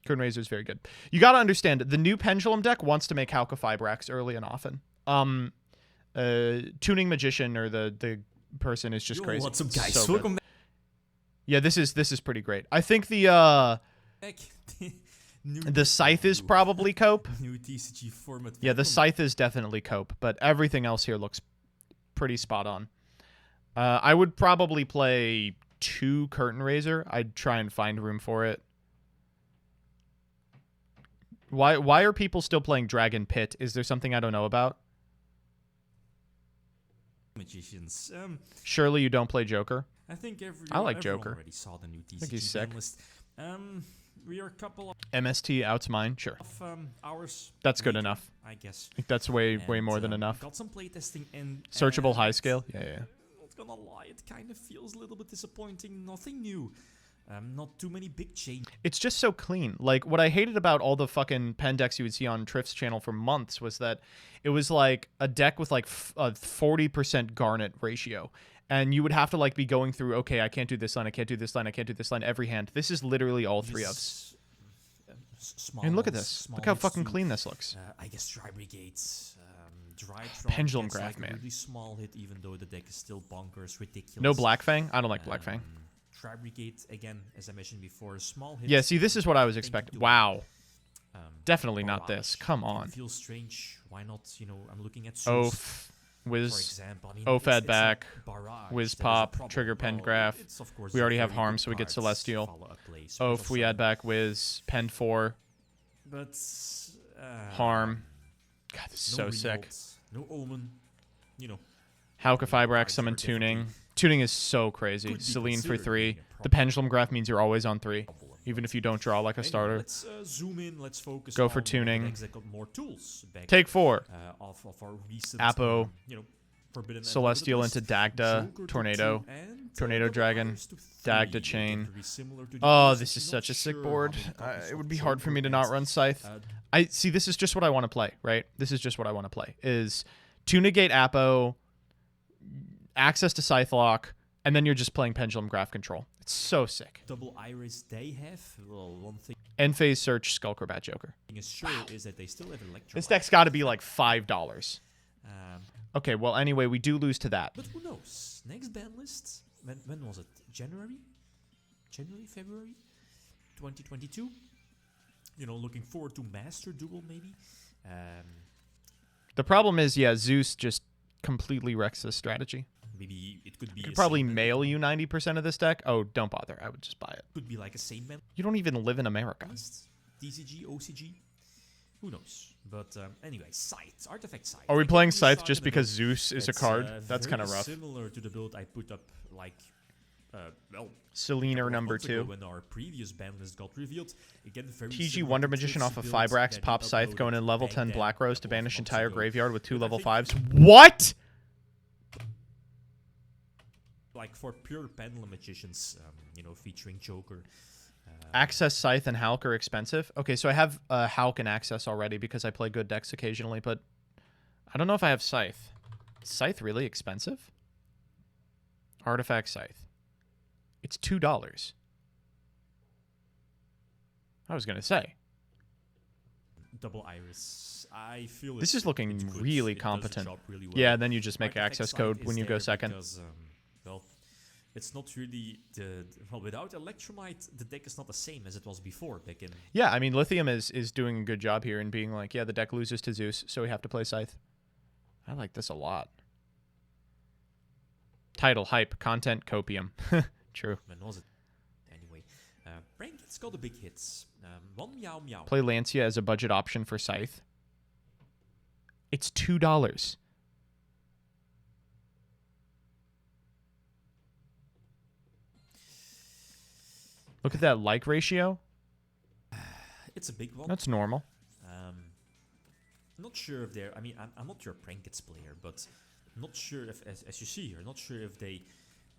Curtain Raiser is very good. You got to understand, the new Pendulum deck wants to make Halka Fibrax early and often. Tuning Magician or the person is just crazy. What's up, guys? So Welcome back. Yeah, this is pretty great. I think the Scythe is probably cope. New TCG format. Yeah, the Scythe is definitely cope, but everything else here looks pretty spot on. I would probably play 2 Curtain Raiser. I'd try and find room for it. Why are people still playing Dragon Pit? Is there something I don't know about? Magicians. Surely you don't play Joker? I think I like everyone Joker. already saw the new TCG I think he's sick. ban list. We are a couple of MST outs mine, sure. hours. That's good later, enough. I guess. I think that's way more than enough. Got some playtesting and Searchable high scale? Yeah. Not gonna lie, it kind of feels a little bit disappointing. Nothing new. Not too many big changes. It's just so clean. Like, what I hated about all the fucking pen decks you would see on Triff's channel for months was that it was like a deck with like a 40% Garnet ratio. And you would have to like be going through, okay, I can't do this line, I can't do this line, I can't do this line every hand. This is literally all 3 ofs. And look at this. Look how fucking clean this looks. I guess Dry Brigades. Pendulum Graph, like man. A really small hit, even though the deck is still bonkers, ridiculous. No Black Fang? I don't like Black Fang. Tri Brigade, again, as I mentioned before, small hit. Yeah, see, this is what I was expecting. Wow. Definitely not this. Come on. Feels strange. Why not? You know, I'm looking at Oaf, Wiz, for example. I mean, Ofad back, Barrage. Wiz That is a Pop, problem. Trigger Well, Pengraph. it's of course We already have very Harm, good so we get cards, Celestial. follow-up plays, Oaf, we add back Wiz, Pen 4. But Harm. God, this is no so sick. Revolt, no Omen. You know. Halka Fibrax, summon Tuning. Tuning is so crazy. Celine for 3. The Pendulum Graph means you're always on 3, even if you don't draw like a starter. Let's zoom in. Let's focus. Go for on Tuning. decks that got more tools back, Take 4. Of our recent, Apo. You know, Forbidden and Celestial Limited into list. Dagda. Joker to Tornado. 2 and Tornado Double Dragon. Iris to 3. Dagda Chain. Very similar to the Oh, others, this if is you're such a not sick sure board. how many copies It would of be hard for me to Joker not run Scythe. and, See, this is just what I want to play, right? This is just what I want to play. Is 2 negate Apo, access to Scythe Lock, and then you're just playing Pendulum Graph Control. It's so sick. Double Iris they have. Well, one thing End phase search Skullcrobat Joker. is sure is that they still have Electro. This deck's got to be like $5. Okay, well, anyway, we do lose to that. But who knows? Next ban list. When was it? January, February, 2022. You know, looking forward to Master Duel maybe. The problem is, yeah, Zeus just completely wrecks this strategy. Maybe it could be. Could probably mail you 90% of this deck. Oh, don't bother. I would just buy it. Could be like a same man. You don't even live in America. DCG, OCG. Who knows? But anyway, Scythe, Artifact Scythe. Are we I playing think Scythe saw just in the because build. Zeus is a It's, card? That's very kind of rough. Similar to the build I put up like, well, Selena couple of number months ago 2. when our previous ban list got revealed. Again, very TG similar Wonder to Magician Triff's off of build Fibrax, that pop he Scythe, uploaded going in level back 10 then, Black Rose a to couple of banish months entire ago. graveyard with 2 But I level think 5s. What? Like for pure Pendulum Magicians, you know, featuring Joker, Access, Scythe, and Hulk are expensive. Okay, so I have Hulk and Access already because I play good decks occasionally, but I don't know if I have Scythe. Is Scythe really expensive? Artifact Scythe. It's $2. I was going to say. Double Iris. I feel this is looking really competent. Really well. Yeah, and then you just make access code when you go second. Because, well, it's not really well, without Electromite, the deck is not the same as it was before back in. Yeah, I mean, Lithium is doing a good job here in being like, yeah, the deck loses to Zeus, so we have to play Scythe. I like this a lot. Title, hype, content, copium. True. When was it? Anyway, Branket's got the big hits. One Meow Meow. Play Lancia as a budget option for Scythe. It's $2. Look at that like ratio. It's a big one. That's normal. I'm not sure if they're... I mean, I'm not your Prankets player, but I'm not sure if, as you see here, not sure if they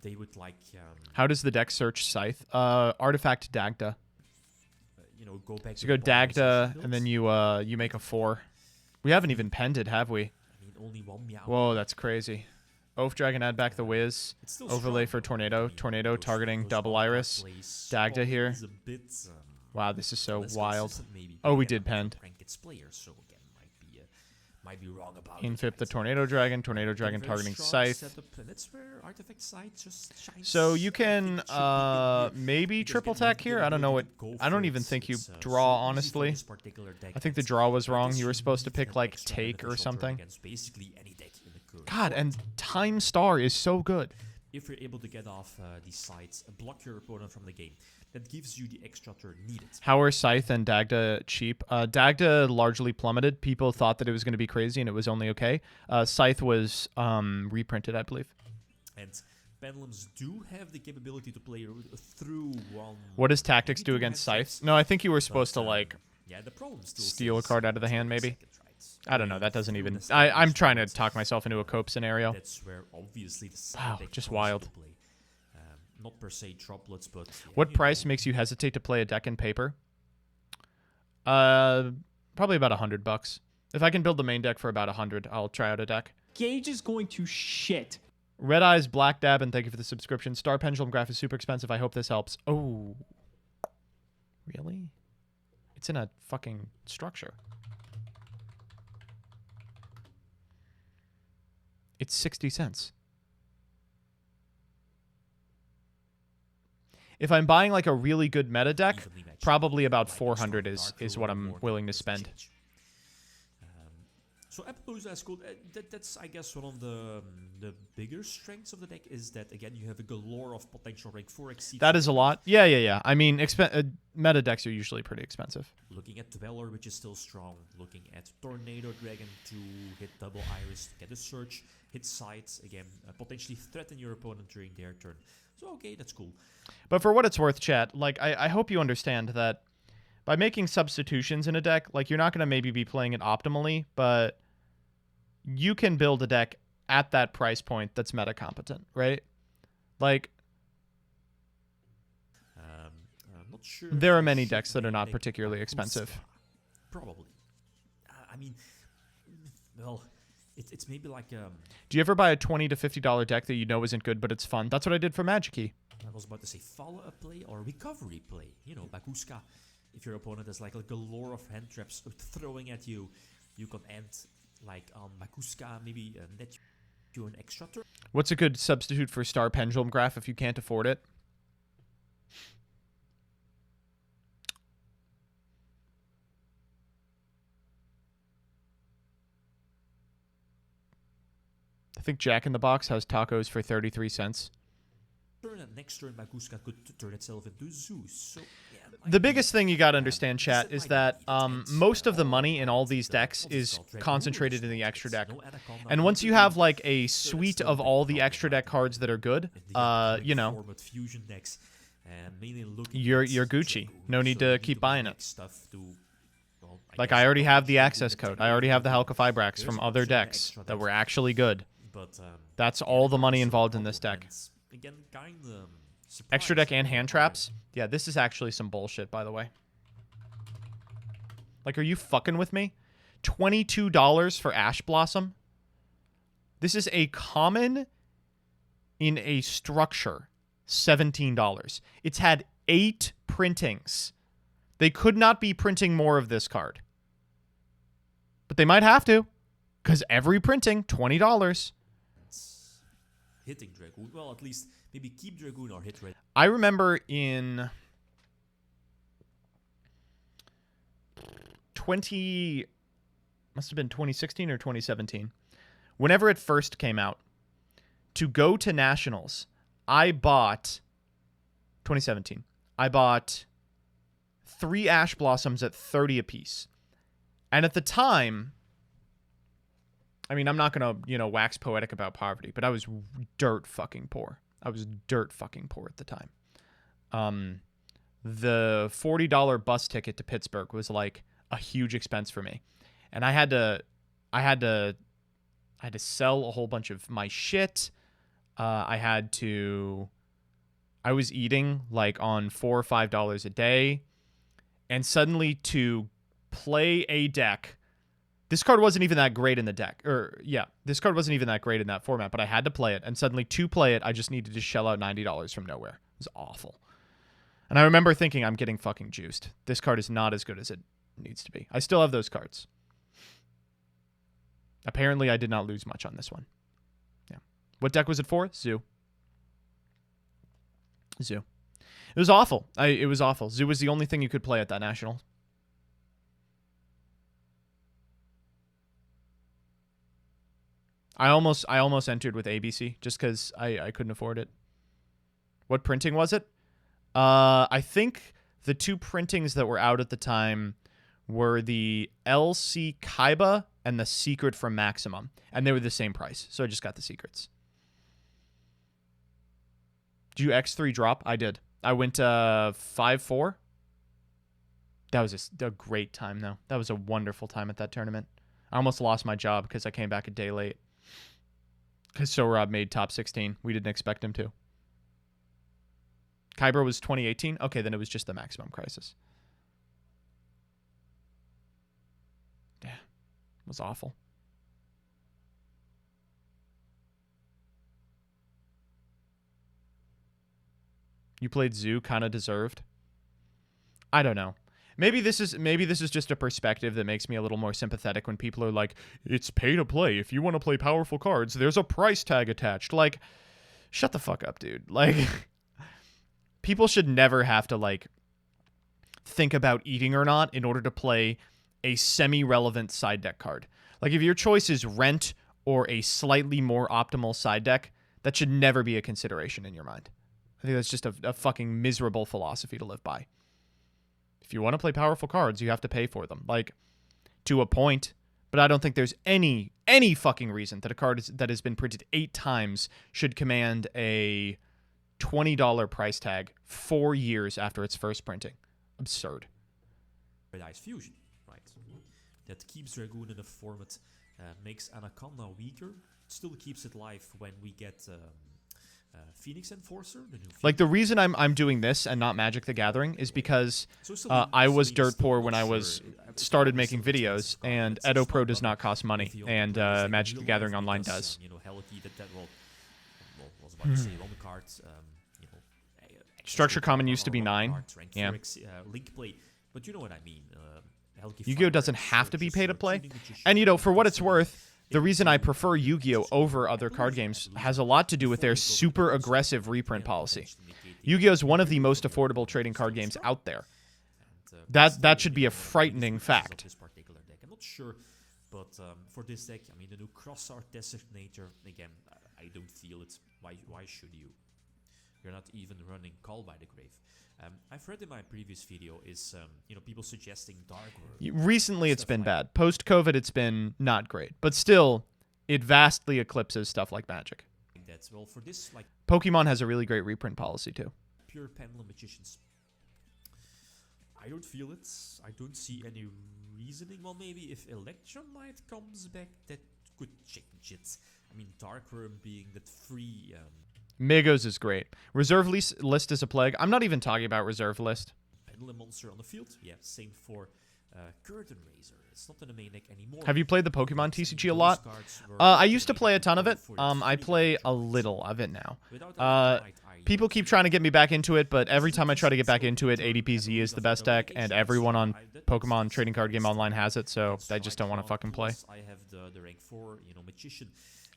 would like... How does the deck search Scythe? Artifact Dagda. You know, go back so you go Dagda, and then you make a 4. We haven't even penned it, have we? I mean, only one Meow. Whoa, that's crazy. Oath Dragon, add back the Wiz. Overlay for Tornado. Tornado targeting double Iris. Dagda here. Wow, this is so wild. Oh, we did pen. Infip the Tornado Dragon targeting Scythe. So you can maybe triple tech here. I don't know what. I don't even think you draw, honestly. I think the draw was wrong. You were supposed to pick like Take or something. God, and Time Star is so good. If you're able to get off these sides, block your opponent from the game, that gives you the extra turn needed. How are Scythe and Dagda cheap? Dagda largely plummeted. People thought that it was going to be crazy, and it was only okay. Scythe was reprinted, I believe. And Pendulums do have the capability to play through one... What does Tactics do against Scythe? No, I think you were supposed to, like, yeah, the problem still steal a card out of the hand, maybe. I don't know. That doesn't even... I'm trying to talk myself into a cope scenario. That's where obviously the wow, just wild. Not per se droplets, but... What price makes you hesitate to play a deck in paper? Probably about $100. If I can build the main deck for about 100, I'll try out a deck. Gage is going to shit. Red Eyes, Black Dab, and thank you for the subscription. Star Pendulum Graph is super expensive. I hope this helps. Oh. Really? It's in a fucking structure. It's 60 cents. If I'm buying like a really good meta deck, probably about 400 is what I'm willing to spend. So Appaloosa is cool. That's, I guess, one of the bigger strengths of the deck is that, again, you have a galore of potential rank 4 exceed. That is a lot. Yeah. I mean, meta decks are usually pretty expensive. Looking at Dweller, which is still strong. Looking at Tornado Dragon to hit double Iris, get a search, hit sides, again, potentially threaten your opponent during their turn. So, okay, that's cool. But for what it's worth, chat, like, I hope you understand that by making substitutions in a deck, like, you're not going to maybe be playing it optimally, but you can build a deck at that price point that's meta competent, right? Like, I'm not sure there are many decks that are not particularly expensive. Probably. I mean, well, it's maybe like... Do you ever buy a $20 to $50 deck that you know isn't good, but it's fun? That's what I did for Magic Key. I was about to say follow-up play or recovery play. You know, Bakuska. If your opponent has like a galore of hand traps throwing at you, you can end... like Bakuska, maybe net you an extra turn. What's a good substitute for Star Pendulum Graph if you can't afford it? I think Jack in the Box has tacos for 33 cents. Turn and next turn Bakuska could turn itself into Zeus. So yeah, the biggest thing you got to understand, chat, is that most of the money in all these decks is concentrated in the extra deck. And once you have like a suite of all the extra deck cards that are good, you know, you're Gucci. No need to keep buying it. Like, I already have the access code. I already have the Halka-Fibrax from other decks that were actually good. That's all the money involved in this deck. Again, kind of Extra deck and hand traps. Yeah, this is actually some bullshit, by the way. Like, are you fucking with me? $22 for Ash Blossom? This is a common in a structure. $17. It's had 8 printings. They could not be printing more of this card. But they might have to. Because every printing, $20. Hitting Dragoon. Well, at least maybe keep Dragoon or hit Red. I remember in 2016 or 2017, whenever it first came out, to go to Nationals, I bought 2017. I bought 3 Ash Blossoms at 30 apiece. And at the time, I mean, I'm not going to, wax poetic about poverty, but I was dirt fucking poor. I was dirt fucking poor at the time. The $40 bus ticket to Pittsburgh was like a huge expense for me. And I had to sell a whole bunch of my shit. I was eating like on $4 or $5 a day. And suddenly to play a deck, this card wasn't even that great in the deck. This card wasn't even that great in that format, but I had to play it. And suddenly to play it, I just needed to shell out $90 from nowhere. It was awful. And I remember thinking, I'm getting fucking juiced. This card is not as good as it needs to be. I still have those cards. Apparently, I did not lose much on this one. Yeah. What deck was it for? Zoo. It was awful. It was awful. Zoo was the only thing you could play at that national. I almost entered with ABC just because I couldn't afford it. What printing was it? I think the 2 printings that were out at the time were the LC Kaiba and the Secret from Maximum. And they were the same price, so I just got the secrets. Did you X3 drop? I did. I went 5-4. That was a great time, though. That was a wonderful time at that tournament. I almost lost my job because I came back a day late. Because Sohrab made top 16. We didn't expect him to. Kyber was 2018? Okay, then it was just the Maximum Crisis. Yeah, it was awful. You played Zoo, kind of deserved. I don't know. Maybe this is just a perspective that makes me a little more sympathetic when people are like, it's pay to play. If you want to play powerful cards, there's a price tag attached. Like, shut the fuck up, dude. Like, people should never have to, like, think about eating or not in order to play a semi-relevant side deck card. Like, if your choice is Rent or a slightly more optimal side deck, that should never be a consideration in your mind. I think that's just a fucking miserable philosophy to live by. If you want to play powerful cards, you have to pay for them. Like, to a point. But I don't think there's any fucking reason that a card that has been printed 8 times should command a $20 price tag 4 years after its first printing. Absurd. Red Eyes Fusion, right? That keeps Dragoon in the format, makes Anaconda weaker, still keeps it live when we get Phoenix Enforcer, the new like, the reason I'm doing this and not Magic the Gathering is because I was dirt poor when I started making videos, and Edo Pro does not cost money, and Magic the Gathering Online does. Structure Common used to be 9. Yeah. Link play, but you know what I mean. Yu-Gi-Oh doesn't have to be pay to play, and for what it's worth, the reason I prefer Yu-Gi-Oh over other card games has a lot to do with their super aggressive reprint policy. Yu-Gi-Oh is one of the most affordable trading card games out there. That should be a frightening fact. I'm not sure, but for this deck, I mean, the new Cross Art Designator, again, I don't feel it. Why should you? You're not even running Call by the Grave. I've read in my previous video is people suggesting Dark World. Recently, it's been bad. Post-COVID, it's been not great, but still, it vastly eclipses stuff like Magic. That's well for this like Pokemon has a really great reprint policy too. Pure Pendulum Magicians. I don't feel it. I don't see any reasoning. Well, maybe if Electromite comes back, that could change it. I mean, Dark Worm being that free. Migos is great. Reserve list is a plague. I'm not even talking about reserve list. Pendulum Monster on the field. Yeah, same for Curtain Razor. It's not in the main deck anymore. Have you played the Pokemon TCG a lot? I used to play a ton of it. I play a little of it now. People keep trying to get me back into it, but every time I try to get back into it, ADPZ is the best deck, and everyone on Pokemon Trading Card Game Online has it, so I just don't want to fucking play. I have the rank 4, Magician.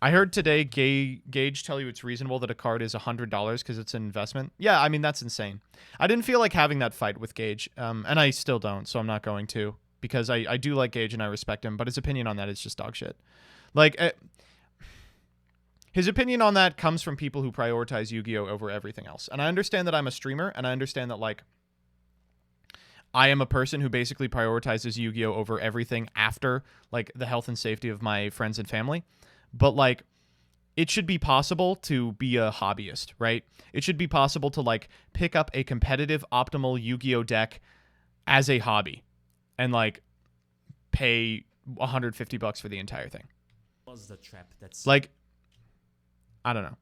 I heard today Gage tell you it's reasonable that a card is $100 because it's an investment. Yeah, I mean, that's insane. I didn't feel like having that fight with Gage, and I still don't, so I'm not going to, because I do like Gage and I respect him, but his opinion on that is just dog shit. Like, his opinion on that comes from people who prioritize Yu-Gi-Oh! Over everything else. And I understand that I'm a streamer, and I understand that, like, I am a person who basically prioritizes Yu-Gi-Oh! Over everything after, like, the health and safety of my friends and family. But, like, it should be possible to be a hobbyist, right? It should be possible to, like, pick up a competitive optimal Yu-Gi-Oh! Deck as a hobby and, like, pay $150 for the entire thing. Was the trap that's like, I don't know.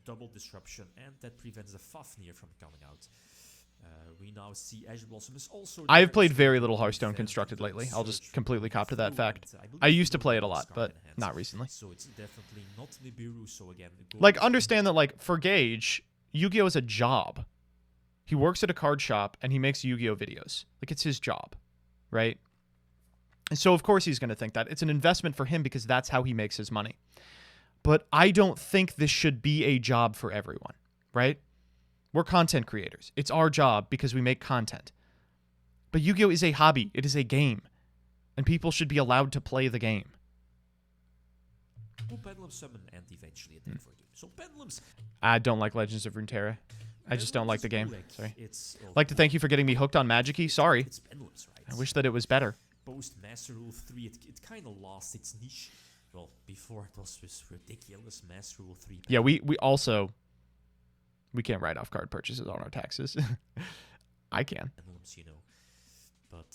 Double disruption, and that prevents the Fafnir from coming out. We now see Ash Blossom is also... I've played very little Hearthstone Constructed lately. I'll just completely cop to that fact. I used to play it a lot, but not recently. So it's definitely not Nibiru, so again... Like, understand that, like, for Gage, Yu-Gi-Oh! Is a job. He works at a card shop, and he makes Yu-Gi-Oh! Videos. Like, it's his job, right? And so, of course, he's going to think that. It's an investment for him because that's how he makes his money. But I don't think this should be a job for everyone, right? We're content creators. It's our job because we make content. But Yu-Gi-Oh! Is a hobby. It is a game. And people should be allowed to play the game. Pendulum summon and eventually a deck for a game. So Pendulums... I don't like Legends of Runeterra. I just don't like the game. Sorry. Like to thank you for getting me hooked on Magic-y. Sorry. I wish that it was better. Post Master Rule 3, it kind of lost its niche. Well, before it was this ridiculous Master Rule 3. Yeah, we also... We can't write off card purchases on our taxes. I can. But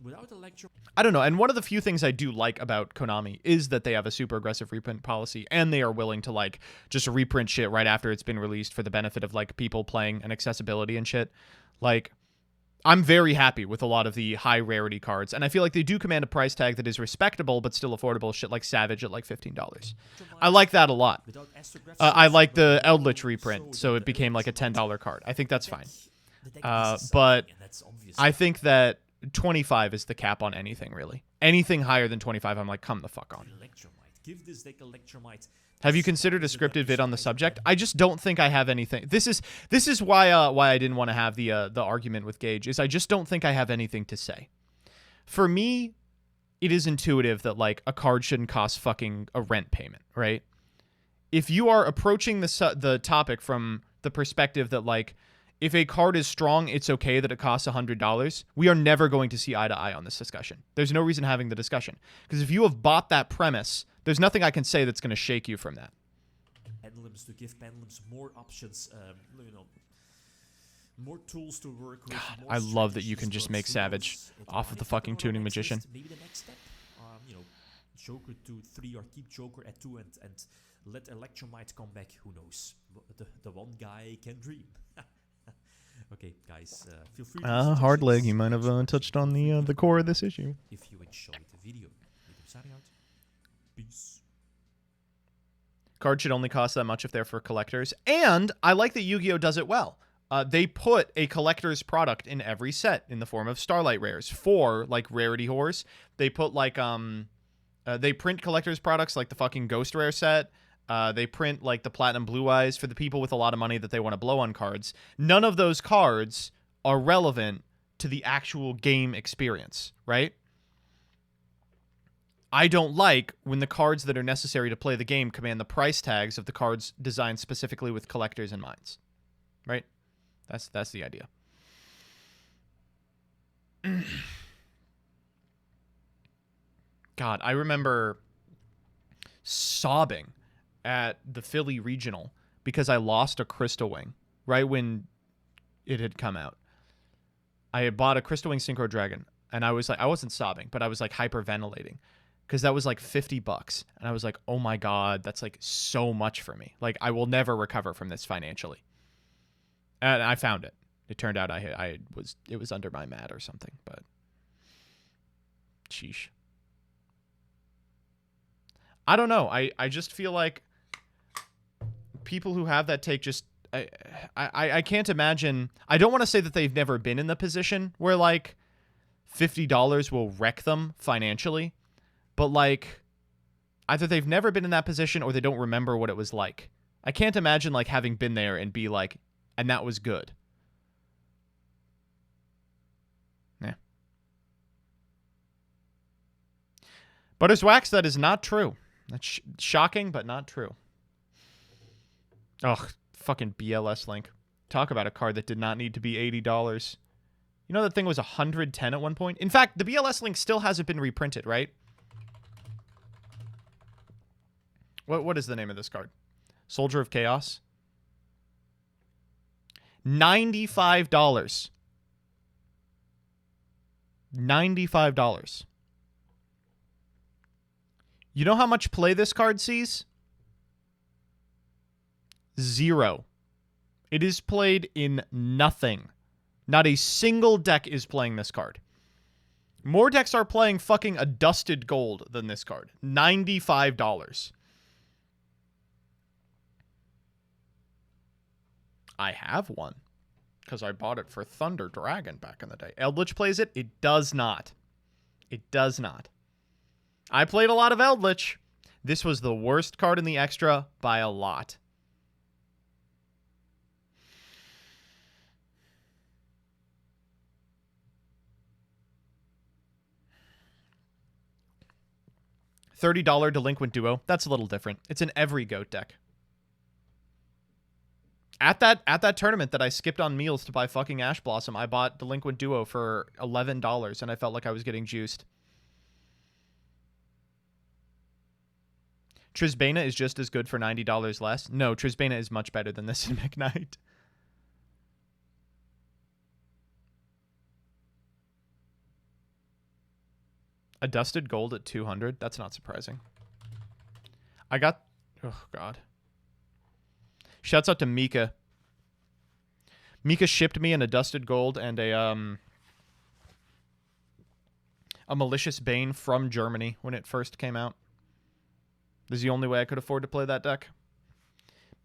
without a lecture... I don't know. And one of the few things I do like about Konami is that they have a super aggressive reprint policy, and they are willing to, like, just reprint shit right after it's been released for the benefit of, like, people playing and accessibility and shit. Like, I'm very happy with a lot of the high rarity cards, and I feel like they do command a price tag that is respectable but still affordable. Shit like Savage at like $15. I like that a lot. I like the Eldritch reprint, so it became like a $10 card. I think that's fine. But I think that 25 is the cap on anything, really. Anything higher than 25, I'm like, come the fuck on. Give this deck Electromite. Have you considered a scripted vid on the subject? I just don't think I have anything. This is why I didn't want to have the argument with Gage, is I just don't think I have anything to say. For me, it is intuitive that, like, a card shouldn't cost fucking a rent payment, right? If you are approaching the topic from the perspective that, like, if a card is strong, it's okay that it costs $100, we are never going to see eye to eye on this discussion. There's no reason having the discussion. Because if you have bought that premise, there's nothing I can say that's going to shake you from that. Pendulums, to give Pendulums more options, more tools to work with. God, I love that you can just make Savage off of the fucking Tuning Magician. Maybe the next step, Joker to 3 or keep Joker at 2 and let Electromite come back. Who knows? The one guy can dream. Okay, guys, feel free to hard leg, you might have touched on the core of this issue. If you enjoyed the video, signing out. Peace. Cards should only cost that much if they're for collectors. And I like that Yu-Gi-Oh! Does it well. They put a collector's product in every set in the form of Starlight Rares. For, like, Rarity Whores, they put, like, they print collector's products like the fucking Ghost Rare set. They print, like, the Platinum Blue Eyes for the people with a lot of money that they want to blow on cards. None of those cards are relevant to the actual game experience, right? I don't like when the cards that are necessary to play the game command the price tags of the cards designed specifically with collectors in mind, right? That's the idea. God, I remember sobbing at the Philly Regional because I lost a Crystal Wing right when it had come out. I had bought a Crystal Wing Synchro Dragon, and I was like, I wasn't sobbing, but I was like hyperventilating because that was like $50. And I was like, oh my God, that's like so much for me. Like, I will never recover from this financially. And I found it. It turned out it was under my mat or something, but sheesh. I don't know. I just feel like people who have that take just I can't imagine. I don't want to say that they've never been in the position where like $50 will wreck them financially, but like either they've never been in that position or they don't remember what it was like. I can't imagine like having been there and be like, and that was good. Yeah. Butterswax, that is not true. That's shocking, but not true. Ugh, fucking BLS link. Talk about a card that did not need to be $80. You know that thing was $110 at one point? In fact, the BLS link still hasn't been reprinted, right? What is the name of this card? Soldier of Chaos? $95. $95. You know how much play this card sees? 0. It is played in nothing. Not a single deck is playing this card. More decks are playing fucking a dusted gold than this card. $95. I have one. Because I bought it for Thunder Dragon back in the day. Eldritch plays it? It does not. It does not. I played a lot of Eldritch. This was the worst card in the extra by a lot. $30 Delinquent Duo. That's a little different. It's in every GOAT deck. At that tournament that I skipped on meals to buy fucking Ash Blossom, I bought Delinquent Duo for $11, and I felt like I was getting juiced. Trisbana is just as good for $90 less. No, Trisbana is much better than this in McKnight. A dusted gold at 200? That's not surprising. I got... Oh, God. Shouts out to Mika. Mika shipped me in a dusted gold and a Malicious Bane from Germany when it first came out. This is the only way I could afford to play that deck.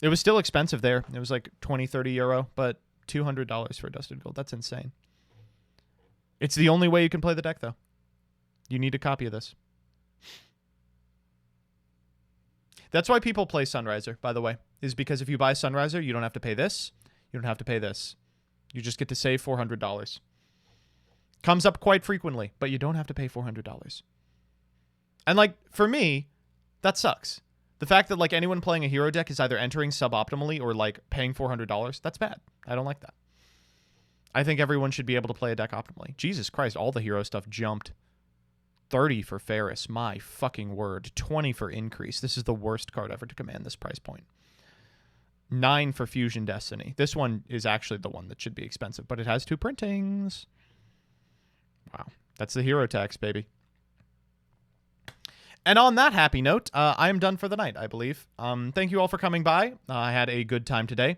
It was still expensive there. It was like 20, 30 euro, but $200 for a dusted gold. That's insane. It's the only way you can play the deck, though. You need a copy of this. That's why people play Sunriser, by the way, is because if you buy Sunriser, you don't have to pay this. You don't have to pay this. You just get to save $400. Comes up quite frequently, but you don't have to pay $400. And, like, for me, that sucks. The fact that, like, anyone playing a hero deck is either entering suboptimally or, like, paying $400, that's bad. I don't like that. I think everyone should be able to play a deck optimally. Jesus Christ, all the hero stuff jumped. 30 for Ferris. My fucking word. 20 for Increase. This is the worst card ever to command this price point. 9 for Fusion Destiny. This one is actually the one that should be expensive, but it has 2 printings. Wow. That's the hero tax, baby. And on that happy note, I am done for the night, I believe. Thank you all for coming by. I had a good time today.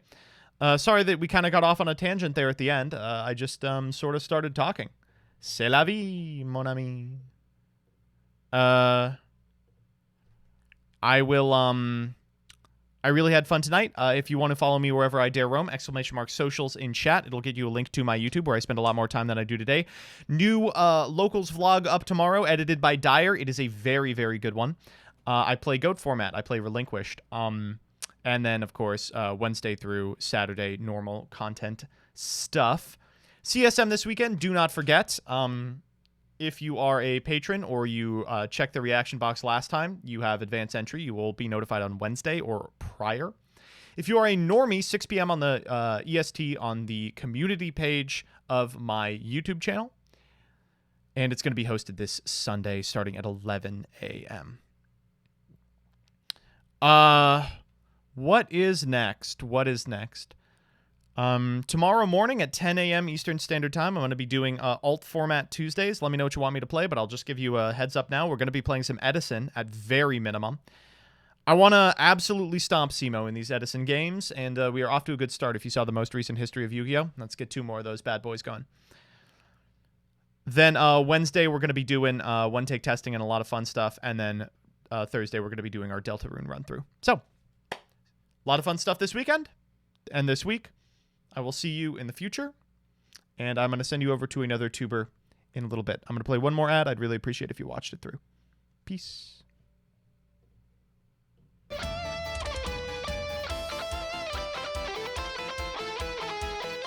Sorry that we kind of got off on a tangent there at the end. I just sort of started talking. C'est la vie, mon ami. I really had fun tonight. If you want to follow me wherever I dare roam, ! Socials in chat. It'll get you a link to my YouTube where I spend a lot more time than I do today. New locals vlog up tomorrow, edited by Dyer. It is a very, very good one. I play GOAT format. I play Relinquished. And then, of course, Wednesday through Saturday, normal content stuff. CSM this weekend, do not forget. If you are a patron or you checked the reaction box last time, you have advance entry. You will be notified on Wednesday or prior. If you are a normie, 6 p.m. on the EST on the community page of my YouTube channel. And it's going to be hosted this Sunday starting at 11 a.m. What is next? What is next? Tomorrow morning at 10 a.m. Eastern Standard Time, I'm going to be doing alt format Tuesdays. Let me know what you want me to play, but I'll just give you a heads up now. We're going to be playing some Edison at very minimum. I want to absolutely stomp Simo in these Edison games, and we are off to a good start if you saw the most recent history of Yu-Gi-Oh! Let's get 2 more of those bad boys going. Then Wednesday, we're going to be doing one-take testing and a lot of fun stuff, and then Thursday, we're going to be doing our Deltarune run-through. So, a lot of fun stuff this weekend and this week. I will see you in the future, and I'm going to send you over to another tuber in a little bit. I'm going to play one more ad. I'd really appreciate if you watched it through. Peace.